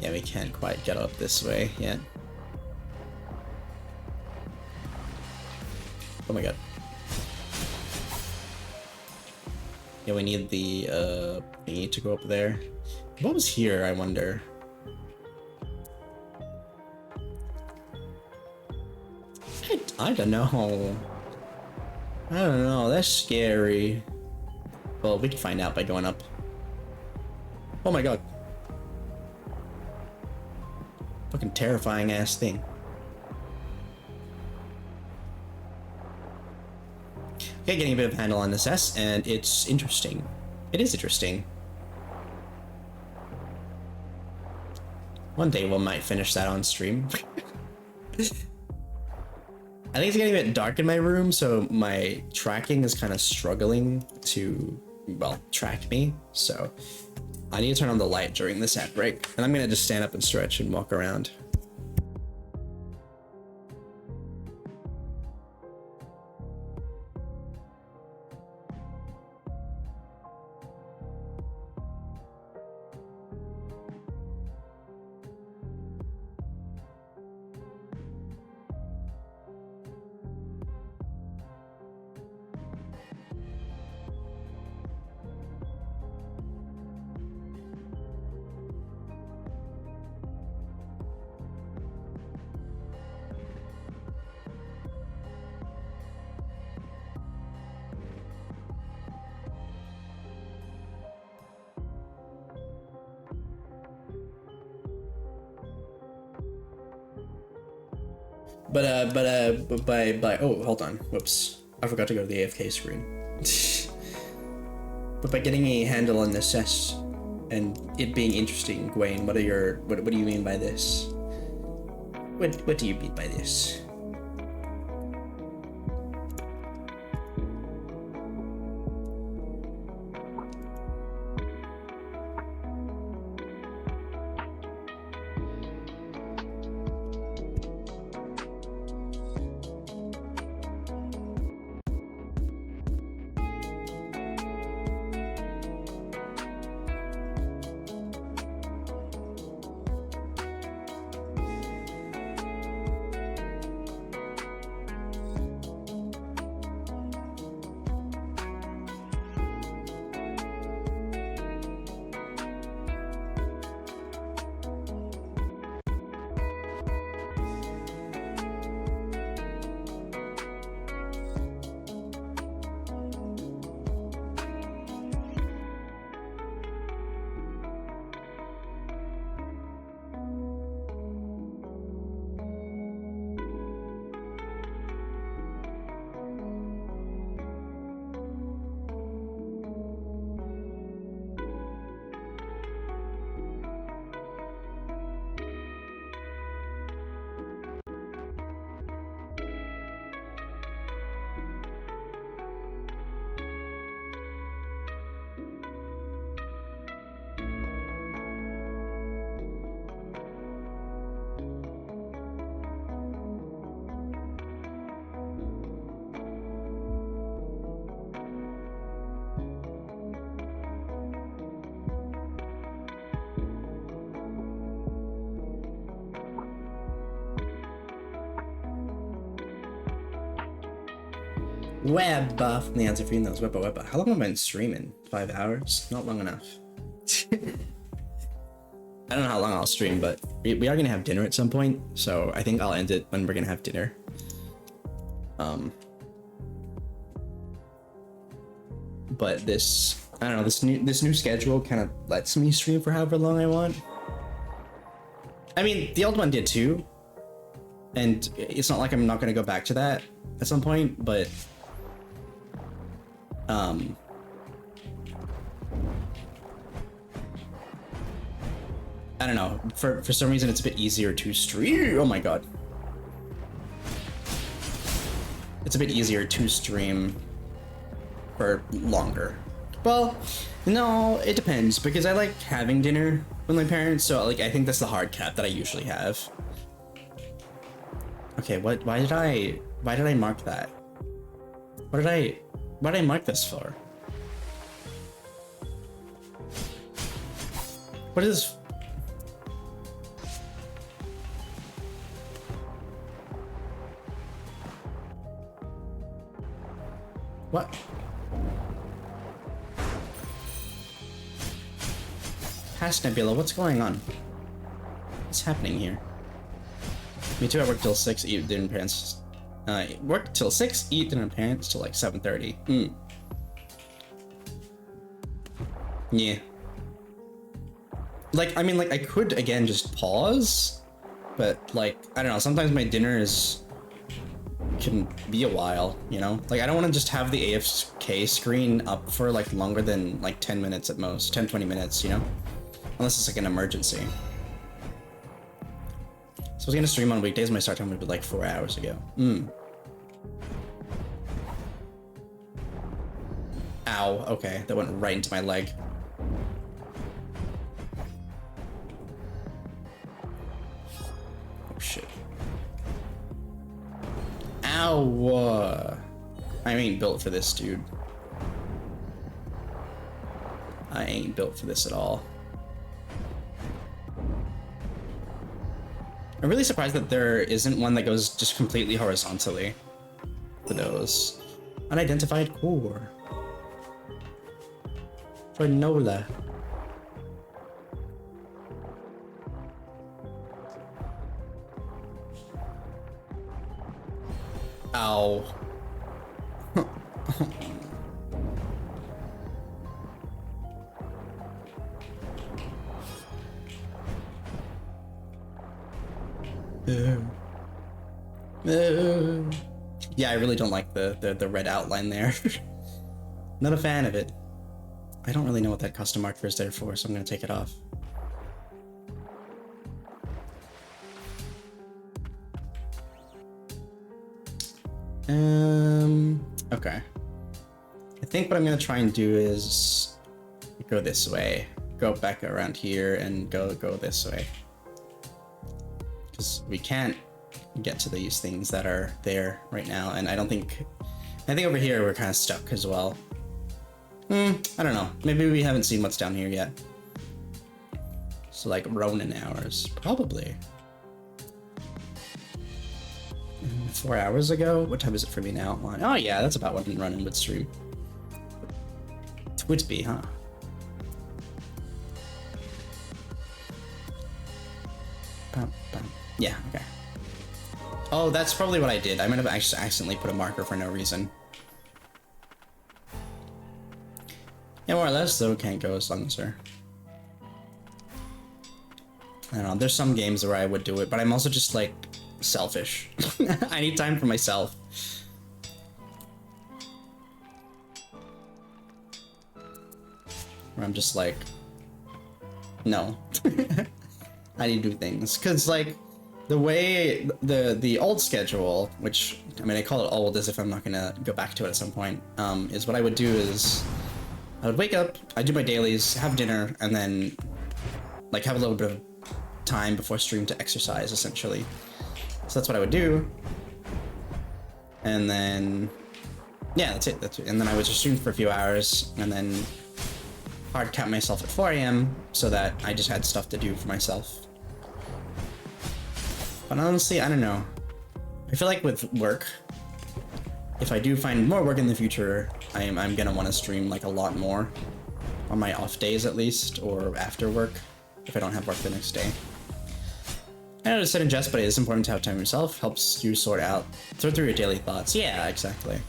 Yeah, we can't quite get up this way yet. Oh my god. Yeah, we need the, thingy to go up there. What was here, I wonder? I don't know. I don't know, that's scary. Well, we can find out by going up. Oh my god. Fucking terrifying ass thing. Okay, getting a bit of a handle on this S, and it's interesting. It is interesting. One day we might finish that on stream. I think it's getting a bit dark in my room, so my tracking is kind of struggling to, well, track me. So I need to turn on the light during this ad break, and I'm gonna just stand up and stretch and walk around. But by oh, hold on, whoops, I forgot to go to the AFK screen. But by getting a handle on this S and it being interesting, Gwaine, what do you mean by this? What do you mean by this? Web buff. The answer for you knows webba. How long have I been streaming? 5 hours? Not long enough. I don't know how long I'll stream, but we are gonna have dinner at some point, so I think I'll end it when we're gonna have dinner. But this, I don't know, this new schedule kind of lets me stream for however long I want. I mean, the old one did too, and it's not like I'm not gonna go back to that at some point, but I don't know, for some reason it's a bit easier to stream. Oh my god. It's a bit easier to stream for longer. Well, no, it depends because I like having dinner with my parents, so like I think that's the hard cap that I usually have. Okay, why did I mark that? What did I mark this for? What is... What? Past Nebula, what's going on? What's happening here? Me too, I work till 6, eat dinner parents. Work till 6, eat dinner parents till like 7:30. Yeah. Like, I mean, like, I could, again, just pause, but, like, I don't know, sometimes my dinner can be a while, you know? Like, I don't want to just have the AFK screen up for, like, longer than, like, 10 minutes at most, 10-20 minutes, you know? Unless it's, like, an emergency. So I was gonna stream on weekdays, my start time would be, like, 4 hours ago. Ow, okay, that went right into my leg. Shit. Ow! I ain't built for this, dude. I ain't built for this at all. I'm really surprised that there isn't one that goes just completely horizontally for those. Unidentified core. For Nola. Ow. Yeah, I really don't like the red outline there. Not a fan of it. I don't really know what that custom marker is there for, so I'm gonna take it off. Okay. I think what I'm gonna try and do is go this way, go back around here, and go this way. Because we can't get to these things that are there right now, and I think over here we're kind of stuck as well. I don't know. Maybe we haven't seen what's down here yet. So like Ronin hours, probably. 4 hours ago? What time is it for me now? Oh yeah, that's about what Ronin would stream. It would be, huh? Yeah, okay. Oh, that's probably what I did. I might have actually accidentally put a marker for no reason. Yeah, more or less, though, can't go as long as her. I don't know, there's some games where I would do it, but I'm also just, like, selfish. I need time for myself. Where I'm just like, no. I need to do things. Because, like, the way, the old schedule, which, I mean, I call it old as if I'm not gonna go back to it at some point, is what I would do is, I would wake up, I'd do my dailies, have dinner, and then, like, have a little bit of time before stream to exercise, essentially. So that's what I would do. And then, yeah, that's it. And then I would just stream for a few hours, and then hard cap myself at 4 AM so that I just had stuff to do for myself. But honestly, I don't know. I feel like with work, if I do find more work in the future, I'm gonna want to stream like a lot more on my off days at least, or after work if I don't have work the next day. I know it's said in jest, but it is important to have time yourself. Helps you sort through your daily thoughts. Yeah, exactly.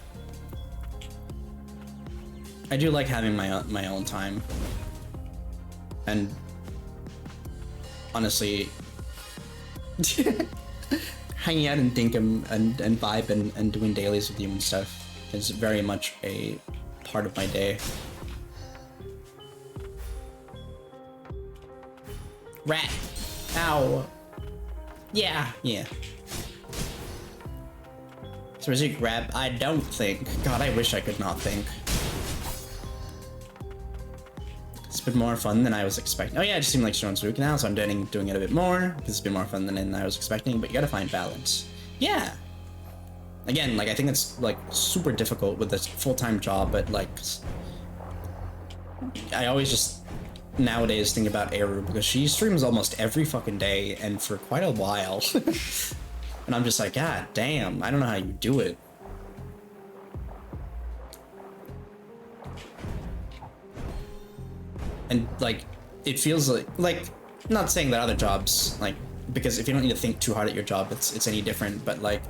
I do like having my own time, and honestly, hanging out and dinkum and vibe and doing dailies with you and stuff is very much a part of my day. Rat. Ow. Yeah. So is he grab? I don't think. God, I wish I could not think. It's been more fun than I was expecting. Oh yeah, it just seemed like Shron's week now, so I'm doing it a bit more because it's been more fun than I was expecting. But you gotta find balance. Yeah. Again, like I think it's like super difficult with this full-time job, but like I always just nowadays think about Eru because she streams almost every fucking day and for quite a while. And I'm just like, God damn, I don't know how you do it. And like, it feels like, not saying that other jobs, like, because if you don't need to think too hard at your job, it's any different, but like,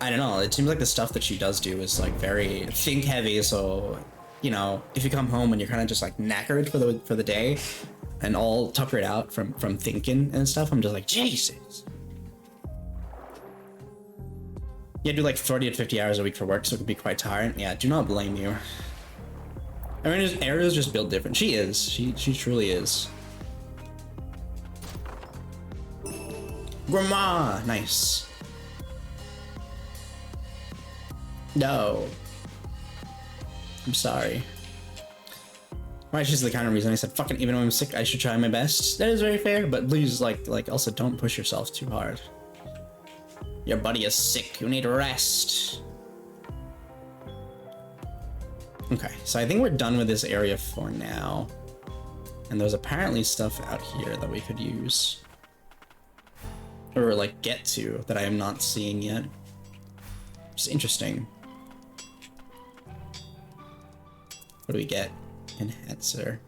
I don't know, it seems like the stuff that she does do is like very think heavy, so, you know, if you come home and you're kind of just like knackered for the day and all tuckered out from thinking and stuff, I'm just like, Jesus. Yeah, do like 40 to 50 hours a week for work, so it could be quite tiring. Yeah, do not blame you. I mean, Eru's just built different. She is. She truly is. Grandma! Nice. No. I'm sorry. Right, she's the kind of reason I said, fucking, even though I'm sick, I should try my best. That is very fair, but please, like, also don't push yourself too hard. Your buddy is sick, you need rest. Okay, so I think we're done with this area for now. And there's apparently stuff out here that we could use. Or, like, get to, that I am not seeing yet. It's interesting. What do we get? Enhancer.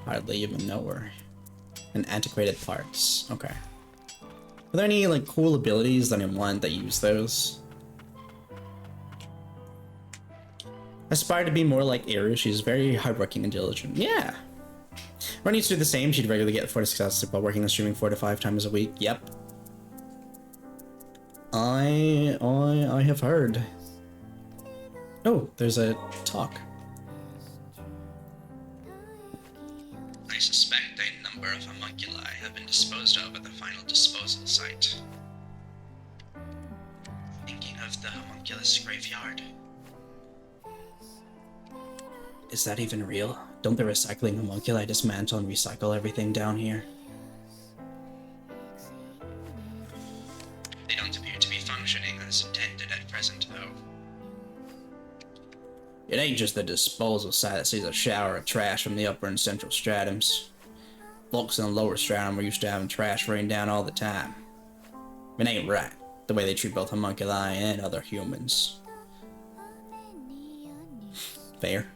Hardly even know where. And antiquated parts. Okay. Are there any, like, cool abilities that I want that use those? Aspire to be more like Eru. She's very hardworking and diligent. Yeah. Ron needs to do the same. She'd regularly get 4 to 6 hours while working and streaming 4 to 5 times a week. Yep. I have heard. Oh, there's a talk. I suspect a number of homunculi have been disposed of at the final disposal site. Thinking of the homunculus graveyard. Is that even real? Don't the recycling homunculi dismantle and recycle everything down here? They don't appear to be functioning as intended at present, though. It ain't just the disposal site that sees a shower of trash from the upper and central stratums. Folks in the lower stratum are used to having trash rain down all the time. It ain't right, the way they treat both homunculi and other humans. Fair.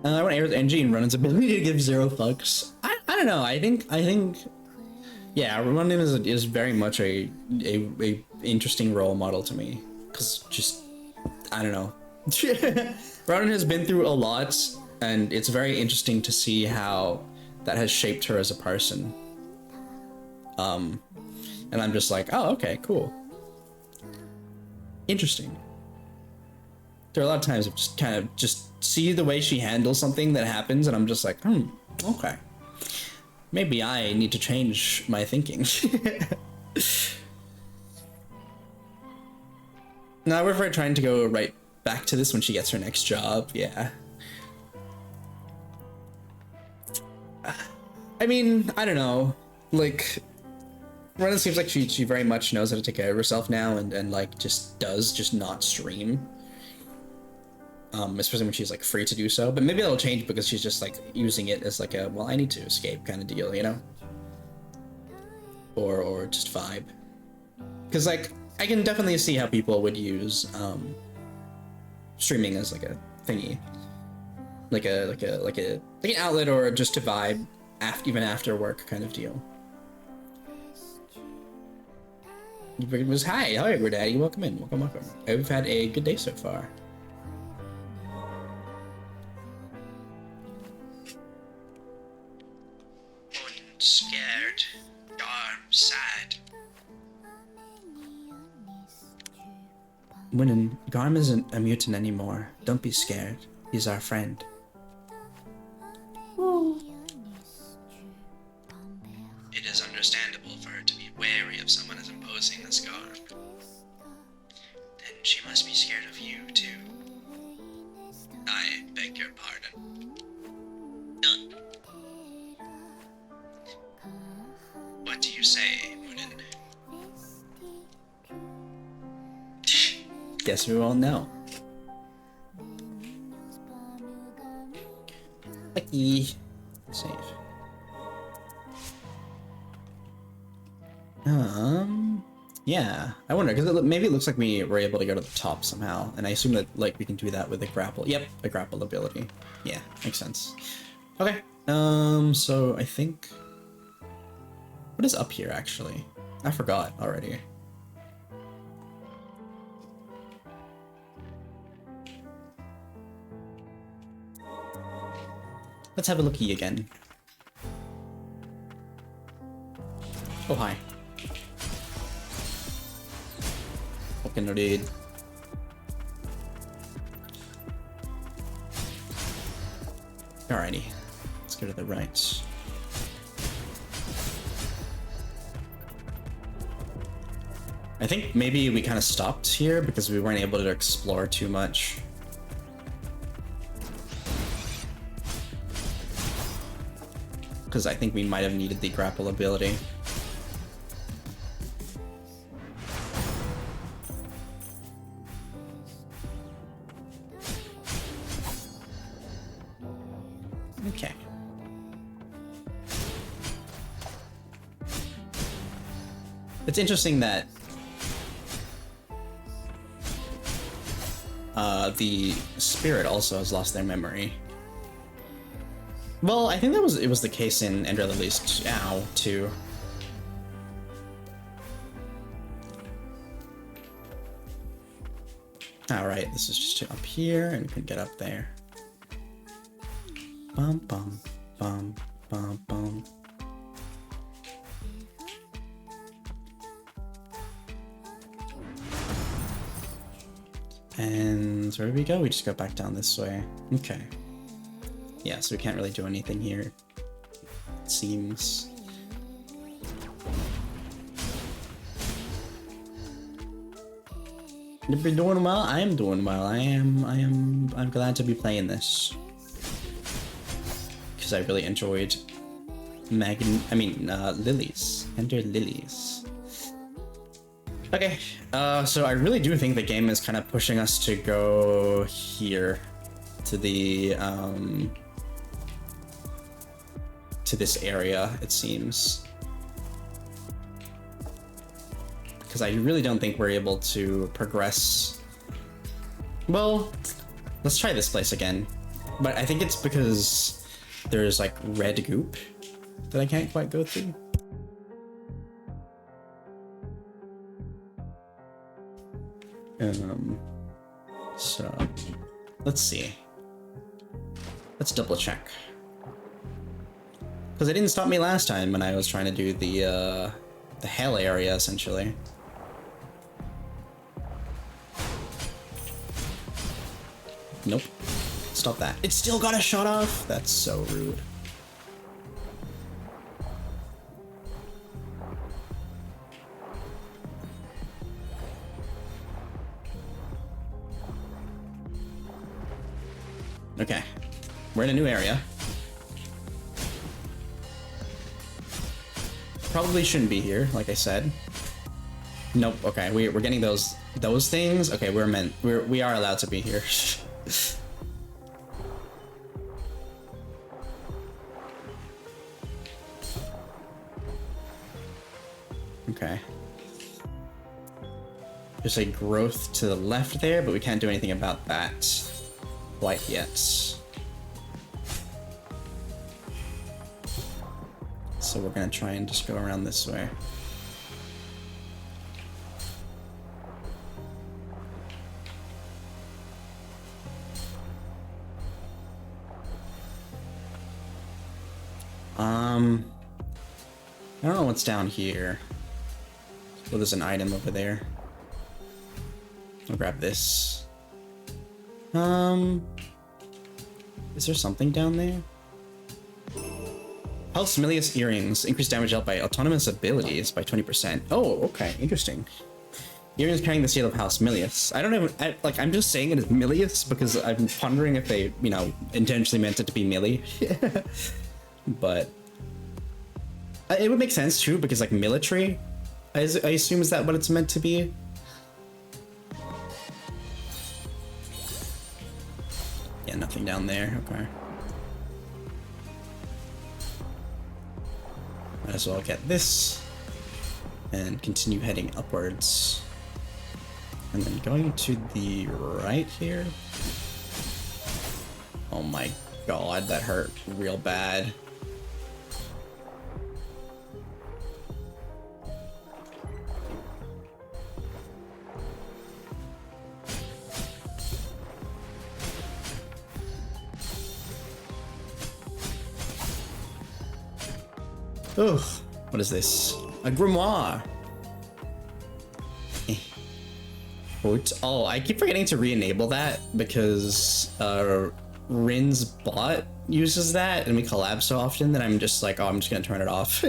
I want Eru's energy and Runnin's ability to give 0 fucks. I don't know. I think yeah, Runnin is very much a interesting role model to me, cause just I don't know. Runnin has been through a lot, and it's very interesting to see how that has shaped her as a person. And I'm just like, oh, okay, cool, interesting. There are a lot of times I've just kind of just see the way she handles something that happens, and I'm just like, okay. Maybe I need to change my thinking. Now we're trying to go right back to this when she gets her next job, yeah. I mean, I don't know. Like, Rena seems like she very much knows how to take care of herself now and like just not stream. Especially when she's like free to do so, but maybe that'll change because she's just like using it as like a, well, I need to escape kind of deal, you know? Or just vibe. Because like, I can definitely see how people would use streaming as like a thingy. Like an outlet or just to vibe even after work kind of deal. It was, hi, Daddy, welcome in, welcome. We've had a good day so far. Scared, darn, sad. Winnan, Garm isn't a mutant anymore. Don't be scared. He's our friend. It is understandable for her to be wary of someone as imposing as Garm. Then she must be scared of you, too. I beg your pardon. What do you say, Munin? Guess we won't know. Lucky. Save. Yeah. I wonder, because maybe it looks like we were able to go to the top somehow, and I assume that, like, we can do that with the grapple. Yep, the grapple ability. Yeah, makes sense. Okay. So I think... What is up here, actually? I forgot already. Let's have a looky again. Oh, hi. Okay, no dude. Alrighty. Let's go to the right. I think maybe we kind of stopped here because we weren't able to explore too much. Because I think we might have needed the grapple ability. Okay. It's interesting that the spirit also has lost their memory. Well, I think it was the case in Ender Lilies too. Alright, this is just up here, and we can get up there. Bum bum bum bum bum. And where do we go? We just go back down this way. Okay. Yeah, so we can't really do anything here, it seems. You've been doing well? I am doing well. I'm glad to be playing this. Because I really enjoyed Lilies. Ender Lilies. Okay, so I really do think the game is kind of pushing us to go here to the to this area, it seems, because I really don't think we're able to progress. Well, let's try this place again, but I think it's because there's like red goop that I can't quite go through. So let's see. Let's double check. Because it didn't stop me last time when I was trying to do the hell area, essentially. Nope. Stop that. It still got a shot off? That's so rude. Okay. We're in a new area. Probably shouldn't be here, like I said. Nope. Okay, we're getting those things. Okay, we are allowed to be here. Okay. There's a growth to the left there, but we can't do anything about that quite yet. So we're gonna try and just go around this way. I don't know what's down here. Oh, there's an item over there. I'll grab this. Is there something down there? Health Similius earrings. Increase damage dealt by autonomous abilities by 20%. Oh, okay. Interesting. Erin's carrying the seal of House Milius. I don't even, I'm just saying it as Milius because I'm pondering if they, you know, intentionally meant it to be Millie. But it would make sense too because like military, I assume is that what it's meant to be? Yeah, nothing down there, okay. Might as well get this and continue heading upwards. And then going to the right here. Oh my god, that hurt real bad. Ugh, what is this? A grimoire. Oh, I keep forgetting to re-enable that because Rin's bot uses that and we collab so often that I'm just like, oh, I'm just gonna turn it off.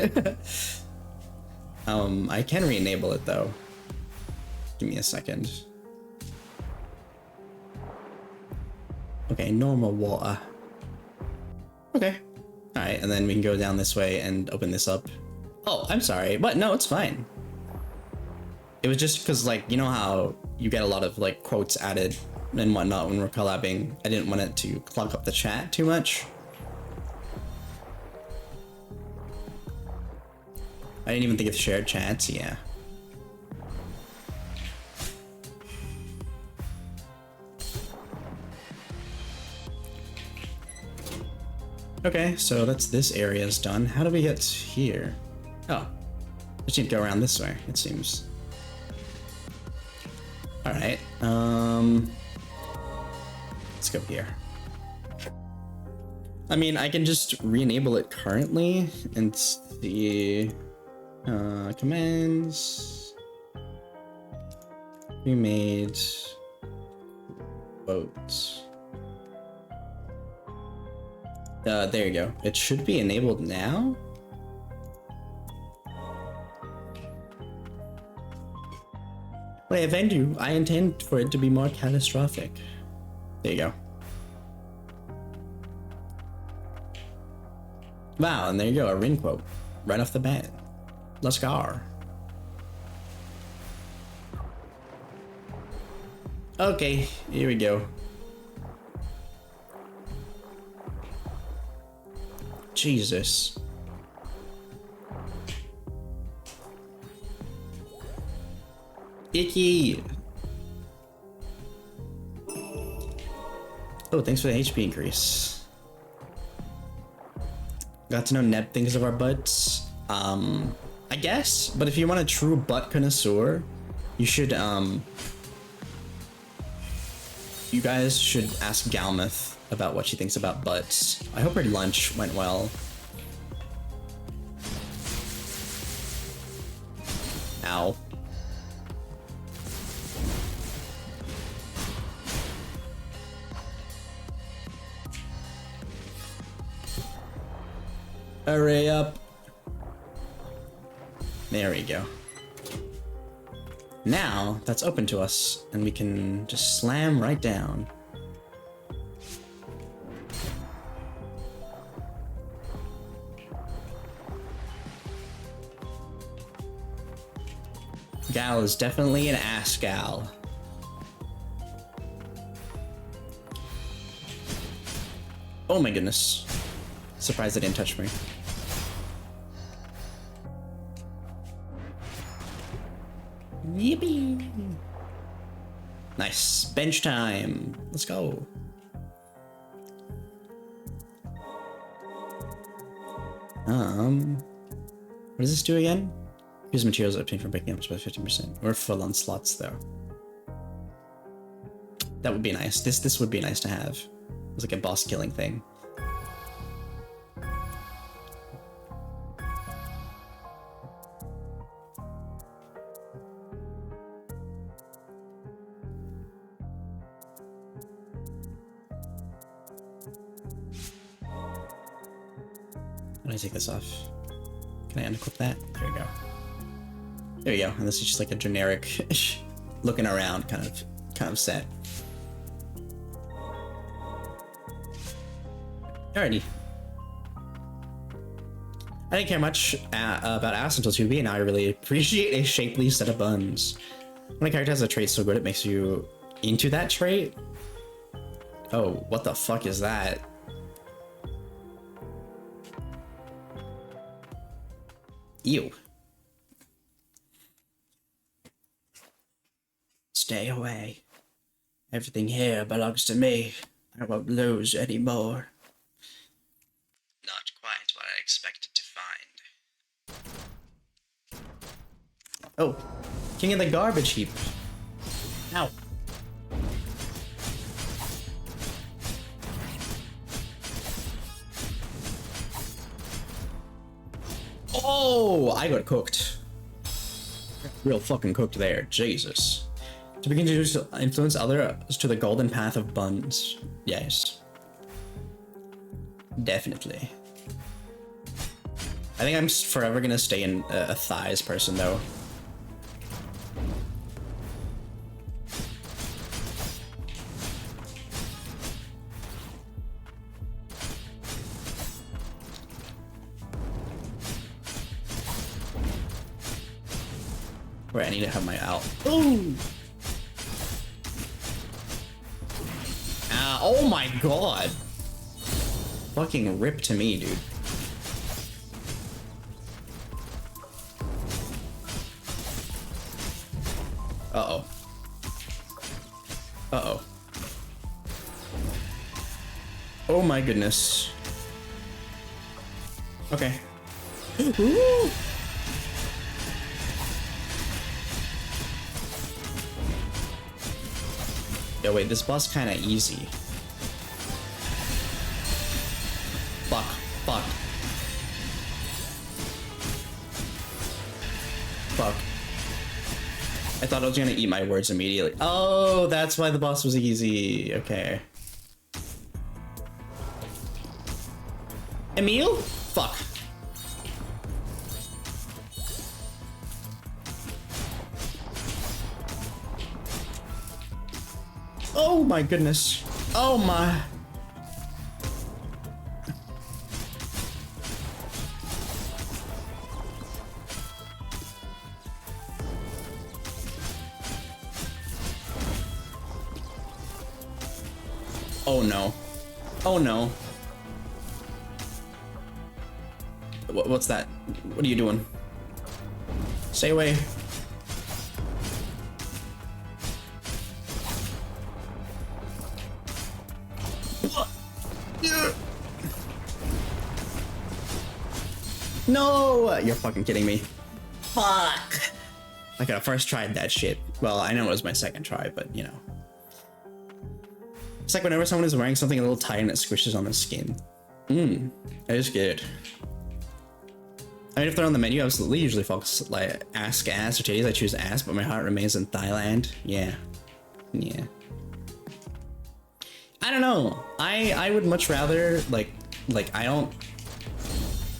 I can re-enable it though. Give me a second. Okay, normal water. Okay. Alright, and then we can go down this way and open this up. Oh, I'm sorry, but no, it's fine. It was just because, like, you know how you get a lot of, like, quotes added and whatnot when we're collabing. I didn't want it to clog up the chat too much. I didn't even think of shared chats, yeah. Okay, so that's this area's done. How do we get here? Oh, just need to go around this way, it seems. All right, let's go here. I mean, I can just re-enable it currently and see commands. We made votes. There you go. It should be enabled now. When I offend you, I intend for it to be more catastrophic. There you go. Wow, and there you go, a Rin quote. Right off the bat. Let's go. Okay, here we go. Jesus. Icky. Oh, thanks for the HP increase. Got to know Neb thinks of our butts. I guess, but if you want a true butt connoisseur, you should, you guys should ask Galmouth about what she thinks about butts. I hope her lunch went well. Ow. Hurry up. There we go. Now that's open to us and we can just slam right down. Gal is definitely an ass gal. Oh my goodness. Surprised it didn't touch me. Yippee! Nice. Bench time. Let's go. What does this do again? Use materials obtained from picking up by 15%. We're full on slots though. That would be nice. This would be nice to have. It's like a boss killing thing. How do I take this off? Can I unequip that? There we go. There we go. And this is just like a generic looking around kind of set. Alrighty. I didn't care much about ass until 2B, and now I really appreciate a shapely set of buns. When a character has a trait so good it makes you into that trait? Oh, what the fuck is that? Ew. Stay away. Everything here belongs to me. I won't lose anymore. Not quite what I expected to find. Oh, king of the garbage heap. Ow. Oh, I got cooked. Real fucking cooked there. Jesus. To begin to influence others to the golden path of buns. Yes. Definitely. I think I'm forever gonna stay in a thighs person though. Where I need to have my out. Ooh! Oh my god! Fucking rip to me, dude. Uh-oh. Uh-oh. Oh my goodness. Okay. Ooh. Yo, wait, this boss kinda easy. Fuck. Fuck. Fuck. I thought I was gonna eat my words immediately. Oh, that's why the boss was easy. Okay. Emil? Fuck. Oh my goodness. Oh my. Oh no. Oh no. What's that? What are you doing? Stay away. No! You're fucking kidding me. Fuck! I could have first tried that shit. Well, I know it was my second try, but you know. It's like whenever someone is wearing something a little tight and it squishes on the skin. That is good. I mean, if they're on the menu, I absolutely usually focus like ass or titties. I choose ass, but my heart remains in Thailand. Yeah. Yeah. I don't know. I would much rather like I don't.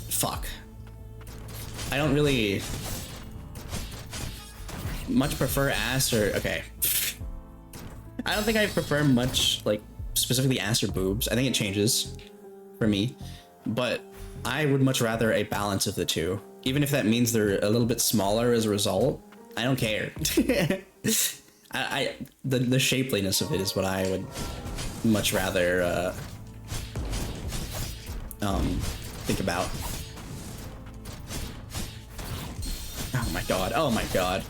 Fuck. I don't really much prefer ass or okay. I don't think I prefer much like specifically ass or boobs. I think it changes for me, but I would much rather a balance of the two. Even if that means they're a little bit smaller as a result, I don't care. The shapeliness of it is what I would much rather think about. Oh my god, oh my god.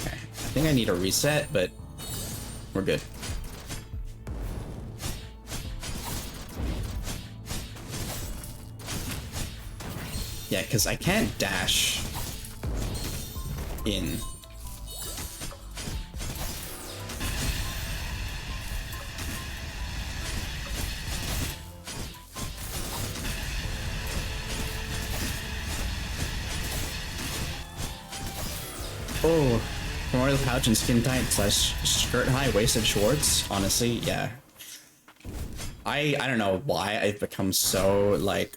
Okay, I think I need a reset, but we're good. Yeah, because I can't dash in. Oh, memorial pouch and skin tight / skirt high waisted shorts. Honestly, yeah. I don't know why I've become so like.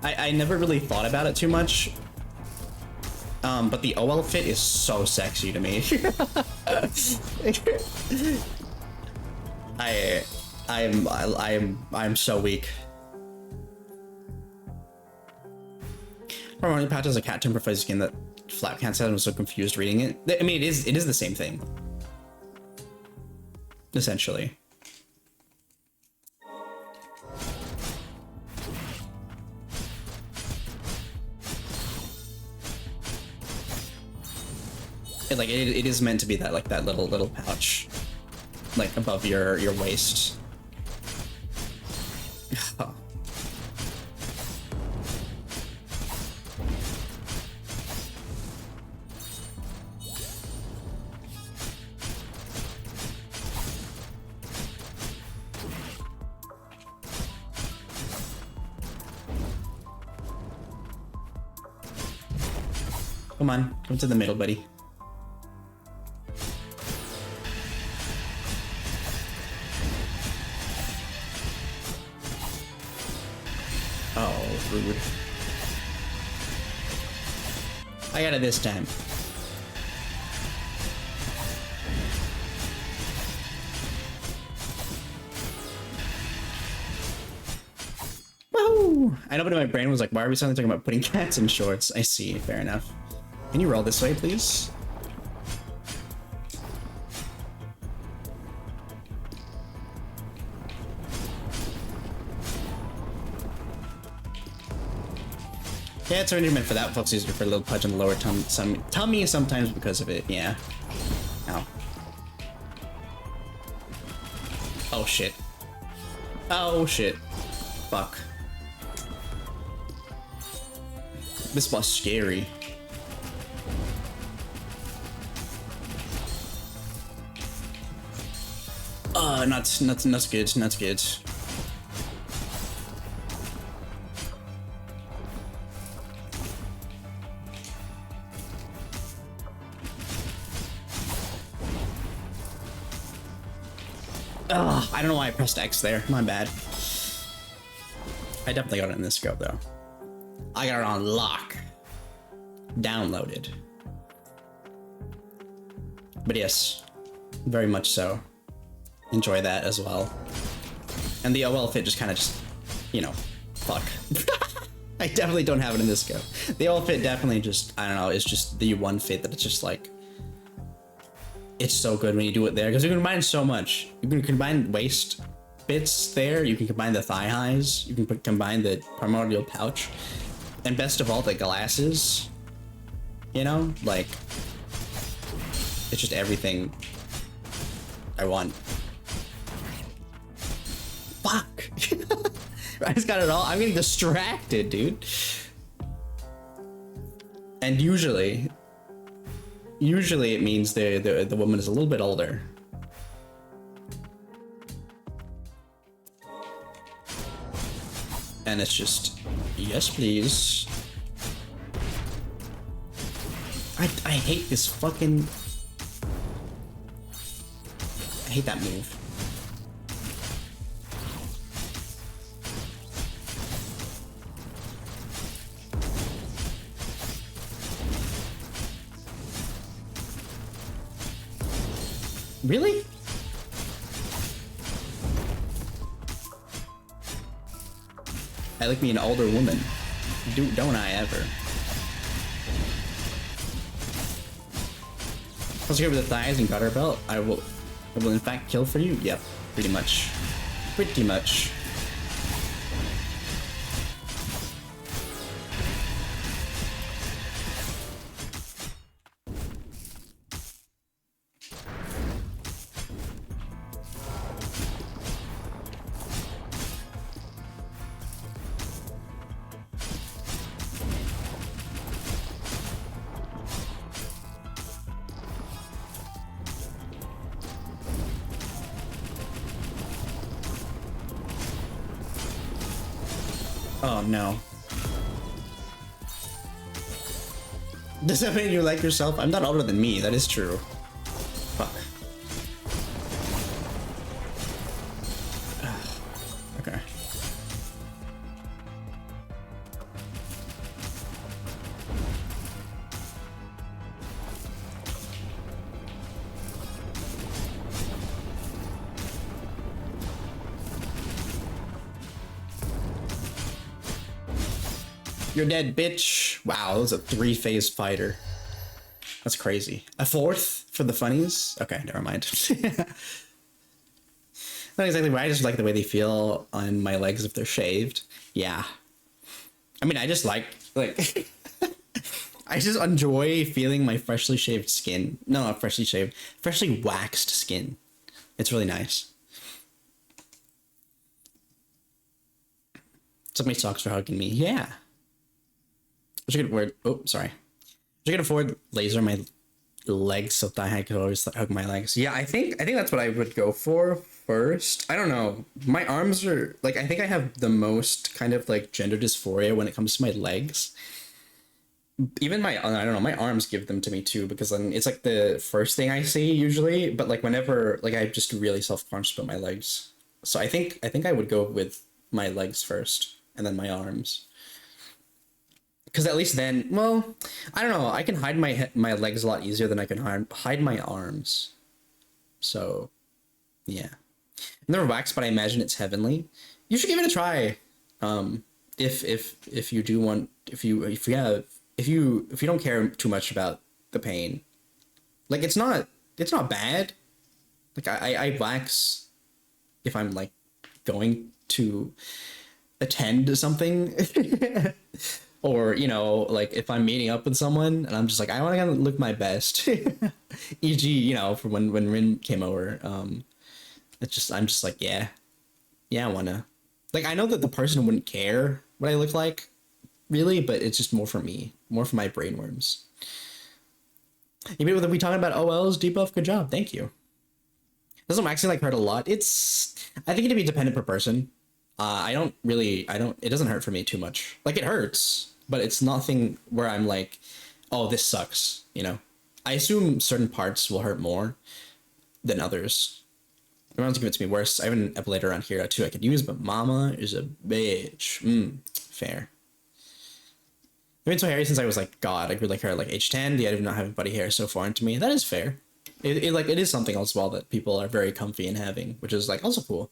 I never really thought about it too much But the OL fit is so sexy to me. I'm so weak. Harmony Patch has a cat temper fuzzy skin that Flap can't say. I'm so confused reading it. I mean, it is the same thing, essentially. It is meant to be that that little pouch, like above your waist. Oh. Come on, come to the middle, buddy. Oh, rude. I got it this time. Woo! I know, but in my brain was like, why are we suddenly talking about putting cats in shorts? I see, fair enough. Can you roll this way, please? Yeah, it's already meant for that. Folks use it for a little pudge on the lower tummy sometimes because of it. Yeah. Ow. Oh shit. Oh shit. Fuck. This boss is scary. Not good. Not good. Ugh, I don't know why I pressed X there. My bad. I definitely got it in this scope though. I got it on lock. Downloaded. But yes, very much so. Enjoy that as well. And the OL fit just kind of you know, fuck. I definitely don't have it in this scope. The OL fit definitely just, I don't know, it's just the one fit that it's just like, it's so good when you do it there because you can combine so much. You can combine waist bits there. You can combine the thigh highs. You can combine the primordial pouch, and best of all, the glasses. You know, like it's just everything I want. Fuck! I just got it all. I'm getting distracted, dude. And usually it means the woman is a little bit older. And it's just, yes, please. I hate this fucking... I hate that move. Really? I like me an older woman. Don't I ever? Let's go over the thighs and garter belt. I will in fact kill for you. Yep, pretty much. Pretty much. Oh no. Does that mean you like yourself? I'm not older than me, that is true. Fuck. Okay. You're dead, bitch. Wow, that was a 3-phase fighter. That's crazy. A 4th for the funnies? Okay, never mind. Not exactly right. I just like the way they feel on my legs if they're shaved. Yeah. I mean, I just like I just enjoy feeling my freshly shaved skin. No, not freshly shaved. Freshly waxed skin. It's really nice. Somebody sucks for hugging me. Yeah. I could wear. Oh, sorry. I could afford laser my legs so that I could always hug my legs. Yeah, I think that's what I would go for first. I don't know. My arms are like I think I have the most kind of like gender dysphoria when it comes to my legs. Even my I don't know, my arms give them to me too because then it's like the first thing I see usually, but like whenever like I'm just really self-conscious about my legs. So I think I would go with my legs first and then my arms. Because at least then, well, I don't know. I can hide my legs a lot easier than I can hide my arms. So, yeah. I've never waxed, but I imagine it's heavenly. You should give it a try. If you do want, if you don't care too much about the pain, like it's not bad. Like I wax if I'm like going to attend something. Or, you know, like if I'm meeting up with someone and I'm just like, I want to look my best. E.g., you know, for when Rin came over, I'm just like, yeah, I wanna. Like, I know that the person wouldn't care what I look like, really, but it's just more for me, more for my brainworms. You mean, we talking about OLs, debuff? Good job, thank you. Doesn't waxing like hurt a lot? I think it'd be dependent per person. It doesn't hurt for me too much. Like, it hurts, but it's nothing where I'm like, oh, this sucks, you know? I assume certain parts will hurt more than others. Everyone's giving it to me worse. I have an epilator around here too I could use, but mama is a bitch. Fair. I've been so hairy since I was like, God, I grew like hair at like age 10. The idea of not having body hair is so foreign to me. That is fair. It is something else well that people are very comfy in having, which is like also cool.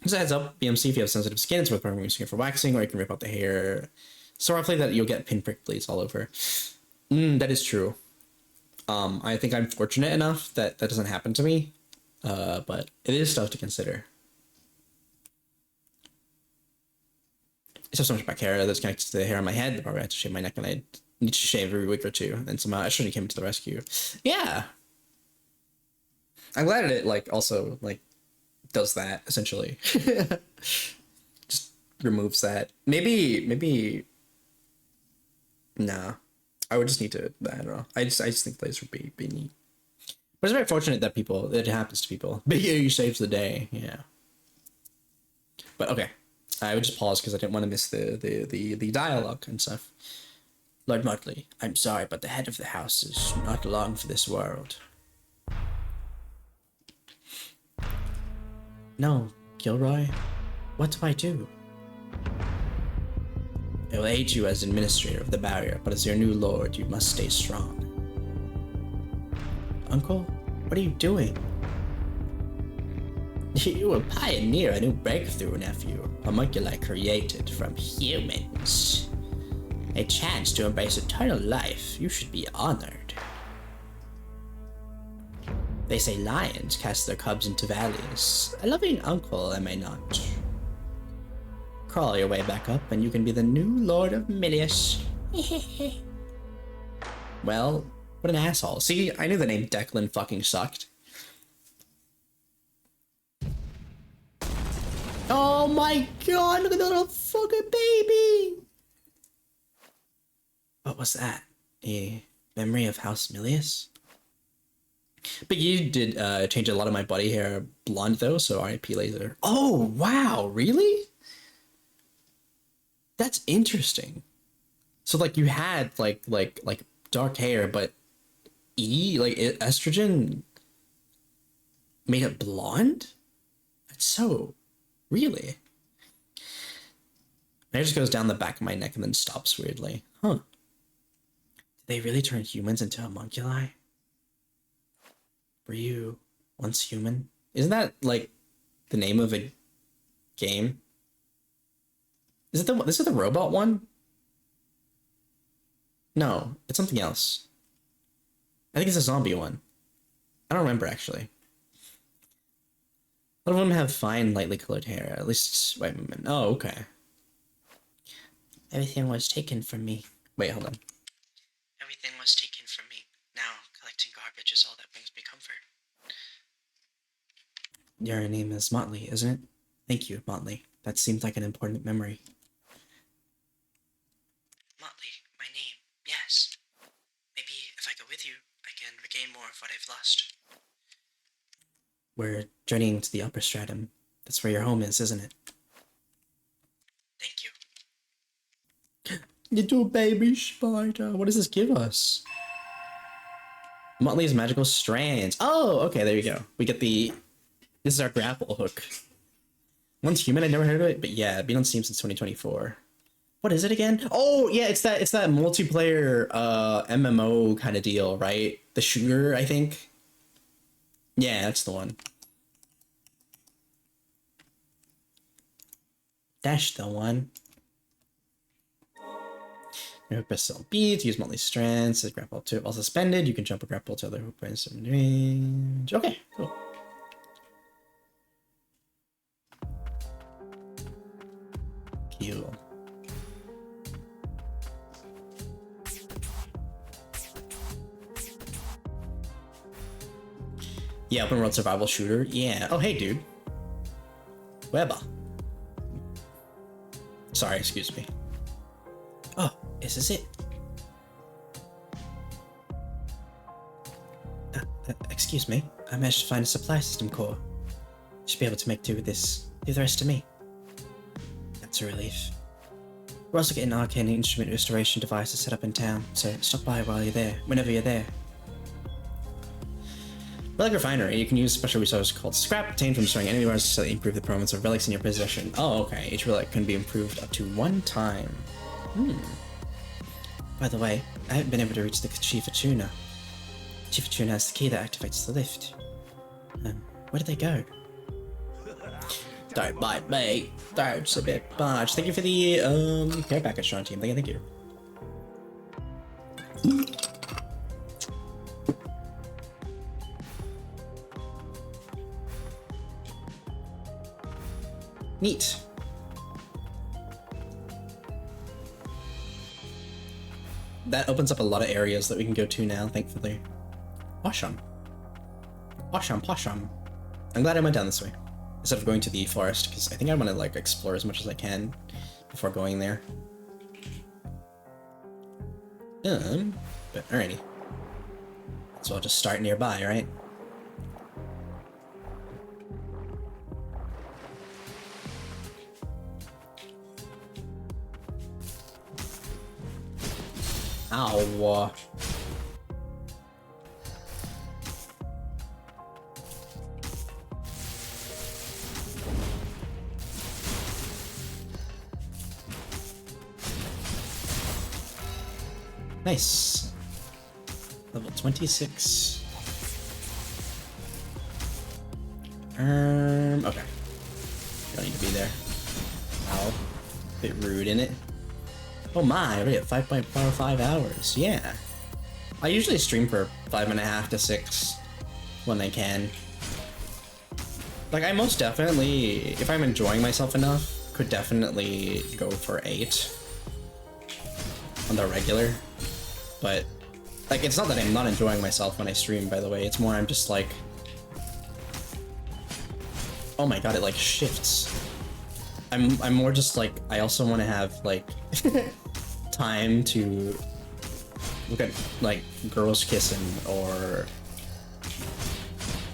Just a heads up, BMC, if you have sensitive skin, it's worth priming your skin for waxing, or you can rip out the hair so roughly that you'll get pinprick bleeds all over. That is true. I think I'm fortunate enough that that doesn't happen to me, but it is stuff to consider. It's just so much back hair that's connected to the hair on my head. I probably have to shave my neck, and I need to shave every week or two. And somehow I should have came to the rescue. Yeah, I'm glad it like also like does that essentially. Just removes that. Maybe. Nah, I would just need to. I don't know. I just think laser would be neat. But it's very fortunate that it happens to people. But yeah, you saves the day. Yeah. But okay, I would just pause because I didn't want to miss the dialogue and stuff. Lord Mudley, I'm sorry, but the head of the house is not long for this world. No, Gilroy. What do I do? I will aid you as administrator of the barrier, but as your new lord, you must stay strong. Uncle, what are you doing? You will pioneer a new breakthrough, nephew. Homunculi created from humans. A chance to embrace eternal life. You should be honored. They say lions cast their cubs into valleys. A loving uncle, am I not? Crawl your way back up and you can be the new Lord of Milius. Well, what an asshole. See, I knew the name Declan fucking sucked. Oh my god, look at the little fucking baby! What was that? A memory of House Milius? But you did change a lot of my body hair blonde though, so RIP laser. Oh wow, really? That's interesting. So like you had like dark hair, but estrogen made it blonde? That's so really. It just goes down the back of my neck and then stops weirdly. Huh. Did they really turn humans into homunculi? Were you once human? Isn't that like the name of a game? This is the robot one? No, it's something else. I think it's a zombie one. I don't remember actually. A lot of them have fine, lightly colored hair. At least white women. Oh, okay. Everything was taken from me. Wait, hold on. Everything was taken from me. Now, collecting garbage is all that brings me comfort. Your name is Motley, isn't it? Thank you, Motley. That seemed like an important memory. Motley, my name, yes. Maybe if I go with you, I can regain more of what I've lost. We're journeying to the upper stratum. That's where your home is, isn't it? Thank you. Little baby spider. What does this give us? Motley's magical strands. Oh, okay, there you go. We get the... This is our grapple hook. Once human, I'd never heard of it, but yeah, been on Steam since 2024. What is it again? Oh, yeah, it's that multiplayer MMO kind of deal, right? The shooter, I think. Yeah, that's the one. That's the one. No pistol beads, use Motley strands, says grapple to while suspended. You can jump or grapple to other hook points in range. Okay, cool. Cool. Yeah, open world survival shooter. Yeah. Oh, hey, dude. Weber. Sorry, excuse me. Oh, this is it. Excuse me. I managed to find a supply system core. Should be able to make do with this. Leave the rest to me. That's a relief. We're also getting arcane instrument restoration devices set up in town, so stop by while you're there, whenever you're there. Relic Refinery, you can use a special resource called Scrap, obtained from destroying enemy relics to improve the performance of relics in your possession. Oh, okay. Each relic can be improved up to 1 time. By the way, I haven't been able to reach the Chief of Tuna. Chief of Tuna has the key that activates the lift. Where did they go? Don't bite me. That's a bit much. Thank you for the care package, Sean team. Thank you. Neat. That opens up a lot of areas that we can go to now, thankfully. Awesome. Awesome, awesome. I'm glad I went down this way instead of going to the forest, because I think I want to like explore as much as I can before going there. But alrighty. So I'll just start nearby, right? Ow. Nice. Level 26. Okay. Don't need to be there. Ow. Bit rude, innit? Oh my, already at 5.45 hours. Yeah. I usually stream for 5.5 to 6 when I can. Like, I most definitely, if I'm enjoying myself enough, could definitely go for 8 on the regular. But, like, it's not that I'm not enjoying myself when I stream, by the way. It's more I'm just like... Oh my god, it, like, shifts. I'm more just like, I also want to have, like, time to look at, like, girls kissing or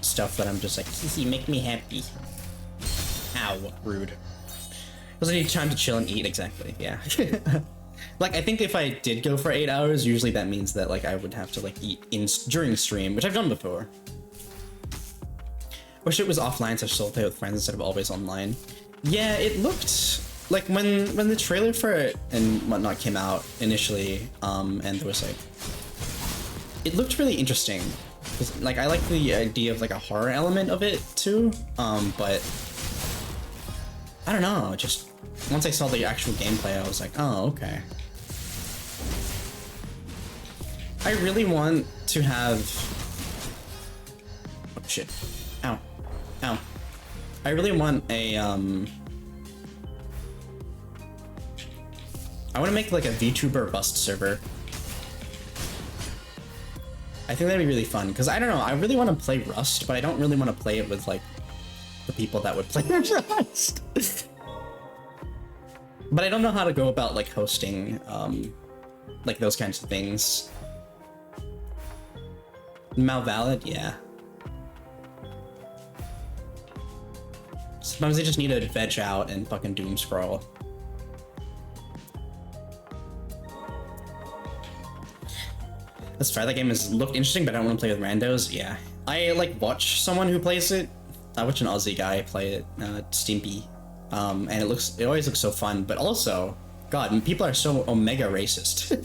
stuff that I'm just like, kissy, make me happy. Ow, rude. Because I need time to chill and eat, exactly, yeah. Like, I think if I did go for 8 hours, usually that means that, like, I would have to, like, eat during stream, which I've done before. Wish it was offline so I still play with friends instead of always online. Yeah, it looked like when the trailer for it and whatnot came out initially, and there was like, it looked really interesting. 'Cause, like, I like the idea of like a horror element of it too, but I don't know, just once I saw the actual gameplay, I was like, oh, okay. I really want to have... Oh, shit. Ow. Ow. I really want a, I want to make like a VTuber Rust server. I think that'd be really fun, because I don't know, I really want to play Rust, but I don't really want to play it with like the people that would play Rust. But I don't know how to go about like hosting like those kinds of things. Malvalid, yeah. Sometimes they just need to veg out and fucking doom scroll. Let's try. That game has looked interesting, but I don't want to play with randos. Yeah, I like watch someone who plays it. I watch an Aussie guy play it, Stimpy, and it always looks so fun. But also, God, people are so omega racist.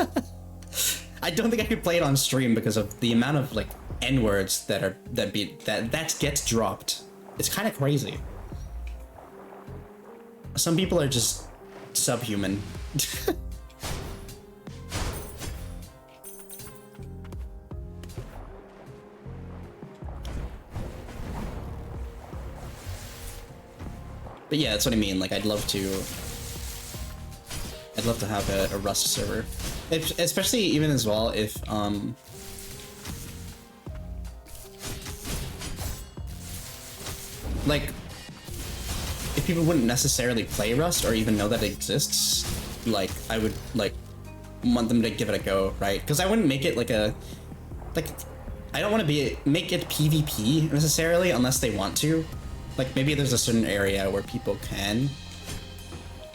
I don't think I could play it on stream because of the amount of like N-words that gets dropped. It's kind of crazy. Some people are just subhuman. But yeah, that's what I mean. Like, I'd love to have a Rust server, especially even as well if like if people wouldn't necessarily play Rust or even know that it exists. Like, I would like want them to give it a go, right? Because I wouldn't make it like I don't want to make it PvP necessarily unless they want to. Like, maybe there's a certain area where people can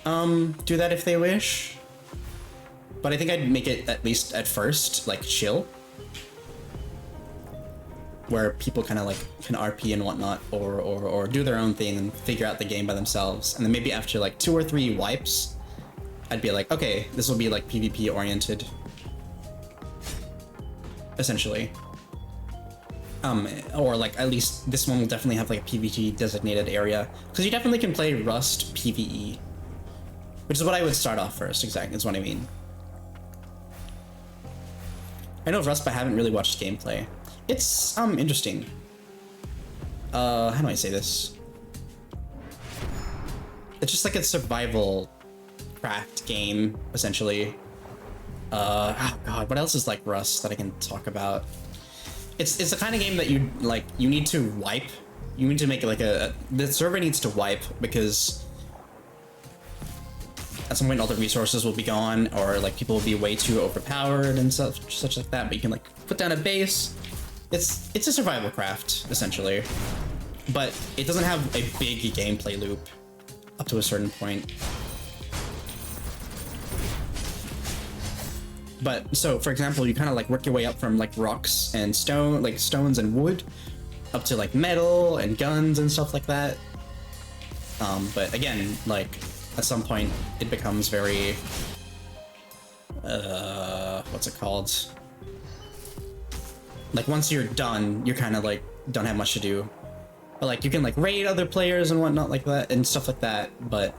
do that if they wish. But I think I'd make it, at least at first, like chill, where people kind of like can RP and whatnot, or do their own thing and figure out the game by themselves. And then maybe after like 2 or 3 wipes, I'd be like, okay, this will be like PvP oriented, essentially. Or like at least this one will definitely have like a PvP designated area, because you definitely can play Rust PvE, which is what I would start off first. Exactly, is what I mean. I know Rust, but I haven't really watched gameplay. It's interesting. How do I say this? It's just like a survival craft game, essentially. Oh god, what else is like Rust that I can talk about? It's the kind of game that you need to wipe. You need to make it like the server needs to wipe, because at some point all the resources will be gone, or like people will be way too overpowered and such like that. But you can like put down a base. It's a survival craft essentially, but it doesn't have a big gameplay loop up to a certain point. But so, for example, you kind of like work your way up from like rocks and stones and wood, up to like metal and guns and stuff like that. But again, like at some point it becomes very, what's it called? Like once you're done, you're kind of like don't have much to do. But like you can like raid other players and whatnot like that and stuff like that. But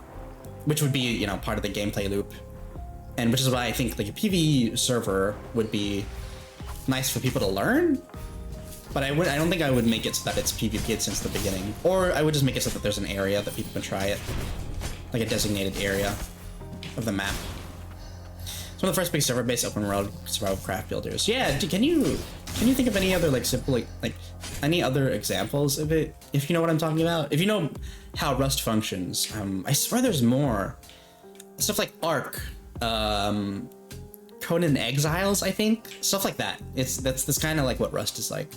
which would be, you know, part of the gameplay loop. And which is why I think like a PvE server would be nice for people to learn, but I don't think I would make it so that it's PvP since the beginning. Or I would just make it so that there's an area that people can try it, like a designated area of the map. It's one of the first big server-based open-world survival craft builders. Yeah, can you think of any other like simple like any other examples of it? If you know what I'm talking about, if you know how Rust functions, I swear there's more stuff like Ark. Conan Exiles, I think, stuff like that. That's kind of like what Rust is like.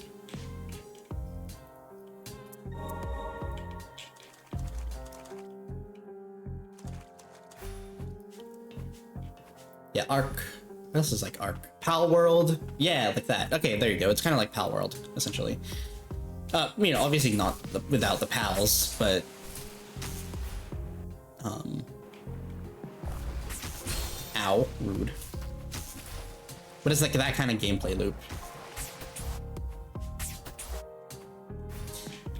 Yeah, Ark. What else is like Ark? Pal World. Yeah, like that. Okay, there you go. It's kind of like Pal World, essentially. You know, obviously not without the pals, but ow, rude. But it's like that kind of gameplay loop.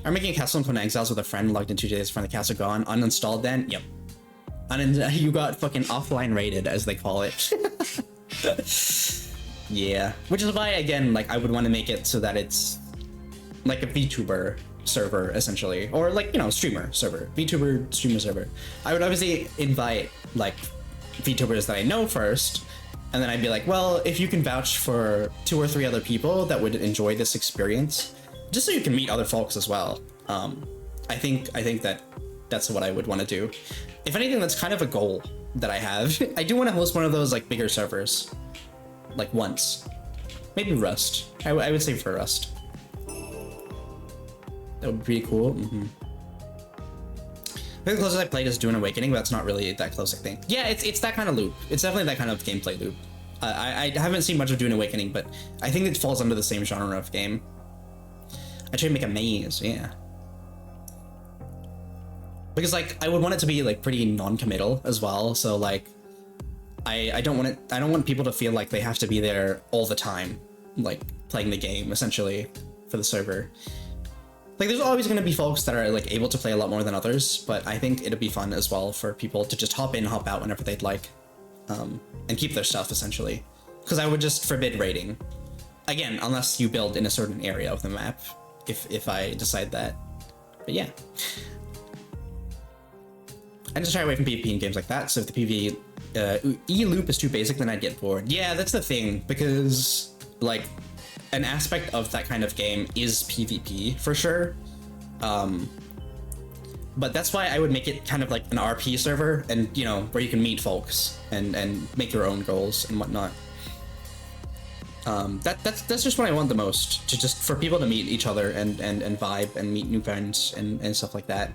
I'm making a castle in Conan Exiles with a friend, logged in 2 days from the castle gone. Uninstalled then? Yep. You got fucking offline rated, as they call it. Yeah, which is why, again, like, I would want to make it so that it's like a VTuber server, essentially, or like, you know, streamer server, VTuber streamer server. I would obviously invite like VTubers that I know first, and then I'd be like, well, if you can vouch for 2 or 3 other people that would enjoy this experience, just so you can meet other folks as well. I think that that's what I would want to do. If anything, that's kind of a goal that I have. I do want to host one of those like bigger servers, like once, maybe Rust. I would say for Rust. That would be pretty cool. I think the closest I played is Dune Awakening, but that's not really that close, I think. Yeah, it's that kind of loop. It's definitely that kind of gameplay loop. I haven't seen much of Dune Awakening, but I think it falls under the same genre of game. I try to make a maze, yeah. Because like I would want it to be like pretty non-committal as well. So like I don't want people to feel like they have to be there all the time, like playing the game essentially for the server. Like there's always going to be folks that are like able to play a lot more than others, but I think it'd be fun as well for people to just hop in, hop out whenever they'd like, and keep their stuff essentially. Because I would just forbid raiding, again, unless you build in a certain area of the map, if I decide that. But yeah, I just try away from PvP in games like that. So if the PvE E loop is too basic, then I'd get bored. Yeah, that's the thing, because like an aspect of that kind of game is PvP for sure. But that's why I would make it kind of like an RP server, and you know, where you can meet folks and make your own goals and whatnot. That's just what I want the most, to just for people to meet each other and vibe and meet new friends and stuff like that.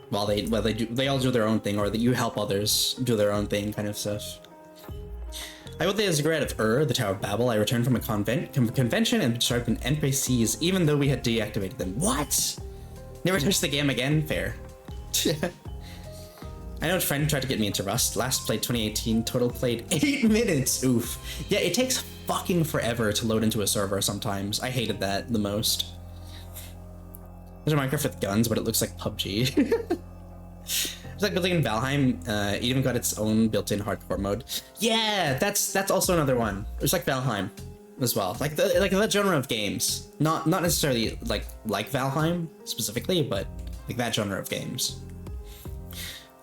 While they all do their own thing, or that you help others do their own thing, kind of stuff. I got the Zagreus of the Tower of Babel. I returned from a convention and started NPCs, even though we had deactivated them. What? Never touched the game again? Fair. I know a friend tried to get me into Rust. Last played 2018, total played 8 minutes. Oof. Yeah, it takes fucking forever to load into a server sometimes. I hated that the most. There's a Minecraft with guns, but it looks like PUBG. It's like building in Valheim. It even got its own built-in hardcore mode. Yeah, that's also another one. It's like Valheim as well. Like that genre of games. Not necessarily like Valheim specifically, but like that genre of games.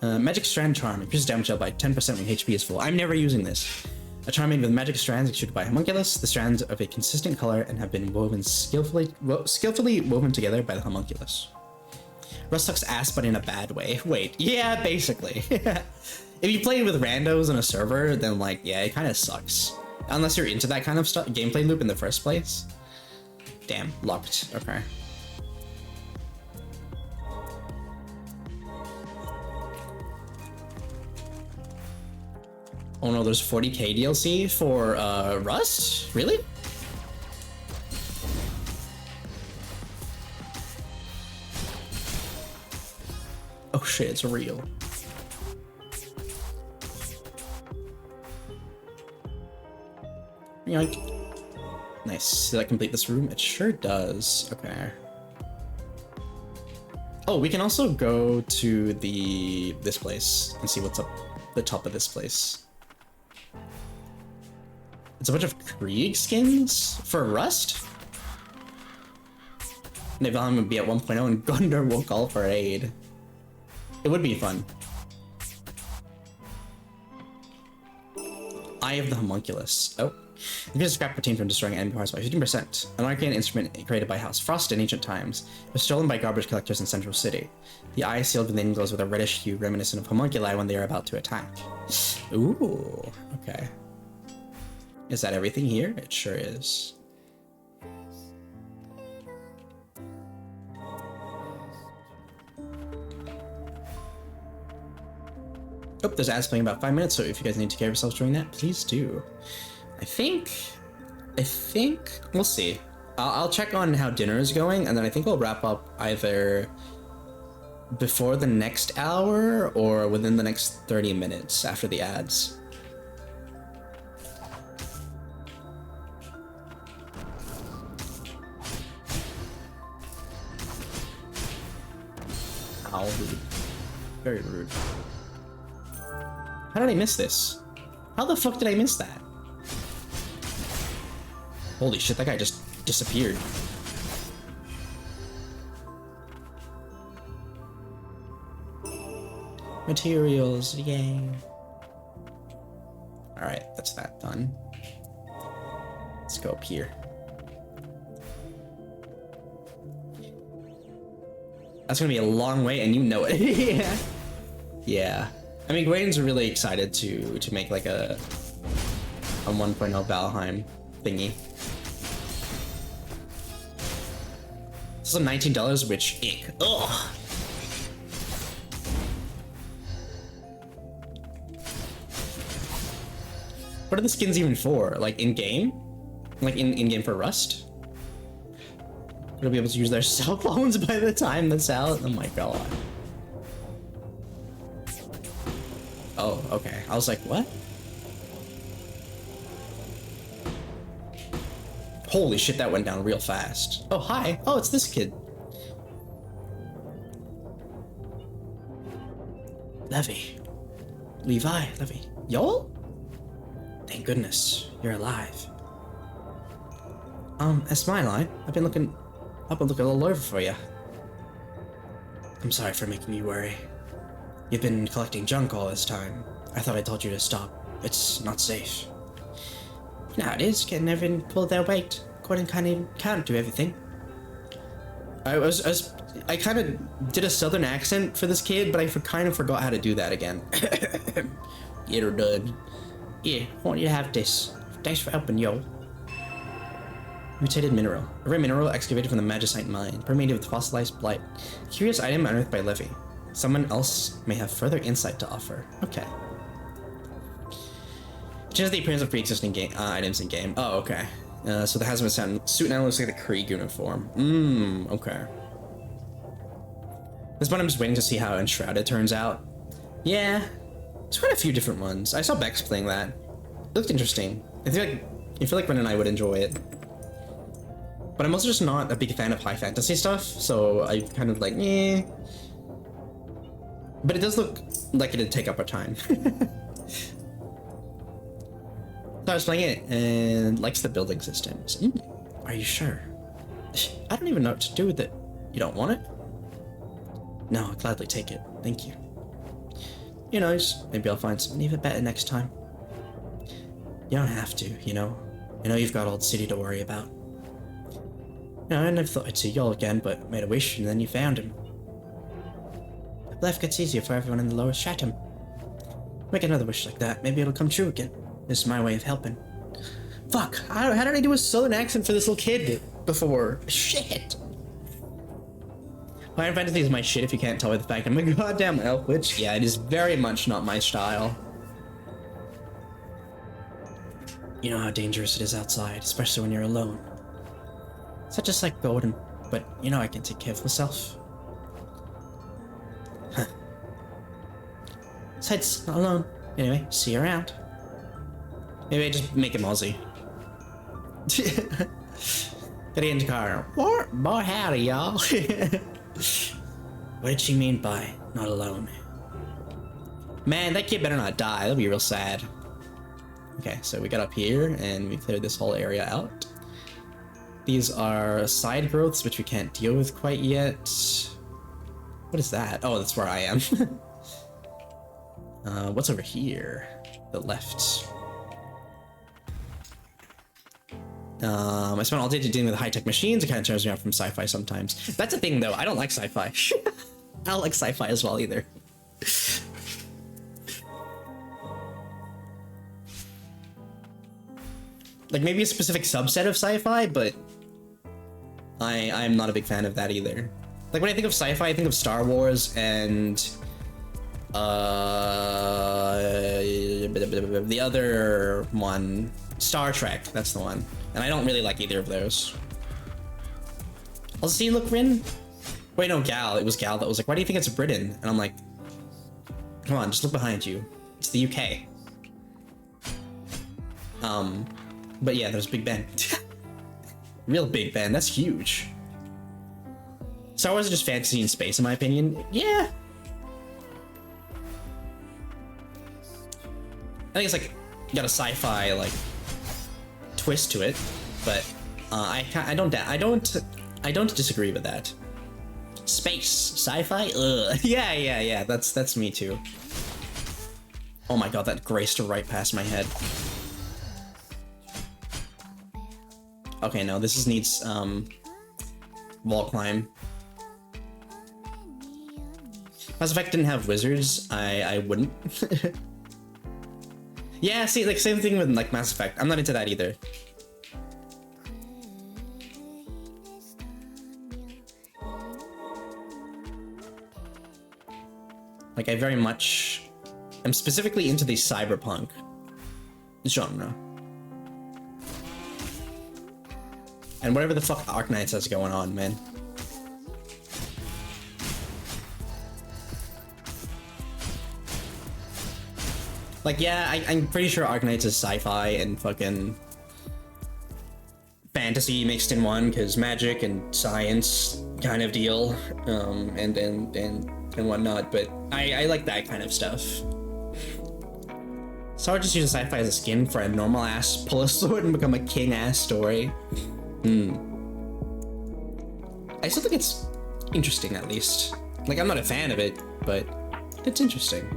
Magic Strand Charm increases damage dealt by 10% when HP is full. I'm never using this. A charm made with magic strands extruded by homunculus. The strands of a consistent color and have been woven skillfully woven together by the homunculus. Rust sucks ass, but in a bad way. Wait, yeah, basically. If you play with randos in a server, then like, yeah, it kind of sucks. Unless you're into that kind of stuff, gameplay loop in the first place. Damn, locked. Okay. Oh no, there's 40k DLC for Rust? Really? Oh shit, it's real. Yoink. Nice. Did I complete this room? It sure does. Okay. Oh, we can also go to this place and see what's up the top of this place. It's a bunch of Krieg skins for Rust? Valheim would be at 1.0 and Gondor will call for aid. It would be fun. Eye of the Homunculus. Oh. Increases scrap protein from destroying enemy parts by 15%. An arcane instrument created by House Frost in ancient times. It was stolen by garbage collectors in Central City. The eye sealed within glows with a reddish hue reminiscent of homunculi when they are about to attack. Ooh, okay. Is that everything here? It sure is. Oh, there's ads playing about 5 minutes, so if you guys need to care of yourselves during that, please do. I think we'll see. I'll check on how dinner is going, and then I think we'll wrap up either before the next hour or within the next 30 minutes after the ads. How rude. Very rude. How did I miss this? How the fuck did I miss that? Holy shit, that guy just disappeared. Materials, yay. Alright, that's that done. Let's go up here. That's gonna be a long way, and you know it. Yeah. Yeah. I mean, Gwaden's really excited to make like a 1.0 Valheim thingy. This is $19, which ick. Ugh. What are the skins even for? Like in game? Like in game for Rust? They'll be able to use their cell phones by the time that's out. Oh my god. Oh, okay. I was like, what? Holy shit, that went down real fast. Oh, hi. Oh, it's this kid. Levy. Levi, Levy. Y'all? Thank goodness, you're alive. That's my line. I've been looking all over for you. I'm sorry for making you worry. You've been collecting junk all this time. I thought I told you to stop. It's not safe. Now it is, getting everyone pulled their weight. Gordon can't do everything. I kind of did a southern accent for this kid, but I kind of forgot how to do that again. You're done. Yeah, I want you to have this. Thanks for helping, yo. Mutated mineral. A rare mineral excavated from the Magicite mine, permeated with fossilized blight. Curious item unearthed by Levy. Someone else may have further insight to offer. Okay. Changes the appearance of pre-existing game items in game. Oh, okay. So the hazmat suit now looks like the Krieg uniform. Okay. This one I'm just waiting to see how Enshrouded turns out. Yeah, there's quite a few different ones. I saw Bex playing that. It looked interesting. I feel like Ren and I would enjoy it. But I'm also just not a big fan of high fantasy stuff, so I kind of like, eh. But it does look like it'd take up our time. So I was playing it and likes the building systems. Are you sure? I don't even know what to do with it. You don't want it? No, I'll gladly take it. Thank you. You know, maybe I'll find something even better next time. You don't have to, you know. I know you've got Old City to worry about. You know, I never thought I'd see y'all again, but made a wish and then you found him. Life gets easier for everyone in the lower stratum. Make another wish like that, maybe it'll come true again. This is my way of helping. Fuck, how did I do a southern accent for this little kid before? Shit! Final Fantasy is my shit if you can't tell by the fact I'm a goddamn elf, which, yeah, it is very much not my style. You know how dangerous it is outside, especially when you're alone. It's not just like Golden, but you know I can take care of myself. Huh. Besides, not alone. Anyway, see you around. Maybe I just make him Aussie. Get in the car. What? Boy, howdy, y'all. What did she mean by not alone? Man, that kid better not die. That'll be real sad. Okay, so we got up here and we cleared this whole area out. These are side growths, which we can't deal with quite yet. What is that? Oh, that's where I am. What's over here? The left. I spent all day dealing with high-tech machines. It kind of turns me off from sci-fi sometimes. That's a thing, though. I don't like sci-fi. I don't like sci-fi as well, either. Like, maybe a specific subset of sci-fi, but I'm not a big fan of that either. Like, when I think of sci-fi, I think of Star Wars and the other one, Star Trek. That's the one. And I don't really like either of those. Also, see, look, Rin. Wait, no, Gal. It was Gal that was like, why do you think it's Britain? And I'm like, come on, just look behind you. It's the UK. But yeah, there's Big Ben. Real Big Ben. That's huge. Star Wars is just fantasy and space, in my opinion. Yeah. think it's like got a sci-fi like twist to it, but I don't disagree with that. Space sci-fi, ugh. Yeah. That's me too. Oh my god, that graced right past my head. Okay, no, this needs wall climb. Mass Effect didn't have wizards, I wouldn't. Yeah, see, like same thing with like Mass Effect. I'm not into that either. Like I very much am specifically into the cyberpunk genre. And whatever the fuck Arknights has going on, man. Like, yeah, I'm pretty sure Arknights is sci-fi and fucking fantasy mixed in one, because magic and science kind of deal, and whatnot. But I like that kind of stuff. So I would just use sci-fi as a skin for a normal ass pull a sword and become a king ass story. I still think it's interesting, at least. Like, I'm not a fan of it, but it's interesting.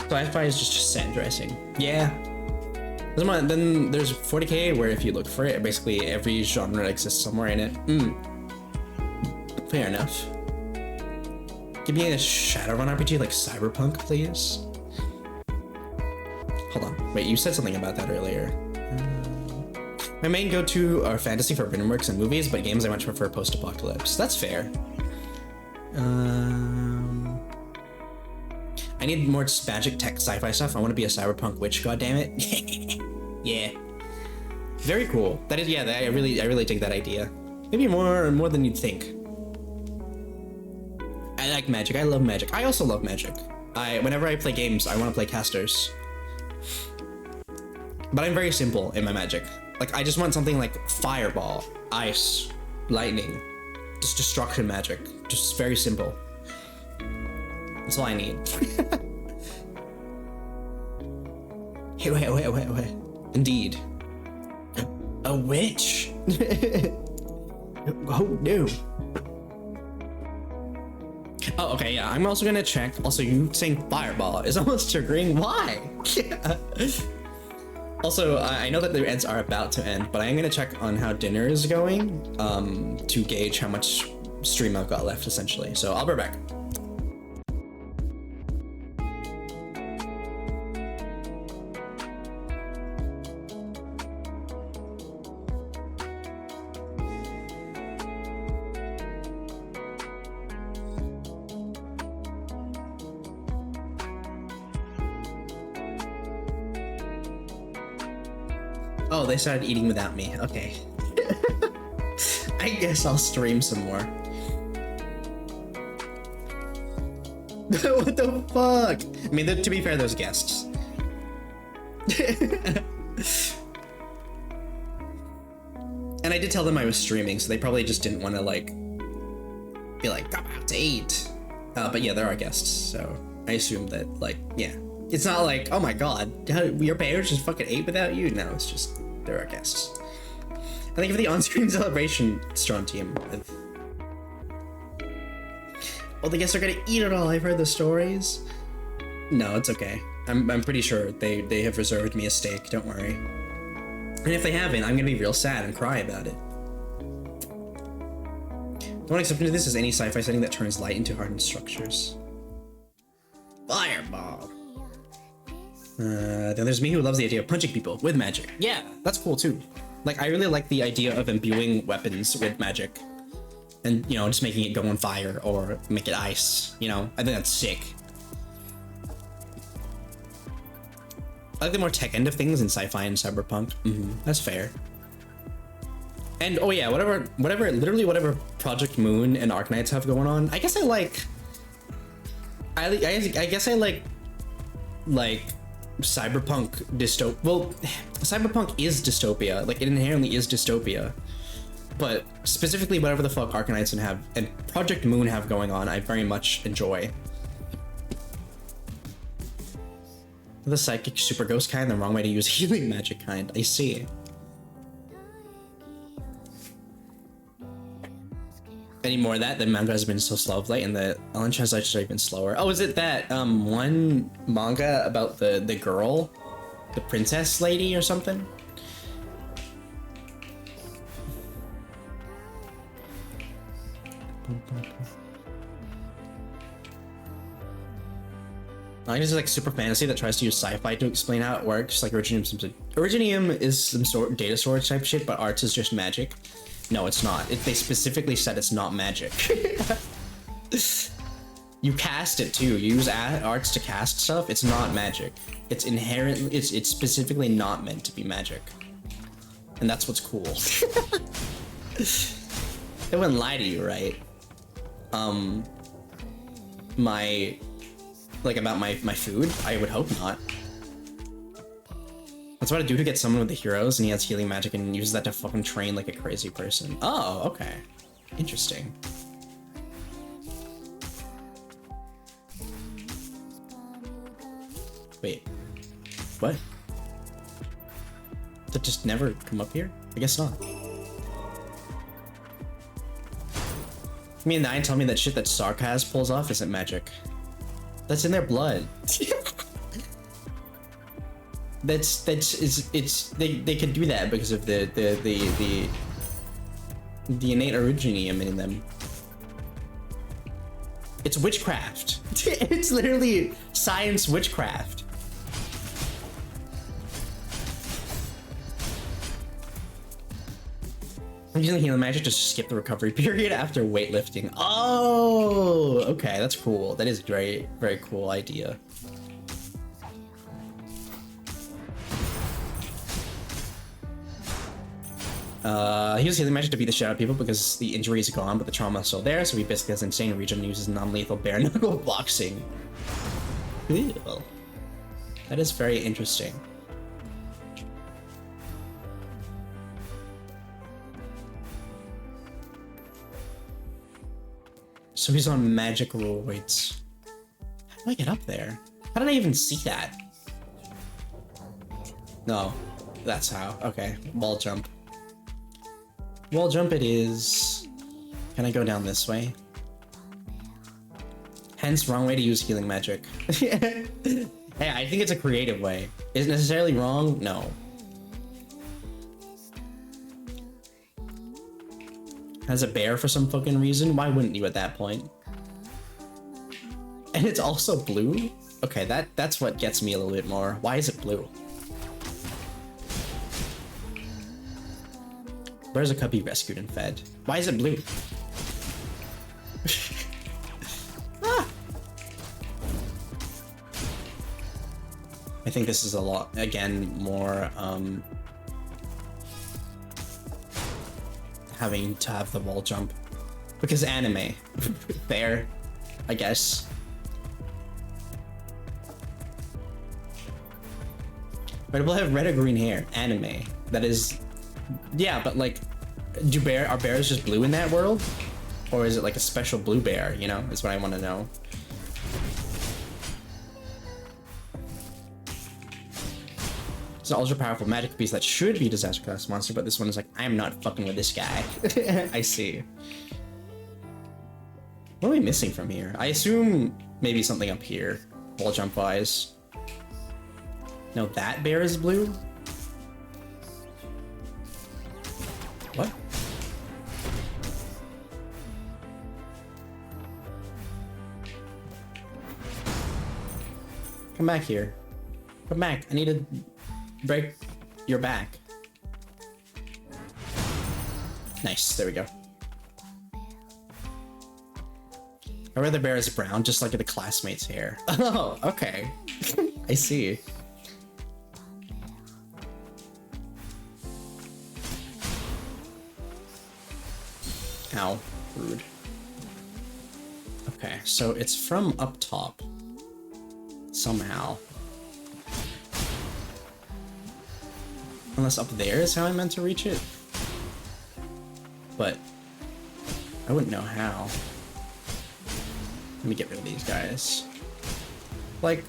Sci-fi is just set dressing. Yeah. Then there's 40k, where if you look for it, basically every genre exists somewhere in it. Fair enough. Give me a Shadowrun RPG like Cyberpunk, please. Hold on. Wait, you said something about that earlier. My main go-to are fantasy, forbidden works, and movies, but games I much prefer post-apocalypse. That's fair. I need more magic tech sci-fi stuff. I want to be a cyberpunk witch, goddammit. Yeah. Very cool. That is, yeah, I really dig that idea. Maybe more than you'd think. I like magic. I love magic. I also love magic. Whenever I play games, I want to play casters. But I'm very simple in my magic. Like, I just want something like fireball, ice, lightning, just destruction magic. Just very simple. That's all I need. Wait. Indeed. A witch? Oh, no. Oh, okay, yeah, I'm also gonna check. Also, you saying fireball is almost triggering. Why? Also, I know that the ads are about to end, but I am gonna check on how dinner is going to gauge how much stream I've got left, essentially. So I'll be back. Oh, they started eating without me. Okay. I guess I'll stream some more. What the fuck? I mean, to be fair, those guests. And I did tell them I was streaming, so they probably just didn't want to, like, be like, come out to eat. But yeah, there are guests, so I assume that, like, yeah. It's not like, oh my god, your parents just fucking ate without you? No, it's just, there are guests. I think for the on-screen celebration, strong team. Oh, the guests are gonna eat it all. I've heard the stories. No, it's okay. I'm pretty sure they have reserved me a steak. Don't worry. And if they haven't, I'm gonna be real sad and cry about it. The one exception to this is any sci-fi setting that turns light into hardened structures. Fireball. Then there's me, who loves the idea of punching people with magic. Yeah, that's cool too. Like, I really like the idea of imbuing weapons with magic. And, you know, just making it go on fire or make it ice, you know? I think that's sick. I like the more tech end of things in sci-fi and cyberpunk. That's fair. And, oh yeah, literally whatever Project Moon and Arknights have going on, I guess I like... I guess I like cyberpunk well, cyberpunk is dystopia. Like, it inherently is dystopia. But specifically whatever the fuck Arcanites and Project Moon have going on, I very much enjoy. The psychic super ghost kind, the wrong way to use healing magic kind. I see. Any more of that, the manga has been so slow of late, and the online translations are even slower. Oh, is it that one manga about the girl, the princess lady or something? I think this is like super fantasy that tries to use sci-fi to explain how it works. Like Originium is some sort of data storage type shit, but arts is just magic. No, it's not. They specifically said it's not magic. You cast it too. You use arts to cast stuff. It's not magic. It's inherently. It's specifically not meant to be magic, and that's what's cool. They wouldn't lie to you, right? About my food? I would hope not. That's what I do to get someone with the heroes, and he has healing magic and uses that to fucking train like a crazy person. Oh, okay. Interesting. Wait. What? That just never come up here? I guess not. Me and Nine tell me that shit that Sarkaz pulls off isn't magic. That's in their blood. They can do that because of the innate originium in them. It's witchcraft. It's literally science witchcraft. I'm using healing magic just to skip the recovery period after weightlifting. Oh, okay, that's cool. That is a very, very cool idea. He uses healing magic to beat the shit out of people because the injury is gone, but the trauma is still there, so he basically has insane regen and uses non-lethal bare knuckle boxing. Ew. That is very interesting. So he's on magic roids. How do I get up there? How did I even see that? No, that's how. Okay, wall jump. Wall jump it is. Can I go down this way? Hence, wrong way to use healing magic. Hey, I think it's a creative way. Is it necessarily wrong? No. Has a bear for some fucking reason? Why wouldn't you at that point? And it's also blue? Okay, that's what gets me a little bit more. Why is it blue? Where's a cubby rescued and fed? Why is it blue? Ah! I think this is a lot, again, more, having to have the wall jump. Because anime. Fair, I guess. Why do people have red or green hair? Anime. That is... Yeah, but like, are bears just blue in that world? Or is it like a special blue bear, you know? Is what I want to know. It's an ultra powerful magic piece that should be disaster class monster, but this one is like, I'm not fucking with this guy. I see. What are we missing from here? I assume maybe something up here, wall jump wise. No, that bear is blue? What? Come back here. Come back. I need to break your back. Nice. There we go. I read the bear is brown, just like the classmates' hair. Oh, okay. I see. Ow. Rude. Okay, so it's from up top. Somehow. Unless up there is how I meant to reach it. But I wouldn't know how. Let me get rid of these guys. Like,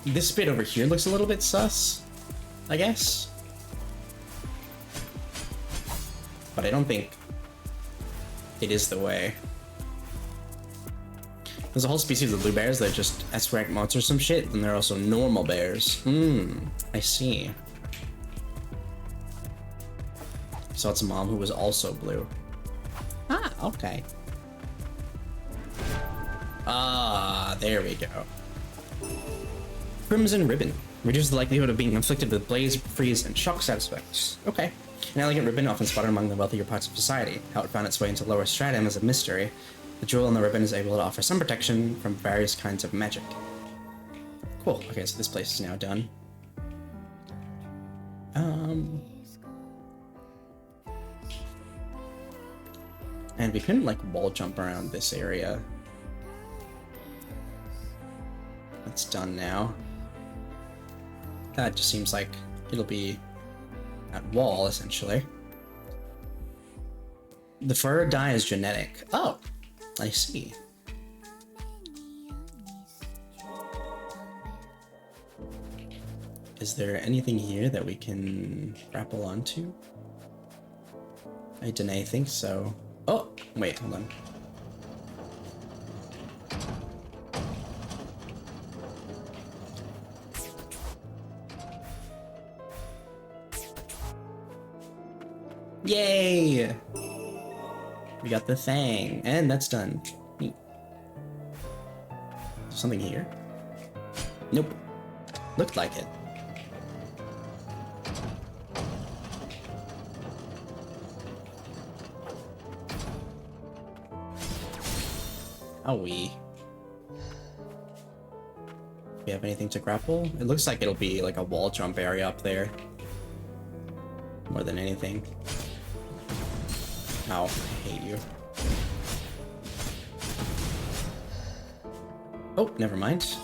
this bit over here looks a little bit sus, I guess. But I don't think it is the way. There's a whole species of blue bears that are just S-rank monsters or some shit, and they're also normal bears. I see. So it's a mom who was also blue. Ah, okay. Ah, there we go. Crimson Ribbon. Reduces the likelihood of being inflicted with blaze, freeze, and shock side effects. Okay. An elegant ribbon often spotted among the wealthier parts of society. How it found its way into lower stratum is a mystery. The jewel on the ribbon is able to offer some protection from various kinds of magic. Cool. Okay, so this place is now done. And we couldn't, like, wall jump around this area. That's done now. That just seems like it'll be that wall, essentially. The fur dye is genetic. Oh, I see. Is there anything here that we can grapple onto? I don't think so. Oh, wait, hold on. Yay! We got the thing, and that's done. Neat. Something here? Nope. Looked like it. We have anything to grapple? It looks like it'll be like a wall jump area up there. More than anything. Ow, I hate you. Oh, never mind.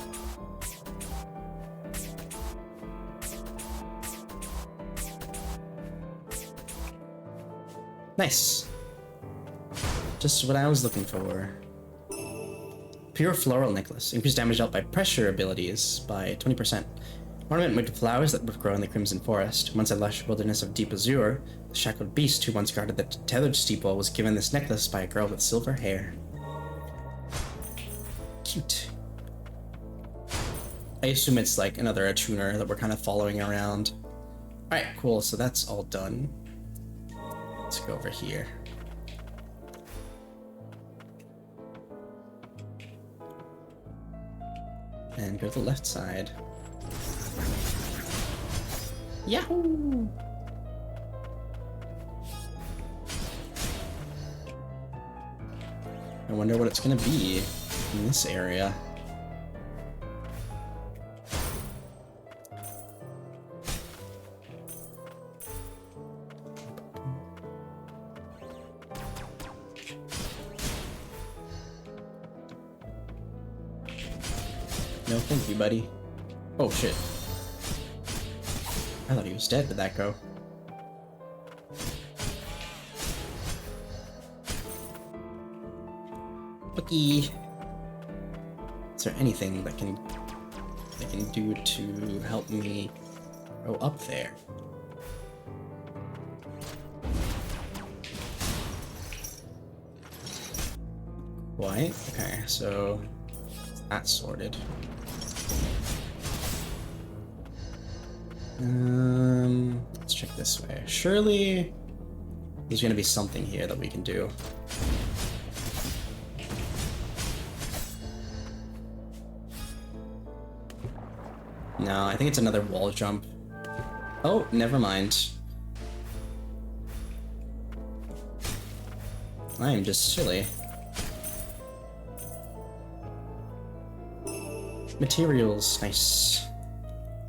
Nice. Just what I was looking for. Pure Floral Necklace. Increase damage dealt by pressure abilities by 20%. Ornament made with flowers that would grow in the Crimson Forest. Once a lush wilderness of deep azure, the shackled beast who once guarded the tethered steeple was given this necklace by a girl with silver hair. Cute. I assume it's like another attuner that we're kind of following around. Alright, cool. So that's all done. Let's go over here. And go to the left side. Yahoo! I wonder what it's gonna be in this area. No, thank you, buddy. Oh, shit. I thought he was dead. Where'd that go? Bookie! Is there anything that can do to help me go up there? White? Okay, so that's sorted. Let's check this way. Surely there's gonna be something here that we can do. No, I think it's another wall jump. Oh, never mind. I am just silly. Materials, nice.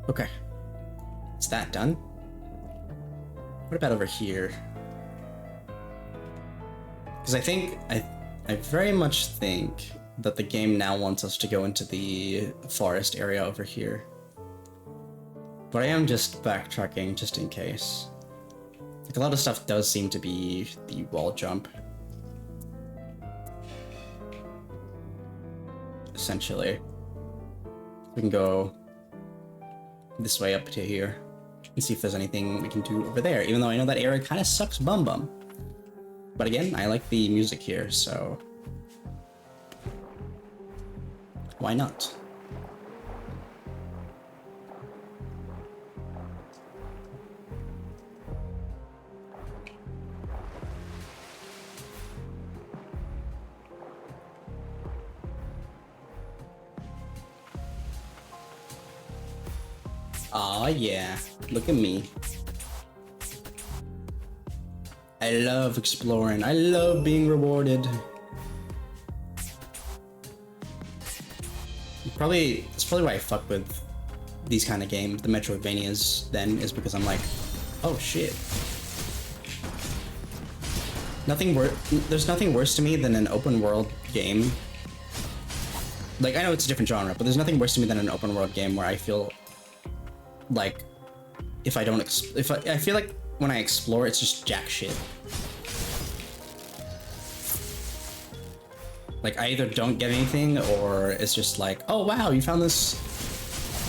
Okay. Is that done? What about over here? Because I very much think that the game now wants us to go into the forest area over here. But I am just backtracking just in case. Like, a lot of stuff does seem to be the wall jump. Essentially. We can go this way up to here and see if there's anything we can do over there, even though I know that area kind of sucks bum bum. But again, I like the music here, so why not? Aw, yeah. Look at me. I love exploring. I love being rewarded. That's probably why I fuck with these kind of games, the Metroidvanias, then, is because I'm like, oh shit. There's nothing worse to me than an open world game. Like, I know it's a different genre, but there's nothing worse to me than an open world game where I feel like if I don't I feel like when I explore, it's just jack shit. Like, I either don't get anything, or it's just like, oh wow, you found this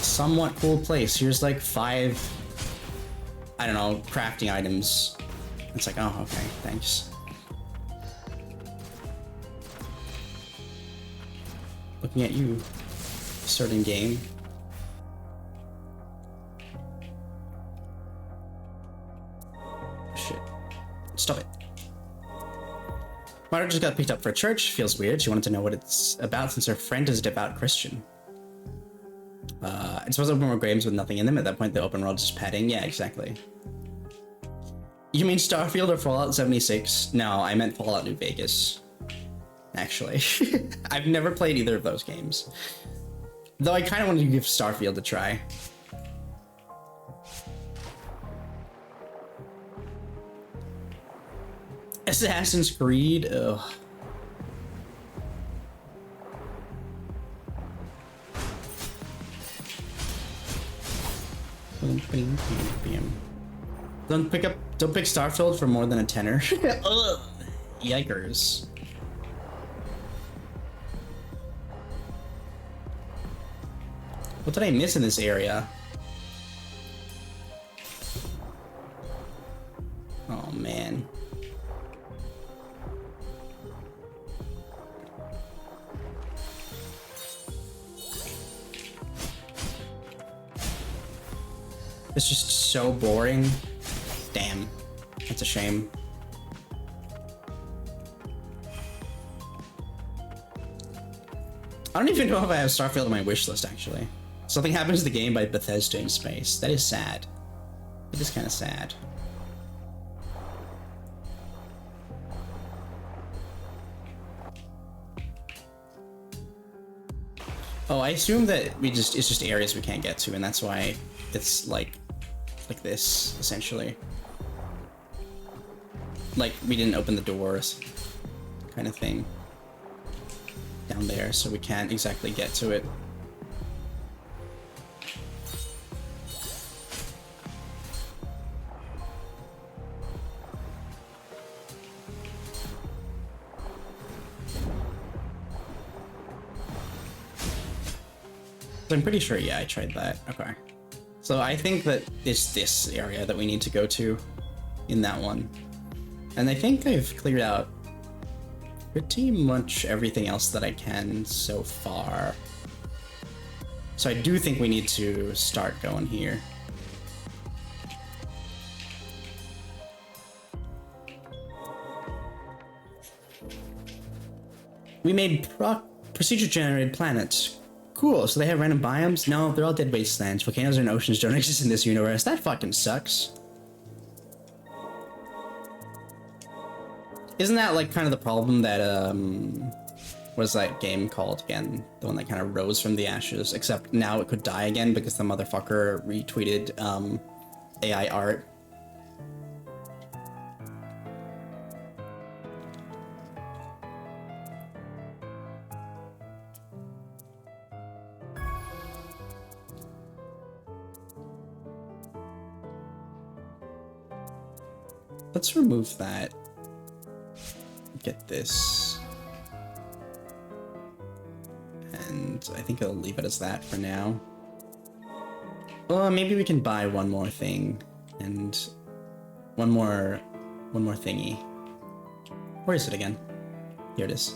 somewhat cool place. Here's like 5, I don't know, crafting items. It's like, oh, okay, thanks. Looking at you, certain game. Shit. Stop it. Mara just got picked up for church. Feels weird. She wanted to know what it's about since her friend is a devout Christian. It's supposed to open more games with nothing in them. At that point, the open world is just padding. Yeah, exactly. You mean Starfield or Fallout 76? No, I meant Fallout New Vegas. Actually. I've never played either of those games. Though I kind of wanted to give Starfield a try. Assassin's Creed? Ugh. Don't pick Starfield for more than a tenner. Ugh. Yikers. What did I miss in this area? Oh man. It's just so boring. Damn. That's a shame. I don't even know if I have Starfield on my wish list, actually. Something happens to the game by Bethesda in space. That is sad. It is kind of sad. Oh, I assume that it's just areas we can't get to, and that's why it's like this, essentially. Like, we didn't open the doors, kind of thing. Down there, so we can't exactly get to it. I'm pretty sure, yeah, I tried that. Okay. So I think that it's this area that we need to go to in that one. And I think I've cleared out pretty much everything else that I can so far. So I do think we need to start going here. We made procedure-generated planets. Cool, so they have random biomes? No, they're all dead wastelands. Volcanoes and oceans don't exist in this universe. That fucking sucks. Isn't that like kind of the problem that, what is that game called again? The one that kind of rose from the ashes, except now it could die again because the motherfucker retweeted, AI art. Let's remove that. Get this. And I think I'll leave it as that for now. Well, maybe we can buy one more thing and one more thingy. Where is it again? Here it is.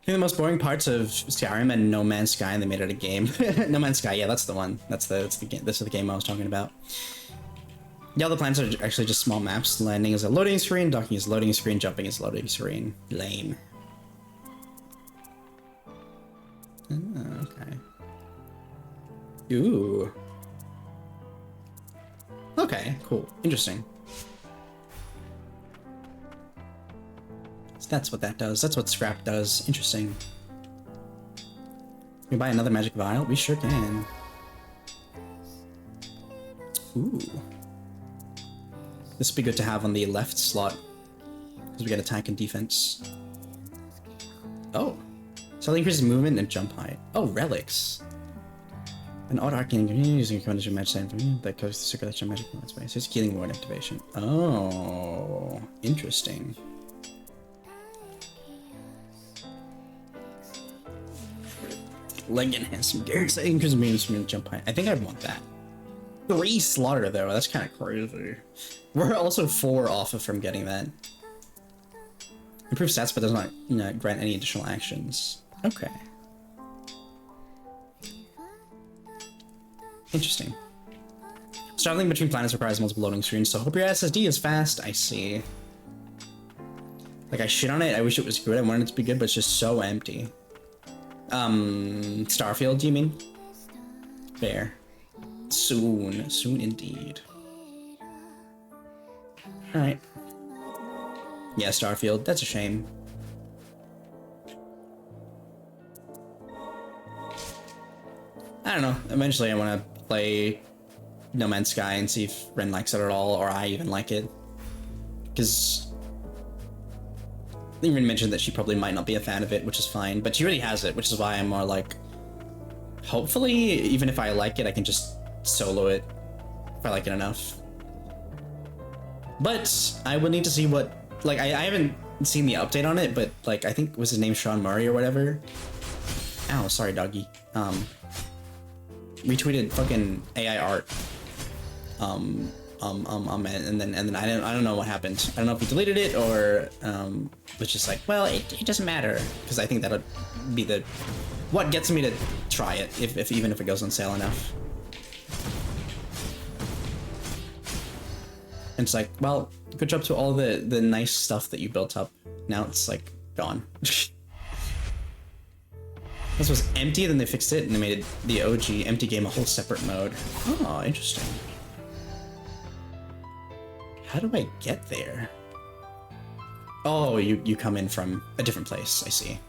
I think the most boring parts of Skyrim and No Man's Sky, and they made it a game. No Man's Sky, yeah, that's the one. That's the game. This is the game I was talking about. Yeah, all the planets are actually just small maps. Landing is a loading screen, docking is a loading screen, jumping is a loading screen. Lame. Oh, okay. Ooh. Okay, cool. Interesting. So that's what that does. That's what scrap does. Interesting. Can we buy another magic vial? We sure can. Ooh. This would be good to have on the left slot, because we get attack and defense. Oh. So it increases movement and jump height. Oh, relics. An odd arcane using a combination match sign that goes to circulation magic movement space. It's healing ward activation. Oh, interesting. Leg enhancement gear. So increases movement and jump height. I think I'd want that. 3 slaughter though. That's kind of crazy. We're also 4 off from getting that. Improve stats, but does not, you know, grant any additional actions. Okay. Interesting. Traveling between planets requires multiple loading screens, so hope your SSD is fast. I see. Like, I shit on it. I wish it was good. I wanted it to be good, but it's just so empty. Starfield, do you mean? Fair. Soon. Soon indeed. Alright. Yeah, Starfield. That's a shame. I don't know. Eventually I want to play No Man's Sky and see if Ren likes it at all, or I even like it. Because Ren mentioned that she probably might not be a fan of it, which is fine, but she already has it, which is why I'm more like, hopefully, even if I like it, I can just solo it if I like it enough. But I would need to see what, like, I haven't seen the update on it, but like, I think was his name Sean Murray or whatever. Ow, sorry, doggy. Retweeted fucking AI art. And then I don't know what happened. I don't know if he deleted it or was just like, well, it doesn't matter, because I think that'll be the what gets me to try it if even if it goes on sale enough. And it's like, well, good job to all the nice stuff that you built up. Now it's like gone. This was empty, then they fixed it and they made it the OG empty game a whole separate mode. Oh, interesting. How do I get there? Oh, you come in from a different place, I see.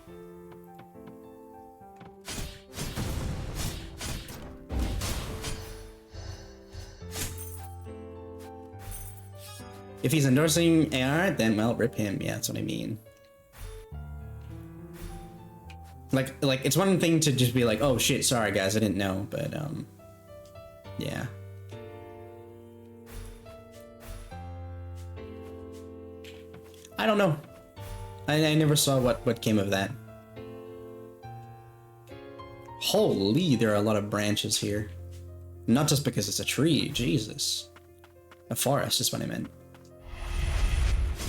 If he's endorsing AR, then well, rip him. Yeah, that's what I mean. Like it's one thing to just be like, oh shit, sorry guys, I didn't know, but yeah. I don't know. I never saw what came of that. Holy, there are a lot of branches here. Not just because it's a tree, Jesus. A forest is what I meant.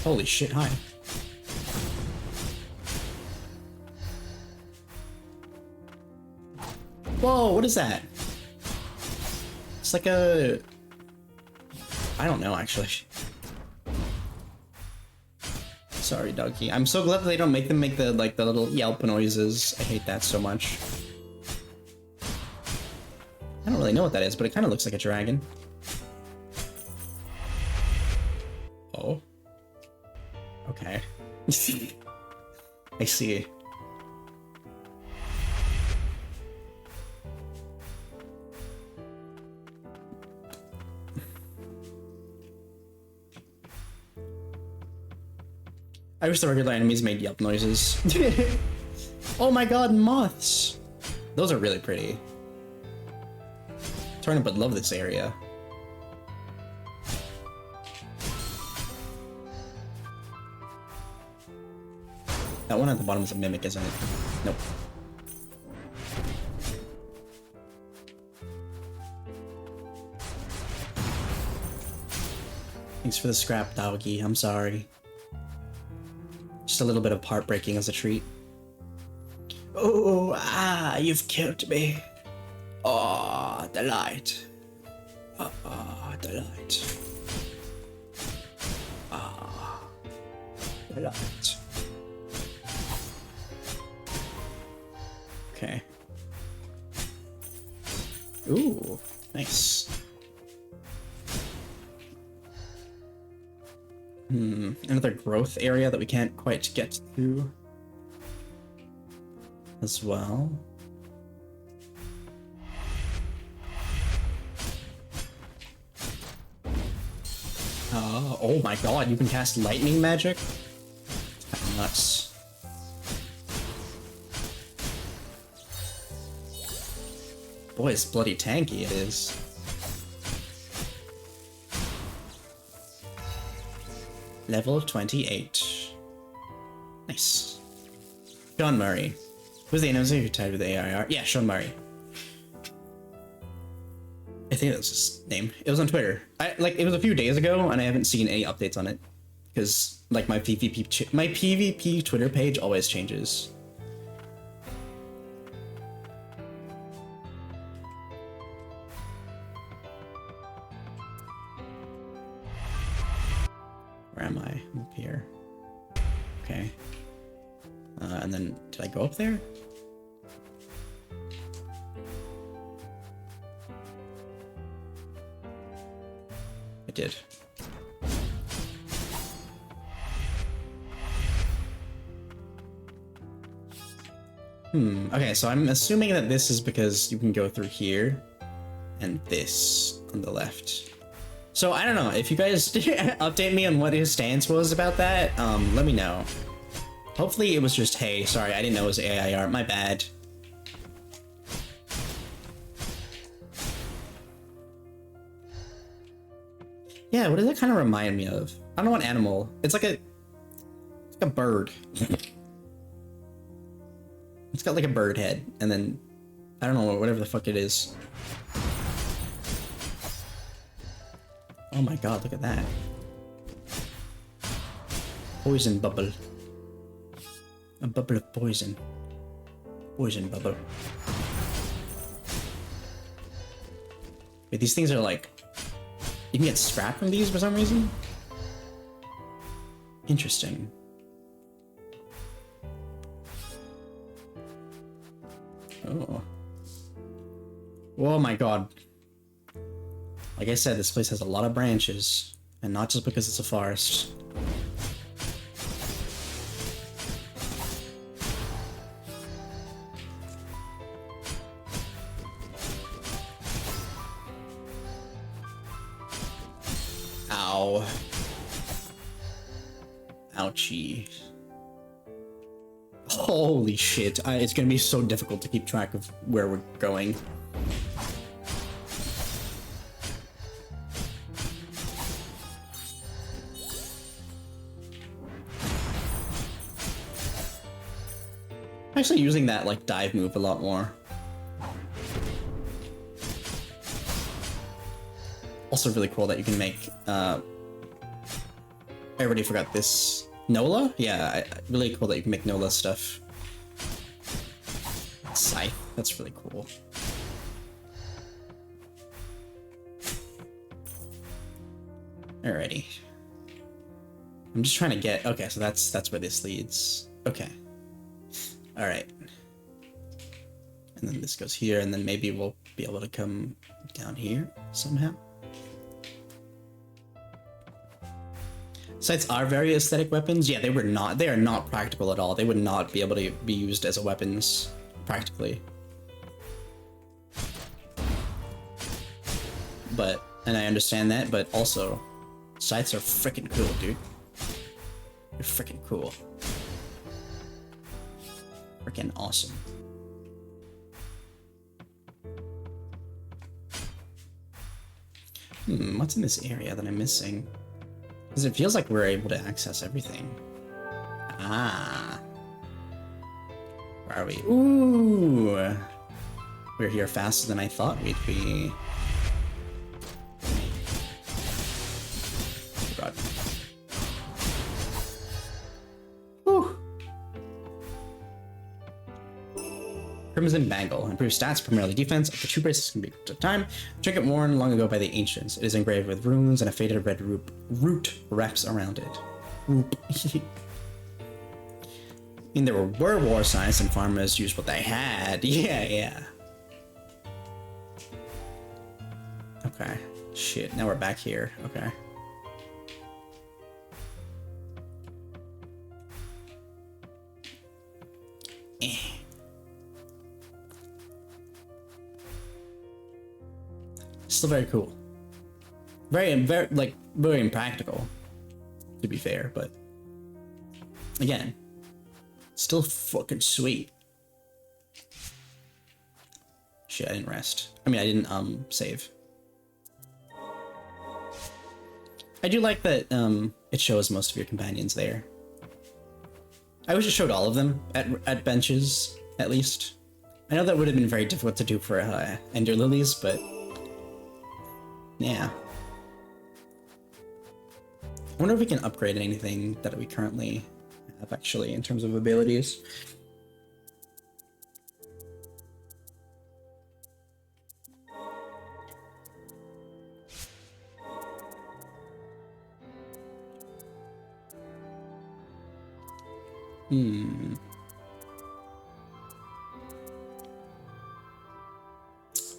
Holy shit, hi. Whoa, what is that? It's like a... I don't know, actually. Sorry, doggy. I'm so glad that they don't make them make the little yelp noises. I hate that so much. I don't really know what that is, but it kind of looks like a dragon. Oh. Okay. I see. I wish the regular enemies made yelp noises. Oh my god, moths! Those are really pretty. Turnip would love this area. That one at the bottom is a mimic, isn't it? Nope. Thanks for the scrap, doggy. I'm sorry. Just a little bit of heartbreaking as a treat. Oh, you've killed me. Oh, delight. Ah, delight. Ah, delight. Okay. Ooh, nice. Another growth area that we can't quite get to as well. Oh my god, you can cast lightning magic? That's kinda nuts. Boy, it's bloody tanky it is. Level 28. Nice. Sean Murray. Who's the announcer who tied with the AIR? Yeah, Sean Murray. I think that's his name. It was on Twitter. It was a few days ago, and I haven't seen any updates on it. Because, like, my PvP Twitter page always changes. Where am I? I'm up here. Okay. And then, did I go up there? I did. Okay, so I'm assuming that this is because you can go through here and this on the left. So I don't know, if you guys update me on what his stance was about that, let me know. Hopefully it was just, hey, sorry, I didn't know it was AIR, my bad. Yeah, what does that kind of remind me of? I don't know what animal. It's like a bird. It's got like a bird head, and then, I don't know, whatever the fuck it is. Oh my god, look at that. Poison bubble. A bubble of poison. Poison bubble. Wait, these things are like... You can get scrap from these for some reason? Interesting. Oh. Oh my god. Like I said, this place has a lot of branches. And not just because it's a forest. Ow. Ouchie. Holy shit. It's gonna be so difficult to keep track of where we're going. I'm actually using that, like, dive move a lot more. Also really cool that you can make, I already forgot this. Nola? Yeah, really cool that you can make Nola stuff. Scythe, that's really cool. Alrighty. I'm just trying to get, okay, so that's where this leads. Okay. Alright. And then this goes here, and then maybe we'll be able to come down here somehow. Scythes are very aesthetic weapons. Yeah, they are not practical at all. They would not be able to be used as a weapons, practically. But, and I understand that, but also, scythes are freaking cool, dude. They're freaking cool. Freaking awesome. What's in this area that I'm missing? Because it feels like we're able to access everything. Ah. are we? Ooh! We're here faster than I thought we'd be. Oh god. Whew. Crimson Bangle. Improves stats, primarily defense. Up to 2 bracelets can be equipped at a time. Trinket worn long ago by the ancients. It is engraved with runes and a faded red root wraps around it. Roop. I mean, there were war signs and farmers used what they had. Yeah. Okay. Shit, now we're back here. Okay. Still very cool. Very impractical, to be fair, but again, still fucking sweet. Shit, I didn't rest. I mean, I didn't, save. I do like that, it shows most of your companions there. I wish it showed all of them at benches, at least. I know that would have been very difficult to do for, Ender Lilies, but yeah. I wonder if we can upgrade anything that we currently have, actually, in terms of abilities.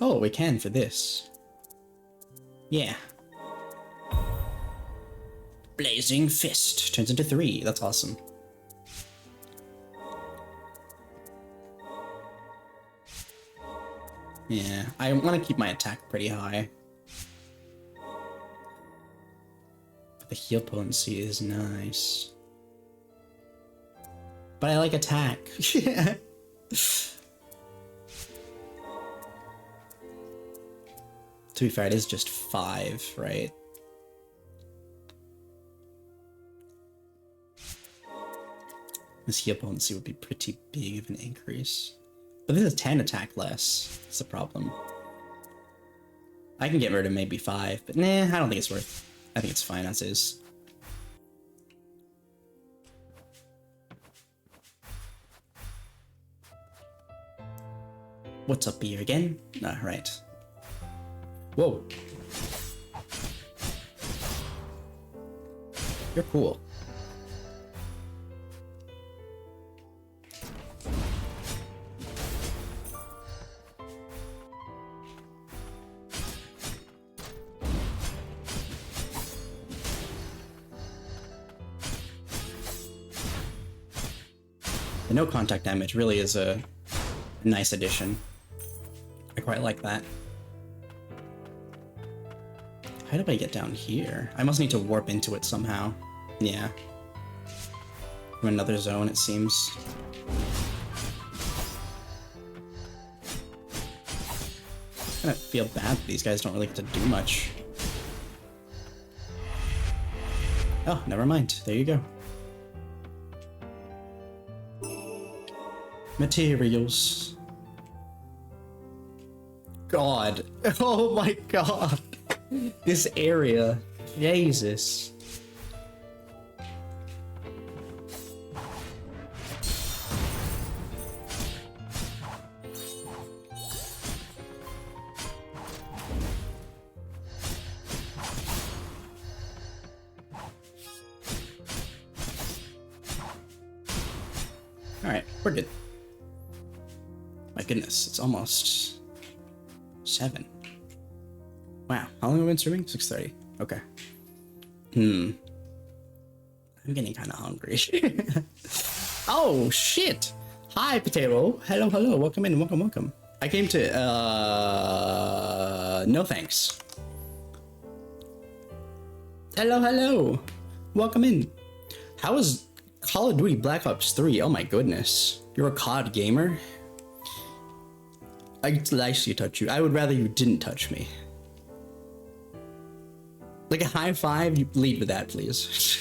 Oh, we can for this. Yeah. Blazing Fist turns into 3. That's awesome. Yeah, I want to keep my attack pretty high. The heal potency is nice. But I like attack. Yeah. To be fair, it is just 5, right? This heal potency would be pretty big of an increase. But this is 10 attack less. That's the problem. I can get rid of maybe 5, but nah, I don't think it's worth. I think it's fine as is. What's up here again? Ah, right. Whoa. You're cool. The no contact damage really is a nice addition. I quite like that. How do I get down here? I must need to warp into it somehow. Yeah. From another zone, it seems. I kind of feel bad that these guys don't really get to do much. Oh, never mind. There you go. Materials. God. Oh my god. This area. Jesus. Alright, we're good. My goodness, it's almost 7. Wow, how long have we been streaming? 6:30. Okay. I'm getting kind of hungry. Oh, shit! Hi, Potato. Hello, hello. Welcome in. Welcome, welcome. I came to, no thanks. Hello, hello. Welcome in. How is Call of Duty Black Ops 3? Oh my goodness. You're a COD gamer? I'd actually touch you. I would rather you didn't touch me. Like a high five, you lead with that, please.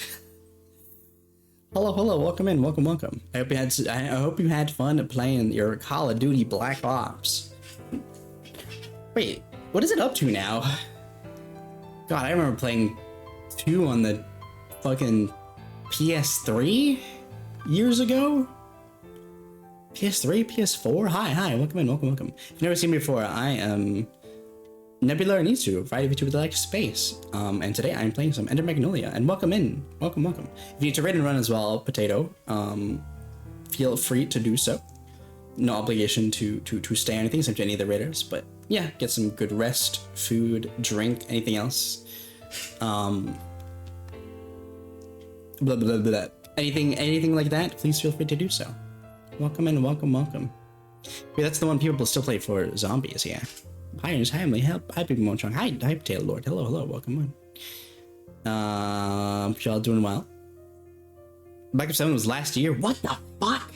Hello, hello, welcome in, welcome, welcome. I hope you had fun playing your Call of Duty Black Ops. Wait, what is it up to now? God, I remember playing 2 on the fucking PS3 years ago? PS3, PS4? Hi, welcome in, welcome, welcome. If you've never seen me before, I am Nebula and Isu, variety VTuber that likes space. And today I'm playing some Ender Magnolia, and welcome in, welcome, welcome. If you need to raid and run as well, Potato, feel free to do so. No obligation to stay or anything, except to any of the raiders, but yeah, get some good rest, food, drink, anything else. Blah, blah, blah, blah. Anything like that, please feel free to do so. Welcome in, welcome, welcome. Yeah, that's the one people still play for zombies, yeah. Hi, Emily, help. Hi, Big Monchong. Hi, Tail Lord. Hello, hello, welcome on. Y'all doing well? Black Ops 7 was last year. What the fuck?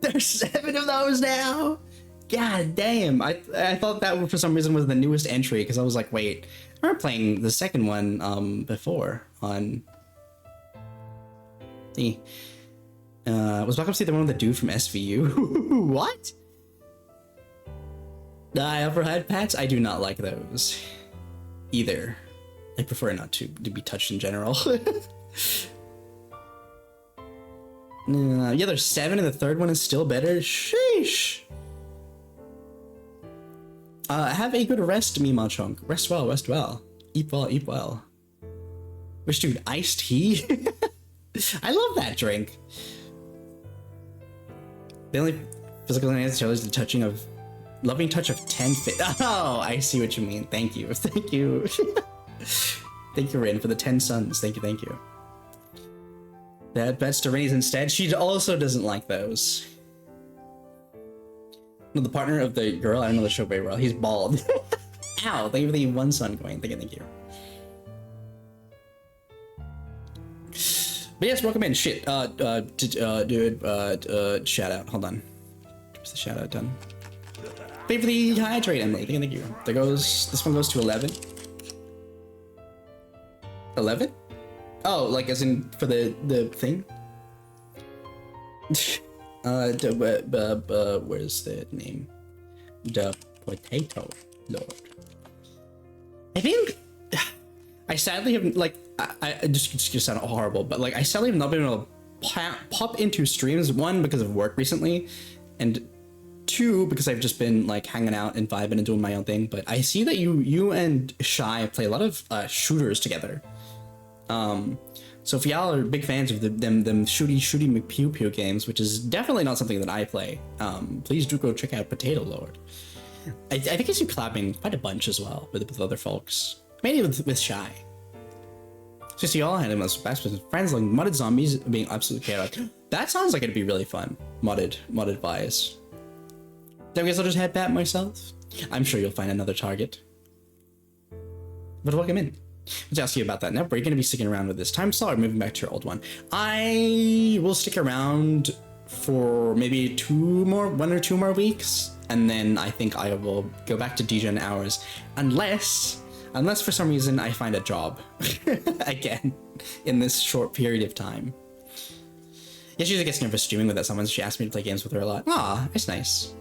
There's 7 of those now. God damn. I thought that for some reason was the newest entry because I was like, wait, I remember playing the second one before on the was Black Ops 2 the one with the dude from SVU? What? I ever had pets? I do not like those either. I prefer not to be touched in general. Yeah, there's 7 and the third one is still better. Sheesh. Have a good rest, me Machunk. Rest well, rest well. Eat well, eat well. Which dude, iced tea? I love that drink. The only physical enhanced is the touching of loving touch of 10 fit. Oh, I see what you mean. Thank you. Thank you. Thank you, Rin, for the 10 suns. Thank you, thank you. That bets to Rennie's instead. She also doesn't like those. No, the partner of the girl, I don't know the show very well. He's bald. Ow, thank you for the 1 sun coin. Thank you. But yes, welcome in. Shit. Dude, shout out. Hold on. Where's the shout out done? Pay for the hydrate, Emily. Thank you. This one goes to 11. 11? Oh, like as in for the thing? Where's the name? The Potato Lord. I think I sadly have like I just sound horrible, but like I sadly have not been able to pop into streams. 1 because of work recently, and 2 because I've just been like hanging out and vibing and doing my own thing. But I see that you and Shy play a lot of shooters together. So if y'all are big fans of them shooty McPew games, which is definitely not something that I play, please do go check out Potato Lord. I think I see you collabing quite a bunch as well with other folks, mainly with Shy. So see y'all had him as best friends like modded zombies being absolutely chaotic. That sounds like it'd be really fun. Modded buys. I guess I'll just head back myself. I'm sure you'll find another target. But welcome in. Let's ask you about that now. Are you going to be sticking around with this time slot or moving back to your old one? I will stick around for maybe 1 or 2 more weeks, and then I think I will go back to DGen hours, unless for some reason I find a job again in this short period of time. Yeah, she usually gets nervous streaming without someone. She asked me to play games with her a lot. Ah, it's nice.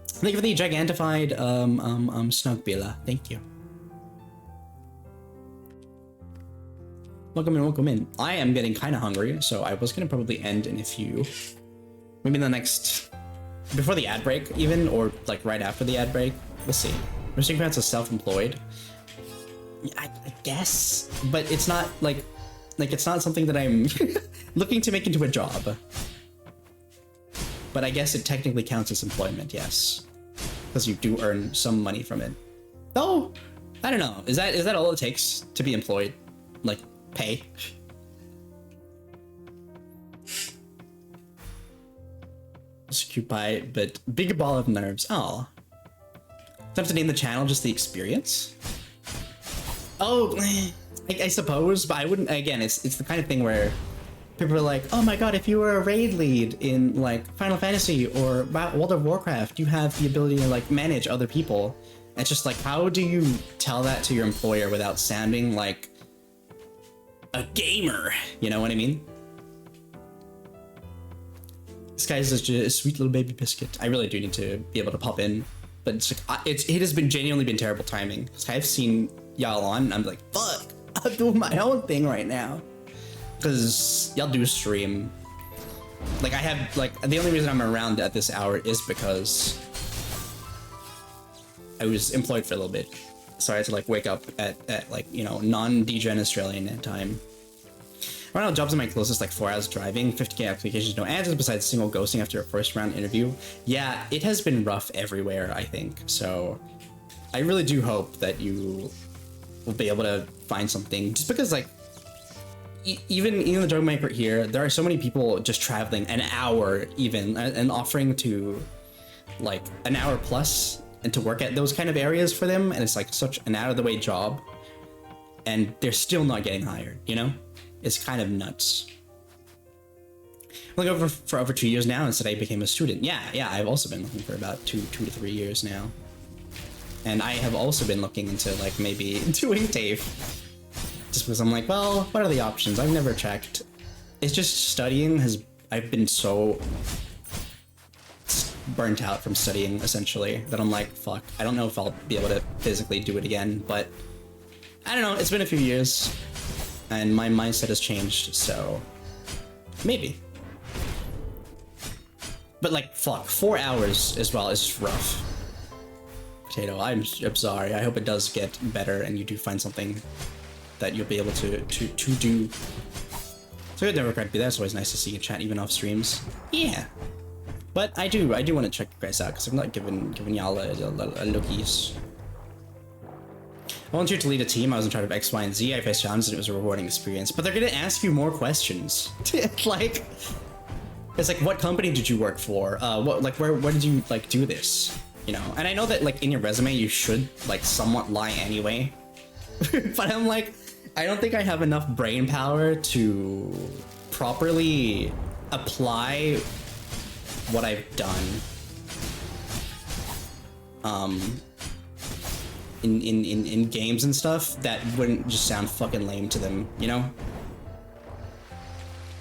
Thank you for the gigantified Snugbilla. Thank you. Welcome in, welcome in. I am getting kind of hungry, so I was gonna probably end in a few, maybe in the next, before the ad break even, or like right after the ad break. Let's see. Mr. Pants is self-employed. I guess, but it's not like it's not something that I'm looking to make into a job. But I guess it technically counts as employment, yes. Because you do earn some money from it. Though, I don't know. Is that all it takes to be employed? Like, pay? Occupy, but big ball of nerves. Oh. Do I have to name the channel just the experience? Oh, I suppose, but I wouldn't, again, it's the kind of thing where people are like, oh my god, if you were a raid lead in like Final Fantasy or World of Warcraft, you have the ability to like manage other people. It's just like, how do you tell that to your employer without sounding like a gamer. You know what I mean? This guy's such a sweet little baby biscuit. I really do need to be able to pop in, but it's like, it has been genuinely been terrible timing. Cause I've seen y'all on, and I'm like, fuck, I'm doing my own thing right now. Cause y'all do stream. Like I have, like the only reason I'm around at this hour is because I was employed for a little bit. So I had to like wake up at like, you know, non-degen Australian time. Right now, jobs are my closest, like 4 hours driving, 50k applications, no answers besides single ghosting after a first round interview. Yeah, it has been rough everywhere, I think. So I really do hope that you will be able to find something, just because like, even the job market here, there are so many people just traveling an hour even and offering to like an hour plus and to work at those kind of areas for them. And it's like such an out of the way job and they're still not getting hired, you know? It's kind of nuts. I'm looking for over 2 years now, and said I became a student. Yeah, I've also been looking for about two to 3 years now. And I have also been looking into like maybe doing TAFE. Just because I'm like, well, what are the options? I've never checked. It's just studying I've been so burnt out from studying essentially that I'm like, fuck, I don't know if I'll be able to physically do it again, but I don't know, it's been a few years. And my mindset has changed, so maybe. But like, fuck, 4 hours as well is just rough. Potato, I'm sorry. I hope it does get better and you do find something that you'll be able to do. So good Democrat be there. It's always nice to see you chat even off streams. Yeah. But I do want to check you guys out because I've not given y'all a lookies. I volunteered to lead a team. I was in charge of X, Y, and Z. I faced challenges and it was a rewarding experience. But they're gonna ask you more questions. Like, it's like, what company did you work for? Where did you like do this? You know, and I know that like in your resume you should like somewhat lie anyway. But I'm like, I don't think I have enough brain power to properly apply what I've done. In games and stuff that wouldn't just sound fucking lame to them, you know?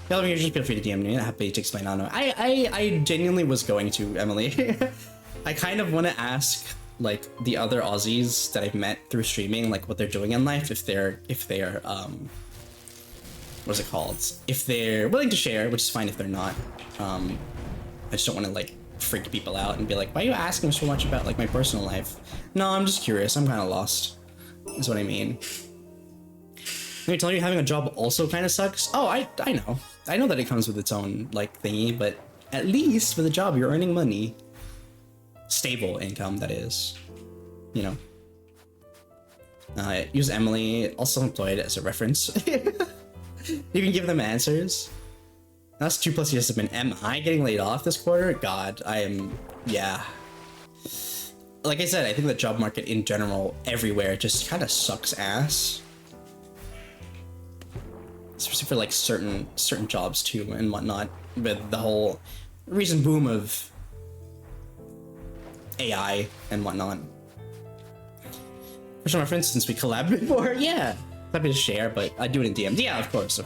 Yeah, let me just feel free to DM me. I'm happy to explain. I don't know. I genuinely was going to, Emily. I kind of want to ask like the other Aussies that I've met through streaming, like what they're doing in life, if they're what's it called? If they're willing to share, which is fine if they're not. I just don't want to like freak people out and be like, why are you asking so much about like my personal life? No, I'm just curious. I'm kind of lost. Is what I mean. Let me tell you, having a job also kind of sucks. Oh, I know. I know that it comes with its own like thingy, but at least for the job, you're earning money. Stable income, that is. You know. Use Emily, also employed, as a reference. You can give them answers. That's 2+ years have been. Am I getting laid off this quarter? God, I am. Yeah. Like I said, I think the job market in general, everywhere, just kind of sucks ass. Especially for like certain jobs too and whatnot. With the whole recent boom of AI and whatnot. For reference, since we collabed before, yeah. Happy to share, but I do it in DMs. Yeah, of course.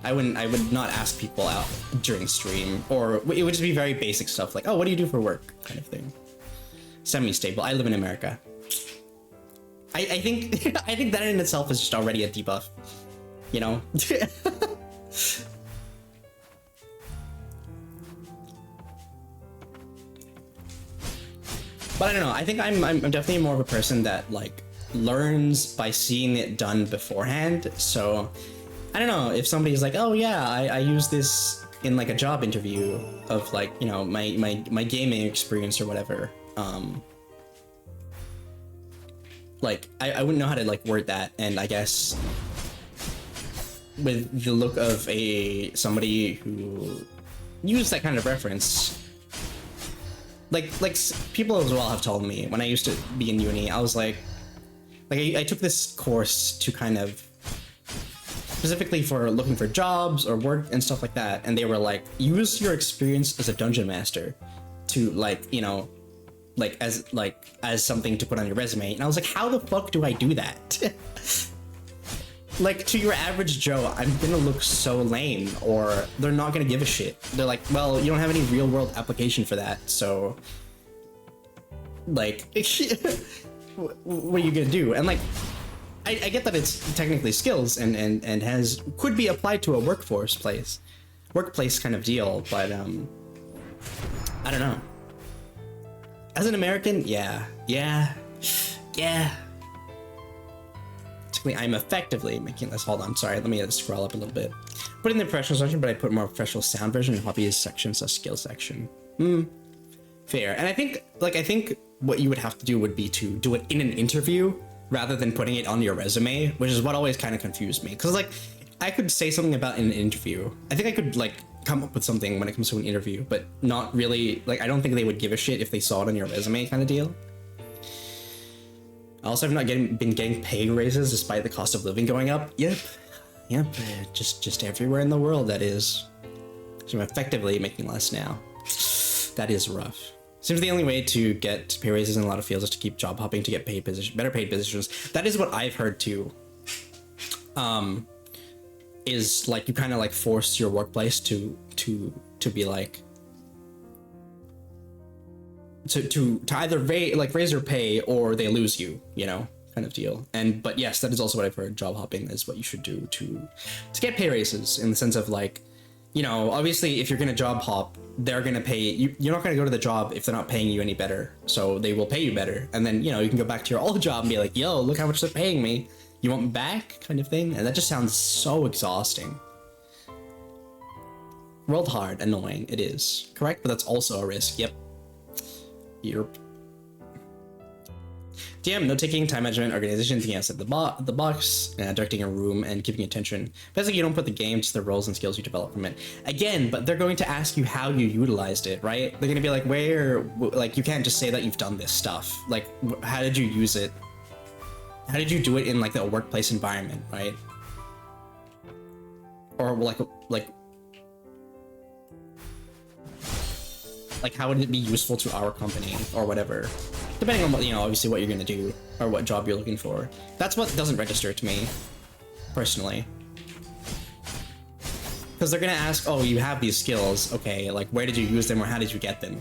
I would not ask people out during stream, or it would just be very basic stuff like, oh, what do you do for work, kind of thing. Semi-stable. I live in America. I think I think that in itself is just already a debuff, you know. But I don't know. I think I'm definitely more of a person that like learns by seeing it done beforehand. So I don't know if somebody's like, oh yeah, I use this in like a job interview of like, you know, my gaming experience or whatever. Like I wouldn't know how to like word that, and I guess with the look of somebody who used that kind of reference, like people as well have told me when I used to be in uni, I was like I took this course to kind of specifically for looking for jobs or work and stuff like that, and they were like, use your experience as a dungeon master to like, you know, like as something to put on your resume. And I was like, how the fuck do I do that? like to your average Joe, I'm gonna look so lame, or they're not gonna give a shit. They're like, well, you don't have any real world application for that, so like, what are you gonna do? And like, I get that it's technically skills and could be applied to a workplace kind of deal, but I don't know. As an American, yeah. I'm effectively making this. Hold on, sorry. Let me scroll up a little bit. Put in the professional section, but I put more professional sound version and hobbies section, so skill section. Fair. And I think what you would have to do would be to do it in an interview rather than putting it on your resume, which is what always kind of confused me. Because like, I could say something about in an interview. I think I could like come up with something when it comes to an interview, but not really. Like, I don't think they would give a shit if they saw it on your resume, kind of deal. I also have not been getting pay raises despite the cost of living going up. Yep, just everywhere in the world, that is. So I'm effectively making less now. That is rough. Seems the only way to get pay raises in a lot of fields is to keep job hopping to get better paid positions. That is what I've heard too. Is like you kind of like force your workplace to be like to either raise your pay or they lose you, you know, kind of deal. But yes, that is also what I've heard. Job hopping is what you should do to get pay raises, in the sense of like, you know, obviously if you're gonna job hop, they're gonna pay you. You're not gonna go to the job if they're not paying you any better, so they will pay you better, and then, you know, you can go back to your old job and be like, yo, look how much they're paying me, you want me back, kind of thing. And that just sounds so exhausting. World hard, annoying, it is correct, but that's also a risk. Yep. DM, note taking, time management, organization, thinking outside the box, directing a room, and keeping attention. Basically, you don't put the game to the roles and skills you develop from it. Again, but they're going to ask you how you utilized it, right? They're going to be like, like, you can't just say that you've done this stuff. Like, how did you use it? How did you do it in, like, the workplace environment, right? Or, like how would it be useful to our company or whatever, depending on what, you know, obviously what you're gonna do or what job you're looking for. That's what doesn't register to me personally, because they're gonna ask, oh, you have these skills, okay, like where did you use them or how did you get them?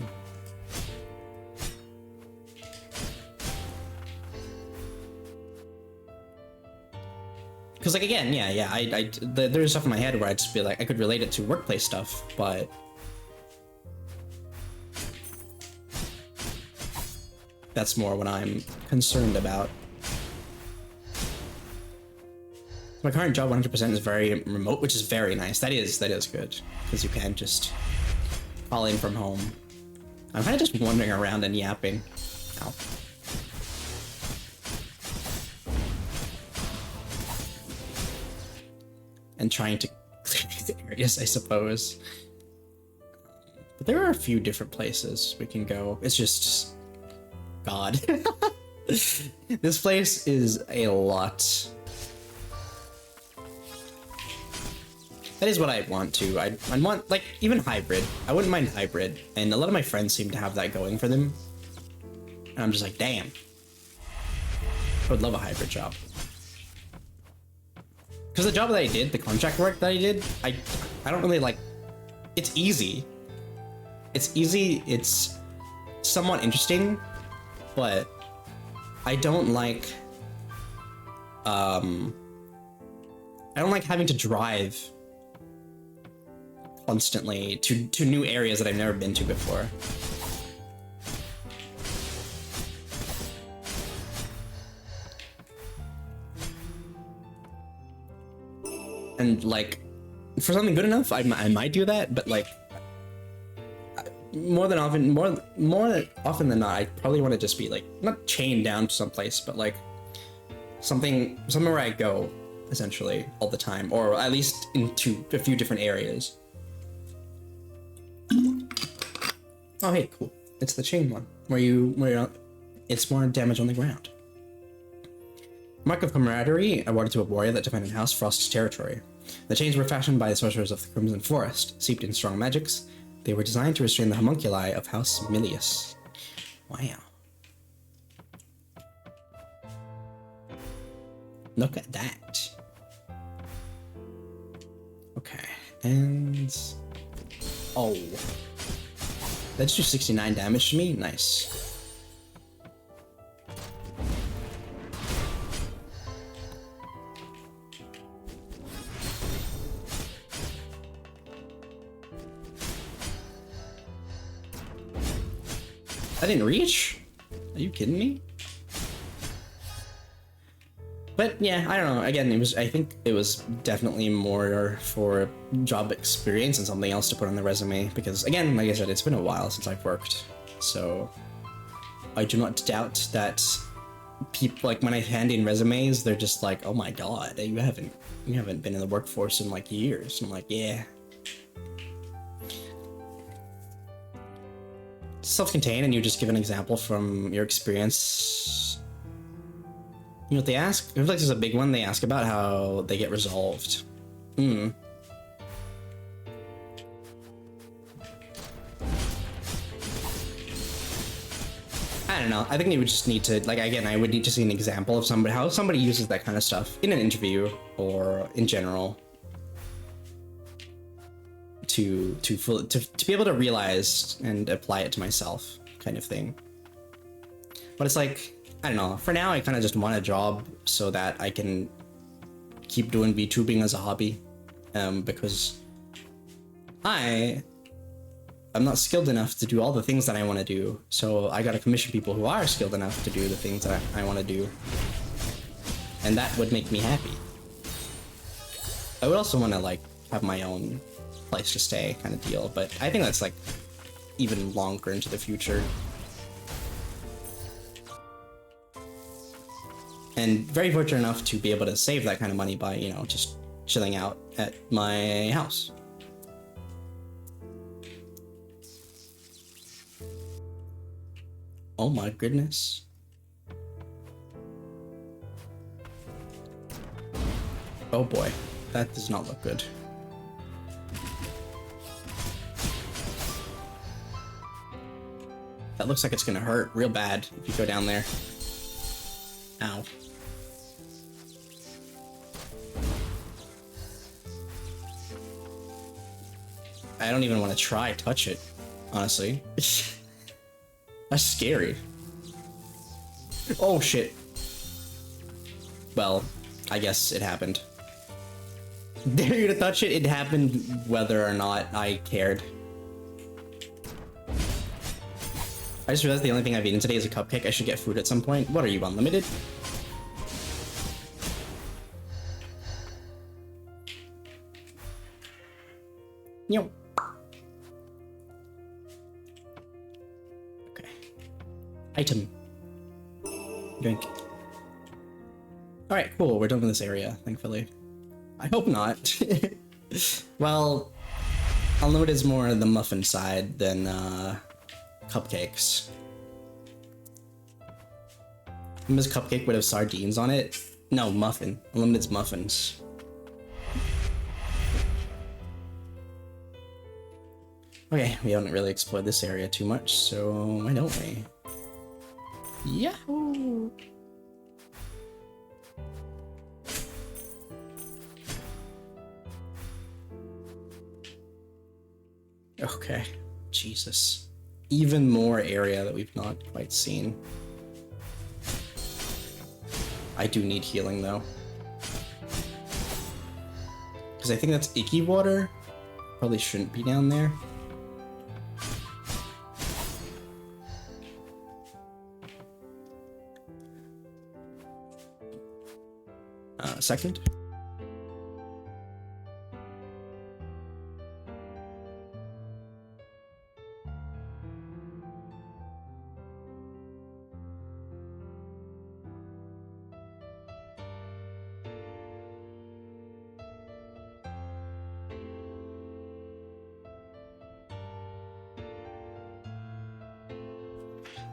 Because like, again, yeah, there's stuff in my head where I'd just be like, I could relate it to workplace stuff, but that's more what I'm concerned about. My current job 100% is very remote, which is very nice. That is good, because you can just call in from home. I'm kind of just wandering around and yapping. Ow. And trying to clear these areas, I suppose. But there are a few different places we can go. It's just... God. This place is a lot. That is what I want to. I want, like, even hybrid. I wouldn't mind hybrid. And a lot of my friends seem to have that going for them. And I'm just like, damn. I would love a hybrid job. Because the job that I did, the contract work that I did, I don't really like... It's easy. It's easy, it's somewhat interesting, but I don't like... I don't like having to drive constantly to new areas that I've never been to before. And like, for something good enough, I might do that, but like, more often than not, I probably want to just be like, not chained down to someplace, but like somewhere where I go essentially all the time, or at least into a few different areas. Oh hey, cool. It's the chain one where you're it's more damage on the ground. Mark of camaraderie awarded to a warrior that defended House Frost's territory. The chains were fashioned by the sorcerers of the Crimson Forest, steeped in strong magics. They were designed to restrain the homunculi of House Milius. Wow. Look at that. Okay, and oh, let's do 69 damage to me. Nice. I didn't reach? Are you kidding me? But yeah, I don't know. Again, I think it was definitely more for job experience and something else to put on the resume because again, like I said, it's been a while since I've worked. So I do not doubt that people, like when I hand in resumes, they're just like, "Oh my god, you haven't been in the workforce in like years." And I'm like, "Yeah." Self-contained, and you just give an example from your experience. You know what they ask? I feel like this is a big one. They ask about how they get resolved. I don't know. I think you would just need to, like, again, I would need to see an example of somebody, how somebody uses that kind of stuff in an interview or in general to be able to realize and apply it to myself, kind of thing. But it's like, I don't know. For now, I kind of just want a job so that I can keep doing VTubing as a hobby, because I'm not skilled enough to do all the things that I want to do. So I gotta commission people who are skilled enough to do the things that I want to do, and that would make me happy. I would also want to like have my own place to stay, kind of deal. But I think that's like even longer into the future. And very fortunate enough to be able to save that kind of money by, you know, just chilling out at my house. Oh my goodness. Oh boy, that does not look good. That looks like it's gonna hurt real bad if you go down there. Ow. I don't even want to try touch it, honestly. That's scary. Oh shit. Well, I guess it happened. Dare you to touch it? It happened whether or not I cared. I just realized the only thing I've eaten today is a cupcake. I should get food at some point. What are you, unlimited? Yo. Okay. Item. Drink. Alright, cool. We're done with this area, thankfully. I hope not. Well, unlimited is more the muffin side than, cupcakes. This cupcake would have sardines on it? No, muffin. Unlimited's muffins. Okay, we haven't really explored this area too much, so why don't we? Yahoo! Okay, Jesus. Even more area that we've not quite seen. I do need healing though. Because I think that's icky water. Probably shouldn't be down there. Second.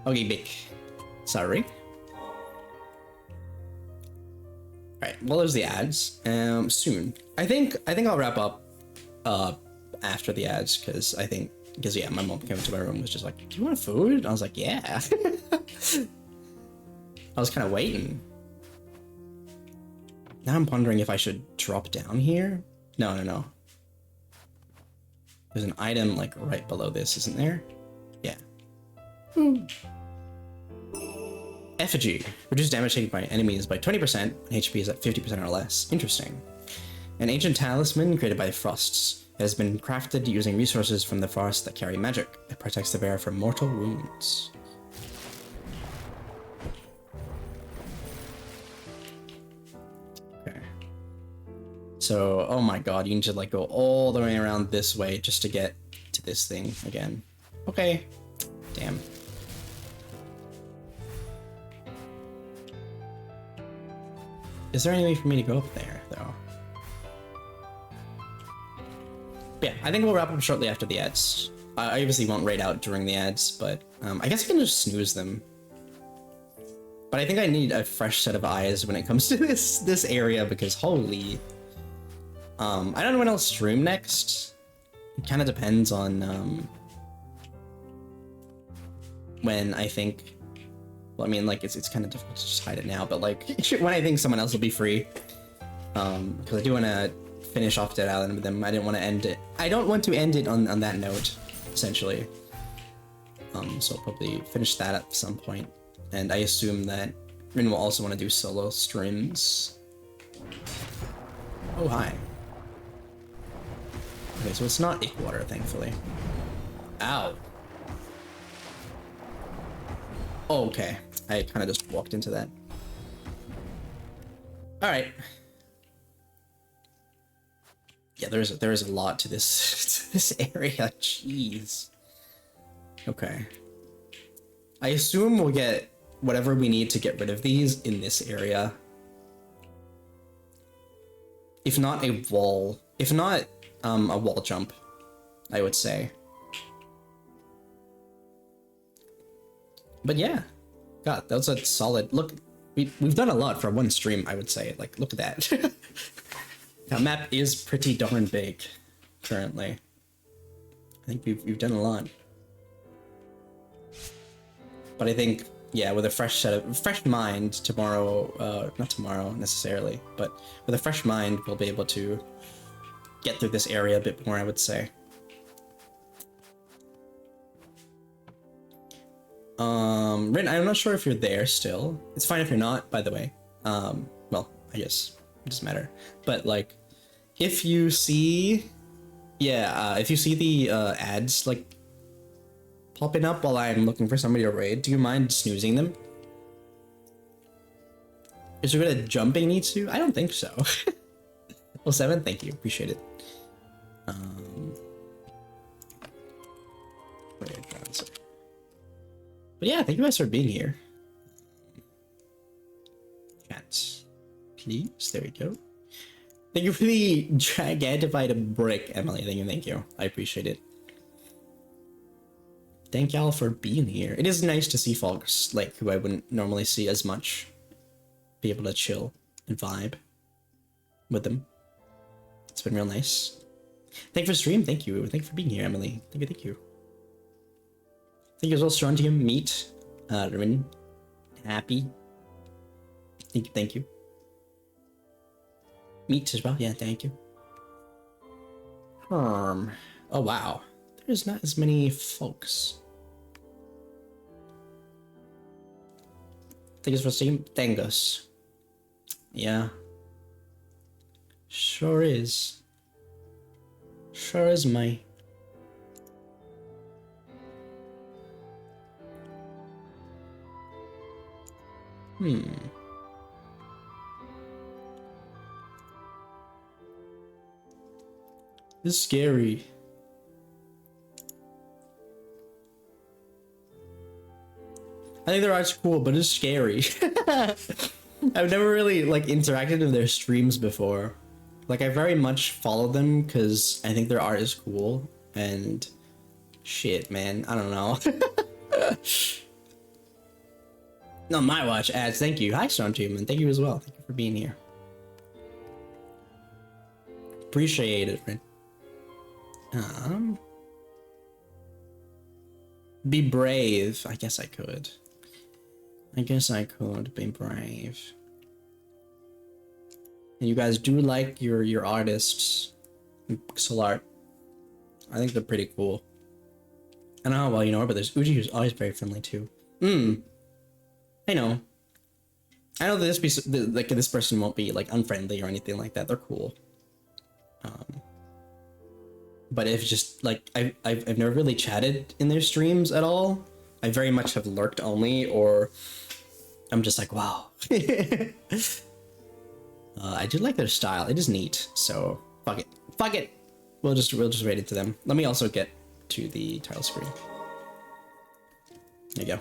Okay, big. Sorry. Alright, well there's the ads. Soon. I think I'll wrap up after the ads, because yeah, my mom came into my room and was just like, "Do you want food?" And I was like, "Yeah." I was kind of waiting. Now I'm pondering if I should drop down here. No. There's an item like right below this, isn't there? Yeah. Effigy. Reduce damage taken by enemies by 20%. HP is at 50% or less. Interesting. An ancient talisman created by Frosts. It has been crafted using resources from the forest that carry magic. It protects the bearer from mortal wounds. Okay. So, oh my god, you need to like go all the way around this way just to get to this thing again. Okay. Damn. Is there any way for me to go up there, though? Yeah, I think we'll wrap up shortly after the ads. I obviously won't raid out during the ads, but I guess I can just snooze them. But I think I need a fresh set of eyes when it comes to this area, because holy... I don't know when I'll stream next. It kind of depends on when I think... Well, I mean, like, it's kind of difficult to just hide it now, but like, when I think someone else will be free. Because I do want to finish off Dead Island with them. I didn't want to end it. I don't want to end it on that note, essentially. So I'll probably finish that at some point. And I assume that Rin will also want to do solo streams. Oh, hi. Okay, so it's not ick water, thankfully. Ow. Oh, okay. I kind of just walked into that. Alright. Yeah, there is a lot to this to this area. Jeez. Okay. I assume we'll get whatever we need to get rid of these in this area. If not a wall, if not a wall jump, I would say. But yeah, God, that was a solid look. We've done a lot for one stream, I would say. Like, look at that. That map is pretty darn big currently. I think we've done a lot. But I think, yeah, with a fresh mind tomorrow, not tomorrow necessarily, but with a fresh mind, we'll be able to get through this area a bit more, I would say. Rin, I'm not sure if you're there still. It's fine if you're not, by the way. Well, I guess it doesn't matter. But like, if you see, yeah, if you see the ads like popping up while I'm looking for somebody to raid, do you mind snoozing them? Is there a jumping need to? I don't think so. Well, 7, thank you, appreciate it. But yeah, thank you guys for being here. Chat, please. There we go. Thank you for the gigantified brick, Emily. Thank you. I appreciate it. Thank y'all for being here. It is nice to see folks like who I wouldn't normally see as much be able to chill and vibe with them. It's been real nice. Thank you for stream. Thank you. Thank you for being here, Emily. Thank you. Thank you. Thank you as well, Strontium, Meat, Rin, Happy. Thank you, thank you. Meat as well, yeah, thank you. Oh wow, there's not as many folks. Thank you for stream, Thangus. Yeah. Sure is. Sure is, mate. This is scary. I think their art's cool, but it's scary. I've never really like interacted with their streams before. Like I very much follow them because I think their art is cool and shit, man. I don't know. No, my watch ads. Thank you. Hi, Storm Team, and thank you as well. Thank you for being here. Appreciate it, man. Be brave. I guess I could. I guess I could be brave. And you guys do like your artists, pixel art. I think they're pretty cool. I don't know how well you know her, but there's Uji who's always very friendly too. I know. I know that this person won't be like unfriendly or anything like that. They're cool. But if just like I've never really chatted in their streams at all. I very much have lurked only, or I'm just like, wow. I do like their style. It is neat. So fuck it. Fuck it. We'll just raid into them. Let me also get to the title screen. There you go.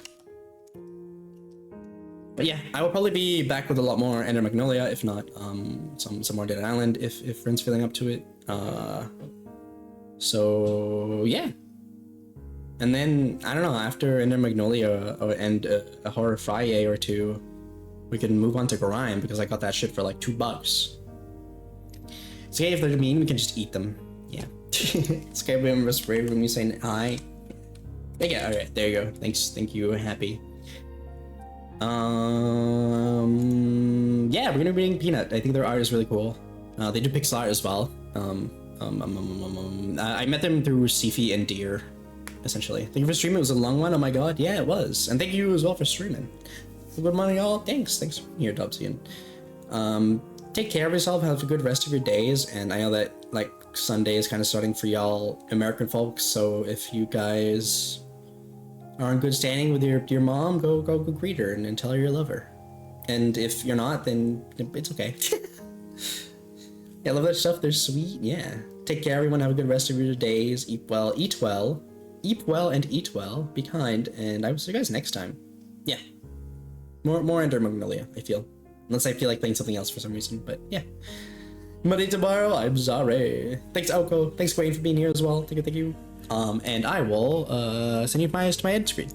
But yeah, I will probably be back with a lot more Ender Magnolia, if not some more Dead Island if friends feeling up to it. So yeah. And then I don't know, after Ender Magnolia and a Horror Friday or two, we can move on to Grime because I got that shit for like $2. So yeah, if they're mean, we can just eat them. Yeah. Skyrim was brave when you saying hi. Yeah, alright, there you go. Thanks, thank you, happy. Yeah, we're gonna be reading Peanut. I think their art is really cool. They do pixel art as well. I met them through Sifi and Deer, essentially. Thank you for streaming. It was a long one. Oh my god, yeah, it was. And thank you as well for streaming. Good morning, y'all. Thanks for being here, Dubsy. Take care of yourself. Have a good rest of your days. And I know that like Sunday is kind of starting for y'all American folks. So if you guys are in good standing with your mom, go greet her and tell her you love her. And if you're not, then it's okay. Yeah, I love that stuff. They're sweet. Yeah. Take care, everyone. Have a good rest of your days. Eat well. Eat well. Eat well and eat well. Be kind. And I will see you guys next time. Yeah. More Ender Magnolia, I feel. Unless I feel like playing something else for some reason. But yeah. Monday tomorrow, I'm sorry. Thanks, Oko. Thanks, Wayne, for being here as well. Thank you. And I will send you to my end screen.